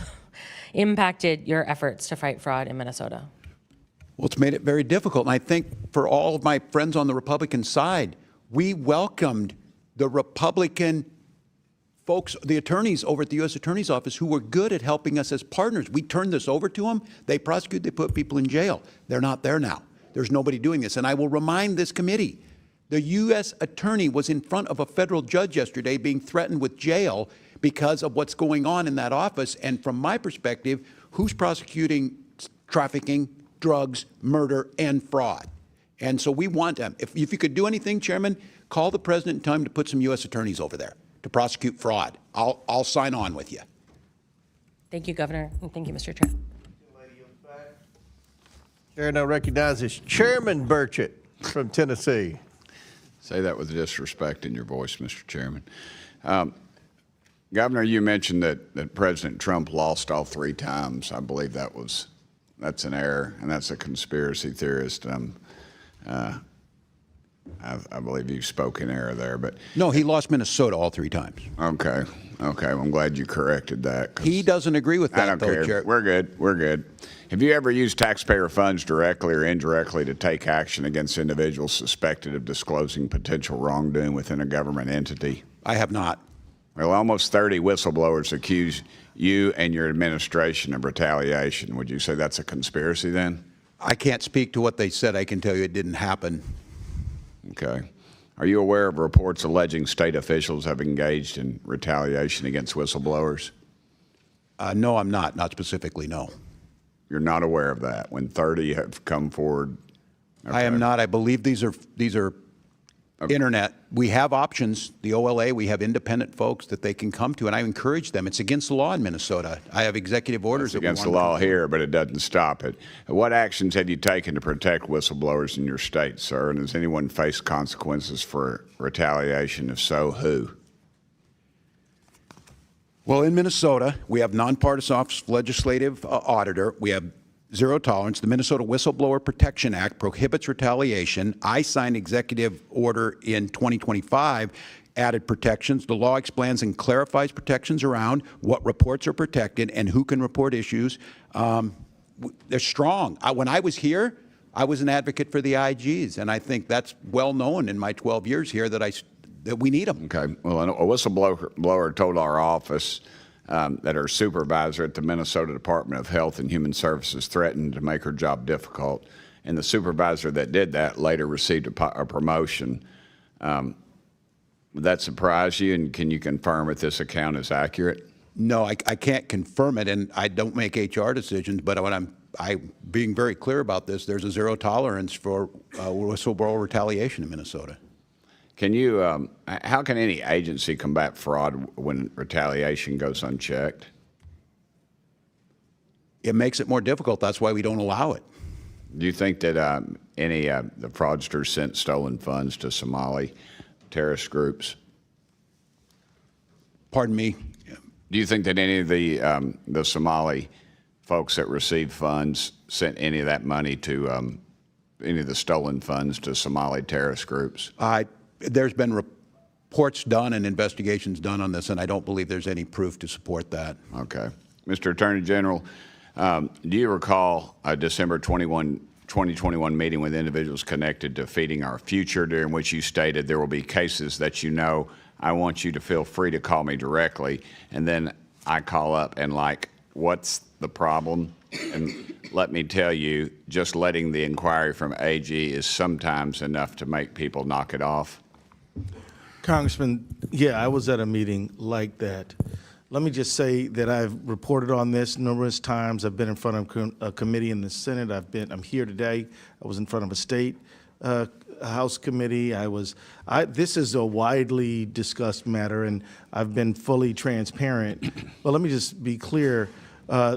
[SPEAKER 2] impacted your efforts to fight fraud in Minnesota?
[SPEAKER 6] Well, it's made it very difficult. And I think for all of my friends on the Republican side, we welcomed the Republican folks, the attorneys over at the U.S. Attorney's Office who were good at helping us as partners. We turned this over to them. They prosecute, they put people in jail. They're not there now. There's nobody doing this. And I will remind this committee, the U.S. attorney was in front of a federal judge yesterday being threatened with jail because of what's going on in that office. And from my perspective, who's prosecuting trafficking, drugs, murder, and fraud? And so we want them. If you could do anything, Chairman, call the president and tell him to put some U.S. attorneys over there to prosecute fraud. I'll sign on with you.
[SPEAKER 2] Thank you, Governor, and thank you, Mr. Chair.
[SPEAKER 10] Chair now recognizes Chairman Burchett from Tennessee.
[SPEAKER 3] Say that with disrespect in your voice, Mr. Chairman. Governor, you mentioned that President Trump lost all 3 times. I believe that's an error, and that's a conspiracy theorist. I believe you spoke in error there, but
[SPEAKER 6] no, he lost Minnesota all 3 times.
[SPEAKER 3] Okay. Well, I'm glad you corrected that.
[SPEAKER 6] He doesn't agree with that.
[SPEAKER 3] I don't care. We're good. Have you ever used taxpayer funds directly or indirectly to take action against individuals suspected of disclosing potential wrongdoing within a government entity?
[SPEAKER 6] I have not.
[SPEAKER 3] Well, almost 30 whistleblowers accuse you and your administration of retaliation. Would you say that's a conspiracy then?
[SPEAKER 6] I can't speak to what they said. I can tell you it didn't happen.
[SPEAKER 3] Okay. Are you aware of reports alleging state officials have engaged in retaliation against whistleblowers?
[SPEAKER 6] No, I'm not. Not specifically, no.
[SPEAKER 3] You're not aware of that when 30 have come forward? Okay.
[SPEAKER 6] I am not. I believe these are okay. Internet. We have options. The OLA, we have independent folks that they can come to, and I encourage them. It's against the law in Minnesota. I have executive orders.
[SPEAKER 3] It's against the law here, but it doesn't stop it. What actions have you taken to protect whistleblowers in your state, sir? And has anyone faced consequences for retaliation? If so, who?
[SPEAKER 6] Well, in Minnesota, we have nonpartisan office of legislative auditor. We have zero tolerance. The Minnesota Whistleblower Protection Act prohibits retaliation. I signed executive order in 2025, added protections. The law explains and clarifies protections around what reports are protected and who can report issues. They're strong. When I was here, I was an advocate for the IGs, and I think that's well known in my 12 years here that we need them.
[SPEAKER 3] Okay. Well, a whistleblower told our office that her supervisor at the Minnesota Department of Health and Human Services threatened to make her job difficult. And the supervisor that did that later received a promotion. Would that surprise you? And can you confirm if this account is accurate?
[SPEAKER 6] No, I can't confirm it, and I don't make HR decisions, but when I'm being very clear about this, there's a zero tolerance for whistleblower retaliation in Minnesota.
[SPEAKER 3] Can you, how can any agency combat fraud when retaliation goes unchecked?
[SPEAKER 6] It makes it more difficult. That's why we don't allow it.
[SPEAKER 3] Do you think that the fraudsters sent stolen funds to Somali terrorist groups?
[SPEAKER 6] Pardon me?
[SPEAKER 3] Do you think that any of the Somali folks that received funds sent any of that money to any of the stolen funds to Somali terrorist groups?
[SPEAKER 6] There's been reports done and investigations done on this, and I don't believe there's any proof to support that.
[SPEAKER 3] Okay. Mr. Attorney General, do you recall a December 2021 meeting with individuals connected to Feeding Our Future, during which you stated there will be cases that you know, I want you to feel free to call me directly, and then I call up and like, what's the problem? And let me tell you, just letting the inquiry from AG is sometimes enough to make people knock it off.
[SPEAKER 9] Congressman, yeah, I was at a meeting like that. Let me just say that I've reported on this numerous times. I've been in front of a committee in the Senate. I'm here today. I was in front of a state House committee. This is a widely discussed matter, and I've been fully transparent. But let me just be clear.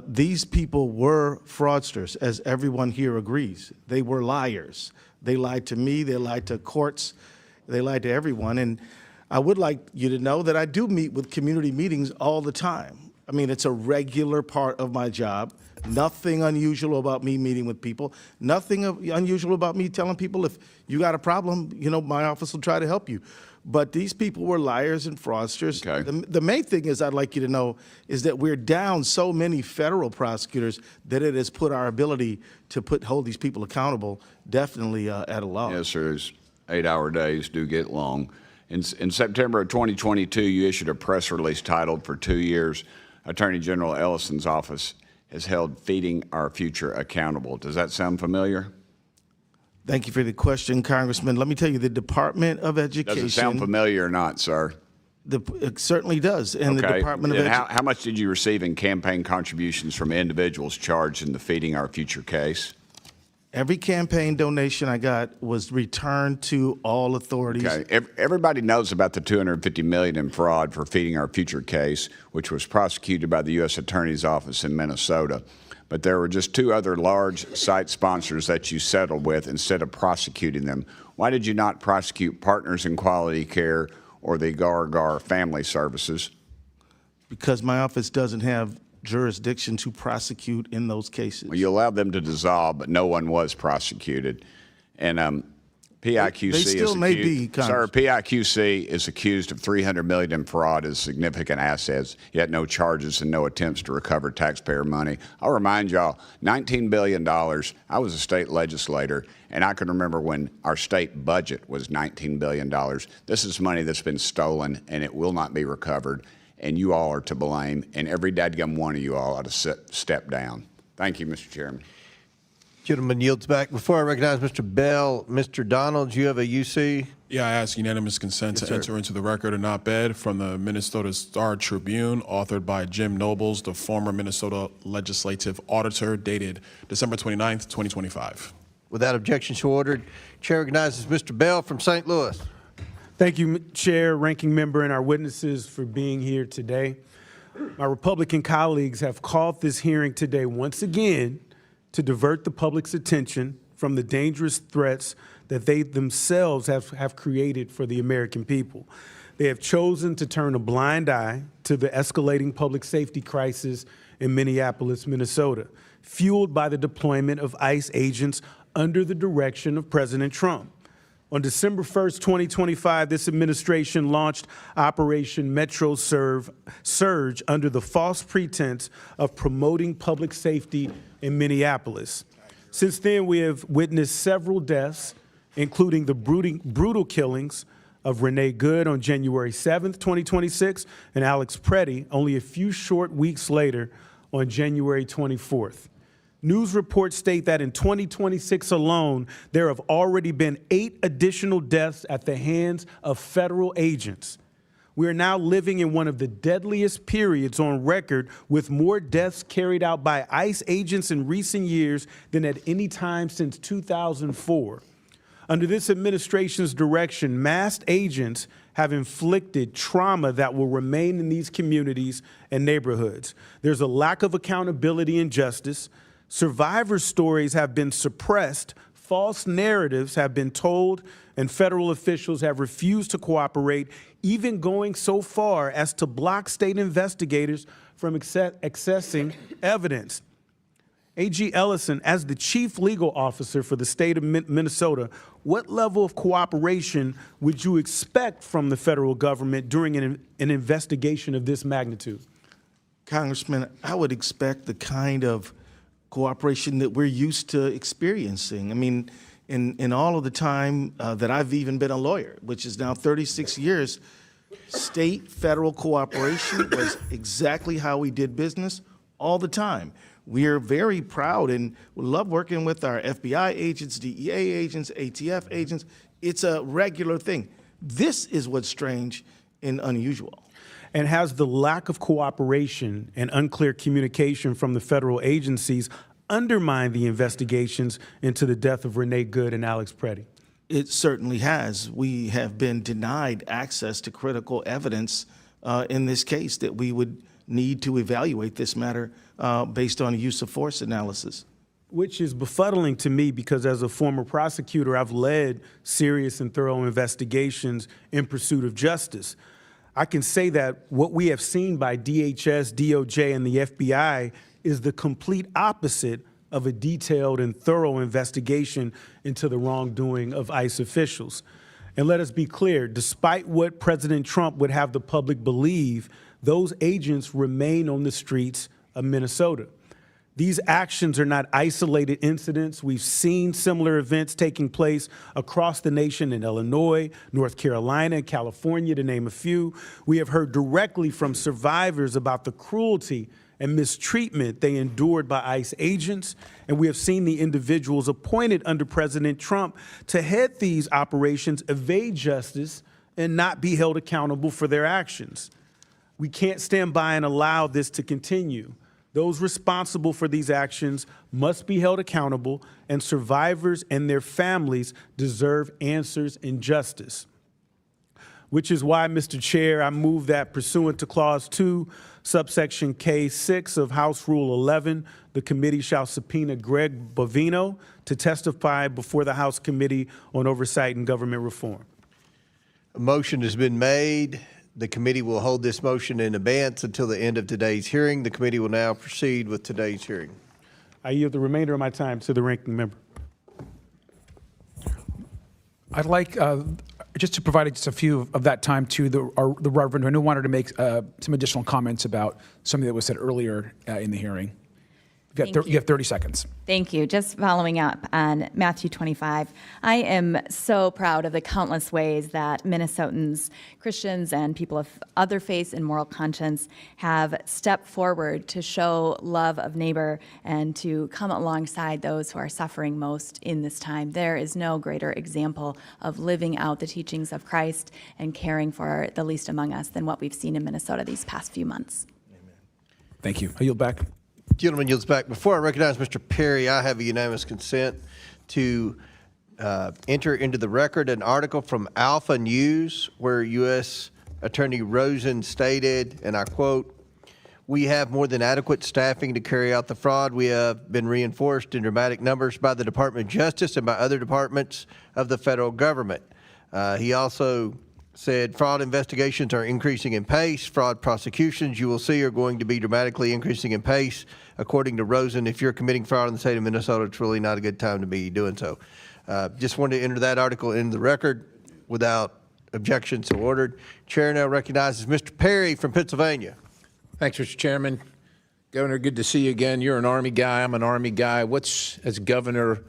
[SPEAKER 9] These people were fraudsters, as everyone here agrees. They were liars. They lied to me. They lied to courts. They lied to everyone. And I would like you to know that I do meet with community meetings all the time. I mean, it's a regular part of my job. Nothing unusual about me meeting with people. Nothing unusual about me telling people, if you got a problem, you know, my office will try to help you. But these people were liars and fraudsters. Okay. The main thing is I'd like you to know is that we're down so many federal prosecutors that it has put our ability to hold these people accountable definitely at a loss.
[SPEAKER 3] Yes, sir. 8-hour days do get long. In September of 2022, you issued a press release titled, "For 2 years, Attorney General Ellison's office has held Feeding Our Future accountable." Does that sound familiar?
[SPEAKER 9] Thank you for the question, Congressman. Let me tell you, the Department of Education.
[SPEAKER 3] Does it sound familiar or not, sir?
[SPEAKER 9] It certainly does. And
[SPEAKER 3] okay.
[SPEAKER 9] The Department of Education.
[SPEAKER 3] How much did you receive in campaign contributions from individuals charged in the Feeding Our Future case?
[SPEAKER 9] Every campaign donation I got was returned to all authorities.
[SPEAKER 3] Okay. Everybody knows about the $250 million in fraud for Feeding Our Future case, which was prosecuted by the U.S. Attorney's Office in Minnesota. But there were just 2 other large site sponsors that you settled with instead of prosecuting them. Why did you not prosecute Partners in Quality Care or the Gar Family Services?
[SPEAKER 9] Because my office doesn't have jurisdiction to prosecute in those cases.
[SPEAKER 3] Well, you allowed them to dissolve, but no one was prosecuted. And PIQC
[SPEAKER 9] they still
[SPEAKER 3] is
[SPEAKER 9] may
[SPEAKER 3] accused,
[SPEAKER 9] be,
[SPEAKER 3] sir, PIQC is accused of $300 million in fraud as significant assets, yet no charges and no attempts to recover taxpayer money. I'll remind y'all, $19 billion. I was a state legislator, and I can remember when our state budget was $19 billion. This is money that's been stolen, and it will not be recovered, and you all are to blame, and every dadgum one of you all ought to step down. Thank you, Mr. Chairman.
[SPEAKER 10] Gentleman yields back. Before I recognize Mr. Bell, Mr. Donald, you have a UC?
[SPEAKER 18] Yeah, I ask unanimous consent to enter into the record an op-ed from the Minnesota Star Tribune, authored by Jim Nobles, the former Minnesota legislative auditor, dated December 29th, 2025.
[SPEAKER 10] Without objection, so ordered. Chair recognizes Mr. Bell from St. Louis.
[SPEAKER 14] Thank you, Chair, Ranking Member, and our witnesses for being here today. My Republican colleagues have called this hearing today once again to divert the public's attention from the dangerous threats that they themselves have created for the American people. They have chosen to turn a blind eye to the escalating public safety crisis in Minneapolis, Minnesota, fueled by the deployment of ICE agents under the direction of President Trump. On December 1st, 2025, this administration launched Operation Metro Surge under the false pretense of promoting public safety in Minneapolis. Since then, we have witnessed several deaths, including the brutal killings of Renee Good on January 7th, 2026, and Alex Preddy only a few short weeks later on January 24th. News reports state that in 2026 alone, there have already been 8 additional deaths at the hands of federal agents. We are now living in one of the deadliest periods on record, with more deaths carried out by ICE agents in recent years than at any time since 2004. Under this administration's direction, masked agents have inflicted trauma that will remain in these communities and neighborhoods. There's a lack of accountability and justice. Survivor stories have been suppressed, false narratives have been told, and federal officials have refused to cooperate, even going so far as to block state investigators from accessing evidence. A.G. Ellison, as the chief legal officer for the state of Minnesota, what level of cooperation would you expect from the federal government during an investigation of this magnitude?
[SPEAKER 9] Congressman, I would expect the kind of cooperation that we're used to experiencing. I mean, in all of the time that I've even been a lawyer, which is now 36 years, state-federal cooperation was exactly how we did business all the time. We are very proud and we love working with our FBI agents, DEA agents, ATF agents. It's a regular thing. This is what's strange and unusual.
[SPEAKER 14] And has the lack of cooperation and unclear communication from the federal agencies undermined the investigations into the death of Renee Good and Alex Preddy?
[SPEAKER 9] It certainly has. We have been denied access to critical evidence in this case that we would need to evaluate this matter based on a use of force analysis.
[SPEAKER 14] Which is befuddling to me because as a former prosecutor, I've led serious and thorough investigations in pursuit of justice. I can say that what we have seen by DHS, DOJ, and the FBI is the complete opposite of a detailed and thorough investigation into the wrongdoing of ICE officials. And let us be clear, despite what President Trump would have the public believe, those agents remain on the streets of Minnesota. These actions are not isolated incidents. We've seen similar events taking place across the nation in Illinois, North Carolina, California, to name a few. We have heard directly from survivors about the cruelty and mistreatment they endured by ICE agents, and we have seen the individuals appointed under President Trump to head these operations evade justice and not be held accountable for their actions. We can't stand by and allow this to continue. Those responsible for these actions must be held accountable, and survivors and their families deserve answers and justice. Which is why, Mr. Chair, I move that pursuant to Clause 2, subsection K6 of House Rule 11, the committee shall subpoena Greg Bovino to testify before the House Committee on Oversight and Government Reform.
[SPEAKER 10] A motion has been made. The committee will hold this motion in abeyance until the end of today's hearing. The committee will now proceed with today's hearing.
[SPEAKER 14] I yield the remainder of my time to the ranking member.
[SPEAKER 8] I'd like just to provide just a few of that time to the Reverend who wanted to make some additional comments about something that was said earlier in the hearing. You have 30 seconds.
[SPEAKER 11] Thank you. Just following up on Matthew 25, I am so proud of the countless ways that Minnesotans, Christians, and people of other faiths and moral conscience have stepped forward to show love of neighbor and to come alongside those who are suffering most in this time. There is no greater example of living out the teachings of Christ and caring for the least among us than what we've seen in Minnesota these past few months.
[SPEAKER 8] Thank you. I yield back.
[SPEAKER 10] Gentleman yields back. Before I recognize Mr. Perry, I have a unanimous consent to enter into the record an article from Alpha News where U.S. Attorney Rosen stated, and I quote, "We have more than adequate staffing to carry out the fraud. We have been reinforced in dramatic numbers by the Department of Justice and by other departments of the federal government." He also said fraud investigations are increasing in pace. Fraud prosecutions, you will see, are going to be dramatically increasing in pace. According to Rosen, if you're committing fraud in the state of Minnesota, it's really not a good time to be doing so. Just wanted to enter that article into the record without objection, so ordered. Chair now recognizes Mr. Perry from Pennsylvania.
[SPEAKER 4] Thanks, Mr. Chairman. Governor, good to see you again. You're an Army guy. I'm an Army guy. As governor,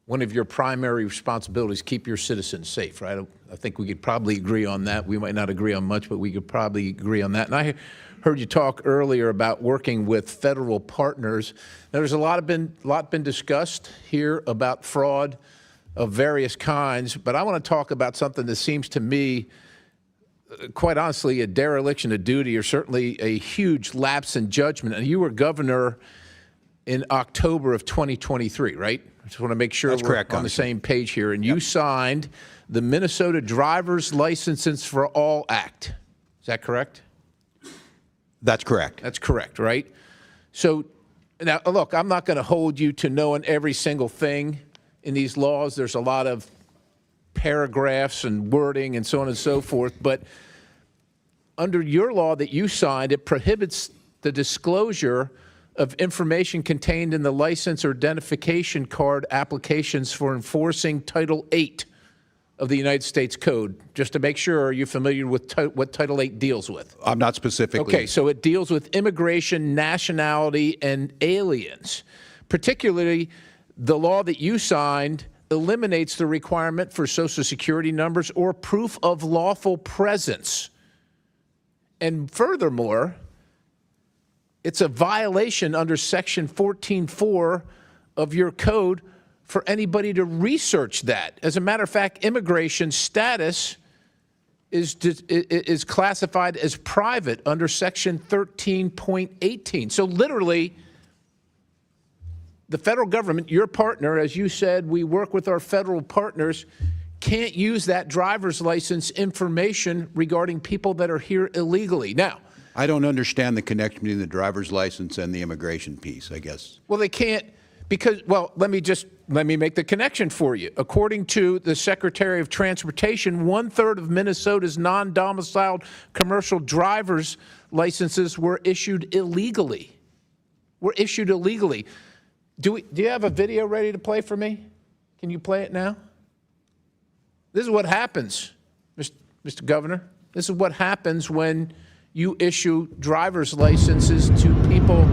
[SPEAKER 4] one of your primary responsibilities, keep your citizens safe, right? I think we could probably agree on that. We might not agree on much, but we could probably agree on that. And I heard you talk earlier about working with federal partners. Now, there's a lot been discussed here about fraud of various kinds, but I want to talk about something that seems to me, quite honestly, a dereliction of duty, or certainly a huge lapse in judgment. And you were governor in October of 2023, right? I just want to make sure
[SPEAKER 6] That's
[SPEAKER 4] we're
[SPEAKER 6] correct,
[SPEAKER 4] on the same page here. And you signed the Minnesota Driver's Licenses for All Act. Is that correct?
[SPEAKER 6] That's correct.
[SPEAKER 4] That's correct, right? So now, look, I'm not going to hold you to knowing every single thing in these laws. There's a lot of paragraphs and wording and so on and so forth. But under your law that you signed, it prohibits the disclosure of information contained in the license or identification card applications for enforcing Title VIII of the United States Code. Just to make sure, are you familiar with what Title VIII deals with?
[SPEAKER 6] I'm not specifically.
[SPEAKER 4] Okay, so it deals with immigration, nationality, and aliens. Particularly, the law that you signed eliminates the requirement for Social Security numbers or proof of lawful presence. And furthermore, it's a violation under Section 14.4 of your code for anybody to research that. As a matter of fact, immigration status is classified as private under Section 13.18. So literally, the federal government, your partner, as you said, we work with our federal partners, can't use that driver's license information regarding people that are here illegally. Now,
[SPEAKER 6] I don't understand the connection between the driver's license and the immigration piece, I guess.
[SPEAKER 4] well, they can't because, well, let me make the connection for you. According to the Secretary of Transportation, 1/3 of Minnesota's non-domiciled commercial driver's licenses were issued illegally. Do you have a video ready to play for me? Can you play it now? This is what happens, Mr. Governor. This is what happens when you issue driver's licenses to people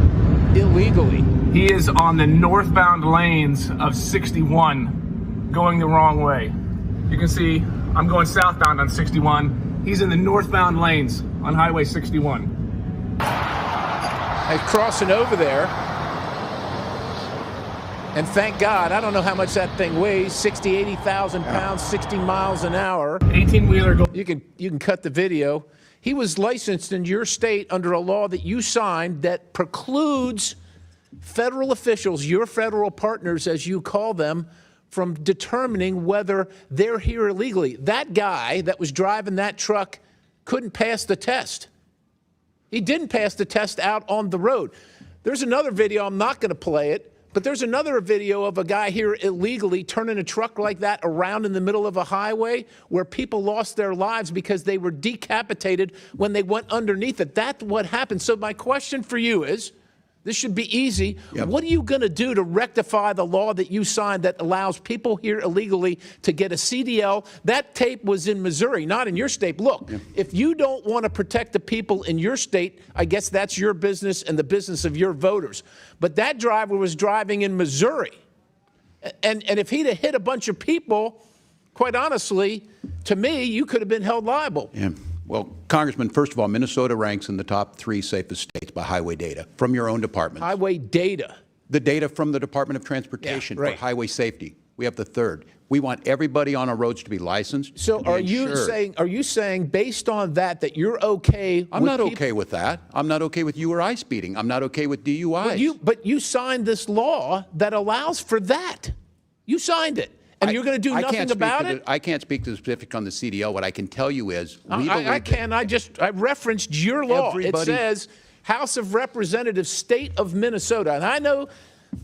[SPEAKER 4] illegally.
[SPEAKER 20] He is on the northbound lanes of 61 going the wrong way. You can see I'm going southbound on 61. He's in the northbound lanes on Highway 61.
[SPEAKER 4] I'm crossing over there. And thank God, I don't know how much that thing weighs, 60, 80,000 pounds, 60 miles an hour.
[SPEAKER 20] 18-wheeler.
[SPEAKER 4] You can cut the video. He was licensed in your state under a law that you signed that precludes federal officials, your federal partners, as you call them, from determining whether they're here illegally. That guy that was driving that truck couldn't pass the test. He didn't pass the test out on the road. There's another video, I'm not going to play it, but there's another video of a guy here illegally turning a truck like that around in the middle of a highway where people lost their lives because they were decapitated when they went underneath it. That's what happened. So my question for you is, this should be easy. Yep. What are you going to do to rectify the law that you signed that allows people here illegally to get a CDL? That tape was in Missouri, not in your state. Look, if you don't want to protect the people in your state, I guess that's your business and the business of your voters. But that driver was driving in Missouri. And if he'd have hit a bunch of people, quite honestly, to me, you could have been held liable.
[SPEAKER 6] Yeah. Well, Congressman, first of all, Minnesota ranks in the top 3 safest states by highway data from your own department.
[SPEAKER 4] Highway data?
[SPEAKER 6] The data from the Department of Transportation for highway safety. We have the 3rd. We want everybody on our roads to be licensed.
[SPEAKER 4] So are you saying based on that you're okay?
[SPEAKER 6] I'm not okay with that. I'm not okay with you or I speeding. I'm not okay with DUIs.
[SPEAKER 4] But you signed this law that allows for that. You signed it. And you're going to do nothing about it?
[SPEAKER 6] I can't speak to the specific on the CDL. What I can tell you is
[SPEAKER 4] I referenced your law. It says House of Representatives, State of Minnesota. And I know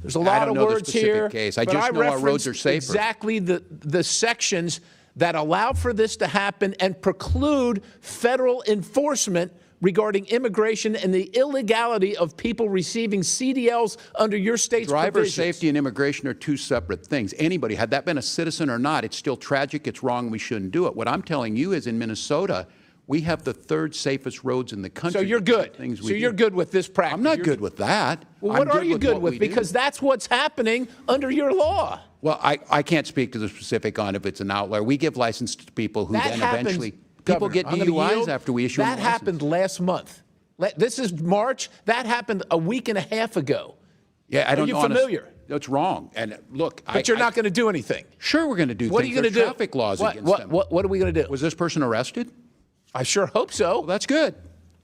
[SPEAKER 4] there's a lot of words here.
[SPEAKER 6] Case. I just know our roads are safer.
[SPEAKER 4] Exactly the sections that allow for this to happen and preclude federal enforcement regarding immigration and the illegality of people receiving CDLs under your state's
[SPEAKER 6] Driver
[SPEAKER 4] provisions.
[SPEAKER 6] safety and immigration are 2 separate things. Anybody, had that been a citizen or not, it's still tragic, it's wrong, we shouldn't do it. What I'm telling you is in Minnesota, We have the third safest roads in the country.
[SPEAKER 4] So you're good.
[SPEAKER 6] Things we
[SPEAKER 4] So you're
[SPEAKER 6] do.
[SPEAKER 4] good with this practice.
[SPEAKER 6] I'm not good with that.
[SPEAKER 4] Well,
[SPEAKER 6] I'm
[SPEAKER 4] what are you good
[SPEAKER 6] what
[SPEAKER 4] with?
[SPEAKER 6] we do.
[SPEAKER 4] Because that's what's happening under your law.
[SPEAKER 6] Well, I can't speak to the specific on if it's an outlier. We give license to people who
[SPEAKER 4] That
[SPEAKER 6] then
[SPEAKER 4] happens,
[SPEAKER 6] eventually people
[SPEAKER 4] Governor,
[SPEAKER 6] get
[SPEAKER 4] I'm gonna
[SPEAKER 6] DUIs
[SPEAKER 4] yield.
[SPEAKER 6] after we issue them
[SPEAKER 4] That
[SPEAKER 6] a license.
[SPEAKER 4] happened last month. This is March. That happened a week and a half ago.
[SPEAKER 6] Yeah, I don't
[SPEAKER 4] Are you
[SPEAKER 6] know.
[SPEAKER 4] familiar?
[SPEAKER 6] That's wrong. And look,
[SPEAKER 4] But you're not going to do anything.
[SPEAKER 6] Sure, we're going to do
[SPEAKER 4] What are
[SPEAKER 6] things.
[SPEAKER 4] you going to
[SPEAKER 6] There are
[SPEAKER 4] do?
[SPEAKER 6] traffic laws
[SPEAKER 4] What,
[SPEAKER 6] against
[SPEAKER 4] what,
[SPEAKER 6] them.
[SPEAKER 4] What are we going to do?
[SPEAKER 6] Was this person arrested?
[SPEAKER 4] I sure hope so.
[SPEAKER 6] Well, that's good.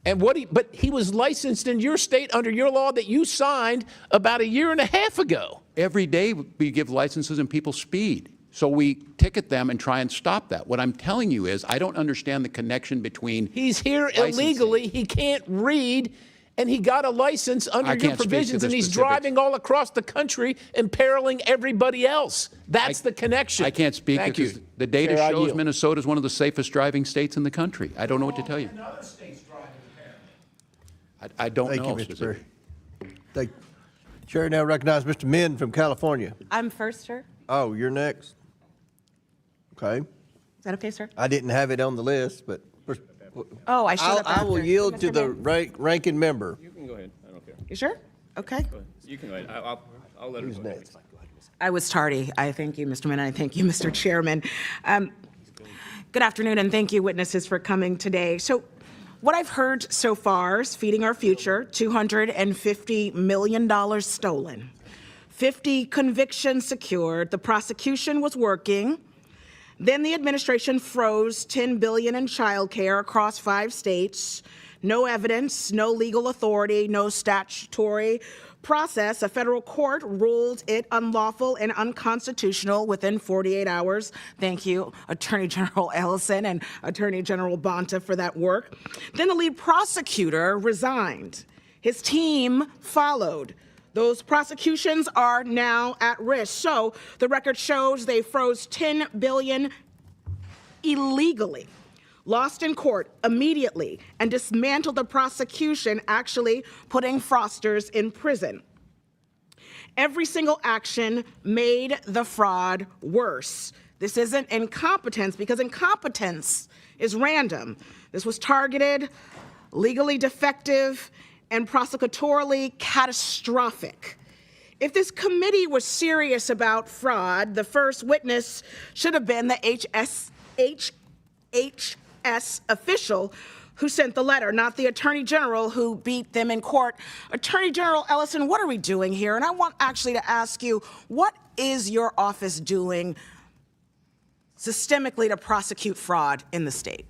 [SPEAKER 4] And but he was licensed in your state under your law that you signed about a year and a half ago.
[SPEAKER 6] Every day we give licenses and people speed. So we ticket them and try and stop that. What I'm telling you is I don't understand the connection between
[SPEAKER 4] He's here
[SPEAKER 6] licensing.
[SPEAKER 4] illegally. He can't read, and he got a license under
[SPEAKER 6] I
[SPEAKER 4] your
[SPEAKER 6] can't speak to
[SPEAKER 4] provisions,
[SPEAKER 6] the
[SPEAKER 4] and he's
[SPEAKER 6] specifics.
[SPEAKER 4] driving all across the country, imperiling everybody else. That's the connection.
[SPEAKER 6] I can't speak
[SPEAKER 4] Thank
[SPEAKER 6] because
[SPEAKER 4] you.
[SPEAKER 6] the data
[SPEAKER 4] Chair, I
[SPEAKER 6] shows
[SPEAKER 4] yield.
[SPEAKER 6] Minnesota is one of the safest driving states in the country. I don't know what to tell you. I don't
[SPEAKER 10] Thank
[SPEAKER 6] know.
[SPEAKER 10] you, Mr.
[SPEAKER 6] specifically.
[SPEAKER 10] Perry. Thank you. Chair now recognizes Mr. Min from California.
[SPEAKER 21] I'm first, sir.
[SPEAKER 10] Oh, you're next. Okay.
[SPEAKER 21] Is that okay, sir?
[SPEAKER 10] I didn't have it on the list, but
[SPEAKER 21] Oh, I showed up
[SPEAKER 10] I will
[SPEAKER 21] after.
[SPEAKER 10] yield to
[SPEAKER 21] Mr.
[SPEAKER 10] the
[SPEAKER 21] Min.
[SPEAKER 10] ranking member.
[SPEAKER 22] You can go ahead. I don't care.
[SPEAKER 21] You sure? Okay.
[SPEAKER 22] You can go ahead. I'll let her
[SPEAKER 10] Who's
[SPEAKER 22] go.
[SPEAKER 10] next?
[SPEAKER 21] I was tardy. I thank you, Mr. Min. I thank you, Mr. Chairman. Good afternoon, and thank you, witnesses, for coming today. So what I've heard so far is feeding our future, $250 million stolen, 50 convictions secured, the prosecution was working. Then the administration froze $10 billion in childcare across 5 states. No evidence, no legal authority, no statutory process. A federal court ruled it unlawful and unconstitutional within 48 hours. Thank you, Attorney General Ellison and Attorney General Bonta, for that work. Then the lead prosecutor resigned. His team followed. Those prosecutions are now at risk. So the record shows they froze $10 billion illegally, lost in court immediately, and dismantled the prosecution, actually putting fraudsters in prison. Every single action made the fraud worse. This isn't incompetence, because incompetence is random. This was targeted, legally defective, and prosecutorially catastrophic. If this committee was serious about fraud, the first witness should have been the HHS official who sent the letter, not the Attorney General who beat them in court. Attorney General Ellison, what are we doing here? And I want actually to ask you, what is your office doing systemically to prosecute fraud in the state?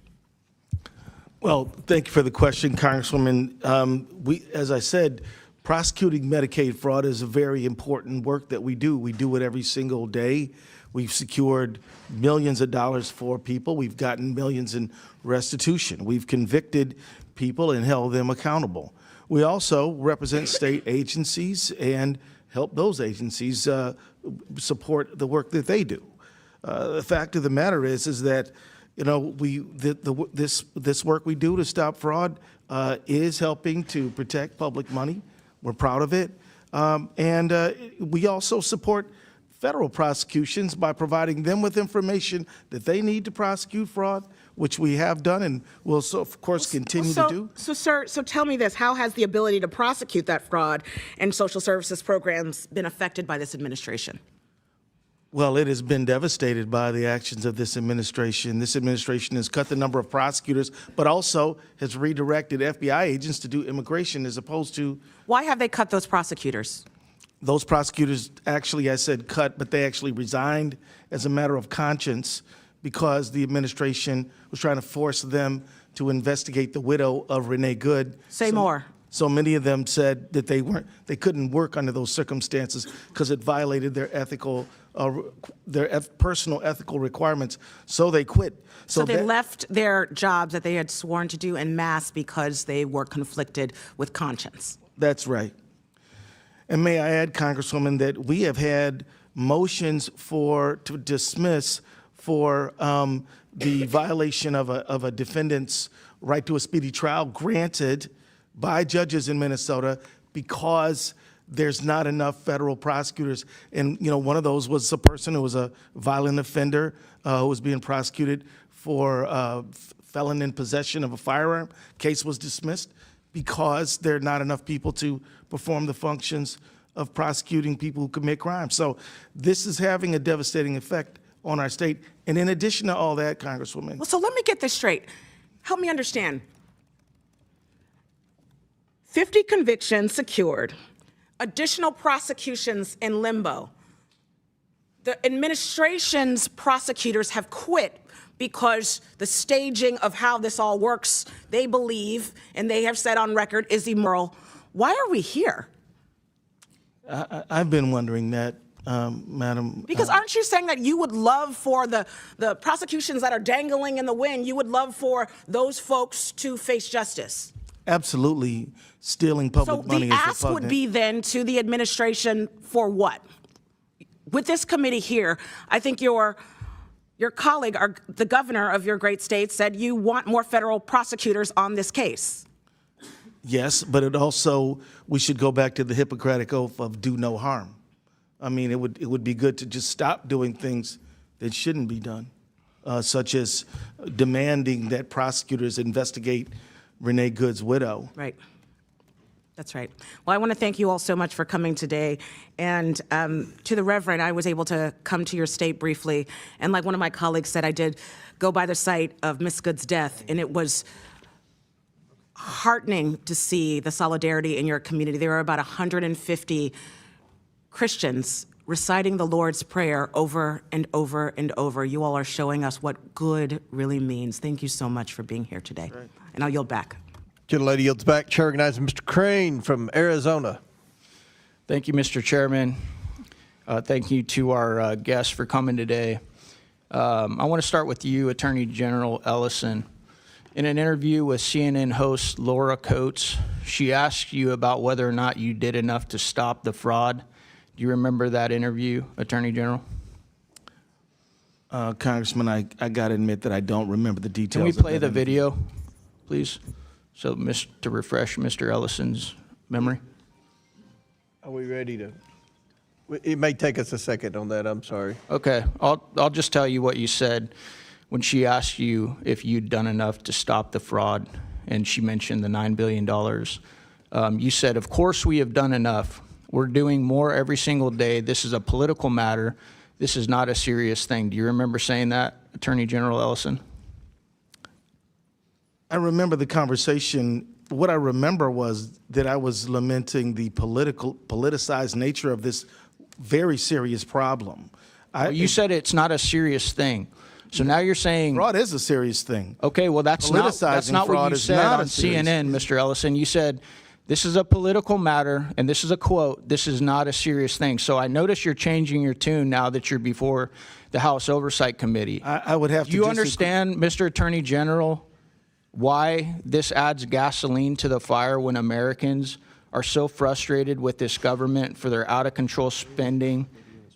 [SPEAKER 9] Well, thank you for the question, Congresswoman. As I said, prosecuting Medicaid fraud is a very important work that we do. We do it every single day. We've secured millions of dollars for people. We've gotten millions in restitution. We've convicted people and held them accountable. We also represent state agencies and help those agencies support the work that they do. The fact of the matter is that this work we do to stop fraud is helping to protect public money. We're proud of it. And we also support federal prosecutions by providing them with information that they need to prosecute fraud, which we have done and will, of course, continue to do.
[SPEAKER 21] So, sir, tell me this. How has the ability to prosecute that fraud and social services programs been affected by this administration?
[SPEAKER 9] Well, it has been devastated by the actions of this administration. This administration has cut the number of prosecutors, but also has redirected FBI agents to do immigration as opposed to...
[SPEAKER 21] Why have they cut those prosecutors?
[SPEAKER 9] Those prosecutors actually, I said cut, but they actually resigned as a matter of conscience because the administration was trying to force them to investigate the widow of Renee Good.
[SPEAKER 21] Say more.
[SPEAKER 9] So many of them said that they couldn't work under those circumstances because it violated their personal ethical requirements. So they quit.
[SPEAKER 21] So they left their jobs that they had sworn to do en masse because they were conflicted with conscience.
[SPEAKER 9] That's right. And may I add, Congresswoman, that we have had motions to dismiss for the violation of a defendant's right to a speedy trial granted by judges in Minnesota because there's not enough federal prosecutors. And, one of those was a person who was a violent offender who was being prosecuted for felon in possession of a firearm. Case was dismissed because there are not enough people to perform the functions of prosecuting people who commit crimes. So this is having a devastating effect on our state. And in addition to all that, Congresswoman.
[SPEAKER 21] Well, so let me get this straight. Help me understand. 50 convictions secured, additional prosecutions in limbo. The administration's prosecutors have quit because the staging of how this all works, they believe, and they have said on record, is immoral. Why are we here?
[SPEAKER 9] I've been wondering that, Madam.
[SPEAKER 21] Because aren't you saying that you would love for the prosecutions that are dangling in the wind, you would love for those folks to face justice?
[SPEAKER 9] Absolutely. Stealing public money is
[SPEAKER 21] So the ask would be then to the administration for what? With this committee here, I think your colleague, the governor of your great state, said you want more federal prosecutors on this case.
[SPEAKER 9] Yes, but it also, we should go back to the Hippocratic Oath of do no harm. I mean, it would be good to just stop doing things that shouldn't be done, such as demanding that prosecutors investigate Renee Good's widow.
[SPEAKER 21] Right. That's right. Well, I want to thank you all so much for coming today. And to the Reverend, I was able to come to your state briefly. And like one of my colleagues said, I did go by the site of Miss Good's death, and it was heartening to see the solidarity in your community. There were about 150 Christians reciting the Lord's Prayer over and over and over. You all are showing us what good really means. Thank you so much for being here today. Right. And I'll yield back.
[SPEAKER 10] Gentlelady yields back. Chair recognizes Mr. Crane from Arizona.
[SPEAKER 5] Thank you, Mr. Chairman. Thank you to our guests for coming today. I want to start with you, Attorney General Ellison. In an interview with CNN host Laura Coates, she asked you about whether or not you did enough to stop the fraud. Do you remember that interview, Attorney General?
[SPEAKER 9] Congressman, I got to admit that I don't remember the details.
[SPEAKER 5] Can we play the video, please? So to refresh Mr. Ellison's memory.
[SPEAKER 10] Are we ready to? It may take us a second on that. I'm sorry.
[SPEAKER 5] Okay, I'll just tell you what you said when she asked you if you'd done enough to stop the fraud, and she mentioned the $9 billion. You said, "Of course we have done enough. We're doing more every single day. This is a political matter. This is not a serious thing." Do you remember saying that, Attorney General Ellison?
[SPEAKER 9] I remember the conversation. What I remember was that I was lamenting the politicized nature of this very serious problem.
[SPEAKER 5] You said it's not a serious thing. So now you're saying
[SPEAKER 9] fraud is a serious thing.
[SPEAKER 5] Okay, well that's not what you said on CNN, Mr. Ellison. You said this is a political matter, and this is a quote, "This is not a serious thing." So I notice you're changing your tune now that you're before the House Oversight Committee.
[SPEAKER 9] I would have to.
[SPEAKER 5] Do you understand, Mr. Attorney General, why this adds gasoline to the fire when Americans are so frustrated with this government for their out-of-control spending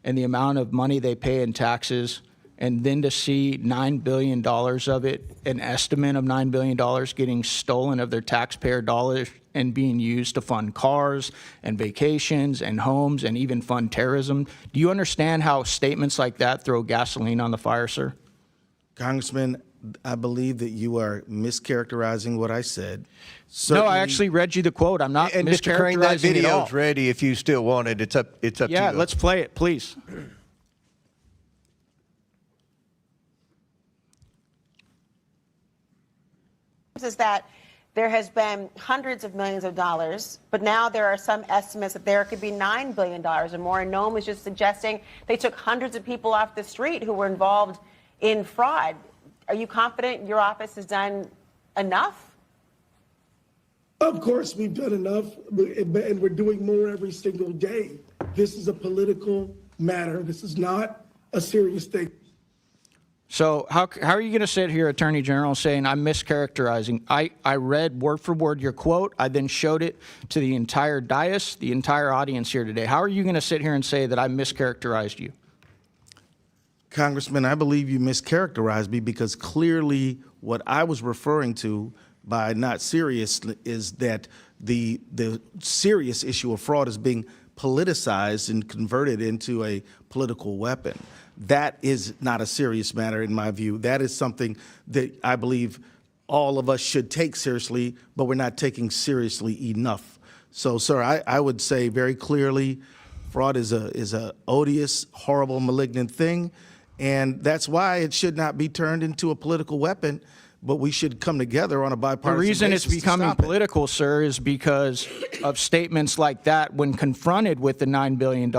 [SPEAKER 5] and the amount of money they pay in taxes, and then to see $9 billion of it, an estimate of $9 billion getting stolen of their taxpayer dollars and being used to fund cars and vacations and homes and even fund terrorism? Do you understand how statements like that throw gasoline on the fire, sir?
[SPEAKER 9] Congressman, I believe that you are mischaracterizing what I said.
[SPEAKER 5] No, I actually read you the quote. I'm not
[SPEAKER 10] and Mr. Crane, that
[SPEAKER 5] mischaracterizing it all.
[SPEAKER 10] video's ready if you still want it. It's up to you.
[SPEAKER 5] Yeah, let's play it, please.
[SPEAKER 12] Is that there has been hundreds of millions of dollars, but now there are some estimates that there could be $9 billion or more. And Noem was just suggesting they took hundreds of people off the street who were involved in fraud. Are you confident your office has done enough?
[SPEAKER 23] Of course, we've done enough, and we're doing more every single day. This is a political matter. This is not a serious thing.
[SPEAKER 5] So how are you going to sit here, Attorney General, saying I'm mischaracterizing? I read word for word your quote. I then showed it to the entire dais, the entire audience here today. How are you going to sit here and say that I mischaracterized you?
[SPEAKER 9] Congressman, I believe you mischaracterized me because clearly what I was referring to by not serious is that the serious issue of fraud is being politicized and converted into a political weapon. That is not a serious matter in my view. That is something that I believe all of us should take seriously, but we're not taking seriously enough. So, sir, I would say very clearly, fraud is a odious, horrible, malignant thing, and that's why it should not be turned into a political weapon. But we should come together on a bipartisan basis.
[SPEAKER 5] The reason it's becoming political, sir, is because of statements like that when confronted with the $9 billion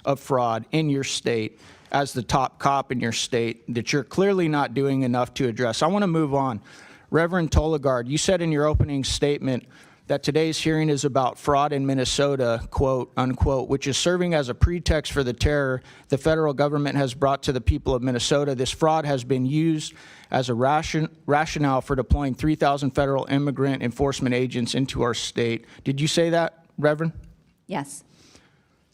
[SPEAKER 5] of fraud in your state as the top cop in your state that you're clearly not doing enough to address. I want to move on. Reverend Tolagard, you said in your opening statement that today's hearing is about fraud in Minnesota, quote, unquote, which is serving as a pretext for the terror the federal government has brought to the people of Minnesota. This fraud has been used as a rationale for deploying 3,000 federal immigrant enforcement agents into our state. Did you say that, Reverend?
[SPEAKER 11] Yes.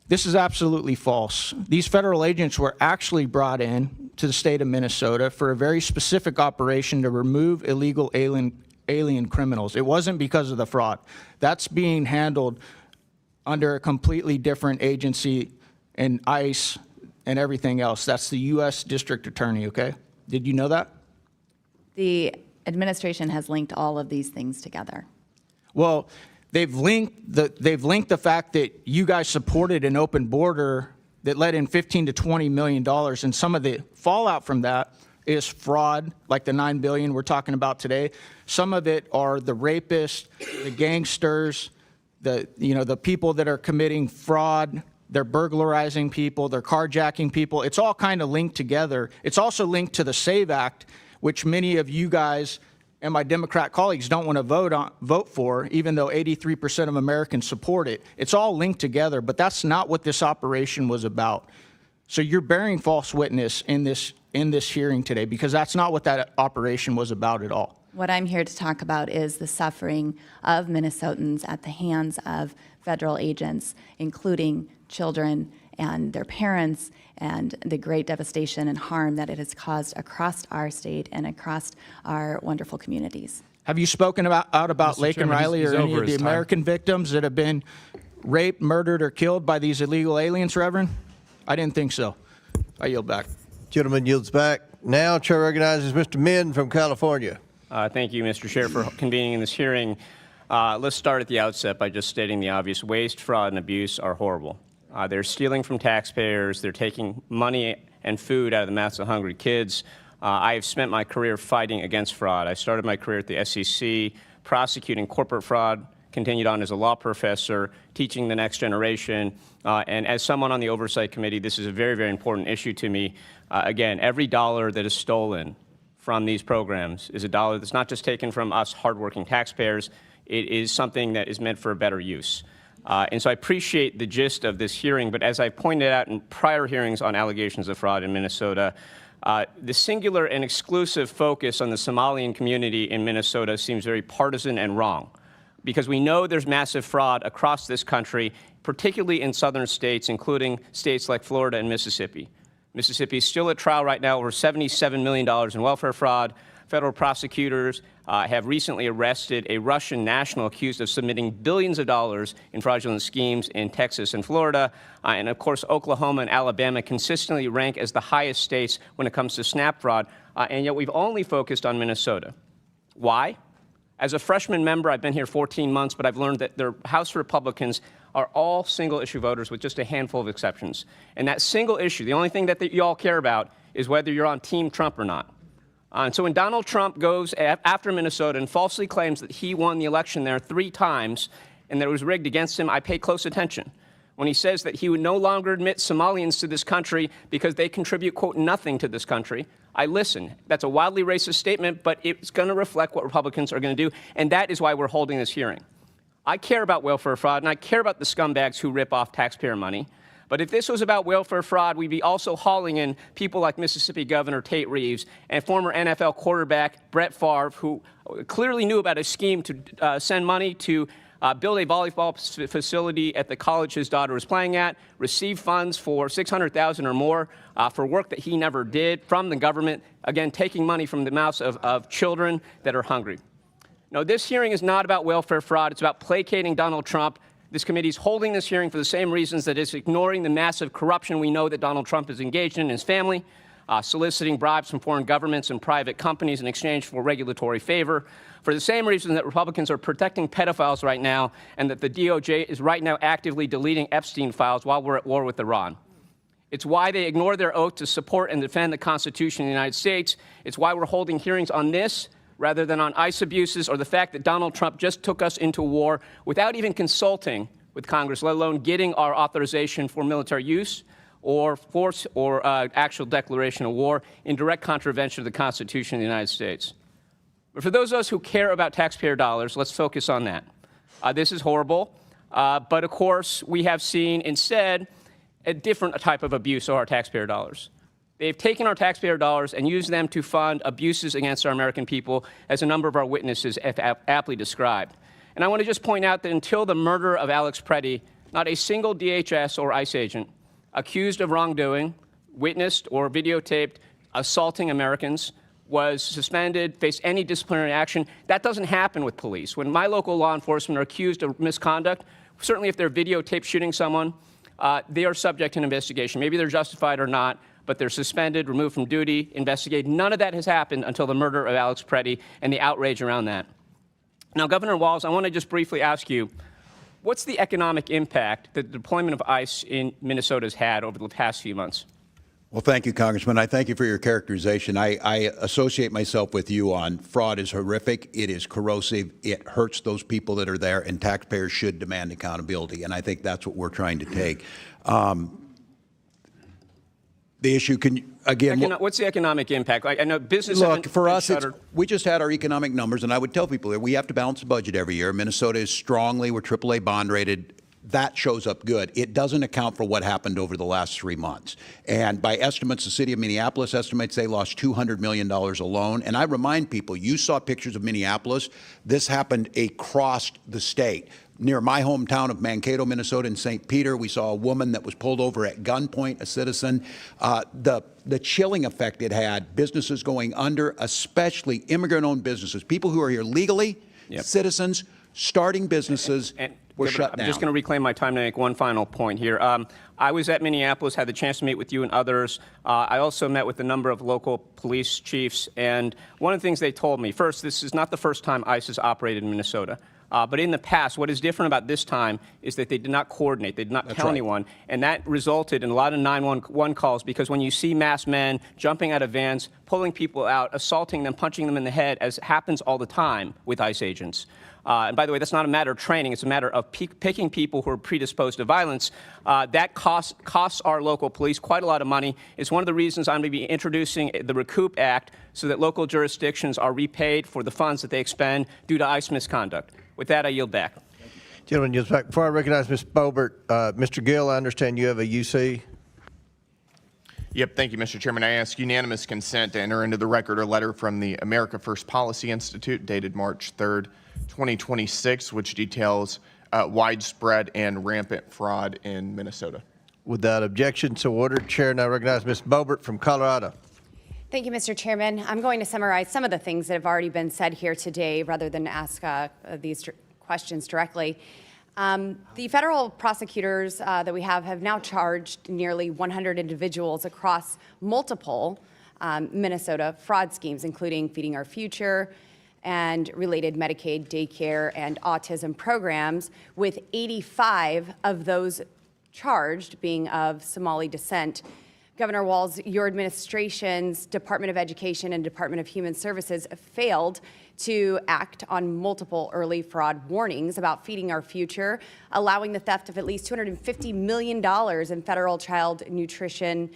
[SPEAKER 5] This is absolutely false. These federal agents were actually brought in to the state of Minnesota for a very specific operation to remove illegal alien criminals. It wasn't because of the fraud. That's being handled under a completely different agency and ICE and everything else. That's the U.S. District Attorney, okay? Did you know that?
[SPEAKER 11] The administration has linked all of these things together.
[SPEAKER 5] Well, they've linked the fact that you guys supported an open border that let in $15 to $20 million, and some of the fallout from that is fraud, like the $9 billion we're talking about today. Some of it are the rapists, the gangsters, the people that are committing fraud. They're burglarizing people, they're carjacking people. It's all kind of linked together. It's also linked to the SAVE Act, which many of you guys and my Democrat colleagues don't want to vote for, even though 83% of Americans support it. It's all linked together, but that's not what this operation was about. So you're bearing false witness in this hearing today, because that's not what that operation was about at all.
[SPEAKER 11] What I'm here to talk about is the suffering of Minnesotans at the hands of federal agents, including children and their parents, and the great devastation and harm that it has caused across our state and across our wonderful communities.
[SPEAKER 5] Have you spoken out about
[SPEAKER 1] Mr.
[SPEAKER 5] Laken
[SPEAKER 1] Chairman,
[SPEAKER 5] Riley
[SPEAKER 1] he's
[SPEAKER 5] or any
[SPEAKER 1] over
[SPEAKER 5] of the
[SPEAKER 1] his time.
[SPEAKER 5] American victims that have been raped, murdered, or killed by these illegal aliens, Reverend? I didn't think so. I yield back.
[SPEAKER 10] Gentleman yields back. Now, Chair recognizes Mr. Min from California.
[SPEAKER 22] Thank you, Mr. Chair, for convening this hearing. Let's start at the outset by just stating the obvious. Waste, fraud, and abuse are horrible. They're stealing from taxpayers. They're taking money and food out of the mouths of hungry kids. I have spent my career fighting against fraud. I started my career at the SEC, prosecuting corporate fraud, continued on as a law professor, teaching the next generation. And as someone on the Oversight Committee, this is a very, very important issue to me. Again, every dollar that is stolen from these programs is a dollar that's not just taken from us hardworking taxpayers. It is something that is meant for a better use. And so I appreciate the gist of this hearing, but as I pointed out in prior hearings on allegations of fraud in Minnesota, the singular and exclusive focus on the Somalian community in Minnesota seems very partisan and wrong, because we know there's massive fraud across this country, particularly in southern states, including states like Florida and Mississippi. Mississippi is still at trial right now, over $77 million in welfare fraud. Federal prosecutors have recently arrested a Russian national accused of submitting billions of dollars in fraudulent schemes in Texas and Florida. And of course, Oklahoma and Alabama consistently rank as the highest states when it comes to SNAP fraud. And yet we've only focused on Minnesota. Why? As a freshman member, I've been here 14 months, but I've learned that their House Republicans are all single-issue voters with just a handful of exceptions. And that single issue, the only thing that you all care about is whether you're on Team Trump or not. And so when Donald Trump goes after Minnesota and falsely claims that he won the election there 3 times and that it was rigged against him, I pay close attention. When he says that he would no longer admit Somalians to this country because they contribute, quote, nothing to this country, I listen. That's a wildly racist statement, but it's going to reflect what Republicans are going to do, and that is why we're holding this hearing. I care about welfare fraud, and I care about the scumbags who rip off taxpayer money. But if this was about welfare fraud, we'd be also hauling in people like Mississippi Governor Tate Reeves and former NFL quarterback Brett Favre, who clearly knew about a scheme to send money to build a volleyball facility at the college his daughter was playing at, receive funds for $600,000 or more for work that he never did from the government, again, taking money from the mouths of children that are hungry. No, this hearing is not about welfare fraud. It's about placating Donald Trump. This committee is holding this hearing for the same reasons that it's ignoring the massive corruption we know that Donald Trump is engaged in his family. soliciting bribes from foreign governments and private companies in exchange for regulatory favor, for the same reason that Republicans are protecting pedophiles right now and that the DOJ is right now actively deleting Epstein files while we're at war with Iran. It's why they ignore their oath to support and defend the Constitution of the United States. It's why we're holding hearings on this rather than on ICE abuses or the fact that Donald Trump just took us into war without even consulting with Congress, let alone getting our authorization for military use or force or actual declaration of war in direct contravention of the Constitution of the United States. But for those of us who care about taxpayer dollars, let's focus on that. This is horrible, but of course we have seen instead a different type of abuse of our taxpayer dollars. They've taken our taxpayer dollars and used them to fund abuses against our American people, as a number of our witnesses have aptly described. And I want to just point out that until the murder of Alex Preddy, not a single DHS or ICE agent accused of wrongdoing, witnessed or videotaped assaulting Americans was suspended, faced any disciplinary action. That doesn't happen with police. When my local law enforcement are accused of misconduct, certainly if they're videotaped shooting someone, they are subject to an investigation. Maybe they're justified or not, but they're suspended, removed from duty, investigated. None of that has happened until the murder of Alex Preddy and the outrage around that. Now, Governor Walz, I want to just briefly ask you, what's the economic impact that the deployment of ICE in Minnesota has had over the past few months?
[SPEAKER 6] Well, thank you, Congressman. I thank you for your characterization. I associate myself with you on fraud is horrific. It is corrosive. It hurts those people that are there, and taxpayers should demand accountability. And I think that's what we're trying to take. The issue can, again...
[SPEAKER 22] What's the economic impact? I know business...
[SPEAKER 6] Look, for us, we just had our economic numbers, and I would tell people that we have to balance the budget every year. Minnesota is strongly, we're AAA bond rated. That shows up good. It doesn't account for what happened over the last 3 months. And by estimates, the city of Minneapolis estimates they lost $200 million alone. And I remind people, you saw pictures of Minneapolis. This happened across the state. Near my hometown of Mankato, Minnesota, in St. Peter, we saw a woman that was pulled over at gunpoint, a citizen. The chilling effect it had, businesses going under, especially immigrant-owned businesses, people who are here legally, citizens, starting businesses, were shut down.
[SPEAKER 22] I'm just going to reclaim my time to make one final point here. I was at Minneapolis, had the chance to meet with you and others. I also met with a number of local police chiefs, and one of the things they told me, first, this is not the first time ICE has operated in Minnesota. But in the past, what is different about this time is that they did not coordinate. They did not tell anyone. And that resulted in a lot of 911 calls, because when you see masked men jumping out of vans, pulling people out, assaulting them, punching them in the head, as happens all the time with ICE agents. And by the way, that's not a matter of training. It's a matter of picking people who are predisposed to violence. That costs our local police quite a lot of money. It's one of the reasons I'm going to be introducing the Recoup Act so that local jurisdictions are repaid for the funds that they expend due to ICE misconduct. With that, I yield back.
[SPEAKER 10] Gentleman yields back. Before I recognize Ms. Boebert, Mr. Gill, I understand you have a UC.
[SPEAKER 1] Yep, thank you, Mr. Chairman. I ask unanimous consent to enter into the record a letter from the America First Policy Institute dated March 3rd, 2026, which details widespread and rampant fraud in Minnesota.
[SPEAKER 10] Without objection, so ordered. Chair now recognize Ms. Boebert from Colorado.
[SPEAKER 7] Thank you, Mr. Chairman. I'm going to summarize some of the things that have already been said here today rather than ask these questions directly. The federal prosecutors that we have now charged nearly 100 individuals across multiple Minnesota fraud schemes, including Feeding Our Future and related Medicaid, daycare, and autism programs, with 85 of those charged being of Somali descent. Governor Walz, your administration's Department of Education and Department of Human Services failed to act on multiple early fraud warnings about Feeding Our Future, allowing the theft of at least $250 million in federal child nutrition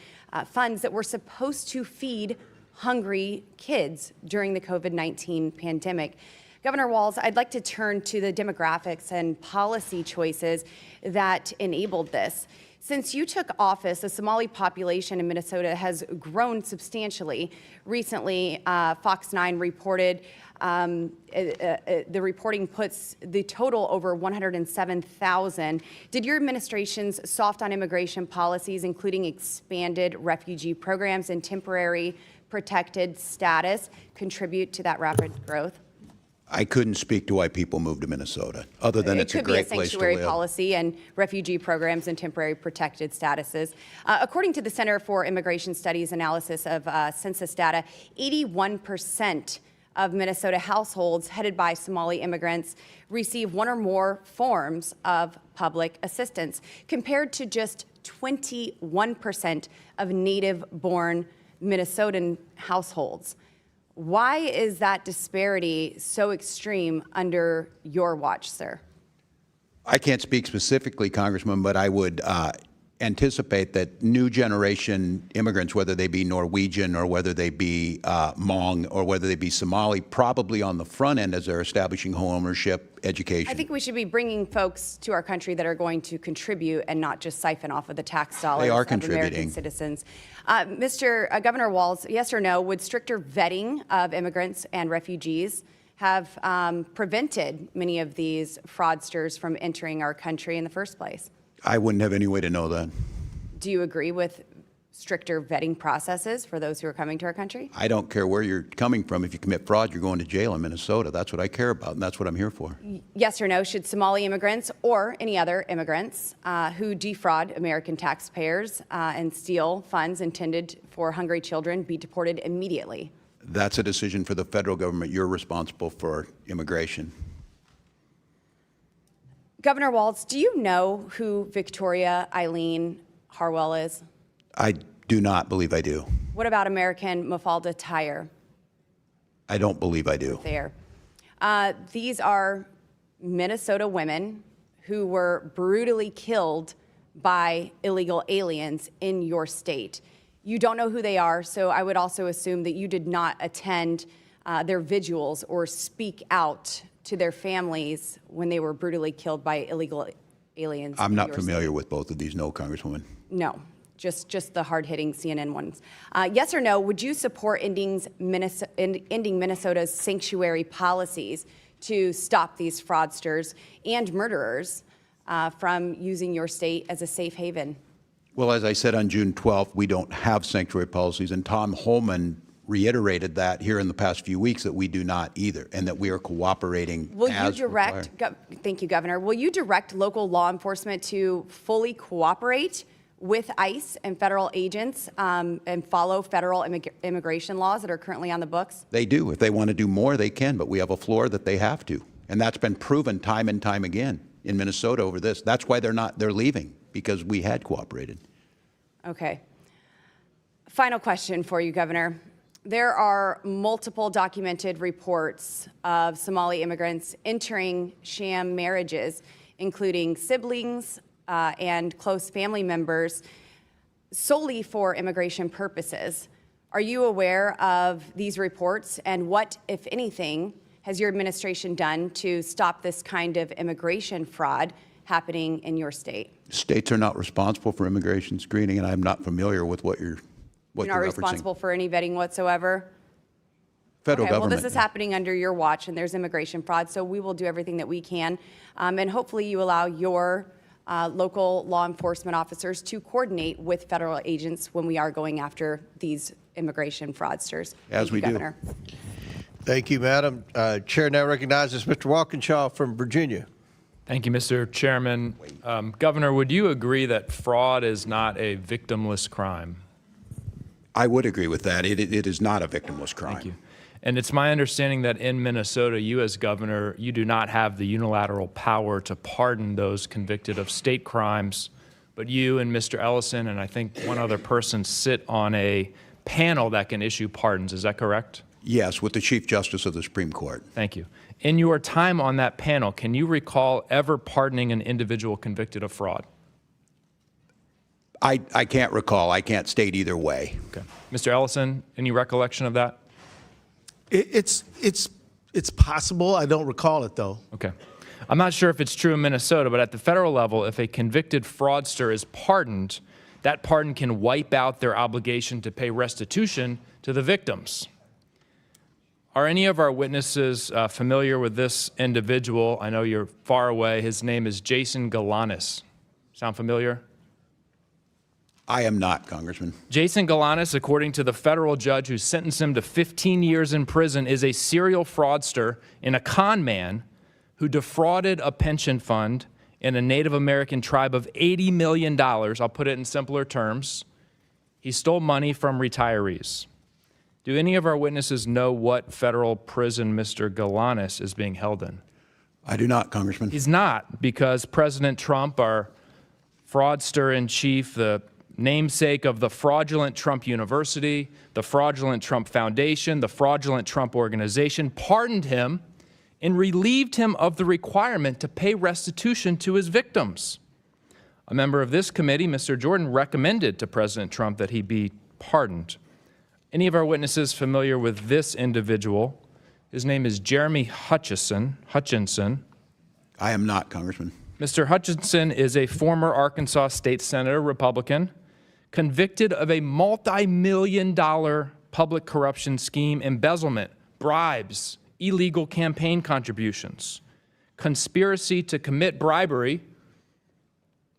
[SPEAKER 7] funds that were supposed to feed hungry kids during the COVID-19 pandemic. Governor Walz, I'd like to turn to the demographics and policy choices that enabled this. Since you took office, the Somali population in Minnesota has grown substantially. Recently, Fox 9 reported, the reporting puts the total over 107,000. Did your administration's soft on immigration policies, including expanded refugee programs and temporary protected status, contribute to that rapid growth?
[SPEAKER 6] I couldn't speak to why people move to Minnesota, other than it's a great place to live.
[SPEAKER 7] It could be a sanctuary policy and refugee programs and temporary protected statuses. According to the Center for Immigration Studies analysis of census data, 81% of Minnesota households headed by Somali immigrants receive one or more forms of public assistance, compared to just 21% of native-born Minnesotan households. Why is that disparity so extreme under your watch, sir?
[SPEAKER 6] I can't speak specifically, Congressman, but I would anticipate that new generation immigrants, whether they be Norwegian or whether they be Hmong or whether they be Somali, probably on the front end as they're establishing home ownership, education.
[SPEAKER 7] I think we should be bringing folks to our country that are going to contribute and not just siphon off of the tax dollars
[SPEAKER 6] They are
[SPEAKER 7] of American
[SPEAKER 6] contributing.
[SPEAKER 7] citizens. Governor Walz, yes or no, would stricter vetting of immigrants and refugees have prevented many of these fraudsters from entering our country in the first place?
[SPEAKER 6] I wouldn't have any way to know that.
[SPEAKER 7] Do you agree with stricter vetting processes for those who are coming to our country?
[SPEAKER 6] I don't care where you're coming from. If you commit fraud, you're going to jail in Minnesota. That's what I care about, and that's what I'm here for.
[SPEAKER 7] Yes or no, should Somali immigrants or any other immigrants who defraud American taxpayers and steal funds intended for hungry children be deported immediately?
[SPEAKER 6] That's a decision for the federal government. You're responsible for immigration.
[SPEAKER 7] Governor Walz, do you know who Victoria Eileen Harwell is?
[SPEAKER 6] I do not believe I do.
[SPEAKER 7] What about American Mafalda Tyer?
[SPEAKER 6] I don't believe I do.
[SPEAKER 7] There. These are Minnesota women who were brutally killed by illegal aliens in your state. You don't know who they are, so I would also assume that you did not attend their vigils or speak out to their families when they were brutally killed by illegal aliens.
[SPEAKER 6] I'm
[SPEAKER 7] in
[SPEAKER 6] not
[SPEAKER 7] your
[SPEAKER 6] familiar
[SPEAKER 7] state.
[SPEAKER 6] with both of these, no, Congresswoman.
[SPEAKER 7] No, just the hard-hitting CNN ones. Yes or no, would you support ending Minnesota's sanctuary policies to stop these fraudsters and murderers from using your state as a safe haven?
[SPEAKER 6] Well, as I said on June 12th, we don't have sanctuary policies, and Tom Holman reiterated that here in the past few weeks that we do not either, and that we are cooperating
[SPEAKER 7] Will you
[SPEAKER 6] as
[SPEAKER 7] direct, thank you, Governor, will you direct local law enforcement to fully cooperate with ICE and federal agents and follow federal immigration laws that are currently on the books?
[SPEAKER 6] They do. If they want to do more, they can, but we have a floor that they have to. And that's been proven time and time again in Minnesota over this. That's why they're leaving, because we had cooperated.
[SPEAKER 7] Okay. Final question for you, Governor. There are multiple documented reports of Somali immigrants entering sham marriages, including siblings and close family members, solely for immigration purposes. Are you aware of these reports, and what, if anything, has your administration done to stop this kind of immigration fraud happening in your state?
[SPEAKER 6] States are not responsible for immigration screening, and I'm not familiar with what you're
[SPEAKER 7] You're not responsible for any vetting whatsoever?
[SPEAKER 6] Federal government.
[SPEAKER 7] Well, this is happening under your watch, and there's immigration fraud, so we will do everything that we can. And hopefully you allow your local law enforcement officers to coordinate with federal agents when we are going after these immigration fraudsters.
[SPEAKER 6] As we do.
[SPEAKER 7] Governor.
[SPEAKER 10] Thank you, Madam. Chair now recognizes Mr. Walkinshaw from Virginia.
[SPEAKER 13] Thank you, Mr. Chairman. Governor, would you agree that fraud is not a victimless crime?
[SPEAKER 6] I would agree with that. It is not a victimless crime.
[SPEAKER 13] Thank you. And it's my understanding that in Minnesota, you as governor, you do not have the unilateral power to pardon those convicted of state crimes, but you and Mr. Ellison and I think one other person sit on a panel that can issue pardons. Is that correct?
[SPEAKER 6] Yes, with the Chief Justice of the Supreme Court.
[SPEAKER 13] Thank you. In your time on that panel, can you recall ever pardoning an individual convicted of fraud?
[SPEAKER 6] I can't recall. I can't state either way.
[SPEAKER 13] Okay. Mr. Ellison, any recollection of that?
[SPEAKER 9] It's possible. I don't recall it, though.
[SPEAKER 13] Okay. I'm not sure if it's true in Minnesota, but at the federal level, if a convicted fraudster is pardoned, that pardon can wipe out their obligation to pay restitution to the victims. Are any of our witnesses familiar with this individual? I know you're far away. His name is Jason Galanis. Sound familiar?
[SPEAKER 6] I am not, Congressman.
[SPEAKER 13] Jason Galanis, according to the federal judge who sentenced him to 15 years in prison, is a serial fraudster and a con man who defrauded a pension fund in a Native American tribe of $80 million. I'll put it in simpler terms. He stole money from retirees. Do any of our witnesses know what federal prison Mr. Galanis is being held in?
[SPEAKER 6] I do not, Congressman.
[SPEAKER 13] He's not, because President Trump, our fraudster in chief, the namesake of the fraudulent Trump University, the fraudulent Trump Foundation, the fraudulent Trump Organization, pardoned him and relieved him of the requirement to pay restitution to his victims. A member of this committee, Mr. Jordan, recommended to President Trump that he be pardoned. Any of our witnesses familiar with this individual? His name is Jeremy Hutchinson.
[SPEAKER 6] I am not, Congressman.
[SPEAKER 13] Mr. Hutchinson is a former Arkansas state senator, Republican, convicted of a multi-million-dollar public corruption scheme, embezzlement, bribes, illegal campaign contributions, conspiracy to commit bribery.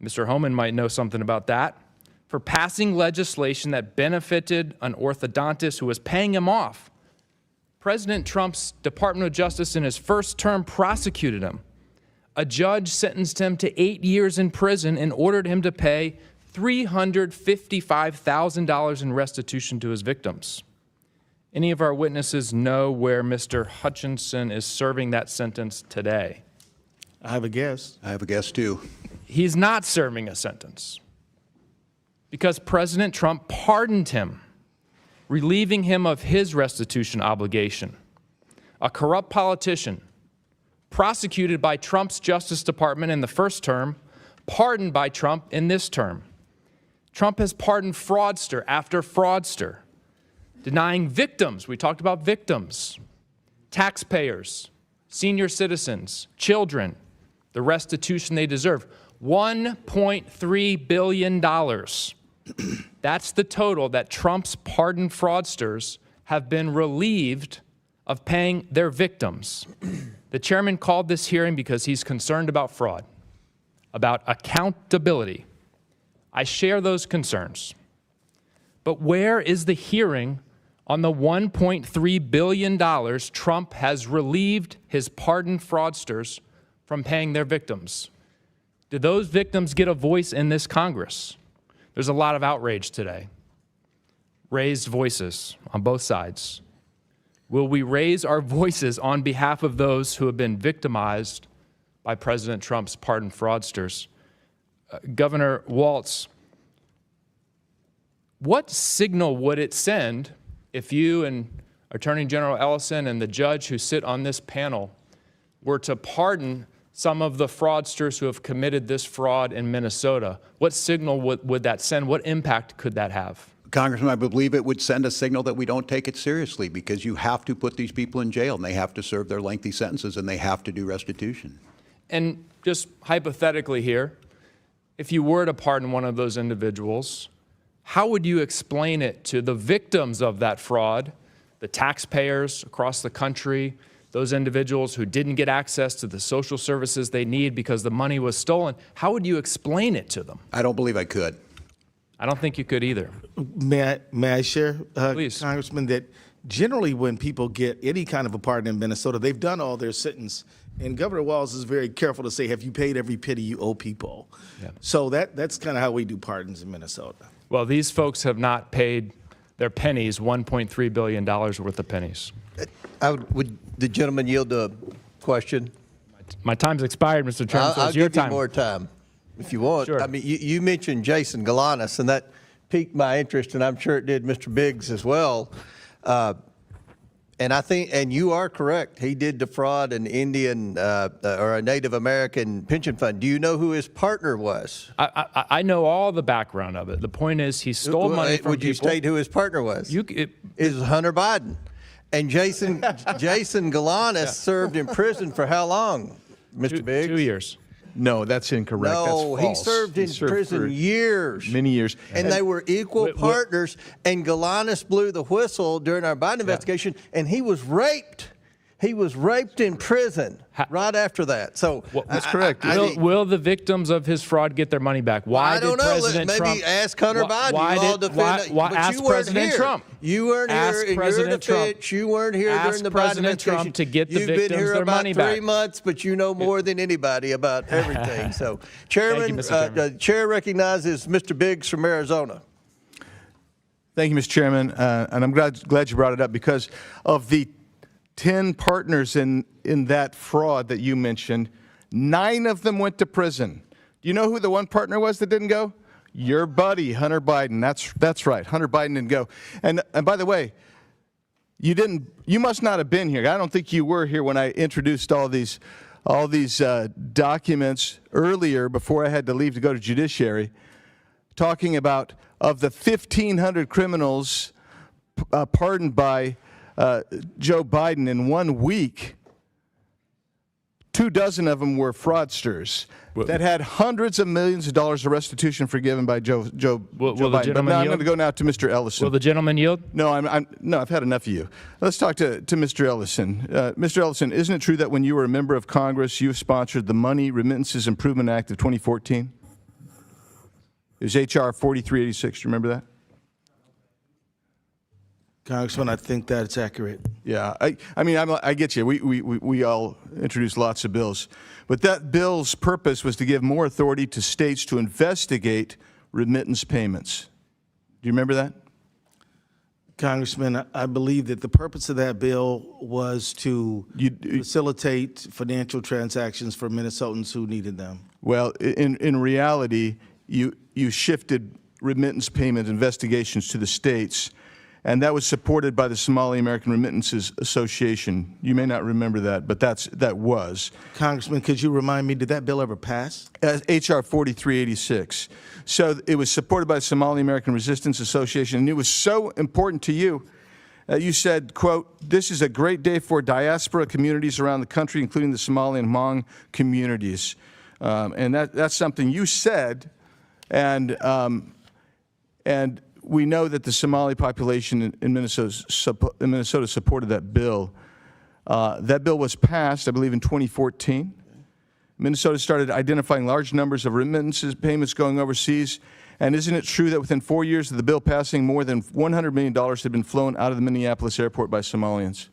[SPEAKER 13] Mr. Homan might know something about that, for passing legislation that benefited an orthodontist who was paying him off. President Trump's Department of Justice in his first term prosecuted him. A judge sentenced him to 8 years in prison and ordered him to pay $355,000 in restitution to his victims. Any of our witnesses know where Mr. Hutchinson is serving that sentence today?
[SPEAKER 9] I have a guess.
[SPEAKER 6] I have a guess, too.
[SPEAKER 13] He's not serving a sentence because President Trump pardoned him, relieving him of his restitution obligation. A corrupt politician, prosecuted by Trump's Justice Department in the first term, pardoned by Trump in this term. Trump has pardoned fraudster after fraudster, denying victims, we talked about victims, taxpayers, senior citizens, children, the restitution they deserve. $1.3 billion. That's the total that Trump's pardoned fraudsters have been relieved of paying their victims. The chairman called this hearing because he's concerned about fraud, about accountability. I share those concerns. But where is the hearing on the $1.3 billion Trump has relieved his pardoned fraudsters from paying their victims? Did those victims get a voice in this Congress? There's a lot of outrage today. Raised voices on both sides. Will we raise our voices on behalf of those who have been victimized by President Trump's pardoned fraudsters? Governor Walz, what signal would it send if you and Attorney General Ellison and the judge who sit on this panel were to pardon some of the fraudsters who have committed this fraud in Minnesota? What signal would that send? What impact could that have?
[SPEAKER 6] Congressman, I believe it would send a signal that we don't take it seriously, because you have to put these people in jail and they have to serve their lengthy sentences and they have to do restitution.
[SPEAKER 13] And just hypothetically here, if you were to pardon one of those individuals, how would you explain it to the victims of that fraud, the taxpayers across the country, those individuals who didn't get access to the social services they need because the money was stolen? How would you explain it to them?
[SPEAKER 6] I don't believe I could.
[SPEAKER 13] I don't think you could either.
[SPEAKER 9] May I share,
[SPEAKER 13] Please.
[SPEAKER 9] Congressman, that generally when people get any kind of a pardon in Minnesota, they've done all their sentence. And Governor Walz is very careful to say, have you paid every penny you owe people? Yeah. So that's kind of how we do pardons in Minnesota.
[SPEAKER 13] Well, these folks have not paid their pennies, $1.3 billion worth of pennies.
[SPEAKER 10] Would the gentleman yield a question?
[SPEAKER 13] My time's expired, Mr. Chairman, so
[SPEAKER 10] I'll
[SPEAKER 13] it's your
[SPEAKER 10] give you
[SPEAKER 13] time.
[SPEAKER 10] more time if you want.
[SPEAKER 13] Sure.
[SPEAKER 10] I mean, you mentioned Jason Galanis, and that piqued my interest, and I'm sure it did Mr. Biggs as well. And I think, and you are correct, he did defraud an Indian or a Native American pension fund. Do you know who his partner was?
[SPEAKER 13] I know all the background of it. The point is he stole money from
[SPEAKER 10] Would you
[SPEAKER 13] people.
[SPEAKER 10] state who his partner was? Is Hunter Biden. And Jason Galanis served in prison for how long, Mr. Biggs?
[SPEAKER 15] 2 years. No, that's incorrect.
[SPEAKER 10] No,
[SPEAKER 15] that's false.
[SPEAKER 10] he served in prison years.
[SPEAKER 15] Many years.
[SPEAKER 10] And they were equal partners, and Galanis blew the whistle during our Biden investigation, and he was raped. He was raped in prison right after that. So
[SPEAKER 15] That's correct.
[SPEAKER 13] Will the victims of his fraud get their money back? Why
[SPEAKER 10] I don't
[SPEAKER 13] did
[SPEAKER 10] know.
[SPEAKER 13] President
[SPEAKER 10] Maybe
[SPEAKER 13] Trump
[SPEAKER 10] ask Hunter Biden.
[SPEAKER 13] Why
[SPEAKER 10] You all
[SPEAKER 13] did
[SPEAKER 10] defend
[SPEAKER 13] why,
[SPEAKER 10] but
[SPEAKER 13] ask
[SPEAKER 10] you weren't
[SPEAKER 13] President
[SPEAKER 10] here.
[SPEAKER 13] Trump?
[SPEAKER 10] You weren't
[SPEAKER 13] Ask
[SPEAKER 10] here in
[SPEAKER 13] President
[SPEAKER 10] your defense.
[SPEAKER 13] Trump.
[SPEAKER 10] You weren't here
[SPEAKER 13] Ask
[SPEAKER 10] during the Biden
[SPEAKER 13] President Trump
[SPEAKER 10] administration.
[SPEAKER 13] to get the
[SPEAKER 10] You've
[SPEAKER 13] victims
[SPEAKER 10] been here
[SPEAKER 13] their
[SPEAKER 10] about
[SPEAKER 13] money
[SPEAKER 10] 3
[SPEAKER 13] back.
[SPEAKER 10] months, but you know more than anybody about everything. So, Chairman,
[SPEAKER 13] Mr. Chairman.
[SPEAKER 10] Chair recognizes Mr. Biggs from Arizona.
[SPEAKER 15] Thank you, Mr. Chairman, and I'm glad you brought it up because of the 10 partners in that fraud that you mentioned, 9 of them went to prison. Do you know who the one partner was that didn't go? Your buddy, Hunter Biden. That's right. Hunter Biden didn't go. And by the way, you must not have been here. I don't think you were here when I introduced all these documents earlier before I had to leave to go to judiciary, talking about of the 1,500 criminals pardoned by Joe Biden in 1 week, 24 of them were fraudsters that had hundreds of millions of dollars of restitution forgiven by Joe Biden. But now I'm going to go now to Mr. Ellison.
[SPEAKER 13] Will the gentleman yield?
[SPEAKER 15] No, no, I've had enough of you. Let's talk to Mr. Ellison. Mr. Ellison, isn't it true that when you were a member of Congress, you sponsored the Money Remittances Improvement Act of 2014? It was H.R. 4386. Do you remember that?
[SPEAKER 9] Congressman, I think that's accurate.
[SPEAKER 15] Yeah, I mean, I get you. We all introduced lots of bills. But that bill's purpose was to give more authority to states to investigate remittance payments. Do you remember that?
[SPEAKER 9] Congressman, I believe that the purpose of that bill was to facilitate financial transactions for Minnesotans who needed them.
[SPEAKER 15] Well, in reality, you shifted remittance payment investigations to the states, and that was supported by the Somali American Remittances Association. You may not remember that, but that was.
[SPEAKER 9] Congressman, could you remind me, did that bill ever pass?
[SPEAKER 15] H.R. 4386. So it was supported by the Somali American Resistance Association, and it was so important to you. You said, quote, "This is a great day for diaspora communities around the country, including the Somali and Hmong communities." And that's something you said, and we know that the Somali population in Minnesota supported that bill. That bill was passed, I believe, in 2014. Minnesota started identifying large numbers of remittances payments going overseas. And isn't it true that within 4 years of the bill passing, more than $100 million had been flown out of the Minneapolis airport by Somalians?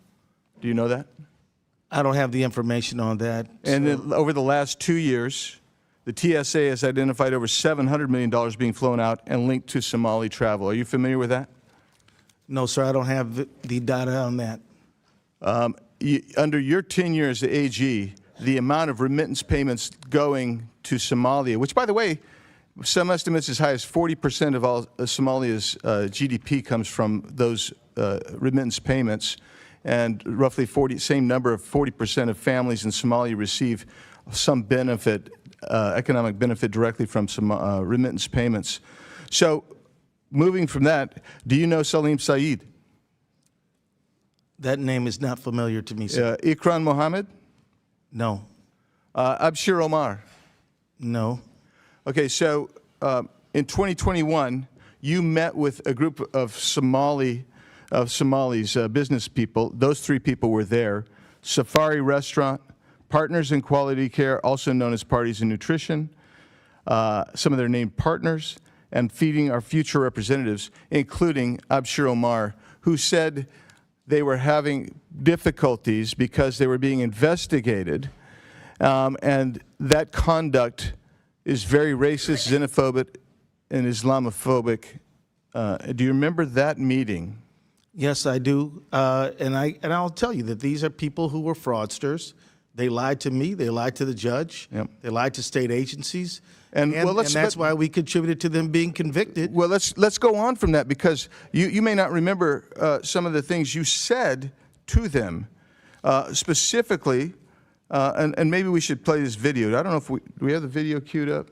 [SPEAKER 15] Do you know that?
[SPEAKER 9] I don't have the information on that.
[SPEAKER 15] And then over the last 2 years, the TSA has identified over $700 million being flown out and linked to Somali travel. Are you familiar with that?
[SPEAKER 9] No, sir, I don't have the data on that.
[SPEAKER 15] Under your tenure as the AG, the amount of remittance payments going to Somalia, which, by the way, some estimates as high as 40% of all Somalia's GDP comes from those remittance payments, and roughly 40% of families in Somalia receive some benefit, economic benefit directly from some remittance payments. So, moving from that, do you know Salim Saeed?
[SPEAKER 9] That name is not familiar to me, sir.
[SPEAKER 15] Ikram Mohammed?
[SPEAKER 9] No.
[SPEAKER 15] Abshir Omar?
[SPEAKER 9] No.
[SPEAKER 15] Okay, so in 2021, you met with a group of Somalis, business people. Those 3 people were there. Safari Restaurant, Partners in Quality Care, also known as Parties in Nutrition, some of their named partners, and Feeding Our Future representatives, including Abshir Omar, who said they were having difficulties because they were being investigated, and that conduct is very racist, xenophobic, and Islamophobic. Do you remember that meeting?
[SPEAKER 9] Yes, I do. And I'll tell you that these are people who were fraudsters. They lied to me. They lied to the judge.
[SPEAKER 15] Yep.
[SPEAKER 9] They lied to state agencies.
[SPEAKER 15] And
[SPEAKER 9] that's why we contributed to them being convicted.
[SPEAKER 15] Well, let's go on from that, because you may not remember some of the things you said to them specifically, and maybe we should play this video. I don't know if do we have the video queued up?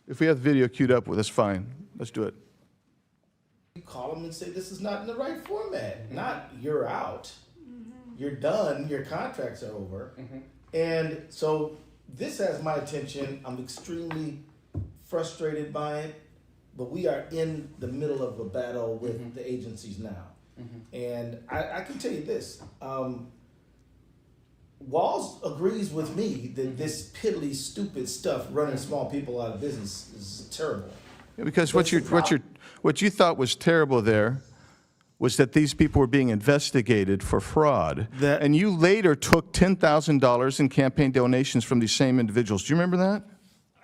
[SPEAKER 15] If we have the video queued up, well, that's fine. Let's do it.
[SPEAKER 9] You call them and say this is not in the right format. Not you're out. You're done. Your contracts are over. And so this has my attention. I'm extremely frustrated by it, but we are in the middle of a battle with the agencies now. And I can tell you this. Walls agrees with me that this piddly, stupid stuff running small people out of business is terrible.
[SPEAKER 15] Yeah, because what you thought was terrible there was that these people were being investigated for fraud. And you later took $10,000 in campaign donations from these same individuals. Do you remember that?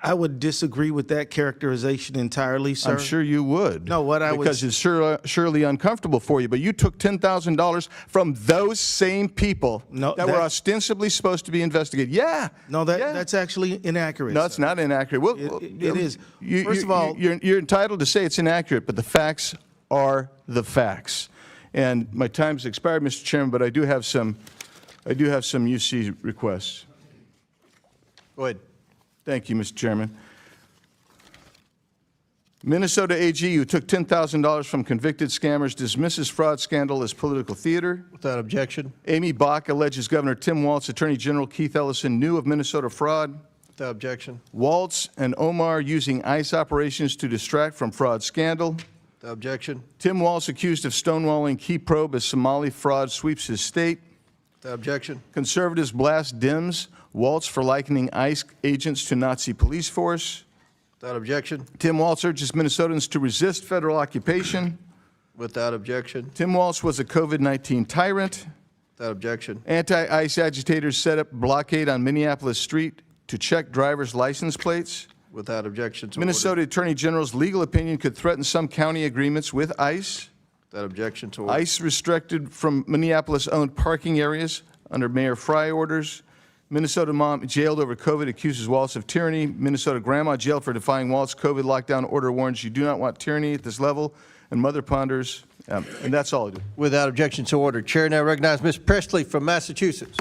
[SPEAKER 9] I would disagree with that characterization entirely, sir.
[SPEAKER 15] I'm sure you would.
[SPEAKER 9] No, what I would...
[SPEAKER 15] Because it's surely uncomfortable for you. But you took $10,000 from those same people that were ostensibly supposed to be investigated. Yeah.
[SPEAKER 9] No, that's actually inaccurate.
[SPEAKER 15] No, it's not inaccurate. Well,
[SPEAKER 9] it is.
[SPEAKER 15] First of all, you're entitled to say it's inaccurate, but the facts are the facts. And my time's expired, Mr. Chairman, but I do have some UC requests.
[SPEAKER 10] Go ahead.
[SPEAKER 15] Thank you, Mr. Chairman. Minnesota AG, who took $10,000 from convicted scammers, dismisses fraud scandal as political theater.
[SPEAKER 10] Without objection.
[SPEAKER 15] Amy Bach alleges Governor Tim Walz, Attorney General Keith Ellison knew of Minnesota fraud.
[SPEAKER 10] Without objection.
[SPEAKER 15] Walz and Omar using ICE operations to distract from fraud scandal.
[SPEAKER 10] Without objection.
[SPEAKER 15] Tim Walz accused of stonewalling key probe as Somali fraud sweeps his state.
[SPEAKER 10] Without objection.
[SPEAKER 15] Conservatives blast Dems. Walz for likening ICE agents to Nazi police force.
[SPEAKER 10] Without objection.
[SPEAKER 15] Tim Walz urges Minnesotans to resist federal occupation.
[SPEAKER 10] Without objection.
[SPEAKER 15] Tim Walz was a COVID-19 tyrant.
[SPEAKER 10] Without objection.
[SPEAKER 15] Anti-ICE agitators set up blockade on Minneapolis Street to check drivers' license plates.
[SPEAKER 10] Without objection to
[SPEAKER 15] Minnesota
[SPEAKER 10] order.
[SPEAKER 15] Attorney General's legal opinion could threaten some county agreements with ICE.
[SPEAKER 10] Without objection to order.
[SPEAKER 15] ICE restricted from Minneapolis-owned parking areas under Mayor Fry orders. Minnesota mom jailed over COVID accuses Walz of tyranny. Minnesota grandma jailed for defying Walz COVID lockdown order warns you do not want tyranny at this level. And mother ponders. And that's all I do.
[SPEAKER 10] Without objection to order. Chair now recognizes Ms. Presley from Massachusetts.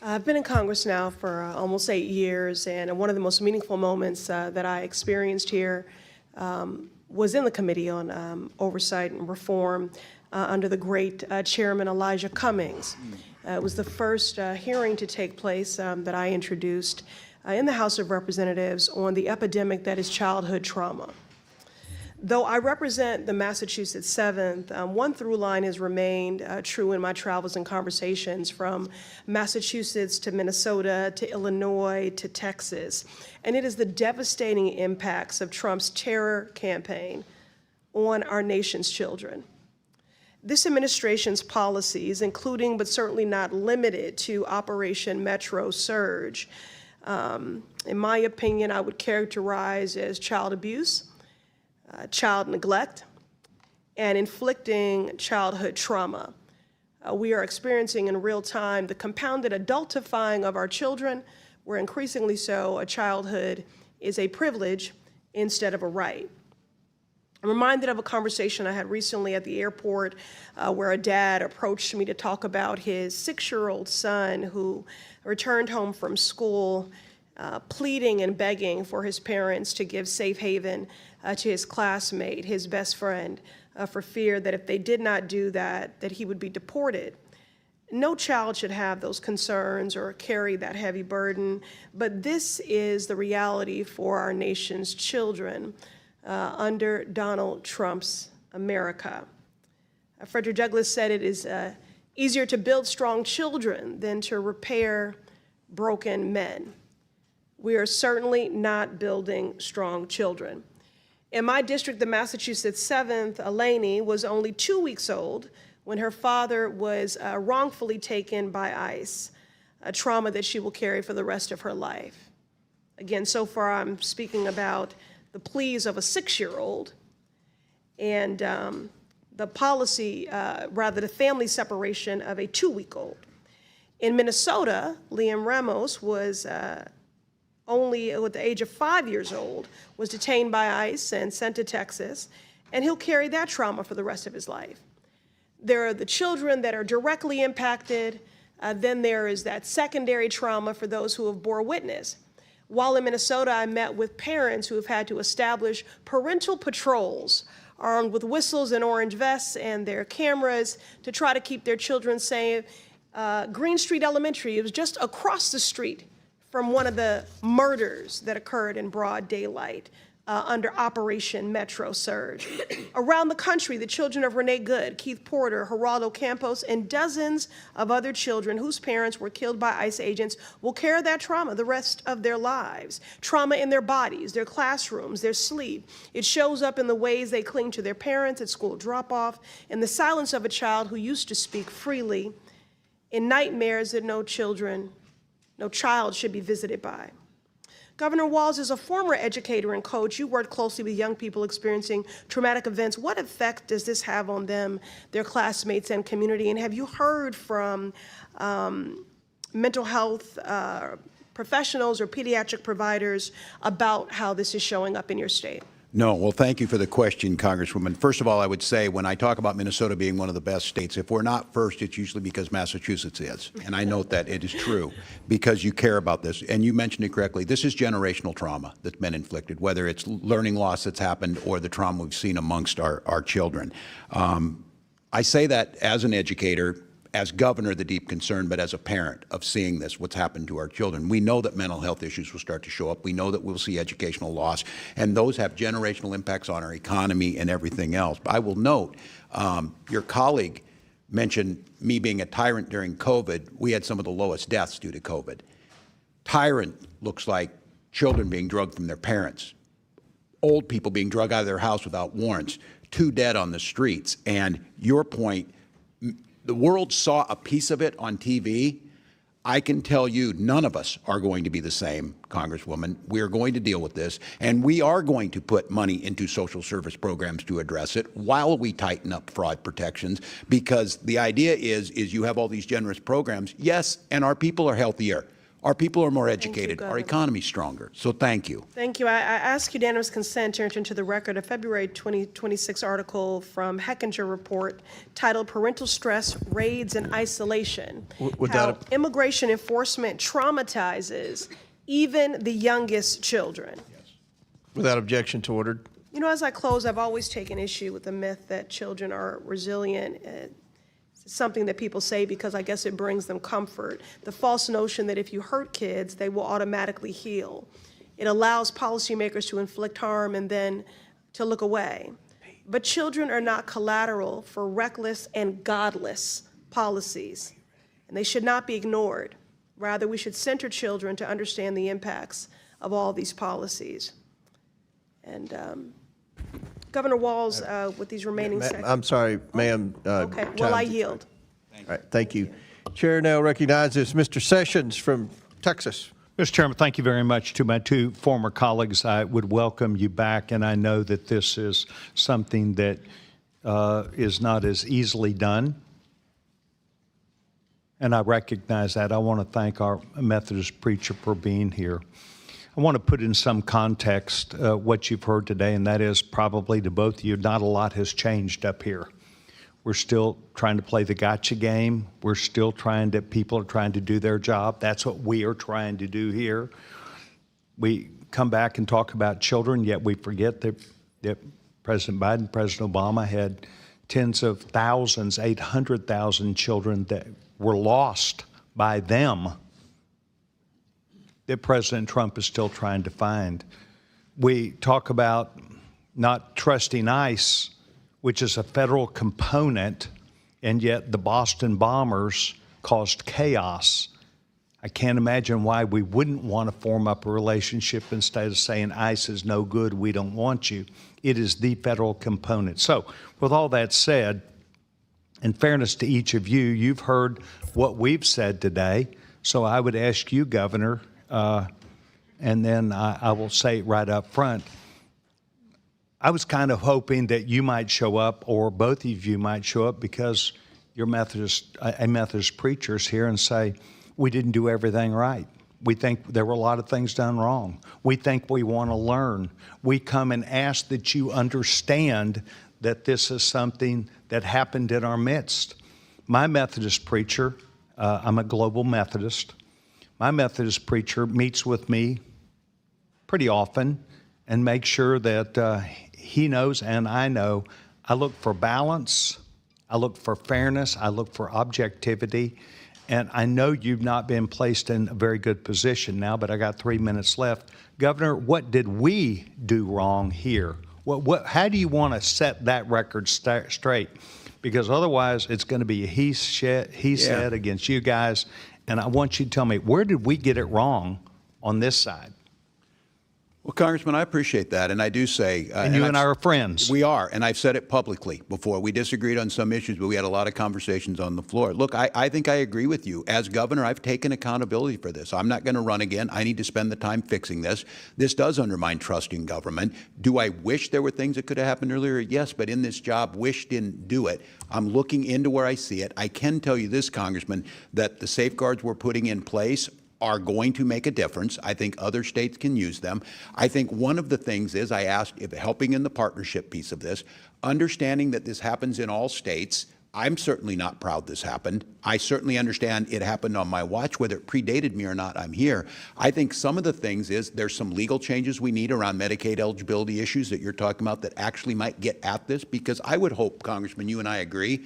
[SPEAKER 16] I've been in Congress now for almost 8 years, and one of the most meaningful moments that I experienced here was in the Committee on Oversight and Reform under the great Chairman Elijah Cummings. It was the first hearing to take place that I introduced in the House of Representatives on the epidemic that is childhood trauma. Though I represent the Massachusetts 7th, one through line has remained true in my travels and conversations from Massachusetts to Minnesota to Illinois to Texas, and it is the devastating impacts of Trump's terror campaign on our nation's children. This administration's policies, including but certainly not limited to Operation Metro Surge, in my opinion, I would characterize as child abuse, child neglect, and inflicting childhood trauma. We are experiencing in real time the compounded adultifying of our children, where increasingly so a childhood is a privilege instead of a right. I'm reminded of a conversation I had recently at the airport where a dad approached me to talk about his 6-year-old son who returned home from school pleading and begging for his parents to give safe haven to his classmate, his best friend, for fear that if they did not do that, that he would be deported. No child should have those concerns or carry that heavy burden, but this is the reality for our nation's children under Donald Trump's America. Frederick Douglass said it is easier to build strong children than to repair broken men. We are certainly not building strong children. In my district, the Massachusetts 7th, Eleni was only 2 weeks old when her father was wrongfully taken by ICE, a trauma that she will carry for the rest of her life. Again, so far I'm speaking about the pleas of a 6-year-old and the policy, the family separation of a 2-week-old. In Minnesota, Liam Ramos was only at the age of 5 years old, was detained by ICE and sent to Texas, and he'll carry that trauma for the rest of his life. There are the children that are directly impacted, then there is that secondary trauma for those who have bore witness. While in Minnesota, I met with parents who have had to establish parental patrols armed with whistles and orange vests and their cameras to try to keep their children safe. Green Street Elementary, it was just across the street from one of the murders that occurred in broad daylight under Operation Metro Surge. Around the country, the children of Renee Good, Keith Porter, Geraldo Campos, and dozens of other children whose parents were killed by ICE agents will carry that trauma the rest of their lives. Trauma in their bodies, their classrooms, their sleep. It shows up in the ways they cling to their parents at school drop-off, in the silence of a child who used to speak freely, in nightmares that no child should be visited by. Governor Walz, as a former educator and coach, you worked closely with young people experiencing traumatic events. What effect does this have on them, their classmates, and community? And have you heard from mental health professionals or pediatric providers about how this is showing up in your state?
[SPEAKER 6] No. Well, thank you for the question, Congresswoman. First of all, I would say when I talk about Minnesota being one of the best states, if we're not first, it's usually because Massachusetts is. And I note that it is true because you care about this. And you mentioned it correctly. This is generational trauma that's been inflicted, whether it's learning loss that's happened or the trauma we've seen amongst our children. I say that as an educator, as governor, the deep concern, but as a parent of seeing this, what's happened to our children. We know that mental health issues will start to show up. We know that we'll see educational loss, and those have generational impacts on our economy and everything else. But I will note, your colleague mentioned me being a tyrant during COVID. We had some of the lowest deaths due to COVID. Tyrant looks like children being drugged from their parents, old people being drugged out of their house without warrants, 2 dead on the streets. And your point, the world saw a piece of it on TV. I can tell you none of us are going to be the same, Congresswoman. We are going to deal with this, and we are going to put money into social service programs to address it while we tighten up fraud protections, because the idea is you have all these generous programs, yes, and our people are healthier. Our people are more educated. Our economy's stronger. So thank you.
[SPEAKER 16] Thank you. I ask unanimous consent to enter into the record a February 2026 article from Hechinger Report titled Parental Stress, Raids, and Isolation, How Immigration Enforcement Traumatizes Even the Youngest Children.
[SPEAKER 10] Without objection to ordered.
[SPEAKER 16] You know, as I close, I've always taken issue with the myth that children are resilient. It's something that people say because I guess it brings them comfort. The false notion that if you hurt kids, they will automatically heal. It allows policymakers to inflict harm and then to look away. But children are not collateral for reckless and godless policies, and they should not be ignored. Rather, we should center children to understand the impacts of all these policies. And Governor Walz, with these remaining seconds.
[SPEAKER 10] I'm sorry, ma'am.
[SPEAKER 16] Okay, well, I yield.
[SPEAKER 10] All right, thank you. Chair now recognizes Mr. Sessions from Texas.
[SPEAKER 2] Mr. Chairman, thank you very much. To my 2 former colleagues, I would welcome you back, and I know that this is something that is not as easily done, and I recognize that. I want to thank our Methodist preacher for being here. I want to put in some context what you've heard today, and that is probably to both of you, not a lot has changed up here. We're still trying to play the gotcha game. We're still people are trying to do their job. That's what we are trying to do here. We come back and talk about children, yet we forget that President Biden, President Obama had tens of thousands, 800,000 children that were lost by them that President Trump is still trying to find. We talk about not trusting ICE, which is a federal component, and yet the Boston bombers caused chaos. I can't imagine why we wouldn't want to form up a relationship instead of saying ICE is no good, we don't want you. It is the federal component. So with all that said, in fairness to each of you, you've heard what we've said today. So I would ask you, Governor, and then I will say it right up front, I was kind of hoping that you might show up, or both of you might show up, because you're a Methodist preachers here, and say, we didn't do everything right. We think there were a lot of things done wrong. We think we want to learn. We come and ask that you understand that this is something that happened in our midst. My Methodist preacher, I'm a global Methodist, my Methodist preacher meets with me pretty often and makes sure that he knows and I know I look for balance, I look for fairness, I look for objectivity, and I know you've not been placed in a very good position now, but I got 3 minutes left. Governor, what did we do wrong here? How do you want to set that record straight? Because otherwise, it's going to be a he said against you guys. And I want you to tell me, where did we get it wrong on this side?
[SPEAKER 6] Well, Congressman, I appreciate that, and I do say...
[SPEAKER 2] and you and I are friends.
[SPEAKER 6] We are, and I've said it publicly before. We disagreed on some issues, but we had a lot of conversations on the floor. Look, I think I agree with you. As governor, I've taken accountability for this. I'm not going to run again. I need to spend the time fixing this. This does undermine trust in government. Do I wish there were things that could have happened earlier? Yes, but in this job, wish didn't do it. I'm looking into where I see it. I can tell you this, Congressman, that the safeguards we're putting in place are going to make a difference. I think other states can use them. I think one of the things is, I asked if helping in the partnership piece of this, understanding that this happens in all states. I'm certainly not proud this happened. I certainly understand it happened on my watch. Whether it predated me or not, I'm here. I think some of the things is there's some legal changes we need around Medicaid eligibility issues that you're talking about that actually might get at this, because I would hope, Congressman, you and I agree,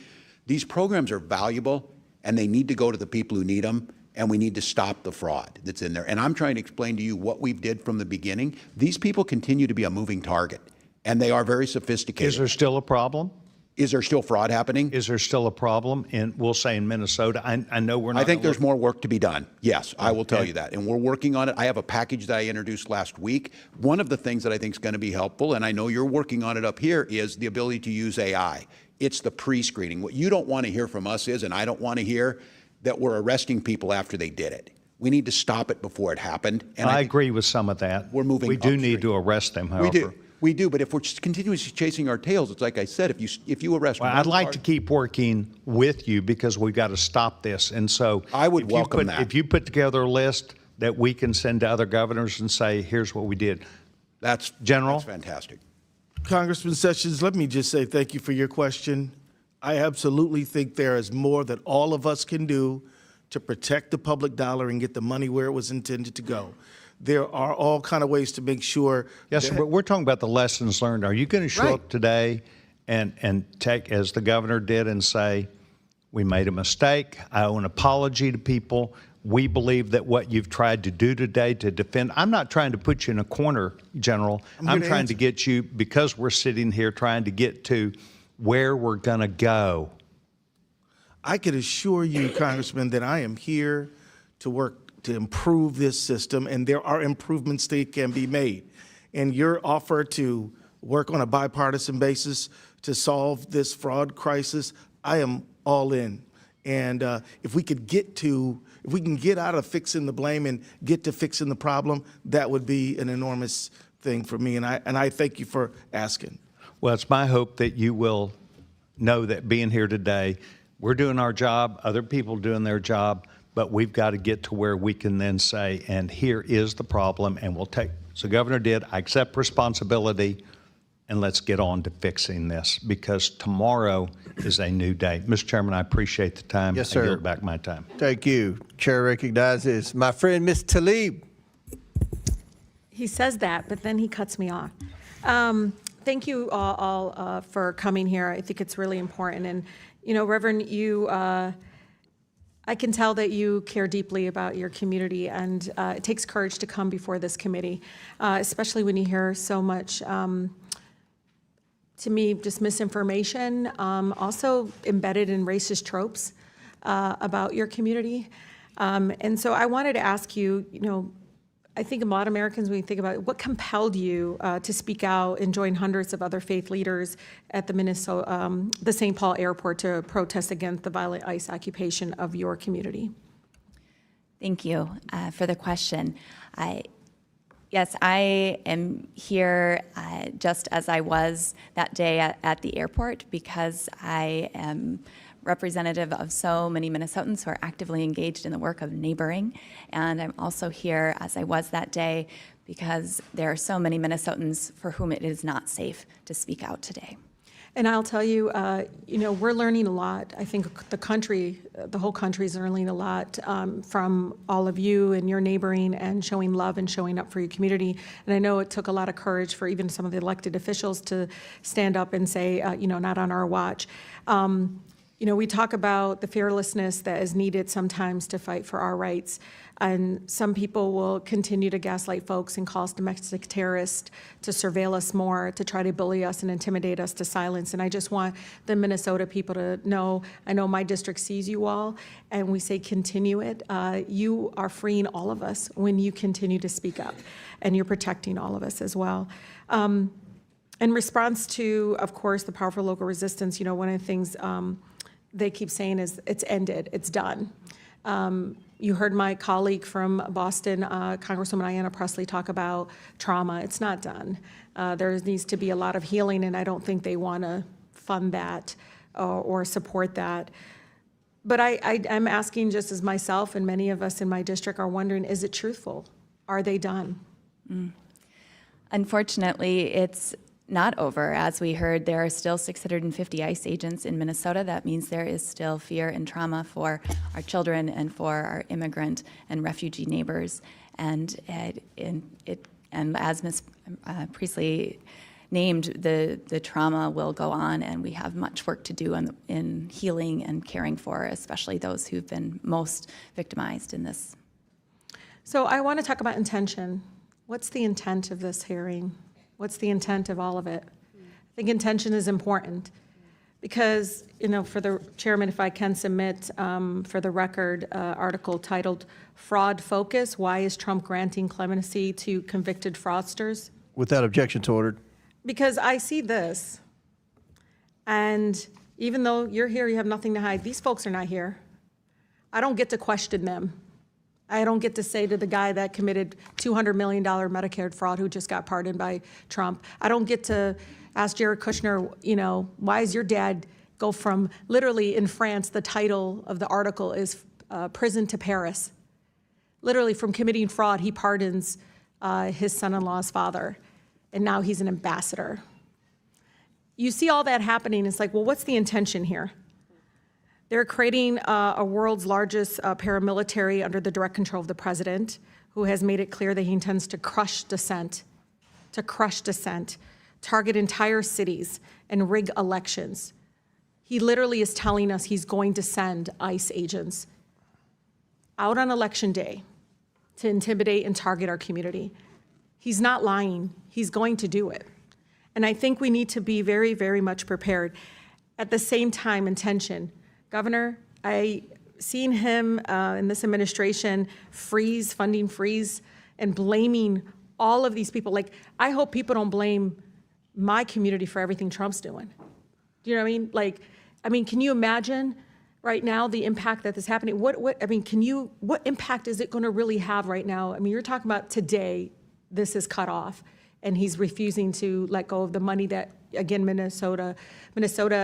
[SPEAKER 6] these programs are valuable and they need to go to the people who need them. And we need to stop the fraud that's in there. And I'm trying to explain to you what we did from the beginning. These people continue to be a moving target, and they are very sophisticated.
[SPEAKER 2] Is there still a problem?
[SPEAKER 6] Is there still fraud happening?
[SPEAKER 2] Is there still a problem we'll say in Minnesota? I know we're not.
[SPEAKER 6] I think there's more work to be done. Yes, I will tell you that. And we're working on it. I have a package that I introduced last week. One of the things that I think is going to be helpful, and I know you're working on it up here, is the ability to use AI. It's the pre-screening. What you don't want to hear from us is, and I don't want to hear, that we're arresting people after they did it. We need to stop it before it happened. And
[SPEAKER 2] I agree with some of that.
[SPEAKER 6] We're moving.
[SPEAKER 2] We do need to arrest them, however.
[SPEAKER 6] We do. But if we're just continuously chasing our tails, it's like I said, if you arrest one
[SPEAKER 2] I'd like to keep working with you, because we've got to stop this. And so
[SPEAKER 6] I would welcome that.
[SPEAKER 2] If you put together a list that we can send to other governors and say, here's what we did.
[SPEAKER 6] That's
[SPEAKER 2] General.
[SPEAKER 6] That's fantastic.
[SPEAKER 9] Congressman Sessions, let me just say thank you for your question. I absolutely think there is more that all of us can do to protect the public dollar and get the money where it was intended to go. There are all kind of ways to make sure.
[SPEAKER 2] Yes, sir, but we're talking about the lessons learned. Are you going to show up today and take, as the governor did, and say, we made a mistake, I owe an apology to people, we believe that what you've tried to do today to defend, I'm not trying to put you in a corner, General. I'm trying to get you, because we're sitting here trying to get to where we're going to go.
[SPEAKER 9] I can assure you, Congressman, that I am here to work to improve this system, and there are improvements that can be made. And your offer to work on a bipartisan basis to solve this fraud crisis, I am all in. And if we can get out of fixing the blame and get to fixing the problem, that would be an enormous thing for me. And I thank you for asking.
[SPEAKER 2] Well, it's my hope that you will know that being here today, we're doing our job, other people doing their job, but we've got to get to where we can then say, and here is the problem, and we'll take, so Governor did, I accept responsibility, and let's get on to fixing this, because tomorrow is a new day. Mr. Chairman, I appreciate the time.
[SPEAKER 10] Yes, sir.
[SPEAKER 2] I yield back my time.
[SPEAKER 10] Thank you. Chair recognizes my friend, Ms. Tlaib.
[SPEAKER 16] He says that, but then he cuts me off. Thank you all for coming here. I think it's really important. And, you know, Reverend, I can tell that you care deeply about your community, and it takes courage to come before this committee, especially when you hear so much, to me, just misinformation, also embedded in racist tropes about your community. And so I wanted to ask you, you know, I think a lot of Americans, when you think about it, what compelled you to speak out and join hundreds of other faith leaders at the St. Paul airport to protest against the violent ICE occupation of your community?
[SPEAKER 11] Thank you for the question. Yes, I am here just as I was that day at the airport, because I am representative of so many Minnesotans who are actively engaged in the work of neighboring. And I'm also here, as I was that day, because there are so many Minnesotans for whom it is not safe to speak out today.
[SPEAKER 16] And I'll tell you, you know, we're learning a lot. I think the country, the whole country is learning a lot from all of you and your neighboring and showing love and showing up for your community. And I know it took a lot of courage for even some of the elected officials to stand up and say, you know, not on our watch. You know, we talk about the fearlessness that is needed sometimes to fight for our rights. And some people will continue to gaslight folks and call us domestic terrorists, to surveil us more, to try to bully us and intimidate us to silence. And I just want the Minnesota people to know, I know my district sees you all, and we say continue it. You are freeing all of us when you continue to speak up, and you're protecting all of us as well. In response to, of course, the powerful local resistance, you know, one of the things they keep saying is it's ended, it's done. You heard my colleague from Boston, Congresswoman Ayanna Pressley, talk about trauma. It's not done. There needs to be a lot of healing, and I don't think they want to fund that or support that. But I'm asking, just as myself and many of us in my district are wondering, is it truthful? Are they done?
[SPEAKER 11] Unfortunately, it's not over. As we heard, there are still 650 ICE agents in Minnesota. That means there is still fear and trauma for our children and for our immigrant and refugee neighbors. And as Ms. Priestley named, the trauma will go on, and we have much work to do in healing and caring for, especially those who've been most victimized in this.
[SPEAKER 16] So I want to talk about intention. What's the intent of this hearing? What's the intent of all of it? I think intention is important because, you know, for the chairman, if I can submit for the record, article titled "Fraud Focus: Why is Trump Granting Clemency to Convicted Fraudsters?"
[SPEAKER 10] Without objections ordered.
[SPEAKER 16] Because I see this, and even though you're here, you have nothing to hide. These folks are not here. I don't get to question them. I don't get to say to the guy that committed $200 million Medicare fraud who just got pardoned by Trump. I don't get to ask Jared Kushner, you know, why is your dad go from, literally in France, the title of the article is Prison to Paris. Literally from committing fraud, he pardons his son-in-law's father, and now he's an ambassador. You see all that happening, it's like, well, what's the intention here? They're creating a world's largest paramilitary under the direct control of the president, who has made it clear that he intends to crush dissent, target entire cities, and rig elections. He literally is telling us he's going to send ICE agents out on election day to intimidate and target our community. He's not lying. He's going to do it. And I think we need to be very, very much prepared. At the same time, intention. Governor, I seen him in this administration funding freeze, and blaming all of these people. Like, I hope people don't blame my community for everything Trump's doing. Do you know what I mean? Can you imagine right now the impact that is happening? What impact is it going to really have right now? I mean, you're talking about today, this is cut off, and he's refusing to let go of the money that, again, Minnesota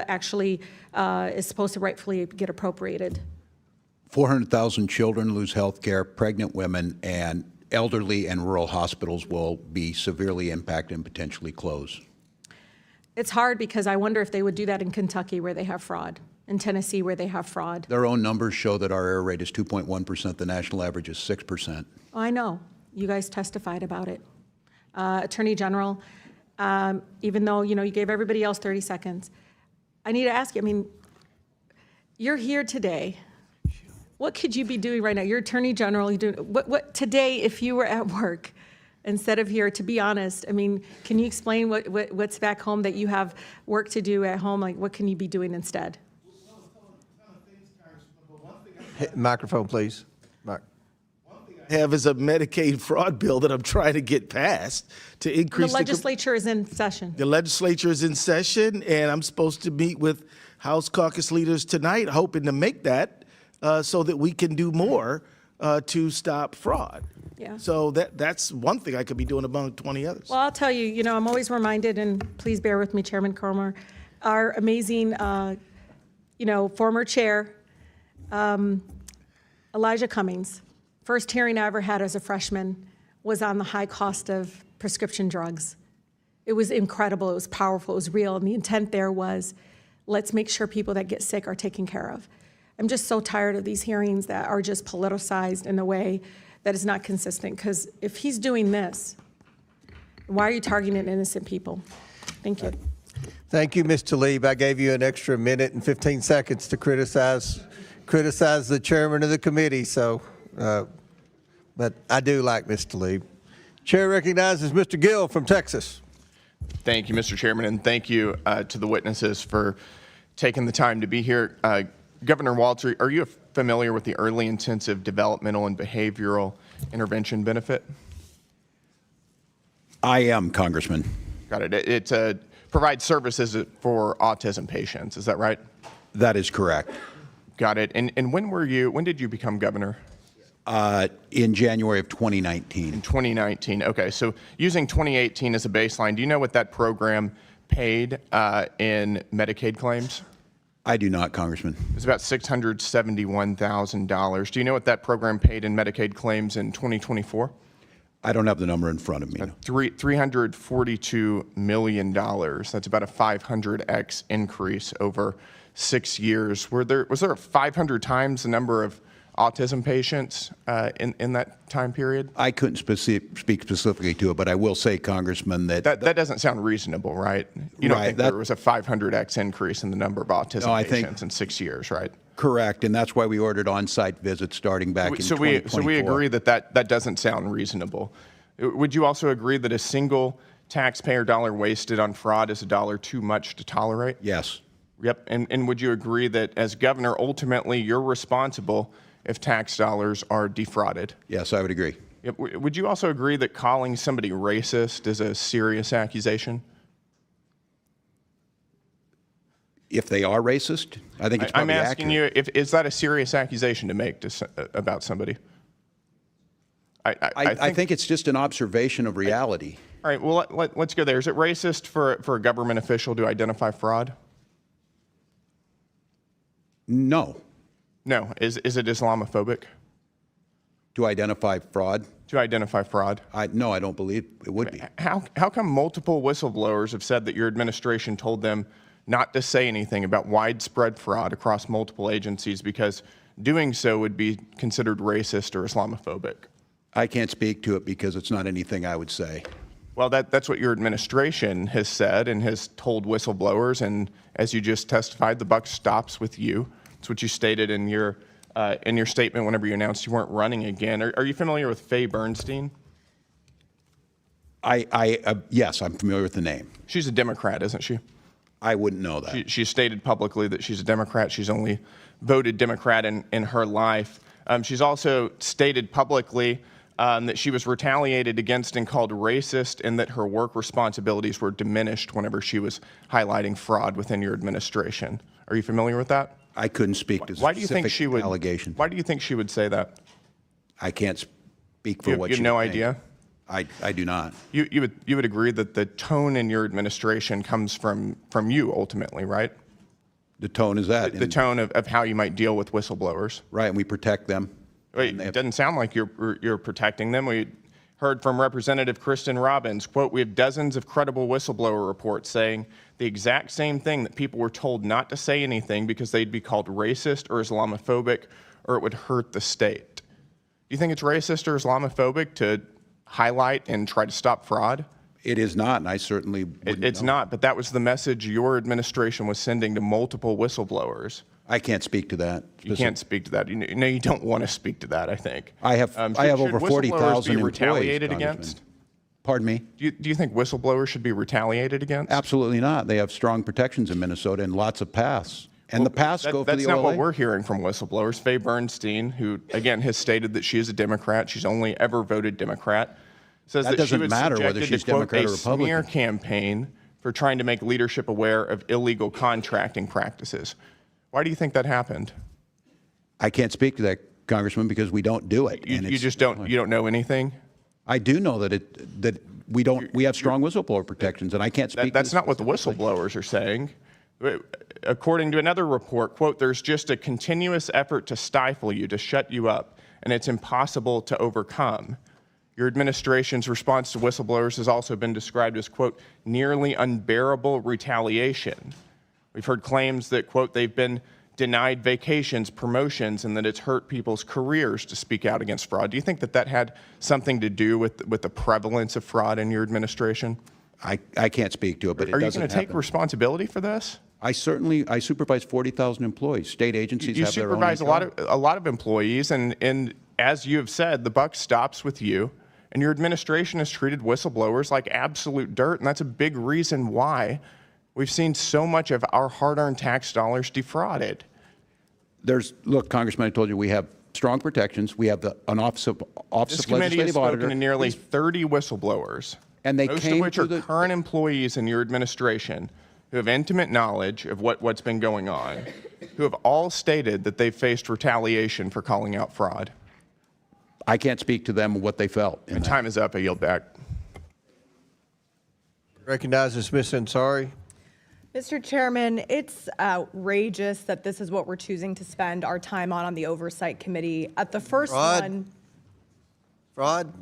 [SPEAKER 16] actually is supposed to rightfully get appropriated.
[SPEAKER 6] 400,000 children lose health care, pregnant women, and elderly and rural hospitals will be severely impacted and potentially close.
[SPEAKER 16] It's hard because I wonder if they would do that in Kentucky where they have fraud, in Tennessee where they have fraud.
[SPEAKER 6] Their own numbers show that our error rate is 2.1%. The national average is 6%.
[SPEAKER 16] Oh, I know. You guys testified about it. Attorney General, even though, you know, you gave everybody else 30 seconds, I need to ask you, I mean, you're here today. What could you be doing right now? You're Attorney General. You're doing, what today, if you were at work instead of here, to be honest, I mean, can you explain what's back home that you have work to do at home? Like, what can you be doing instead?
[SPEAKER 10] Hey, microphone, please.
[SPEAKER 9] Have is a Medicaid fraud bill that I'm trying to get passed to increase
[SPEAKER 16] the legislature is in session.
[SPEAKER 9] The legislature is in session, and I'm supposed to meet with House caucus leaders tonight, hoping to make that so that we can do more to stop fraud.
[SPEAKER 16] Yeah.
[SPEAKER 9] So that's one thing I could be doing among 20 others.
[SPEAKER 16] Well, I'll tell you, you know, I'm always reminded, and please bear with me, Chairman Comer, our amazing, you know, former chair, Elijah Cummings. First hearing I ever had as a freshman was on the high cost of prescription drugs. It was incredible, it was powerful, it was real, and the intent there was, let's make sure people that get sick are taken care of. I'm just so tired of these hearings that are just politicized in a way that is not consistent, because if he's doing this, why are you targeting innocent people? Thank you.
[SPEAKER 10] Thank you, Ms. Tlaib. I gave you an extra minute and 15 seconds to criticize the chairman of the committee. So, but I do like Ms. Tlaib. Chair recognizes Mr. Gill from Texas.
[SPEAKER 1] Thank you, Mr. Chairman, and thank you to the witnesses for taking the time to be here. Governor Walz, are you familiar with the Early Intensive Developmental and Behavioral Intervention benefit?
[SPEAKER 6] I am, Congressman.
[SPEAKER 1] Got it. It provides services for autism patients. Is that right?
[SPEAKER 6] That is correct.
[SPEAKER 1] Got it. And when did you become governor?
[SPEAKER 6] In January of 2019.
[SPEAKER 1] In 2019. Okay. So using 2018 as a baseline, do you know what that program paid in Medicaid claims?
[SPEAKER 6] I do not, Congressman.
[SPEAKER 1] It's about $671,000. Do you know what that program paid in Medicaid claims in 2024?
[SPEAKER 6] I don't have the number in front of me.
[SPEAKER 1] $342 million. That's about a 500x increase over 6 years. Was there 500 times the number of autism patients in that time period?
[SPEAKER 6] I couldn't speak specifically to it, but I will say, Congressman, that
[SPEAKER 1] doesn't sound reasonable, right? You don't think there was a 500x increase in the number of autism patients in 6 years, right?
[SPEAKER 6] Correct, and that's why we ordered on-site visits starting back in 2024.
[SPEAKER 1] So we agree that doesn't sound reasonable. Would you also agree that a single taxpayer dollar wasted on fraud is a dollar too much to tolerate?
[SPEAKER 6] Yes.
[SPEAKER 1] Yep, and would you agree that as governor, ultimately you're responsible if tax dollars are defrauded?
[SPEAKER 6] Yes, I would agree.
[SPEAKER 1] Yep. Would you also agree that calling somebody racist is a serious accusation?
[SPEAKER 6] If they are racist, I think it's probably
[SPEAKER 1] I'm asking
[SPEAKER 6] accurate.
[SPEAKER 1] you, is that a serious accusation to make about somebody?
[SPEAKER 6] I think it's just an observation of reality.
[SPEAKER 1] All right, well, let's go there. Is it racist for a government official to identify fraud?
[SPEAKER 6] No.
[SPEAKER 1] No. Is it Islamophobic?
[SPEAKER 6] To identify fraud?
[SPEAKER 1] To identify fraud?
[SPEAKER 6] No, I don't believe it would be.
[SPEAKER 1] How come multiple whistleblowers have said that your administration told them not to say anything about widespread fraud across multiple agencies because doing so would be considered racist or Islamophobic?
[SPEAKER 6] I can't speak to it because it's not anything I would say.
[SPEAKER 1] Well, that's what your administration has said and has told whistleblowers, and as you just testified, the buck stops with you. It's what you stated in your statement whenever you announced you weren't running again. Are you familiar with Faye Bernstein?
[SPEAKER 6] Yes, I'm familiar with the name.
[SPEAKER 1] She's a Democrat, isn't she?
[SPEAKER 6] I wouldn't know that.
[SPEAKER 1] She stated publicly that she's a Democrat. She's only voted Democrat in her life. She's also stated publicly that she was retaliated against and called racist, and that her work responsibilities were diminished whenever she was highlighting fraud within your administration. Are you familiar with that?
[SPEAKER 6] I couldn't speak to
[SPEAKER 1] Why do you think she would
[SPEAKER 6] allegation.
[SPEAKER 1] Why do you think she would say that?
[SPEAKER 6] I can't speak for what
[SPEAKER 1] you
[SPEAKER 6] she
[SPEAKER 1] have no
[SPEAKER 6] would
[SPEAKER 1] idea?
[SPEAKER 6] think. I do not.
[SPEAKER 1] You would agree that the tone in your administration comes from you ultimately, right?
[SPEAKER 6] The tone is that.
[SPEAKER 1] The tone of how you might deal with whistleblowers.
[SPEAKER 6] Right, and we protect them.
[SPEAKER 1] Wait, it doesn't sound like you're protecting them. We heard from Representative Kristen Robbins, quote, "We have dozens of credible whistleblower reports saying the exact same thing, that people were told not to say anything because they'd be called racist or Islamophobic or it would hurt the state." Do you think it's racist or Islamophobic to highlight and try to stop fraud?
[SPEAKER 6] It is not, and I certainly wouldn't
[SPEAKER 1] It's
[SPEAKER 6] know.
[SPEAKER 1] not, but that was the message your administration was sending to multiple whistleblowers.
[SPEAKER 6] I can't speak to that.
[SPEAKER 1] You can't speak to that. You know, you don't want to speak to that, I think.
[SPEAKER 6] I have over 40,000
[SPEAKER 1] be retaliated
[SPEAKER 6] employees,
[SPEAKER 1] against?
[SPEAKER 6] Pardon me?
[SPEAKER 1] Do you think whistleblowers should be retaliated against?
[SPEAKER 6] Absolutely not. They have strong protections in Minnesota and lots of paths. And the paths go for the
[SPEAKER 1] That's not what
[SPEAKER 6] OLA.
[SPEAKER 1] we're hearing from whistleblowers. Faye Bernstein, who, again, has stated that she is a Democrat, she's only ever voted Democrat, says
[SPEAKER 6] That
[SPEAKER 1] that she
[SPEAKER 6] doesn't
[SPEAKER 1] was
[SPEAKER 6] matter whether
[SPEAKER 1] subjected
[SPEAKER 6] she's
[SPEAKER 1] to, quote,
[SPEAKER 6] Democrat or
[SPEAKER 1] a smear
[SPEAKER 6] Republican.
[SPEAKER 1] campaign for trying to make leadership aware of illegal contracting practices. Why do you think that happened?
[SPEAKER 6] I can't speak to that, Congressman, because we don't do it.
[SPEAKER 1] You just don't know anything?
[SPEAKER 6] I do know that we have strong whistleblower protections, and I can't speak.
[SPEAKER 1] That's not what the whistleblowers are saying. According to another report, quote, "There's just a continuous effort to stifle you, to shut you up, and it's impossible to overcome." Your administration's response to whistleblowers has also been described as, quote, "nearly unbearable retaliation." We've heard claims that, quote, they've been denied vacations, promotions, and that it's hurt people's careers to speak out against fraud. Do you think that had something to do with the prevalence of fraud in your administration?
[SPEAKER 6] I can't speak to it, but it
[SPEAKER 1] Are you
[SPEAKER 6] doesn't
[SPEAKER 1] going to take
[SPEAKER 6] happen.
[SPEAKER 1] responsibility for this?
[SPEAKER 6] I supervise 40,000 employees. State agencies
[SPEAKER 1] You
[SPEAKER 6] have their own
[SPEAKER 1] supervise
[SPEAKER 6] HR.
[SPEAKER 1] a lot of employees, and as you have said, the buck stops with you. And your administration has treated whistleblowers like absolute dirt, and that's a big reason why we've seen so much of our hard-earned tax dollars defrauded.
[SPEAKER 6] Look, Congressman, I told you we have strong protections. We have an Office of
[SPEAKER 1] This committee has
[SPEAKER 6] Legislative
[SPEAKER 1] spoken
[SPEAKER 6] Auditor.
[SPEAKER 1] to nearly 30 whistleblowers,
[SPEAKER 6] And they
[SPEAKER 1] most of
[SPEAKER 6] came
[SPEAKER 1] which are
[SPEAKER 6] to
[SPEAKER 1] current employees in your administration who have intimate knowledge of what's been going on, who have all stated that they've faced retaliation for calling out fraud.
[SPEAKER 6] I can't speak to them what they felt.
[SPEAKER 1] My time is up. I yield back.
[SPEAKER 10] Recognizes Ms. Ansari.
[SPEAKER 3] Mr. Chairman, it's outrageous that this is what we're choosing to spend our time on the Oversight Committee. At the first
[SPEAKER 10] Fraud? Fraud?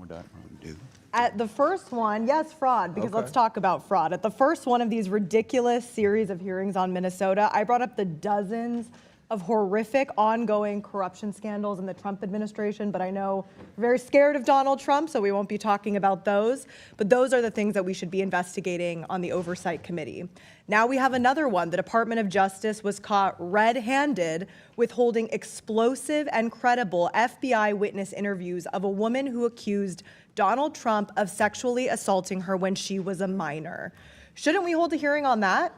[SPEAKER 3] At the first one, yes, fraud, because let's talk about fraud. At the first one of these ridiculous series of hearings on Minnesota, I brought up the dozens of horrific ongoing corruption scandals in the Trump administration, but I know we're very scared of Donald Trump, so we won't be talking about those. But those are the things that we should be investigating on the Oversight Committee. Now we have another one. The Department of Justice was caught red-handed withholding explosive and credible FBI witness interviews of a woman who accused Donald Trump of sexually assaulting her when she was a minor. Shouldn't we hold a hearing on that?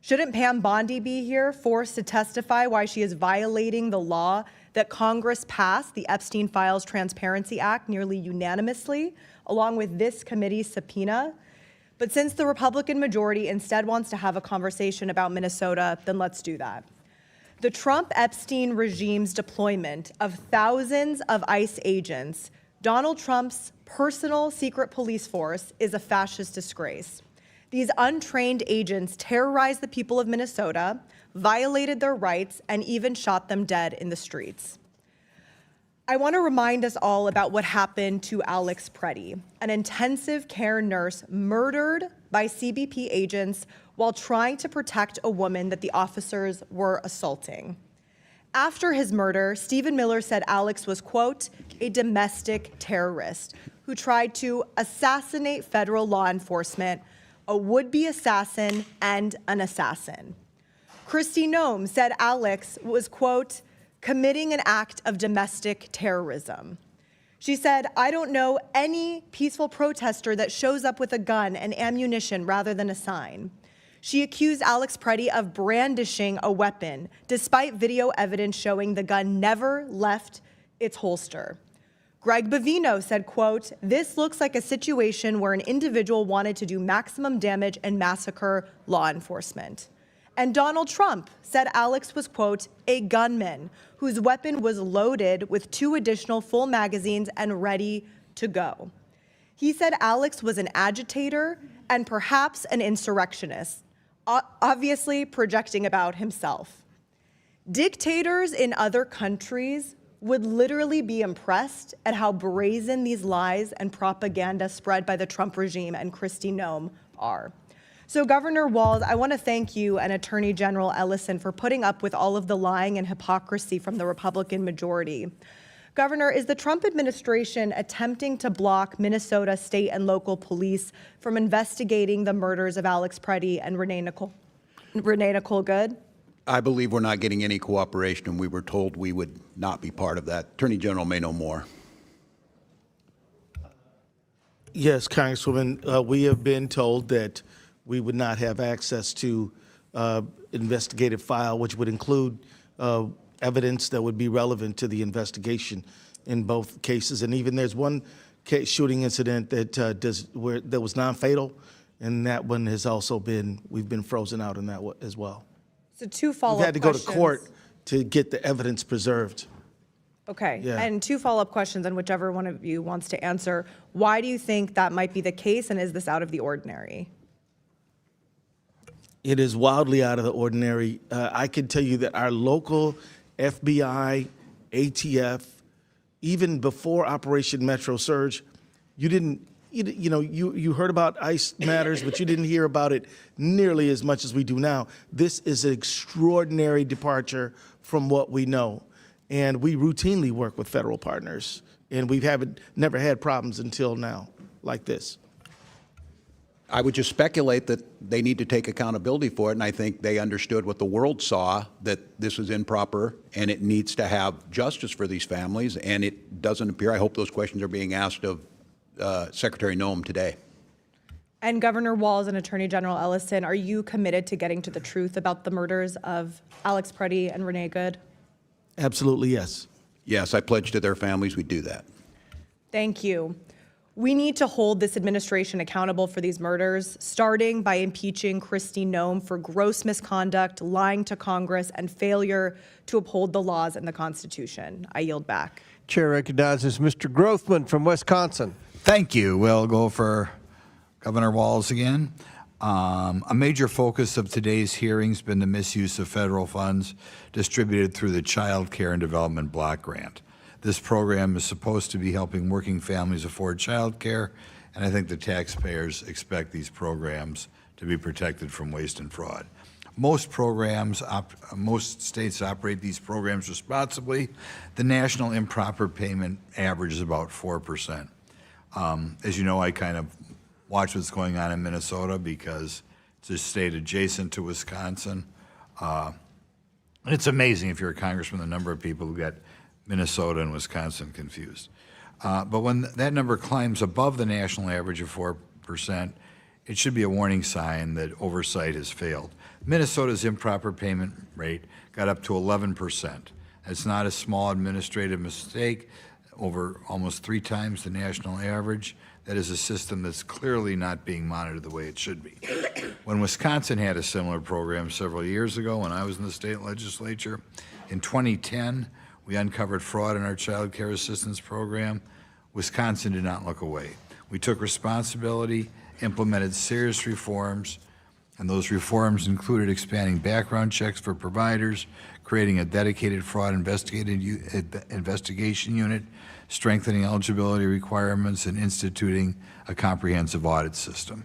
[SPEAKER 3] Shouldn't Pam Bondi be here, forced to testify why she is violating the law that Congress passed, the Epstein Files Transparency Act, nearly unanimously, along with this committee's subpoena? But since the Republican majority instead wants to have a conversation about Minnesota, then let's do that. The Trump-Epstein regime's deployment of thousands of ICE agents, Donald Trump's personal secret police force, is a fascist disgrace. These untrained agents terrorized the people of Minnesota, violated their rights, and even shot them dead in the streets. I want to remind us all about what happened to Alex Preddy, an intensive care nurse murdered by CBP agents while trying to protect a woman that the officers were assaulting. After his murder, Stephen Miller said Alex was, quote, a domestic terrorist who tried to assassinate federal law enforcement, a would-be assassin, and an assassin. Kristy Noem said Alex was, quote, committing an act of domestic terrorism. She said, I don't know any peaceful protester that shows up with a gun and ammunition rather than a sign. She accused Alex Preddy of brandishing a weapon, despite video evidence showing the gun never left its holster. Greg Bovino said, quote, this looks like a situation where an individual wanted to do maximum damage and massacre law enforcement. And Donald Trump said Alex was, quote, a gunman whose weapon was loaded with 2 additional full magazines and ready to go. He said Alex was an agitator and perhaps an insurrectionist, obviously projecting about himself. Dictators in other countries would literally be impressed at how brazen these lies and propaganda spread by the Trump regime and Kristy Noem are. So Governor Walz, I want to thank you and Attorney General Ellison for putting up with all of the lying and hypocrisy from the Republican majority. Governor, is the Trump administration attempting to block Minnesota state and local police from investigating the murders of Alex Preddy and Renee Nicole Good?
[SPEAKER 6] I believe we're not getting any cooperation, and we were told we would not be part of that. Attorney General may know more.
[SPEAKER 9] Yes, Congresswoman, we have been told that we would not have access to investigative file, which would include evidence that would be relevant to the investigation in both cases. And even there's one case, shooting incident that was non-fatal, and that one has also been, we've been frozen out on that as well.
[SPEAKER 3] So 2 follow-up
[SPEAKER 9] We've had to go to
[SPEAKER 3] questions.
[SPEAKER 9] court to get the evidence preserved.
[SPEAKER 3] Okay,
[SPEAKER 9] Yeah.
[SPEAKER 3] and 2 follow-up questions, and whichever one of you wants to answer. Why do you think that might be the case, and is this out of the ordinary?
[SPEAKER 9] It is wildly out of the ordinary. I can tell you that our local FBI, ATF, even before Operation Metro Surge, you heard about ICE matters, but you didn't hear about it nearly as much as we do now. This is an extraordinary departure from what we know. And we routinely work with federal partners, and we never had problems until now like this.
[SPEAKER 6] I would just speculate that they need to take accountability for it, and I think they understood what the world saw, that this was improper and it needs to have justice for these families, and it doesn't appear. I hope those questions are being asked of Secretary Noem today.
[SPEAKER 3] And Governor Walz and Attorney General Ellison, are you committed to getting to the truth about the murders of Alex Preddy and Renee Good?
[SPEAKER 9] Absolutely, yes.
[SPEAKER 6] Yes, I pledge to their families we do that.
[SPEAKER 3] Thank you. We need to hold this administration accountable for these murders, starting by impeaching Kristy Noem for gross misconduct, lying to Congress, and failure to uphold the laws and the Constitution. I yield back.
[SPEAKER 10] Chair recognizes Mr. Grothman from Wisconsin.
[SPEAKER 17] Thank you. We'll go for Governor Walz again. A major focus of today's hearing has been the misuse of federal funds distributed through the Child Care and Development Block Grant. This program is supposed to be helping working families afford child care, and I think the taxpayers expect these programs to be protected from waste and fraud. Most states operate these programs responsibly. The national improper payment average is about 4%. As you know, I kind of watch what's going on in Minnesota because it's a state adjacent to Wisconsin. It's amazing, if you're a congressman, the number of people who get Minnesota and Wisconsin confused. But when that number climbs above the national average of 4%, it should be a warning sign that oversight has failed. Minnesota's improper payment rate got up to 11%. It's not a small administrative mistake, over almost 3 times the national average. That is a system that's clearly not being monitored the way it should be. When Wisconsin had a similar program several years ago, when I was in the state legislature, in 2010, we uncovered fraud in our child care assistance program. Wisconsin did not look away. We took responsibility, implemented serious reforms, and those reforms included expanding background checks for providers, creating a dedicated fraud investigation unit, strengthening eligibility requirements, and instituting a comprehensive audit system.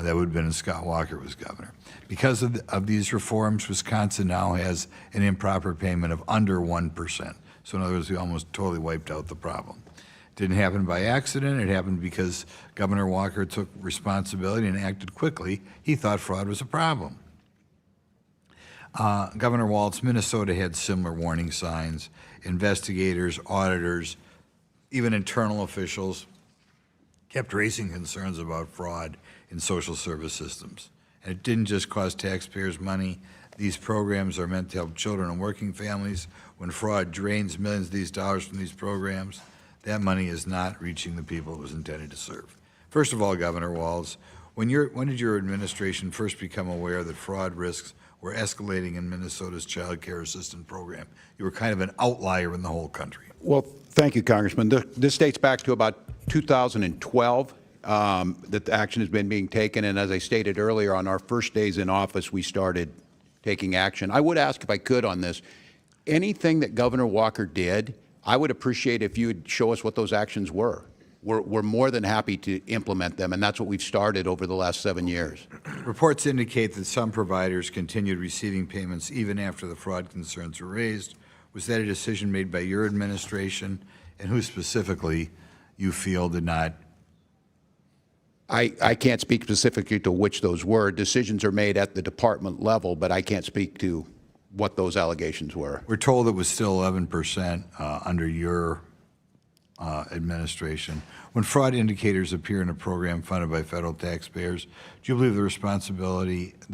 [SPEAKER 17] That would have been when Scott Walker was governor. Because of these reforms, Wisconsin now has an improper payment of under 1%. So in other words, we almost totally wiped out the problem. It didn't happen by accident. It happened because Governor Walker took responsibility and acted quickly. He thought fraud was a problem. Governor Walz, Minnesota had similar warning signs. Investigators, auditors, even internal officials kept raising concerns about fraud in social service systems. And it didn't just cost taxpayers money. These programs are meant to help children and working families. When fraud drains millions of these dollars from these programs, that money is not reaching the people it was intended to serve. First of all, Governor Walz, when did your administration first become aware that fraud risks were escalating in Minnesota's child care assistance program? You were kind of an outlier in the whole country.
[SPEAKER 6] Well, thank you, Congressman. This dates back to about 2012 that the action has been being taken. And as I stated earlier, on our first days in office, we started taking action. I would ask, if I could, on this, anything that Governor Walker did, I would appreciate if you would show us what those actions were. We're more than happy to implement them, and that's what we've started over the last 7 years.
[SPEAKER 17] Reports indicate that some providers continued receiving payments even after the fraud concerns were raised. Was that a decision made by your administration, and who specifically you feel did not?
[SPEAKER 6] I can't speak specifically to which those were. Decisions are made at the department level, but I can't speak to what those allegations were.
[SPEAKER 17] We're told it was still 11% under your administration. When fraud indicators appear in a program funded by federal taxpayers, do you believe the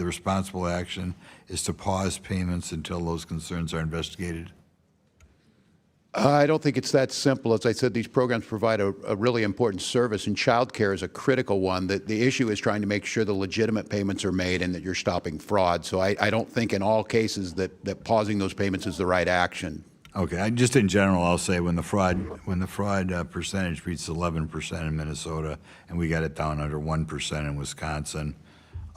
[SPEAKER 17] responsible action is to pause payments until those concerns are investigated?
[SPEAKER 6] I don't think it's that simple. As I said, these programs provide a really important service, and child care is a critical one. The issue is trying to make sure the legitimate payments are made and that you're stopping fraud. So I don't think in all cases that pausing those payments is the right action.
[SPEAKER 17] Okay, just in general, I'll say when the fraud percentage reaches 11% in Minnesota, and we got it down under 1% in Wisconsin,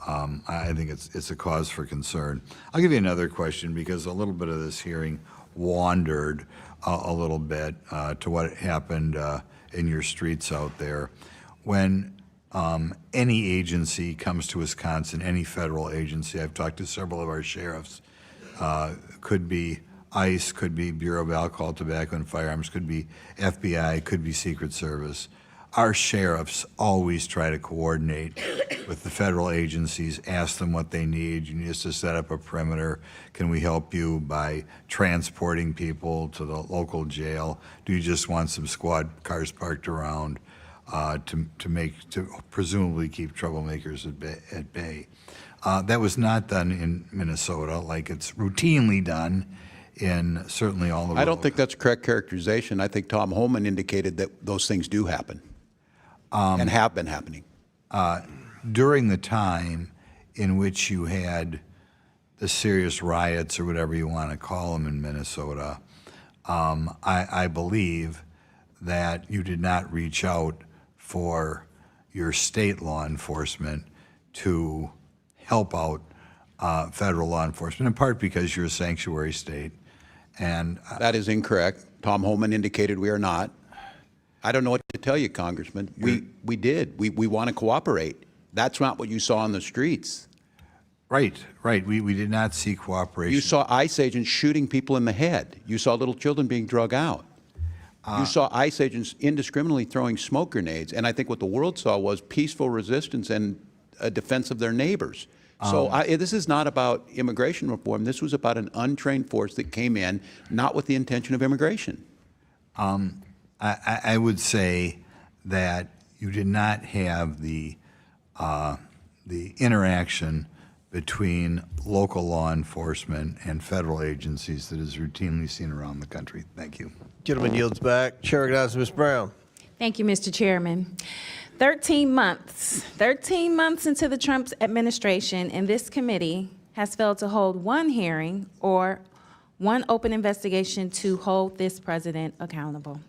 [SPEAKER 17] I think it's a cause for concern. I'll give you another question, because a little bit of this hearing wandered a little bit to what happened in your streets out there. When any agency comes to Wisconsin, any federal agency, I've talked to several of our sheriffs, could be ICE, could be Bureau of Alcohol, Tobacco, and Firearms, could be FBI, could be Secret Service. our sheriffs always try to coordinate with the federal agencies, ask them what they need. You need us to set up a perimeter. Can we help you by transporting people to the local jail? Do you just want some squad cars parked around to presumably keep troublemakers at bay? That was not done in Minnesota like it's routinely done in certainly all the
[SPEAKER 6] I don't think that's a correct characterization. I think Tom Homan indicated that those things do happen and have been happening.
[SPEAKER 17] During the time in which you had the serious riots or whatever you want to call them in Minnesota, I believe that you did not reach out for your state law enforcement to help out federal law enforcement, in part because you're a sanctuary state. And
[SPEAKER 6] that is incorrect. Tom Homan indicated we are not. I don't know what to tell you, Congressman. We did. We want to cooperate. That's not what you saw on the streets.
[SPEAKER 17] Right. We did not see cooperation.
[SPEAKER 6] You saw ICE agents shooting people in the head. You saw little children being drug out. You saw ICE agents indiscriminately throwing smoke grenades. And I think what the world saw was peaceful resistance and a defense of their neighbors. So this is not about immigration reform. This was about an untrained force that came in, not with the intention of immigration.
[SPEAKER 17] I would say that you did not have the interaction between local law enforcement and federal agencies that is routinely seen around the country. Thank you.
[SPEAKER 10] Gentleman yields back. Chair recognizes Ms. Brown.
[SPEAKER 21] Thank you, Mr. Chairman. 13 months into the Trump administration, and this committee has failed to hold one hearing or one open investigation to hold this president accountable.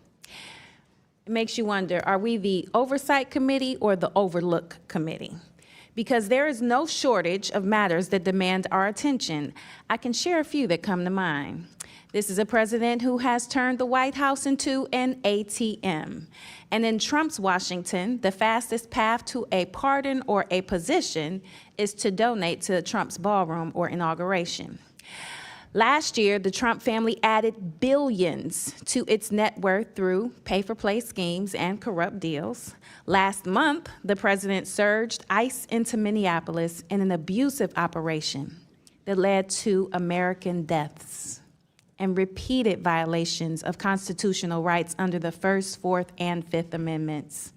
[SPEAKER 21] It makes you wonder, are we the Oversight Committee or the Overlook Committee? Because there is no shortage of matters that demand our attention. I can share a few that come to mind. This is a president who has turned the White House into an ATM. And in Trump's Washington, the fastest path to a pardon or a position is to donate to Trump's ballroom or inauguration. Last year, the Trump family added billions to its net worth through pay-for-play schemes and corrupt deals. Last month, the president surged ICE into Minneapolis in an abusive operation that led to American deaths and repeated violations of constitutional rights under the First, Fourth, and Fifth Amendments.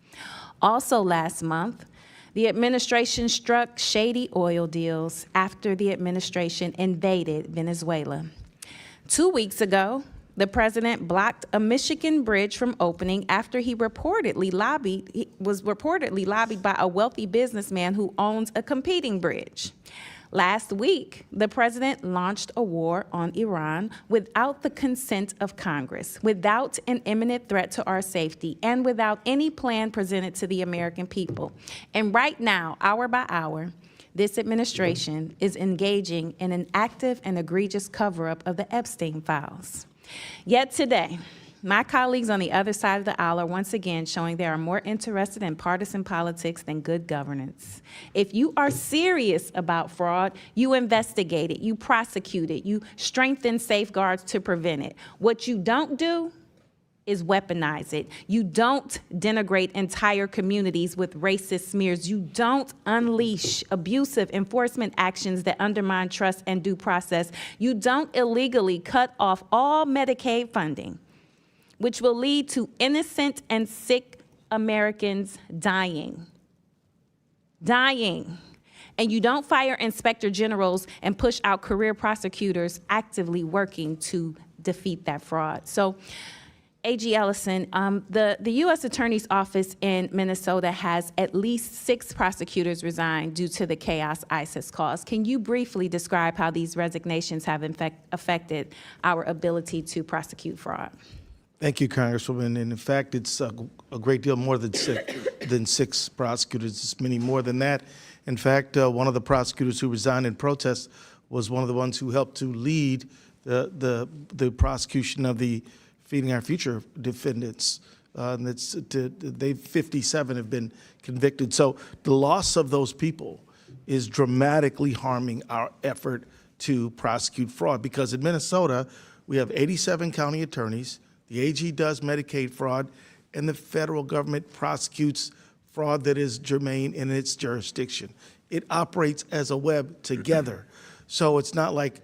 [SPEAKER 21] Also last month, the administration struck shady oil deals after the administration invaded Venezuela. 2 weeks ago, the president blocked a Michigan bridge from opening after he was reportedly lobbied by a wealthy businessman who owns a competing bridge. Last week, the president launched a war on Iran without the consent of Congress, without an imminent threat to our safety, and without any plan presented to the American people. And right now, hour by hour, this administration is engaging in an active and egregious cover-up of the Epstein files. Yet today, my colleagues on the other side of the aisle are once again showing they are more interested in partisan politics than good governance. If you are serious about fraud, you investigate it, you prosecute it, you strengthen safeguards to prevent it. What you don't do is weaponize it. You don't denigrate entire communities with racist smears. You don't unleash abusive enforcement actions that undermine trust and due process. You don't illegally cut off all Medicaid funding, which will lead to innocent and sick Americans dying. And you don't fire inspector generals and push out career prosecutors actively working to defeat that fraud. So, A.G. Ellison, the U.S. Attorney's Office in Minnesota has at least 6 prosecutors resigned due to the chaos ICE has caused. Can you briefly describe how these resignations have affected our ability to prosecute fraud?
[SPEAKER 9] Thank you, Congresswoman. And in fact, it's a great deal more than 6 prosecutors. It's many more than that. In fact, one of the prosecutors who resigned in protest was one of the ones who helped to lead the prosecution of the Feeding Our Future defendants. 57 have been convicted. So the loss of those people is dramatically harming our effort to prosecute fraud, because in Minnesota, we have 87 county attorneys. The AG does Medicaid fraud.
[SPEAKER 23] and the federal government prosecutes fraud that is germane in its jurisdiction. It operates as a web together. So it's not like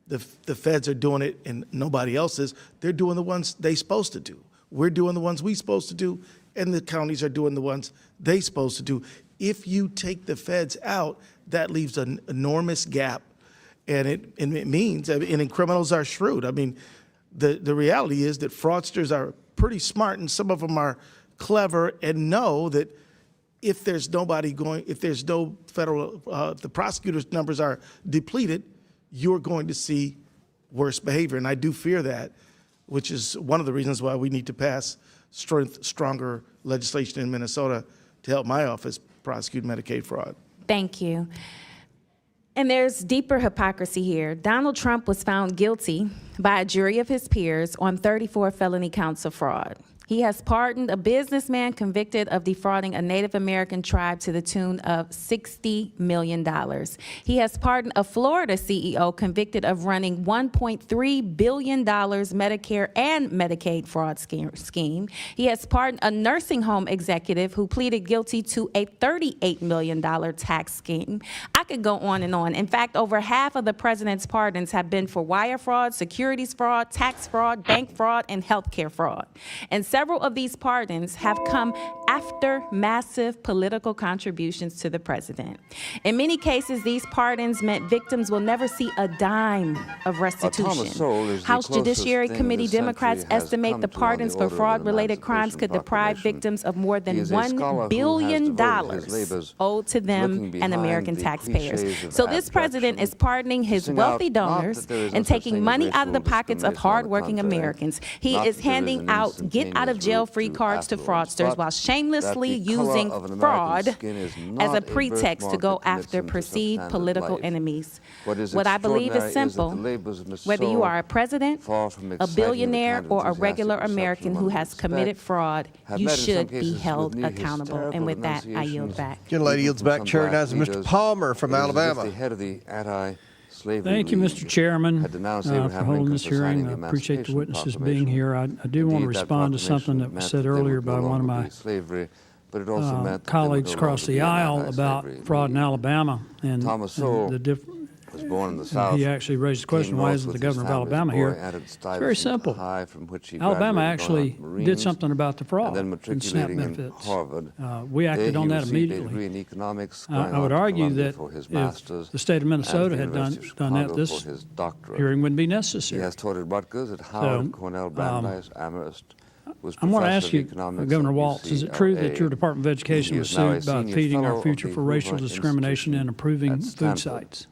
[SPEAKER 23] the feds are doing it and nobody else is. They're doing the ones they're supposed to do. We're doing the ones we're supposed to do, and the counties are doing the ones they're supposed to do. If you take the feds out, that leaves an enormous gap, and it means, and criminals are shrewd. I mean, the reality is that fraudsters are pretty smart, and some of them are clever and know that if there's no federal, if the prosecutors' numbers are depleted, you're going to see worse behavior. And I do fear that, which is one of the reasons why we need to pass stronger legislation in Minnesota to help my office prosecute Medicaid fraud.
[SPEAKER 14] Thank you. And there's deeper hypocrisy here. Donald Trump was found guilty by a jury of his peers on 34 felony counts of fraud. He has pardoned a businessman convicted of defrauding a Native American tribe to the tune of $60 million. He has pardoned a Florida CEO convicted of running $1.3 billion Medicare and Medicaid fraud scheme. He has pardoned a nursing home executive who pleaded guilty to a $38 million tax scheme. I could go on and on. In fact, over half of the president's pardons have been for wire fraud, securities fraud, tax fraud, bank fraud, and healthcare fraud. And several of these pardons have come after massive political contributions to the president. In many cases, these pardons meant victims will never see a dime of restitution. House Judiciary Committee Democrats estimate the pardons for fraud-related crimes could deprive victims of more than $1 billion owed to them and American taxpayers. So this president is pardoning his wealthy donors and taking money out of the pockets of hardworking Americans. He is handing out get-out-of-jail-free cards to fraudsters while shamelessly using fraud as a pretext to go after perceived political enemies. What I believe is simple. Whether you are a president, a billionaire, or a regular American who has committed fraud, you should be held accountable. And with that, I yield back.
[SPEAKER 10] Gentlelady yields back. Chair recognizes Mr. Palmer from Alabama.
[SPEAKER 18] Thank you, Mr. Chairman, for holding this hearing. I appreciate the witnesses being here. I do want to respond to something that was said earlier by one of my colleagues across the aisle about fraud in Alabama and the difference. He actually raised the question, why isn't the governor of Alabama here? It's very simple. Alabama actually did something about the fraud and SNAP benefits. We acted on that immediately. I would argue that if the state of Minnesota had done that, this hearing wouldn't be necessary. I want to ask you, Governor Walz, is it true that your Department of Education was sued about Feeding Our Future for racial discrimination and improving food sites?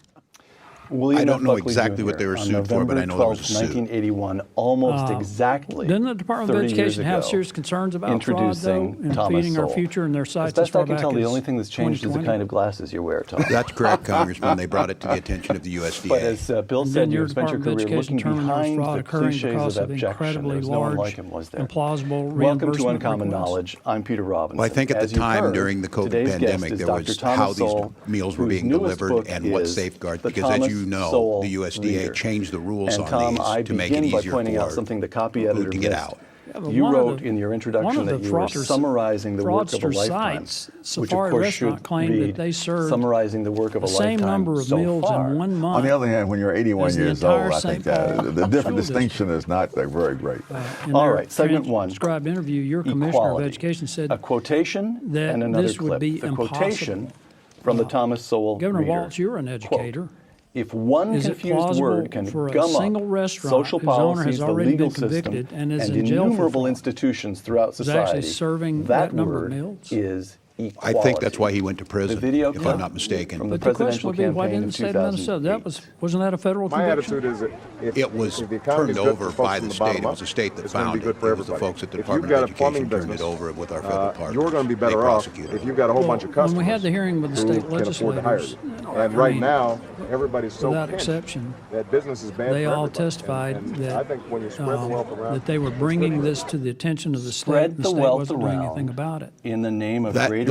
[SPEAKER 6] I don't know exactly what they were sued for, but I know there was a suit.
[SPEAKER 19] 1981, almost exactly.
[SPEAKER 18] Didn't the Department of Education have serious concerns about fraud, though, in Feeding Our Future and their sites as far back as 2020?
[SPEAKER 19] As best I can tell, the only thing that's changed is the kind of glasses you wear, Tom.
[SPEAKER 6] That's correct, Congressman. They brought it to the attention of the USDA.
[SPEAKER 19] But as Bill said, you spent your career looking behind the cliches of abjection. There's no one like him, was there? Welcome to Uncommon Knowledge. I'm Peter Robinson.
[SPEAKER 6] Well, I think at the time during the COVID pandemic, there was how these meals were being delivered and what safeguards, because as you know, the USDA changed the rules on these to make it easier for food to get out.
[SPEAKER 19] You wrote in your introduction that you were summarizing the work of a lifetime, which of course should read summarizing the work of a lifetime so far.
[SPEAKER 24] On the other hand, when you're 81 years old, I think that the different distinction is not very great.
[SPEAKER 19] All right, segment one.
[SPEAKER 18] Transcribed interview, your Commissioner of Education said
[SPEAKER 19] a quotation and another
[SPEAKER 18] this would
[SPEAKER 19] clip.
[SPEAKER 18] be
[SPEAKER 19] the quotation from the Thomas Sowell
[SPEAKER 18] Governor
[SPEAKER 19] reader.
[SPEAKER 18] Walz, you're an educator.
[SPEAKER 19] If one confused word can gum up social policies, the legal system, and innumerable institutions throughout society, that word is equality.
[SPEAKER 6] I think that's why he went to prison, if I'm not mistaken.
[SPEAKER 19] From the
[SPEAKER 18] But the question
[SPEAKER 19] presidential
[SPEAKER 18] would be, why
[SPEAKER 19] campaign
[SPEAKER 18] didn't
[SPEAKER 19] of
[SPEAKER 18] the state of Minnesota? Wasn't that a federal conviction?
[SPEAKER 24] My attitude is
[SPEAKER 6] it was turned over by the state. It was the state that found it. It was the folks at the Department of Education turned it over with our federal partners.
[SPEAKER 24] You're going to be better off if you've got a whole bunch of customers
[SPEAKER 18] when we had the hearing with the state legislators,
[SPEAKER 24] and right now, everybody's so
[SPEAKER 18] without
[SPEAKER 24] pinched
[SPEAKER 18] exception,
[SPEAKER 24] that business is bad
[SPEAKER 18] they
[SPEAKER 24] for
[SPEAKER 18] all
[SPEAKER 24] everybody.
[SPEAKER 18] testified
[SPEAKER 24] And
[SPEAKER 18] that,
[SPEAKER 24] I think when you spread the wealth around,
[SPEAKER 18] that they were bringing this to the attention of the state,
[SPEAKER 19] Spread
[SPEAKER 18] and the
[SPEAKER 19] the
[SPEAKER 18] state
[SPEAKER 19] wealth
[SPEAKER 18] wasn't doing
[SPEAKER 19] around
[SPEAKER 18] anything about it.
[SPEAKER 19] in the name of
[SPEAKER 6] That
[SPEAKER 19] greater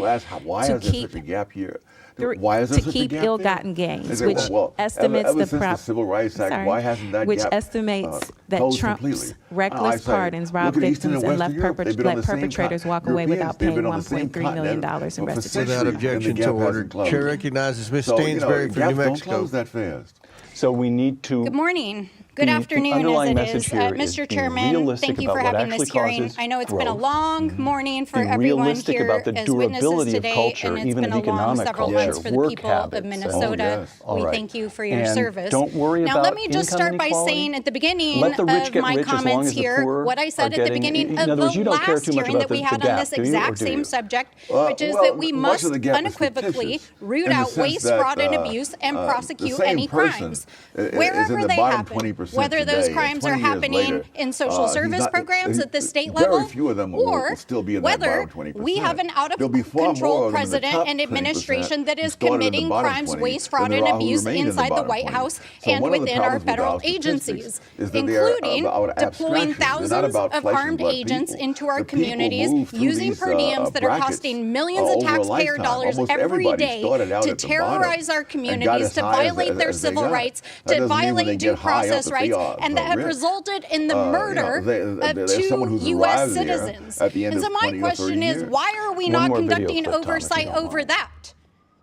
[SPEAKER 24] people ask, why
[SPEAKER 14] to
[SPEAKER 24] is there
[SPEAKER 14] keep
[SPEAKER 24] such a gap here?
[SPEAKER 14] Three-
[SPEAKER 24] Why is there
[SPEAKER 14] to
[SPEAKER 24] such
[SPEAKER 14] keep
[SPEAKER 24] a gap
[SPEAKER 14] ill-gotten
[SPEAKER 24] there?
[SPEAKER 14] gains,
[SPEAKER 24] They say,
[SPEAKER 14] which estimates
[SPEAKER 24] ever
[SPEAKER 14] the
[SPEAKER 24] since the Civil Rights Act, why hasn't that
[SPEAKER 14] which
[SPEAKER 24] gap
[SPEAKER 14] estimates that
[SPEAKER 24] closed
[SPEAKER 14] Trump's
[SPEAKER 24] completely?
[SPEAKER 14] reckless
[SPEAKER 24] I say,
[SPEAKER 14] pardons robbed
[SPEAKER 24] look at Eastern
[SPEAKER 14] victims
[SPEAKER 24] and
[SPEAKER 14] and left
[SPEAKER 24] Western Europe. They've been on the same
[SPEAKER 14] perpetrators walk away
[SPEAKER 24] Europeans,
[SPEAKER 14] without
[SPEAKER 24] they've
[SPEAKER 14] paying
[SPEAKER 24] been on the same
[SPEAKER 14] $1.3 million
[SPEAKER 24] continent
[SPEAKER 14] in
[SPEAKER 24] for
[SPEAKER 14] restitution.
[SPEAKER 24] centuries,
[SPEAKER 10] Without
[SPEAKER 24] and
[SPEAKER 10] objection
[SPEAKER 24] the
[SPEAKER 10] to
[SPEAKER 24] gap
[SPEAKER 10] order.
[SPEAKER 24] hasn't closed.
[SPEAKER 10] Chair recognizes Ms.
[SPEAKER 24] So,
[SPEAKER 10] Stainsbury from New
[SPEAKER 24] gaps don't
[SPEAKER 10] Mexico.
[SPEAKER 24] close that fast.
[SPEAKER 19] So we need to.
[SPEAKER 4] Good morning. Good afternoon,
[SPEAKER 19] underlying
[SPEAKER 4] as it
[SPEAKER 19] message
[SPEAKER 4] is.
[SPEAKER 19] here is
[SPEAKER 4] Mr.
[SPEAKER 19] being
[SPEAKER 4] Chairman,
[SPEAKER 19] realistic
[SPEAKER 4] thank you
[SPEAKER 19] about
[SPEAKER 4] for
[SPEAKER 19] what
[SPEAKER 4] having this
[SPEAKER 19] actually
[SPEAKER 4] hearing.
[SPEAKER 19] causes
[SPEAKER 4] I know it's been a
[SPEAKER 19] growth.
[SPEAKER 4] long morning for
[SPEAKER 19] Being
[SPEAKER 4] everyone
[SPEAKER 19] realistic
[SPEAKER 4] here
[SPEAKER 19] about the
[SPEAKER 4] as witnesses
[SPEAKER 19] durability of
[SPEAKER 4] today,
[SPEAKER 19] culture,
[SPEAKER 4] and it's
[SPEAKER 19] even
[SPEAKER 4] been
[SPEAKER 19] of
[SPEAKER 4] a long
[SPEAKER 19] economic
[SPEAKER 4] several
[SPEAKER 19] culture,
[SPEAKER 4] months for the
[SPEAKER 19] work
[SPEAKER 4] people
[SPEAKER 19] habits,
[SPEAKER 4] of
[SPEAKER 19] and-
[SPEAKER 4] Minnesota.
[SPEAKER 24] yes.
[SPEAKER 19] All
[SPEAKER 4] We
[SPEAKER 19] right.
[SPEAKER 4] thank you for your
[SPEAKER 19] And
[SPEAKER 4] service.
[SPEAKER 19] don't worry
[SPEAKER 4] now,
[SPEAKER 19] about
[SPEAKER 4] let me just
[SPEAKER 19] income
[SPEAKER 4] start by
[SPEAKER 19] inequality.
[SPEAKER 4] saying at the beginning
[SPEAKER 19] Let the rich
[SPEAKER 4] of
[SPEAKER 19] get
[SPEAKER 4] my
[SPEAKER 19] rich as long
[SPEAKER 4] comments
[SPEAKER 19] as the
[SPEAKER 4] here
[SPEAKER 19] poor
[SPEAKER 4] what I
[SPEAKER 19] are
[SPEAKER 4] said at the
[SPEAKER 19] getting-
[SPEAKER 4] beginning
[SPEAKER 19] in
[SPEAKER 4] of
[SPEAKER 19] other words,
[SPEAKER 4] the
[SPEAKER 19] you don't care
[SPEAKER 4] last
[SPEAKER 19] too much
[SPEAKER 4] hearing
[SPEAKER 19] about
[SPEAKER 4] that we
[SPEAKER 19] the
[SPEAKER 4] had
[SPEAKER 19] gap,
[SPEAKER 4] on this
[SPEAKER 19] do you, or
[SPEAKER 4] exact
[SPEAKER 19] do
[SPEAKER 4] same
[SPEAKER 19] you?
[SPEAKER 4] subject,
[SPEAKER 24] Well,
[SPEAKER 4] which is
[SPEAKER 24] well,
[SPEAKER 4] that we
[SPEAKER 24] much
[SPEAKER 4] must
[SPEAKER 24] of the gap is
[SPEAKER 4] unequivocally
[SPEAKER 24] fictitious
[SPEAKER 4] root
[SPEAKER 24] in the
[SPEAKER 4] out
[SPEAKER 24] sense
[SPEAKER 4] waste,
[SPEAKER 24] that,
[SPEAKER 4] fraud, and abuse and
[SPEAKER 24] the
[SPEAKER 4] prosecute
[SPEAKER 24] same
[SPEAKER 4] any
[SPEAKER 24] person
[SPEAKER 4] crimes.
[SPEAKER 24] is
[SPEAKER 4] Wherever
[SPEAKER 24] in the
[SPEAKER 4] they
[SPEAKER 24] bottom
[SPEAKER 4] happen,
[SPEAKER 24] 20%
[SPEAKER 4] whether those
[SPEAKER 24] today, and
[SPEAKER 4] crimes are
[SPEAKER 24] 20 years
[SPEAKER 4] happening
[SPEAKER 24] later,
[SPEAKER 4] in social
[SPEAKER 24] he's
[SPEAKER 4] service
[SPEAKER 24] not-
[SPEAKER 4] programs at the state
[SPEAKER 24] very
[SPEAKER 4] level,
[SPEAKER 24] few of them
[SPEAKER 4] or
[SPEAKER 24] will still be in that
[SPEAKER 4] whether
[SPEAKER 24] bottom 20%.
[SPEAKER 4] we have an
[SPEAKER 24] There'll be far more
[SPEAKER 4] out-of-control
[SPEAKER 24] of them in the
[SPEAKER 4] president
[SPEAKER 24] top
[SPEAKER 4] and
[SPEAKER 24] 20%
[SPEAKER 4] administration that
[SPEAKER 24] who
[SPEAKER 4] is
[SPEAKER 24] started in the
[SPEAKER 4] committing
[SPEAKER 24] bottom
[SPEAKER 4] crimes,
[SPEAKER 24] 20
[SPEAKER 4] waste,
[SPEAKER 24] than
[SPEAKER 4] fraud,
[SPEAKER 24] there
[SPEAKER 4] and
[SPEAKER 24] are who
[SPEAKER 4] abuse
[SPEAKER 24] remain in the
[SPEAKER 4] inside the
[SPEAKER 24] bottom
[SPEAKER 4] White
[SPEAKER 24] 20.
[SPEAKER 4] House
[SPEAKER 24] So
[SPEAKER 4] and
[SPEAKER 24] one of the
[SPEAKER 4] within our
[SPEAKER 24] problems with
[SPEAKER 4] federal
[SPEAKER 24] our statistics
[SPEAKER 4] agencies,
[SPEAKER 24] is that they're
[SPEAKER 4] including
[SPEAKER 24] about
[SPEAKER 4] deploying
[SPEAKER 24] abstraction. They're not
[SPEAKER 4] thousands
[SPEAKER 24] about
[SPEAKER 4] of
[SPEAKER 24] flesh and
[SPEAKER 4] armed
[SPEAKER 24] blood
[SPEAKER 4] agents
[SPEAKER 24] people.
[SPEAKER 4] into our
[SPEAKER 24] The people
[SPEAKER 4] communities,
[SPEAKER 24] move through
[SPEAKER 4] using
[SPEAKER 24] these,
[SPEAKER 4] per diems that are
[SPEAKER 24] brackets,
[SPEAKER 4] costing millions of
[SPEAKER 24] over a
[SPEAKER 4] taxpayer
[SPEAKER 24] lifetime.
[SPEAKER 4] dollars
[SPEAKER 24] Almost
[SPEAKER 4] every
[SPEAKER 24] everybody
[SPEAKER 4] day
[SPEAKER 24] started out
[SPEAKER 4] to
[SPEAKER 24] at the bottom
[SPEAKER 4] terrorize our
[SPEAKER 24] and got
[SPEAKER 4] communities,
[SPEAKER 24] as
[SPEAKER 4] to
[SPEAKER 24] high as
[SPEAKER 4] violate their
[SPEAKER 24] as they
[SPEAKER 4] civil
[SPEAKER 24] got.
[SPEAKER 4] rights,
[SPEAKER 24] That
[SPEAKER 4] to
[SPEAKER 24] doesn't mean when they
[SPEAKER 4] violate
[SPEAKER 24] get
[SPEAKER 4] due
[SPEAKER 24] high up
[SPEAKER 4] process
[SPEAKER 24] that
[SPEAKER 4] rights,
[SPEAKER 24] they are
[SPEAKER 4] and that have
[SPEAKER 24] rich.
[SPEAKER 4] resulted in the murder of
[SPEAKER 24] there's someone
[SPEAKER 4] two
[SPEAKER 24] who's
[SPEAKER 4] U.S.
[SPEAKER 24] arrived there
[SPEAKER 4] citizens.
[SPEAKER 24] at the end
[SPEAKER 4] And so
[SPEAKER 24] of
[SPEAKER 4] my
[SPEAKER 24] 20 or 30
[SPEAKER 4] question is,
[SPEAKER 24] years.
[SPEAKER 4] why are we
[SPEAKER 19] One
[SPEAKER 4] not
[SPEAKER 19] more video
[SPEAKER 4] conducting
[SPEAKER 19] clip, Tom, if you
[SPEAKER 4] oversight
[SPEAKER 19] don't
[SPEAKER 4] over
[SPEAKER 19] mind.
[SPEAKER 4] that?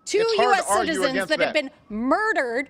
[SPEAKER 4] Two
[SPEAKER 1] It's hard to
[SPEAKER 4] U.S.
[SPEAKER 1] argue
[SPEAKER 4] citizens
[SPEAKER 1] against
[SPEAKER 4] that have
[SPEAKER 1] that.
[SPEAKER 4] been murdered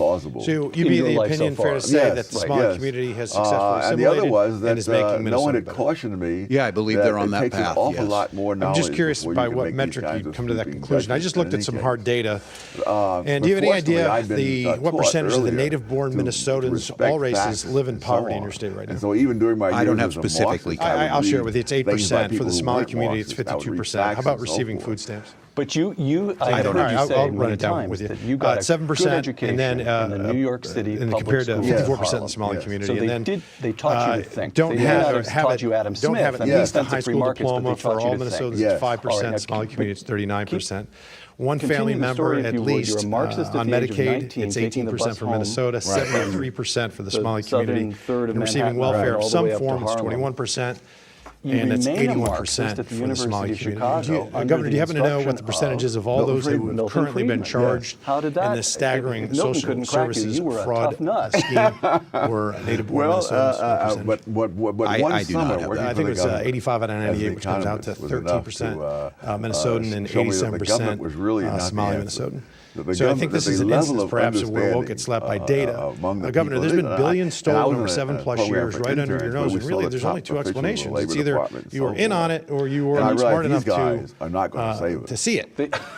[SPEAKER 24] plausible.
[SPEAKER 8] So you'd be the opinion fair to say that the Somali community has successfully
[SPEAKER 24] and the other
[SPEAKER 8] assimilated
[SPEAKER 24] was that
[SPEAKER 8] and is making
[SPEAKER 24] no one
[SPEAKER 8] Minnesota
[SPEAKER 24] had
[SPEAKER 8] better?
[SPEAKER 24] cautioned me.
[SPEAKER 6] Yeah, I believe
[SPEAKER 24] that
[SPEAKER 6] they're on
[SPEAKER 24] it
[SPEAKER 6] that
[SPEAKER 24] takes
[SPEAKER 6] path,
[SPEAKER 24] an awful
[SPEAKER 6] yes.
[SPEAKER 24] lot more
[SPEAKER 8] I'm
[SPEAKER 24] knowledge.
[SPEAKER 8] just curious
[SPEAKER 24] before
[SPEAKER 8] by
[SPEAKER 24] you can
[SPEAKER 8] what
[SPEAKER 24] make these
[SPEAKER 8] metric
[SPEAKER 24] kinds
[SPEAKER 8] you
[SPEAKER 24] of
[SPEAKER 8] come to that
[SPEAKER 24] sweeping
[SPEAKER 8] conclusion. I just looked at some
[SPEAKER 24] judgments.
[SPEAKER 8] hard data. And
[SPEAKER 24] But
[SPEAKER 8] do you have any
[SPEAKER 24] fortunately,
[SPEAKER 8] idea
[SPEAKER 24] I'd been,
[SPEAKER 8] what
[SPEAKER 24] taught
[SPEAKER 8] percentage of the
[SPEAKER 24] earlier
[SPEAKER 8] native-born
[SPEAKER 24] to
[SPEAKER 8] Minnesotans,
[SPEAKER 24] respect
[SPEAKER 8] all races,
[SPEAKER 24] facts
[SPEAKER 8] live in
[SPEAKER 24] and so
[SPEAKER 8] poverty in
[SPEAKER 24] on.
[SPEAKER 8] your state right now?
[SPEAKER 24] And so even during my
[SPEAKER 6] I don't
[SPEAKER 24] years
[SPEAKER 6] have
[SPEAKER 24] as a
[SPEAKER 6] specifically.
[SPEAKER 24] Marxist, I would
[SPEAKER 8] I'll share it
[SPEAKER 24] read
[SPEAKER 8] with you. It's
[SPEAKER 24] things by
[SPEAKER 8] 8%. For
[SPEAKER 24] people
[SPEAKER 8] the
[SPEAKER 24] who
[SPEAKER 8] Somali
[SPEAKER 24] weren't
[SPEAKER 8] community, it's
[SPEAKER 24] Marxists. I would read
[SPEAKER 8] 52%. How
[SPEAKER 24] facts
[SPEAKER 8] about
[SPEAKER 24] and so
[SPEAKER 8] receiving
[SPEAKER 24] forth.
[SPEAKER 8] food stamps?
[SPEAKER 19] But I don't know.
[SPEAKER 2] I'll run it down with you.
[SPEAKER 19] That you got
[SPEAKER 2] 7%,
[SPEAKER 19] good education
[SPEAKER 2] and then
[SPEAKER 19] in the New York City
[SPEAKER 2] and
[SPEAKER 19] public
[SPEAKER 2] compared to
[SPEAKER 19] schools
[SPEAKER 2] 54% in the Somali community.
[SPEAKER 19] So
[SPEAKER 2] and then
[SPEAKER 19] they taught you to think.
[SPEAKER 2] Don't
[SPEAKER 19] they
[SPEAKER 2] have
[SPEAKER 19] taught you Adam Smith.
[SPEAKER 2] Don't have at
[SPEAKER 19] and
[SPEAKER 2] least a
[SPEAKER 19] defensive
[SPEAKER 2] high
[SPEAKER 19] free
[SPEAKER 2] school
[SPEAKER 19] markets, but
[SPEAKER 2] diploma
[SPEAKER 19] they
[SPEAKER 2] for
[SPEAKER 19] taught
[SPEAKER 2] all
[SPEAKER 19] you to think.
[SPEAKER 2] Minnesotans. It's 5%.
[SPEAKER 19] All right,
[SPEAKER 2] Somali community, it's 39%. One
[SPEAKER 19] Continue
[SPEAKER 2] family
[SPEAKER 19] the
[SPEAKER 2] member
[SPEAKER 19] story, if
[SPEAKER 2] at
[SPEAKER 19] you would.
[SPEAKER 2] least
[SPEAKER 19] You're a Marxist
[SPEAKER 2] on
[SPEAKER 19] at the age of
[SPEAKER 2] Medicaid.
[SPEAKER 19] 19,
[SPEAKER 2] It's
[SPEAKER 19] taking the
[SPEAKER 2] 18%
[SPEAKER 19] bus
[SPEAKER 2] for
[SPEAKER 19] home.
[SPEAKER 2] Minnesota, 73% for the Somali
[SPEAKER 19] southern
[SPEAKER 2] community.
[SPEAKER 19] third of
[SPEAKER 2] And receiving
[SPEAKER 19] Manhattan,
[SPEAKER 2] welfare
[SPEAKER 19] all
[SPEAKER 2] of
[SPEAKER 19] the way
[SPEAKER 2] some
[SPEAKER 19] up to
[SPEAKER 2] form, it's
[SPEAKER 19] Harlem.
[SPEAKER 2] 21%.
[SPEAKER 19] You
[SPEAKER 2] And it's
[SPEAKER 19] remain a
[SPEAKER 2] 81%
[SPEAKER 19] Marxist at the
[SPEAKER 2] for the
[SPEAKER 19] University
[SPEAKER 2] Somali
[SPEAKER 19] of
[SPEAKER 2] community.
[SPEAKER 19] Chicago, under
[SPEAKER 2] Governor, do you
[SPEAKER 19] the
[SPEAKER 2] happen to know what the
[SPEAKER 19] instruction
[SPEAKER 2] percentages of all
[SPEAKER 19] Milton
[SPEAKER 2] those who
[SPEAKER 19] Friedman.
[SPEAKER 2] have currently been charged
[SPEAKER 19] How did that,
[SPEAKER 2] in this staggering
[SPEAKER 19] if Milton
[SPEAKER 2] social
[SPEAKER 19] couldn't crack you,
[SPEAKER 2] services
[SPEAKER 19] you were a
[SPEAKER 2] fraud
[SPEAKER 19] tough nut.
[SPEAKER 2] scheme were native-born Minnesotans?
[SPEAKER 24] But one
[SPEAKER 2] I do
[SPEAKER 24] summer,
[SPEAKER 2] not have that. I think it was 85 out of 98, which comes out to 13% Minnesotan and 87% Somali Minnesotan. So I think this is an instance, perhaps, where we'll get slapped by data. Governor, there's been billions stolen over 7+ years, right under your nose, and really, there's only two explanations. It's either you were in on it or you were smart enough to see it.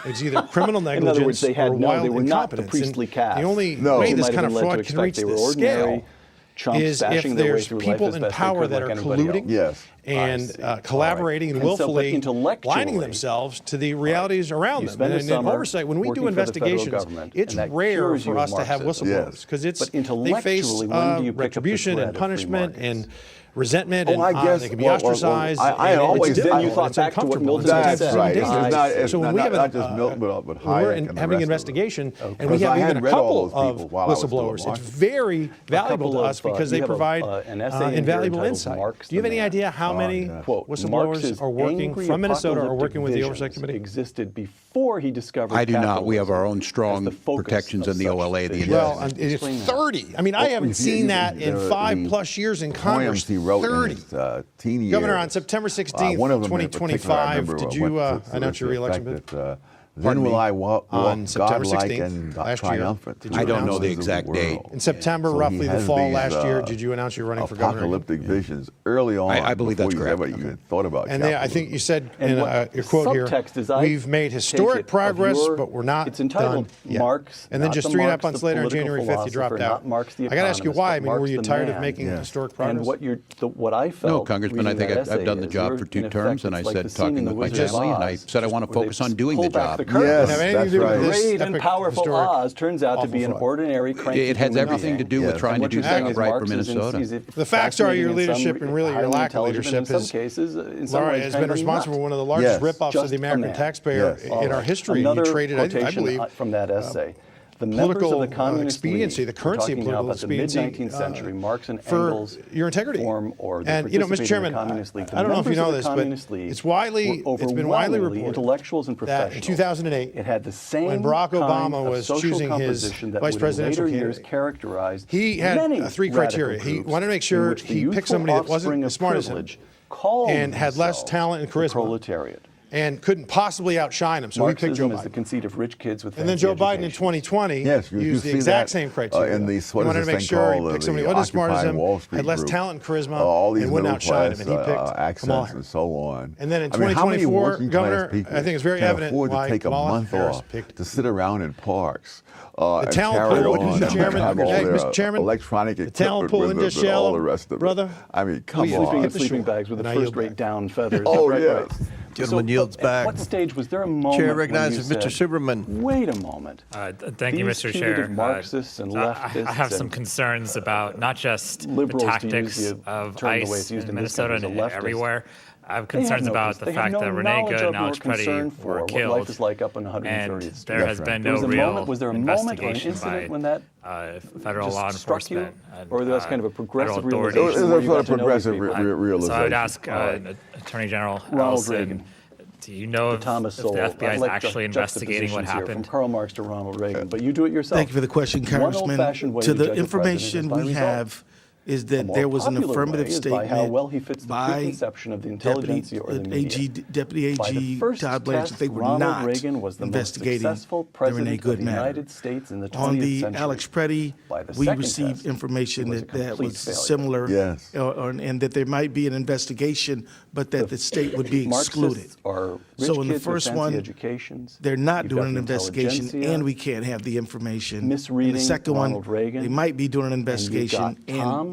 [SPEAKER 2] It's either criminal negligence or wild incompetence. The only way this kind of fraud can reach this scale is if there's people in power that are colluding and collaborating and willfully blinding themselves to the realities around them. And in oversight, when we do investigations, it's rare for us to have whistleblowers because they face retribution and punishment and resentment, and they can be ostracized.
[SPEAKER 24] I always
[SPEAKER 19] then you thought back to what Milton said.
[SPEAKER 24] That's right.
[SPEAKER 2] So when we have we're having an investigation, and we have even a couple of whistleblowers, it's very valuable to us because they provide invaluable insight. Do you have any idea how many whistleblowers are working from Minnesota or working with the Oversight Committee?
[SPEAKER 19] Existed before he discovered
[SPEAKER 6] I do not. We have our own strong protections in the OLA.
[SPEAKER 2] Well, it's 30. I mean, I haven't seen that in 5+ years in Congress. 30. Governor, on September 16th, 2025, did you announce your re-election bid?
[SPEAKER 24] Then will I walk
[SPEAKER 2] on September
[SPEAKER 24] godlike
[SPEAKER 2] 16th
[SPEAKER 24] and
[SPEAKER 2] last year.
[SPEAKER 24] triumphant.
[SPEAKER 6] I don't know the exact date.
[SPEAKER 2] In September, roughly the fall last year, did you announce you're running for governor?
[SPEAKER 24] Apocalyptic visions early on.
[SPEAKER 6] I believe that's correct.
[SPEAKER 24] You even thought about
[SPEAKER 2] and I think you said in your quote here, we've made historic progress, but we're not done yet. And then just 3.5 months later, on January 5th, you dropped out. I got to ask you why. I mean, were you tired of making historic progress?
[SPEAKER 19] And what I felt.
[SPEAKER 6] No, Congressman, I think I've done the job for 2 terms, and I said talking with my family, and I said I want to focus on doing the job.
[SPEAKER 24] Yes.
[SPEAKER 19] Great and powerful Oz turns out to be an ordinary cranky
[SPEAKER 6] It has everything to do with trying to do things right for Minnesota.
[SPEAKER 2] The facts are your leadership and really your lack of leadership has been responsible for one of the largest rip-offs of the American taxpayer in our history. You traded, I believe,
[SPEAKER 19] from that essay. The
[SPEAKER 2] political expediency, the currency of political expediency
[SPEAKER 19] the mid-19th century, Marx and
[SPEAKER 2] for
[SPEAKER 19] Engels
[SPEAKER 2] your integrity.
[SPEAKER 19] And
[SPEAKER 2] Mr. Chairman, I don't know if you know this, but it's been widely reported that in 2008,
[SPEAKER 19] it had the same
[SPEAKER 2] when Barack Obama was choosing his vice presidential candidate, he had 3 criteria. He wanted to make sure he picked somebody that wasn't as smart as him and had less talent and charisma. And couldn't possibly outshine him, so he picked Joe Biden.
[SPEAKER 19] Is the conceit of rich kids with
[SPEAKER 2] and then Joe Biden in 2020 used the exact same criteria.
[SPEAKER 24] In the,
[SPEAKER 2] he wanted to make sure he picked somebody who wasn't as smart as him, had less talent and charisma, and wouldn't outshine him, and he picked Kamala Harris.
[SPEAKER 24] And so on.
[SPEAKER 2] And then in 2024, Governor, I think it's very evident why Kamala Harris picked
[SPEAKER 24] to sit around in parks.
[SPEAKER 2] The talent pool, Mr. Chairman,
[SPEAKER 24] electronic
[SPEAKER 2] the talent pool in just shallow,
[SPEAKER 24] all the rest of
[SPEAKER 2] brother.
[SPEAKER 24] I mean, come
[SPEAKER 19] sleeping
[SPEAKER 24] on.
[SPEAKER 19] in sleeping bags with the first-rate down feathers.
[SPEAKER 24] Oh, yeah.
[SPEAKER 10] Gentleman yields back.
[SPEAKER 19] At what stage was there a moment
[SPEAKER 10] Chair recognizes Mr. Superman.
[SPEAKER 19] Wait a moment.
[SPEAKER 7] Thank you, Mr. Chair.
[SPEAKER 19] Marxists and leftists
[SPEAKER 7] I have some concerns about not just the tactics of ICE in Minnesota and everywhere. I have concerns about the fact that Renega and Alex Preddy were killed, and there has been no real investigation by federal law enforcement
[SPEAKER 19] or that's kind of a progressive
[SPEAKER 7] authorities.
[SPEAKER 24] There's a progressive realization.
[SPEAKER 7] So I would ask Attorney General Ellison, do you know if the FBI is actually investigating what happened?
[SPEAKER 19] From Karl Marx to Ronald Reagan, but you do it yourself.
[SPEAKER 23] Thank you for the question, Congressman. To the information we have, is that there was an affirmative statement
[SPEAKER 19] by how well he fits the preconception of the intelligentsia or the media.
[SPEAKER 23] Deputy AG Todd Blanchard, that they were not investigating the Rene Good matter. On the Alex Preddy, we received information that was similar, and that there might be an investigation, but that the state would be excluded. So in the first one, they're not doing an investigation, and we can't have the information. In the second one, they might be doing an investigation, and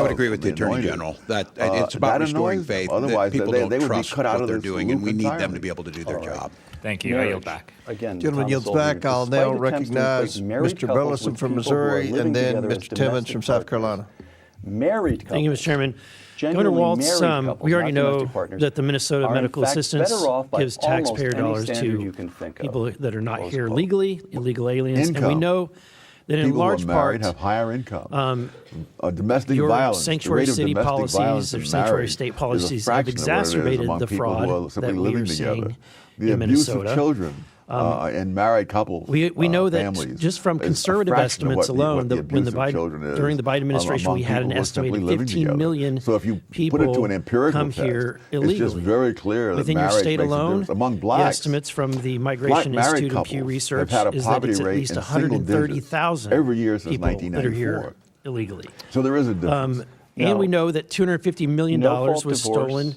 [SPEAKER 6] I would agree with the Attorney General that it's about restoring faith.
[SPEAKER 24] Otherwise,
[SPEAKER 6] people
[SPEAKER 24] they
[SPEAKER 6] don't
[SPEAKER 24] would be
[SPEAKER 6] trust
[SPEAKER 24] cut out
[SPEAKER 6] what
[SPEAKER 24] of
[SPEAKER 6] they're
[SPEAKER 24] this
[SPEAKER 6] doing,
[SPEAKER 24] loop
[SPEAKER 6] and we need them
[SPEAKER 24] entirely.
[SPEAKER 6] to be able to do their job.
[SPEAKER 7] Thank you. I yield back.
[SPEAKER 19] Again,
[SPEAKER 10] Gentleman
[SPEAKER 19] Thomas
[SPEAKER 10] yields
[SPEAKER 19] Zohran,
[SPEAKER 10] back. I'll
[SPEAKER 19] despite
[SPEAKER 10] now
[SPEAKER 19] attempts to
[SPEAKER 10] recognize
[SPEAKER 19] equate married
[SPEAKER 10] Mr.
[SPEAKER 19] couples
[SPEAKER 10] Burleson
[SPEAKER 19] with
[SPEAKER 10] from
[SPEAKER 19] people who are
[SPEAKER 10] Missouri
[SPEAKER 19] living
[SPEAKER 10] and then
[SPEAKER 19] together as
[SPEAKER 10] Mr. Timmons
[SPEAKER 19] domestic
[SPEAKER 10] from South
[SPEAKER 19] partners.
[SPEAKER 10] Carolina.
[SPEAKER 19] Married couples.
[SPEAKER 12] Thank you, Mr. Chairman. Governor
[SPEAKER 19] Genuinely
[SPEAKER 12] Waltz,
[SPEAKER 19] married couples,
[SPEAKER 12] we already
[SPEAKER 19] not
[SPEAKER 12] know
[SPEAKER 19] domestic partners,
[SPEAKER 12] that the Minnesota
[SPEAKER 19] are in
[SPEAKER 12] Medical
[SPEAKER 19] fact
[SPEAKER 12] Assistance
[SPEAKER 19] better off by
[SPEAKER 12] gives
[SPEAKER 19] almost
[SPEAKER 12] taxpayer
[SPEAKER 19] any
[SPEAKER 12] dollars
[SPEAKER 19] standard you
[SPEAKER 12] to
[SPEAKER 19] can think of.
[SPEAKER 12] people that are not
[SPEAKER 19] Close
[SPEAKER 12] here
[SPEAKER 19] quote.
[SPEAKER 12] legally, illegal aliens. And we
[SPEAKER 24] Income.
[SPEAKER 12] know that in
[SPEAKER 24] People
[SPEAKER 12] large
[SPEAKER 24] who are married
[SPEAKER 12] part,
[SPEAKER 24] have higher income. Domestic
[SPEAKER 12] your
[SPEAKER 24] violence, the
[SPEAKER 12] sanctuary
[SPEAKER 24] rate of
[SPEAKER 12] city
[SPEAKER 24] domestic
[SPEAKER 12] policies
[SPEAKER 24] violence
[SPEAKER 12] or
[SPEAKER 24] in
[SPEAKER 12] sanctuary
[SPEAKER 24] marriage
[SPEAKER 12] state
[SPEAKER 24] is a
[SPEAKER 12] policies have
[SPEAKER 24] fraction of what it is
[SPEAKER 12] exacerbated
[SPEAKER 24] among
[SPEAKER 12] the
[SPEAKER 24] people who are
[SPEAKER 12] fraud
[SPEAKER 24] simply
[SPEAKER 12] that we
[SPEAKER 24] living
[SPEAKER 12] are
[SPEAKER 24] together.
[SPEAKER 12] seeing
[SPEAKER 24] The
[SPEAKER 12] in
[SPEAKER 24] abuse
[SPEAKER 12] Minnesota.
[SPEAKER 24] of children in married couples.
[SPEAKER 12] We know that
[SPEAKER 24] families
[SPEAKER 12] just from
[SPEAKER 24] is a
[SPEAKER 12] conservative
[SPEAKER 24] fraction of
[SPEAKER 12] estimates
[SPEAKER 24] what the
[SPEAKER 12] alone,
[SPEAKER 24] abuse of children is
[SPEAKER 12] during the Biden administration,
[SPEAKER 24] among
[SPEAKER 12] we had
[SPEAKER 24] people
[SPEAKER 12] an
[SPEAKER 24] who are simply
[SPEAKER 12] estimated
[SPEAKER 24] living
[SPEAKER 12] 15
[SPEAKER 24] together.
[SPEAKER 12] million
[SPEAKER 24] So if you
[SPEAKER 12] people
[SPEAKER 24] put it to an empirical
[SPEAKER 12] come
[SPEAKER 24] test,
[SPEAKER 12] here
[SPEAKER 24] it's just
[SPEAKER 12] illegally.
[SPEAKER 24] very clear that
[SPEAKER 12] Within your
[SPEAKER 24] marriage
[SPEAKER 12] state
[SPEAKER 24] makes a
[SPEAKER 12] alone,
[SPEAKER 24] difference. Among
[SPEAKER 12] the
[SPEAKER 24] blacks,
[SPEAKER 12] estimates from the
[SPEAKER 24] black
[SPEAKER 12] Migration
[SPEAKER 24] married
[SPEAKER 12] Institute and
[SPEAKER 24] couples
[SPEAKER 12] Pew Research
[SPEAKER 24] have had a
[SPEAKER 12] is that
[SPEAKER 24] poverty
[SPEAKER 12] it's at
[SPEAKER 24] rate
[SPEAKER 12] least
[SPEAKER 24] in single digits
[SPEAKER 12] 130,000
[SPEAKER 24] every year since
[SPEAKER 12] people that are
[SPEAKER 24] 1994.
[SPEAKER 12] here illegally.
[SPEAKER 24] So there is a difference.
[SPEAKER 12] And we know that $250 million was stolen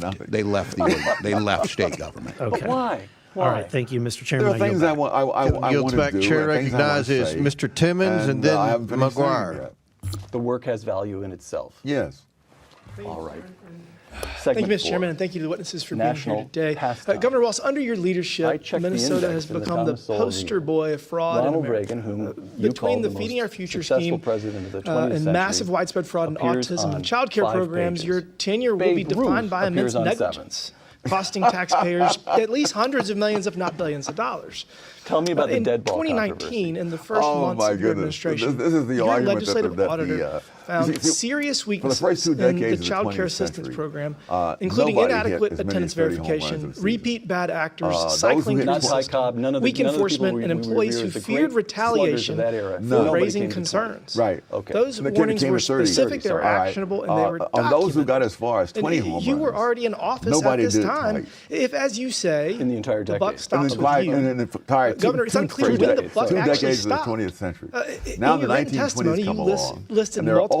[SPEAKER 24] nothing.
[SPEAKER 6] They left state government.
[SPEAKER 12] Okay.
[SPEAKER 19] Why?
[SPEAKER 12] All right, thank you, Mr. Chairman.
[SPEAKER 24] There are things I want
[SPEAKER 10] Yields
[SPEAKER 24] to
[SPEAKER 10] back.
[SPEAKER 24] do.
[SPEAKER 10] Chair
[SPEAKER 24] and things I want to
[SPEAKER 10] recognizes
[SPEAKER 24] say,
[SPEAKER 10] Mr. Timmons and then
[SPEAKER 24] I haven't finished saying
[SPEAKER 10] McGuire.
[SPEAKER 24] yet.
[SPEAKER 19] The work has value in itself.
[SPEAKER 24] Yes.
[SPEAKER 19] All right.
[SPEAKER 8] Thank you,
[SPEAKER 19] Segment
[SPEAKER 8] Mr.
[SPEAKER 19] 4.
[SPEAKER 8] Chairman, and thank you to the witnesses for being
[SPEAKER 19] National
[SPEAKER 8] here today.
[SPEAKER 19] pastime.
[SPEAKER 8] Governor Walz, under your
[SPEAKER 19] I
[SPEAKER 8] leadership,
[SPEAKER 19] checked the
[SPEAKER 8] Minnesota
[SPEAKER 19] index
[SPEAKER 8] has
[SPEAKER 19] in the
[SPEAKER 8] become the
[SPEAKER 19] Thomas Sowell
[SPEAKER 8] poster
[SPEAKER 19] Review.
[SPEAKER 8] boy of fraud
[SPEAKER 19] Ronald
[SPEAKER 8] in America.
[SPEAKER 19] Reagan, whom you
[SPEAKER 8] Between
[SPEAKER 19] called
[SPEAKER 8] the
[SPEAKER 19] the
[SPEAKER 8] Feeding
[SPEAKER 19] most
[SPEAKER 8] Our Future
[SPEAKER 19] successful
[SPEAKER 8] scheme
[SPEAKER 19] president of the 20th
[SPEAKER 8] and
[SPEAKER 19] century,
[SPEAKER 8] massive widespread fraud in
[SPEAKER 19] appears
[SPEAKER 8] autism
[SPEAKER 19] on
[SPEAKER 8] and child care
[SPEAKER 19] 5
[SPEAKER 8] programs,
[SPEAKER 19] pages.
[SPEAKER 8] your tenure will be
[SPEAKER 19] Babe
[SPEAKER 8] defined
[SPEAKER 19] Ruth
[SPEAKER 8] by immense
[SPEAKER 19] appears on 7.
[SPEAKER 8] negligence, costing taxpayers at least hundreds of millions, if not billions of dollars.
[SPEAKER 19] Tell me about the dead ball
[SPEAKER 8] In 2019, in the first months of your administration,
[SPEAKER 24] This is the
[SPEAKER 8] your
[SPEAKER 24] argument
[SPEAKER 8] legislative
[SPEAKER 24] that
[SPEAKER 8] auditor found serious weaknesses
[SPEAKER 24] for the first 2
[SPEAKER 8] in the
[SPEAKER 24] decades of the
[SPEAKER 8] child care
[SPEAKER 24] 20th
[SPEAKER 8] assistance
[SPEAKER 24] century,
[SPEAKER 8] program, including
[SPEAKER 24] nobody hit
[SPEAKER 8] inadequate
[SPEAKER 24] as many
[SPEAKER 8] attendance
[SPEAKER 24] as 30 home runs
[SPEAKER 8] verification,
[SPEAKER 24] this season.
[SPEAKER 8] repeat bad actors,
[SPEAKER 24] Those who
[SPEAKER 8] cycling
[SPEAKER 24] hit
[SPEAKER 8] through the
[SPEAKER 24] Not
[SPEAKER 19] Ty
[SPEAKER 8] system,
[SPEAKER 19] Cobb, none of the
[SPEAKER 8] weak
[SPEAKER 19] people
[SPEAKER 8] enforcement,
[SPEAKER 19] we
[SPEAKER 8] and employees
[SPEAKER 19] revere
[SPEAKER 8] who
[SPEAKER 19] as the
[SPEAKER 8] feared
[SPEAKER 19] great
[SPEAKER 8] retaliation
[SPEAKER 19] sluggers of that era.
[SPEAKER 8] for
[SPEAKER 19] Nobody
[SPEAKER 8] raising
[SPEAKER 19] came to
[SPEAKER 8] concerns.
[SPEAKER 24] Right.
[SPEAKER 19] Okay.
[SPEAKER 8] Those
[SPEAKER 24] And the kid
[SPEAKER 8] warnings
[SPEAKER 24] became
[SPEAKER 8] were
[SPEAKER 24] a 30,
[SPEAKER 8] specific, they were
[SPEAKER 24] all right.
[SPEAKER 8] actionable, and they were
[SPEAKER 24] On those who
[SPEAKER 8] documented.
[SPEAKER 24] got as far as 20
[SPEAKER 8] And
[SPEAKER 24] home
[SPEAKER 8] you were
[SPEAKER 24] runs,
[SPEAKER 8] already in office
[SPEAKER 24] nobody
[SPEAKER 8] at this
[SPEAKER 24] did it
[SPEAKER 8] time.
[SPEAKER 24] right.
[SPEAKER 8] If, as you say,
[SPEAKER 19] in the entire
[SPEAKER 8] the
[SPEAKER 19] decade.
[SPEAKER 8] buck stops with you.
[SPEAKER 24] Governor,
[SPEAKER 8] it's unclear when the buck
[SPEAKER 24] two
[SPEAKER 8] actually
[SPEAKER 24] decades of the
[SPEAKER 8] stopped.
[SPEAKER 24] 20th century.
[SPEAKER 8] In
[SPEAKER 24] now
[SPEAKER 8] your
[SPEAKER 24] the
[SPEAKER 8] written
[SPEAKER 24] 1920s
[SPEAKER 8] testimony,
[SPEAKER 24] come
[SPEAKER 8] you
[SPEAKER 24] along,
[SPEAKER 8] listed
[SPEAKER 24] and there are
[SPEAKER 8] multiple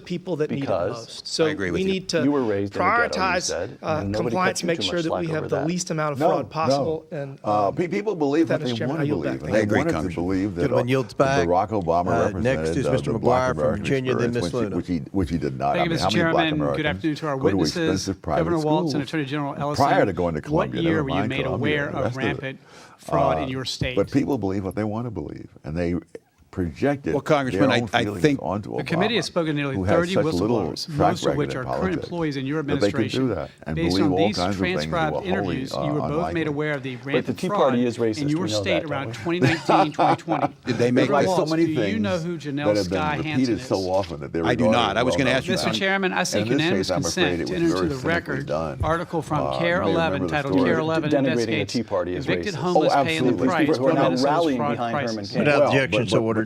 [SPEAKER 8] to people that need it most. So
[SPEAKER 6] I agree with
[SPEAKER 8] we
[SPEAKER 6] you.
[SPEAKER 8] need to
[SPEAKER 19] You were raised in a ghetto, you
[SPEAKER 8] prioritize
[SPEAKER 19] said, and nobody
[SPEAKER 8] compliance,
[SPEAKER 19] cut you
[SPEAKER 8] make
[SPEAKER 19] too
[SPEAKER 8] sure
[SPEAKER 19] much
[SPEAKER 8] that we
[SPEAKER 19] slack
[SPEAKER 8] have
[SPEAKER 19] over
[SPEAKER 8] the
[SPEAKER 19] that.
[SPEAKER 8] least amount of fraud possible. And
[SPEAKER 24] people believe what they
[SPEAKER 8] Mr. Chairman,
[SPEAKER 24] want
[SPEAKER 8] I
[SPEAKER 24] to
[SPEAKER 8] yield back.
[SPEAKER 24] believe.
[SPEAKER 8] Thank
[SPEAKER 24] They
[SPEAKER 8] you.
[SPEAKER 24] wanted to believe that
[SPEAKER 10] Gentleman yields back.
[SPEAKER 24] Barack Obama represented
[SPEAKER 10] Next is Mr.
[SPEAKER 24] the black
[SPEAKER 10] McGuire from
[SPEAKER 24] American
[SPEAKER 10] Virginia, then
[SPEAKER 24] experience,
[SPEAKER 10] Ms. Luna.
[SPEAKER 24] which he did not.
[SPEAKER 13] Thank you,
[SPEAKER 24] I mean,
[SPEAKER 13] Mr.
[SPEAKER 24] how many black
[SPEAKER 13] Chairman.
[SPEAKER 24] Americans
[SPEAKER 13] Good afternoon to our
[SPEAKER 24] go to
[SPEAKER 13] witnesses.
[SPEAKER 24] expensive private
[SPEAKER 13] Governor Walz and
[SPEAKER 24] schools
[SPEAKER 13] Attorney General Ellison.
[SPEAKER 24] prior to going to Columbia?
[SPEAKER 13] What year
[SPEAKER 24] Never
[SPEAKER 13] were you
[SPEAKER 24] mind
[SPEAKER 13] made
[SPEAKER 24] Columbia
[SPEAKER 13] aware
[SPEAKER 24] and the
[SPEAKER 13] of
[SPEAKER 24] rest
[SPEAKER 13] rampant fraud in your state?
[SPEAKER 24] But people believe what they want to believe, and they projected
[SPEAKER 6] Well, Congressman,
[SPEAKER 24] their own
[SPEAKER 6] I
[SPEAKER 24] feelings
[SPEAKER 6] think
[SPEAKER 24] onto Obama,
[SPEAKER 13] The committee has spoken to nearly
[SPEAKER 24] who has
[SPEAKER 13] 30
[SPEAKER 24] such little
[SPEAKER 13] whistleblowers,
[SPEAKER 24] track
[SPEAKER 13] most of
[SPEAKER 24] record
[SPEAKER 13] which
[SPEAKER 24] in
[SPEAKER 13] are current
[SPEAKER 24] politics,
[SPEAKER 13] employees in your
[SPEAKER 24] that they could
[SPEAKER 13] administration.
[SPEAKER 24] do that and
[SPEAKER 13] Based
[SPEAKER 24] believe
[SPEAKER 13] on
[SPEAKER 24] all
[SPEAKER 13] these
[SPEAKER 24] kinds of things that
[SPEAKER 13] transcribed
[SPEAKER 24] were wholly,
[SPEAKER 13] interviews, you were both
[SPEAKER 24] unlikely.
[SPEAKER 13] made aware of the rampant
[SPEAKER 19] Tea
[SPEAKER 13] fraud
[SPEAKER 19] Party is racist,
[SPEAKER 13] in
[SPEAKER 19] we
[SPEAKER 13] your
[SPEAKER 19] know
[SPEAKER 13] state
[SPEAKER 19] that,
[SPEAKER 13] around
[SPEAKER 19] don't we?
[SPEAKER 13] 2019, 2020.
[SPEAKER 6] Did they make
[SPEAKER 24] Like
[SPEAKER 13] Walz,
[SPEAKER 24] so many
[SPEAKER 13] do
[SPEAKER 24] things
[SPEAKER 13] you know who
[SPEAKER 24] that
[SPEAKER 13] Janelle
[SPEAKER 24] have
[SPEAKER 13] Sky
[SPEAKER 24] been
[SPEAKER 13] Hansen
[SPEAKER 24] repeated
[SPEAKER 13] is?
[SPEAKER 24] so often that they're
[SPEAKER 6] I do not. I was going to ask you.
[SPEAKER 13] Mr. Chairman, I seek
[SPEAKER 24] And in this
[SPEAKER 13] unanimous
[SPEAKER 24] case, I'm afraid
[SPEAKER 13] consent
[SPEAKER 24] it
[SPEAKER 13] to
[SPEAKER 24] was
[SPEAKER 13] enter into
[SPEAKER 24] very
[SPEAKER 13] the
[SPEAKER 24] cynically
[SPEAKER 13] record
[SPEAKER 24] done.
[SPEAKER 13] article from
[SPEAKER 24] You
[SPEAKER 13] CARE
[SPEAKER 24] may
[SPEAKER 13] 11
[SPEAKER 24] remember the
[SPEAKER 13] titled
[SPEAKER 24] story.
[SPEAKER 13] CARE 11
[SPEAKER 19] Denigrating the
[SPEAKER 13] investigates
[SPEAKER 19] Tea Party is
[SPEAKER 13] evicted
[SPEAKER 19] racist.
[SPEAKER 13] homeless paying the
[SPEAKER 19] Absolutely.
[SPEAKER 13] price
[SPEAKER 19] These people
[SPEAKER 13] for
[SPEAKER 19] who are now
[SPEAKER 13] Minnesota's
[SPEAKER 19] rallying
[SPEAKER 13] fraud
[SPEAKER 19] behind Herman
[SPEAKER 13] crisis.
[SPEAKER 19] Cain.
[SPEAKER 10] Without objection, so ordered.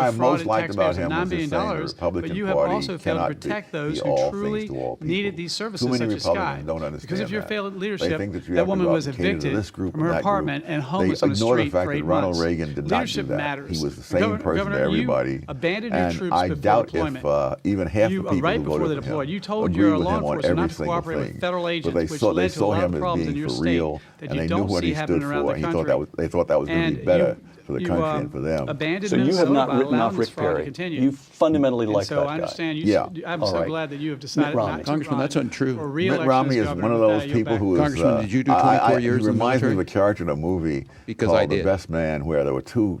[SPEAKER 24] I
[SPEAKER 13] defrauded
[SPEAKER 24] most liked about
[SPEAKER 13] taxpayers of
[SPEAKER 24] him
[SPEAKER 13] $9
[SPEAKER 24] was
[SPEAKER 13] billion,
[SPEAKER 24] his saying the Republican
[SPEAKER 13] but you have
[SPEAKER 24] Party
[SPEAKER 13] also failed to
[SPEAKER 24] cannot
[SPEAKER 13] protect
[SPEAKER 24] be
[SPEAKER 13] those
[SPEAKER 24] all
[SPEAKER 13] who
[SPEAKER 24] things
[SPEAKER 13] truly
[SPEAKER 24] to all people.
[SPEAKER 13] needed these services,
[SPEAKER 24] Too many
[SPEAKER 13] such as Sky.
[SPEAKER 24] Republicans don't understand
[SPEAKER 13] Because of your
[SPEAKER 24] that.
[SPEAKER 13] failed
[SPEAKER 24] They
[SPEAKER 13] leadership,
[SPEAKER 24] think that you
[SPEAKER 13] that
[SPEAKER 24] have to
[SPEAKER 13] woman
[SPEAKER 24] go out
[SPEAKER 13] was
[SPEAKER 24] and cater to
[SPEAKER 13] evicted
[SPEAKER 24] this group
[SPEAKER 13] from
[SPEAKER 24] and
[SPEAKER 13] her
[SPEAKER 24] that
[SPEAKER 13] apartment
[SPEAKER 24] group.
[SPEAKER 13] and homeless
[SPEAKER 24] They
[SPEAKER 13] on the
[SPEAKER 24] ignore the
[SPEAKER 13] street
[SPEAKER 24] fact
[SPEAKER 13] for
[SPEAKER 24] that
[SPEAKER 13] 8
[SPEAKER 24] Ronald
[SPEAKER 13] months.
[SPEAKER 24] Reagan did not do
[SPEAKER 13] Leadership
[SPEAKER 24] that.
[SPEAKER 13] matters.
[SPEAKER 24] He was the same person
[SPEAKER 13] Governor,
[SPEAKER 24] to everybody.
[SPEAKER 13] You abandoned your
[SPEAKER 24] And
[SPEAKER 13] troops
[SPEAKER 24] I
[SPEAKER 13] before
[SPEAKER 24] doubt
[SPEAKER 13] deployment.
[SPEAKER 24] if even half the people
[SPEAKER 13] Right
[SPEAKER 24] who
[SPEAKER 13] before they
[SPEAKER 24] voted for
[SPEAKER 13] deployed,
[SPEAKER 24] him
[SPEAKER 13] you told
[SPEAKER 24] agree
[SPEAKER 13] your
[SPEAKER 24] with
[SPEAKER 13] law
[SPEAKER 24] him on
[SPEAKER 13] enforcement
[SPEAKER 24] every
[SPEAKER 13] not to
[SPEAKER 24] single
[SPEAKER 13] cooperate with
[SPEAKER 24] thing.
[SPEAKER 13] federal
[SPEAKER 24] But
[SPEAKER 13] agents,
[SPEAKER 24] they
[SPEAKER 13] which
[SPEAKER 24] saw
[SPEAKER 13] led to a lot
[SPEAKER 24] him
[SPEAKER 13] of
[SPEAKER 24] as
[SPEAKER 13] problems in
[SPEAKER 24] being
[SPEAKER 13] your
[SPEAKER 24] for
[SPEAKER 13] state
[SPEAKER 24] real,
[SPEAKER 13] that
[SPEAKER 24] and
[SPEAKER 13] you
[SPEAKER 24] they knew
[SPEAKER 13] don't
[SPEAKER 24] what
[SPEAKER 13] see
[SPEAKER 24] he
[SPEAKER 13] happening
[SPEAKER 24] stood
[SPEAKER 13] around
[SPEAKER 24] for.
[SPEAKER 13] the
[SPEAKER 24] He
[SPEAKER 13] country.
[SPEAKER 24] they thought that was going to be better for the country and for them.
[SPEAKER 13] Abandoned
[SPEAKER 19] So you have
[SPEAKER 13] Minnesota
[SPEAKER 19] not
[SPEAKER 13] by
[SPEAKER 19] written
[SPEAKER 13] allowing
[SPEAKER 19] off
[SPEAKER 13] this
[SPEAKER 19] Rick
[SPEAKER 13] fraud to
[SPEAKER 19] Perry.
[SPEAKER 13] continue.
[SPEAKER 19] You fundamentally
[SPEAKER 13] And
[SPEAKER 19] like
[SPEAKER 13] so
[SPEAKER 19] that
[SPEAKER 13] I
[SPEAKER 19] guy.
[SPEAKER 13] understand. I'm
[SPEAKER 19] All
[SPEAKER 13] so
[SPEAKER 19] right.
[SPEAKER 13] glad that you have decided not to
[SPEAKER 15] Congressman,
[SPEAKER 13] run
[SPEAKER 15] that's untrue.
[SPEAKER 13] for
[SPEAKER 24] Mitt
[SPEAKER 13] re-election
[SPEAKER 24] Romney
[SPEAKER 13] as
[SPEAKER 24] is
[SPEAKER 13] governor
[SPEAKER 24] one of
[SPEAKER 13] without
[SPEAKER 24] those
[SPEAKER 13] your
[SPEAKER 24] people
[SPEAKER 13] back.
[SPEAKER 24] who is.
[SPEAKER 15] Congressman, did you do 24 years
[SPEAKER 24] He
[SPEAKER 15] in the
[SPEAKER 24] reminds me
[SPEAKER 15] military?
[SPEAKER 24] of a character in a movie
[SPEAKER 15] Because
[SPEAKER 24] called
[SPEAKER 15] I
[SPEAKER 24] The
[SPEAKER 15] did.
[SPEAKER 24] Best Man, where there were two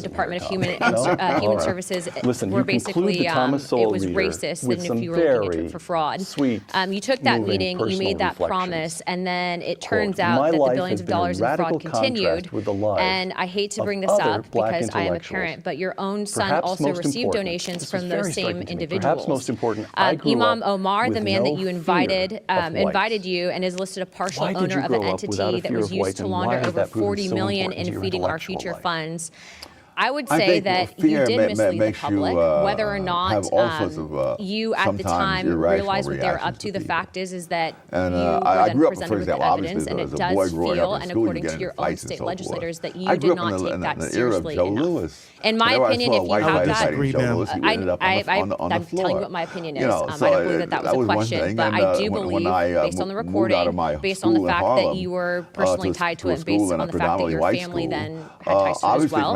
[SPEAKER 16] the Department of Human Services were basically, it was racist, and if you were looking at it for fraud. You took that meeting, you made that promise, and then it turns out that the billions of dollars in fraud continued. And I hate to bring this up because I am a parent, but your own son also received donations from those same individuals.
[SPEAKER 19] Perhaps most important,
[SPEAKER 16] Imam Omar, the man that you invited you and is listed a partial owner of an entity that was used to launder over $40 million in Feeding Our Future funds. I would say that you did mislead the public, whether or not you at the time realized what they were up to. The fact is that you were then presented with the evidence, and it does feel, and according to your own state legislators, that you did not take that seriously enough. In my opinion, if you have that, I'm telling you what my opinion is. I don't believe that was a question, but I do believe, based on the recording, based on the fact that you were personally tied to it, based on the fact that your family then had ties to it as well,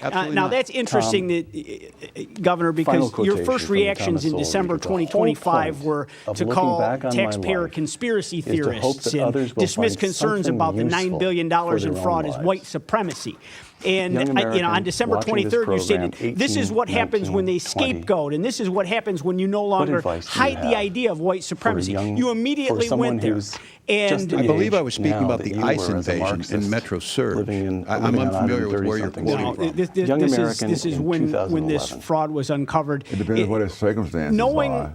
[SPEAKER 13] guy. Now, that's interesting, Governor, because your first reactions in December 2025 were to call taxpayer conspiracy theorists and dismiss concerns about the $9 billion in fraud as white supremacy. And on December 23rd, you stated, this is what happens when they scapegoat, and this is what happens when you no longer hide the idea of white supremacy. You immediately went there. And
[SPEAKER 6] I believe I was speaking about the ICE invasion in Metro Surge. I'm unfamiliar with where you're quoting from.
[SPEAKER 13] This is when this fraud was uncovered.
[SPEAKER 24] It depends on what the circumstances are.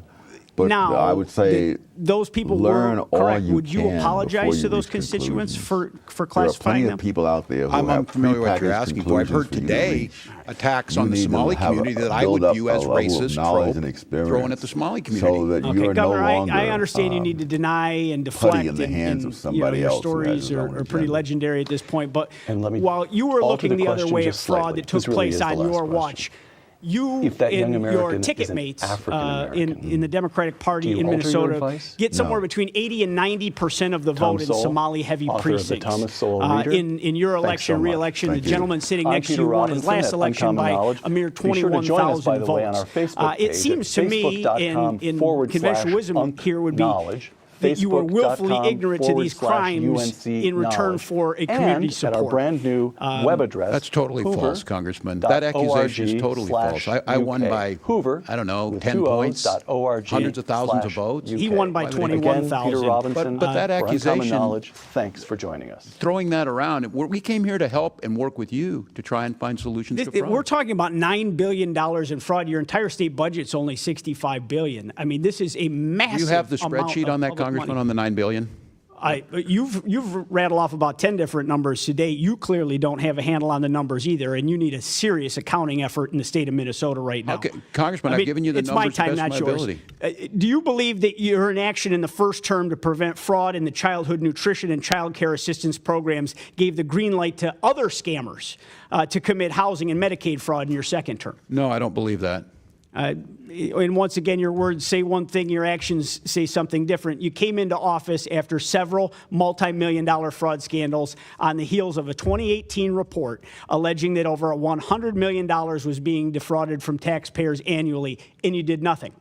[SPEAKER 24] But
[SPEAKER 13] now,
[SPEAKER 24] I would say
[SPEAKER 13] those people
[SPEAKER 24] learn
[SPEAKER 13] were
[SPEAKER 24] all
[SPEAKER 13] correct.
[SPEAKER 24] you
[SPEAKER 13] Would you
[SPEAKER 24] can
[SPEAKER 13] apologize to those
[SPEAKER 24] reach
[SPEAKER 13] constituents for
[SPEAKER 24] There are
[SPEAKER 13] classifying
[SPEAKER 24] plenty
[SPEAKER 13] them?
[SPEAKER 24] of people out there who
[SPEAKER 6] I'm
[SPEAKER 24] have
[SPEAKER 6] unfamiliar with what you're
[SPEAKER 24] prepackaged
[SPEAKER 6] asking for. I've heard
[SPEAKER 24] conclusions for you to
[SPEAKER 6] today
[SPEAKER 24] reach.
[SPEAKER 6] attacks
[SPEAKER 24] You
[SPEAKER 6] on the
[SPEAKER 24] need to
[SPEAKER 6] Somali
[SPEAKER 24] have
[SPEAKER 6] community that I
[SPEAKER 24] build
[SPEAKER 6] would
[SPEAKER 24] up
[SPEAKER 6] view
[SPEAKER 24] a
[SPEAKER 6] as
[SPEAKER 24] level of
[SPEAKER 6] racist,
[SPEAKER 24] knowledge
[SPEAKER 6] trope,
[SPEAKER 24] and experience
[SPEAKER 6] thrown at the Somali community.
[SPEAKER 24] so that
[SPEAKER 13] Okay,
[SPEAKER 24] you are
[SPEAKER 13] Governor,
[SPEAKER 24] no longer
[SPEAKER 13] I understand you need to deny and deflect,
[SPEAKER 24] in the hands of somebody
[SPEAKER 13] your
[SPEAKER 24] else who has
[SPEAKER 13] stories
[SPEAKER 24] his own
[SPEAKER 13] are pretty
[SPEAKER 24] agenda.
[SPEAKER 13] legendary at this point. But
[SPEAKER 19] me
[SPEAKER 13] while you were
[SPEAKER 19] alter
[SPEAKER 13] looking
[SPEAKER 19] the
[SPEAKER 13] the other
[SPEAKER 19] question
[SPEAKER 13] way at
[SPEAKER 19] just
[SPEAKER 13] fraud
[SPEAKER 19] slightly.
[SPEAKER 13] that took
[SPEAKER 19] This really
[SPEAKER 13] place
[SPEAKER 19] is the
[SPEAKER 13] on
[SPEAKER 19] last
[SPEAKER 13] your
[SPEAKER 19] question.
[SPEAKER 13] watch, you
[SPEAKER 19] If that young
[SPEAKER 13] and your
[SPEAKER 19] American
[SPEAKER 13] ticket
[SPEAKER 19] is an
[SPEAKER 13] mates
[SPEAKER 19] African-American,
[SPEAKER 13] in the Democratic Party
[SPEAKER 19] do you
[SPEAKER 13] in
[SPEAKER 19] alter your
[SPEAKER 13] Minnesota
[SPEAKER 19] advice?
[SPEAKER 13] get somewhere between 80 and 90% of the vote in
[SPEAKER 19] Sowell,
[SPEAKER 13] Somali-heavy
[SPEAKER 19] author of the
[SPEAKER 13] precincts.
[SPEAKER 19] Thomas Sowell Reader.
[SPEAKER 13] In your
[SPEAKER 19] Thanks
[SPEAKER 13] election,
[SPEAKER 19] so much.
[SPEAKER 13] re-election, the
[SPEAKER 24] Thank you.
[SPEAKER 13] gentleman sitting
[SPEAKER 19] I'm
[SPEAKER 13] next to
[SPEAKER 19] Peter
[SPEAKER 13] you won his
[SPEAKER 19] Robinson
[SPEAKER 13] last
[SPEAKER 19] at
[SPEAKER 13] election
[SPEAKER 19] Uncommon
[SPEAKER 13] by
[SPEAKER 19] Knowledge.
[SPEAKER 13] a mere
[SPEAKER 19] Be sure to join us,
[SPEAKER 13] 21,000
[SPEAKER 19] by the way, on
[SPEAKER 13] votes.
[SPEAKER 19] our Facebook
[SPEAKER 13] It
[SPEAKER 19] page
[SPEAKER 13] seems
[SPEAKER 19] at
[SPEAKER 13] to me, in conventional wisdom here would be, that you were willfully ignorant to these crimes in return for a community support.
[SPEAKER 19] At our brand new web address.
[SPEAKER 6] That's totally false, Congressman. That accusation is totally false. I won by,
[SPEAKER 19] Hoover,
[SPEAKER 6] I don't know, 10 points, hundreds of thousands of votes.
[SPEAKER 13] He won by 21,000.
[SPEAKER 19] Peter Robinson,
[SPEAKER 6] but that accusation,
[SPEAKER 19] knowledge, thanks for joining us.
[SPEAKER 6] Throwing that around, we came here to help and work with you to try and find solutions to fraud.
[SPEAKER 13] We're talking about $9 billion in fraud. Your entire state budget's only $65 billion. I mean, this is a massive.
[SPEAKER 6] Do you have the spreadsheet on that, Congressman, on the $9 billion?
[SPEAKER 13] You've rattled off about 10 different numbers today. You clearly don't have a handle on the numbers either, and you need a serious accounting effort in the state of Minnesota right now.
[SPEAKER 6] Okay, Congressman, I've given you the numbers to the best of my ability.
[SPEAKER 13] Do you believe that you're in action in the first term to prevent fraud in the childhood nutrition and child care assistance programs gave the green light to other scammers to commit housing and Medicaid fraud in your second term?
[SPEAKER 6] No, I don't believe that.
[SPEAKER 13] And once again, your words say one thing, your actions say something different. You came into office after several multi-million-dollar fraud scandals on the heels of a 2018 report alleging that over $100 million was being defrauded from taxpayers annually, and you did nothing.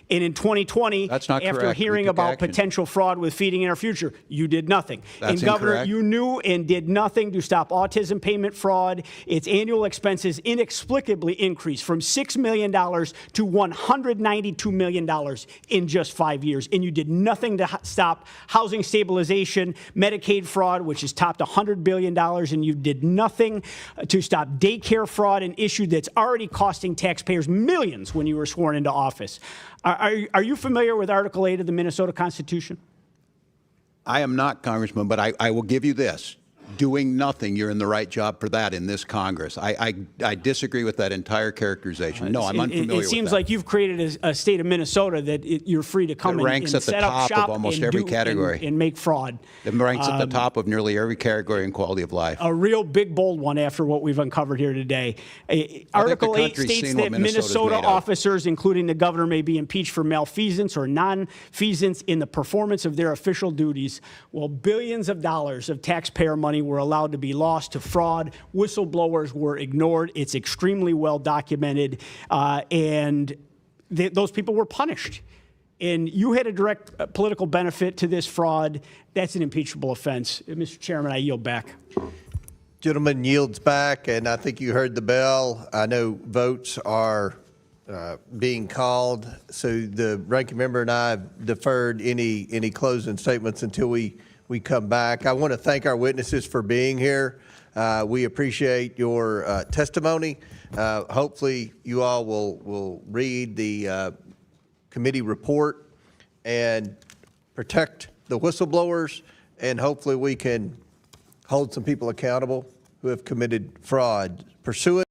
[SPEAKER 13] And in 2020, after hearing about potential fraud with Feeding in Our Future, you did nothing. And Governor, you knew and did nothing to stop autism payment fraud. Its annual expenses inexplicably increased from $6 million to $192 million in just 5 years. And you did nothing to stop housing stabilization, Medicaid fraud, which has topped $100 billion, and you did nothing to stop daycare fraud, an issue that's already costing taxpayers millions when you were sworn into office. Are you familiar with Article 8 of the Minnesota Constitution?
[SPEAKER 6] I am not, Congressman, but I will give you this. Doing nothing, you're in the right job for that in this Congress. I disagree with that entire characterization. No, I'm unfamiliar with that.
[SPEAKER 13] It seems like you've created a state of Minnesota that you're free to come and set up shop and make fraud.
[SPEAKER 6] It ranks at the top of nearly every category in quality of life.
[SPEAKER 13] A real big, bold one after what we've uncovered here today. Article 8 states that Minnesota officers, including the governor, may be impeached for malfeasance or nonfeasance in the performance of their official duties. Well, billions of dollars of taxpayer money were allowed to be lost to fraud. Whistleblowers were ignored. It's extremely well documented, and those people were punished. And you had a direct political benefit to this fraud. That's an impeachable offense. Mr. Chairman, I yield back.
[SPEAKER 10] Gentleman yields back, and I think you heard the bell. I know votes are being called, so the ranking member and I have deferred any closing statements until we come back. I want to thank our witnesses for being here. We appreciate your testimony. Hopefully, you all will read the committee report and protect the whistleblowers, and hopefully we can hold some people accountable who have committed fraud. Pursuant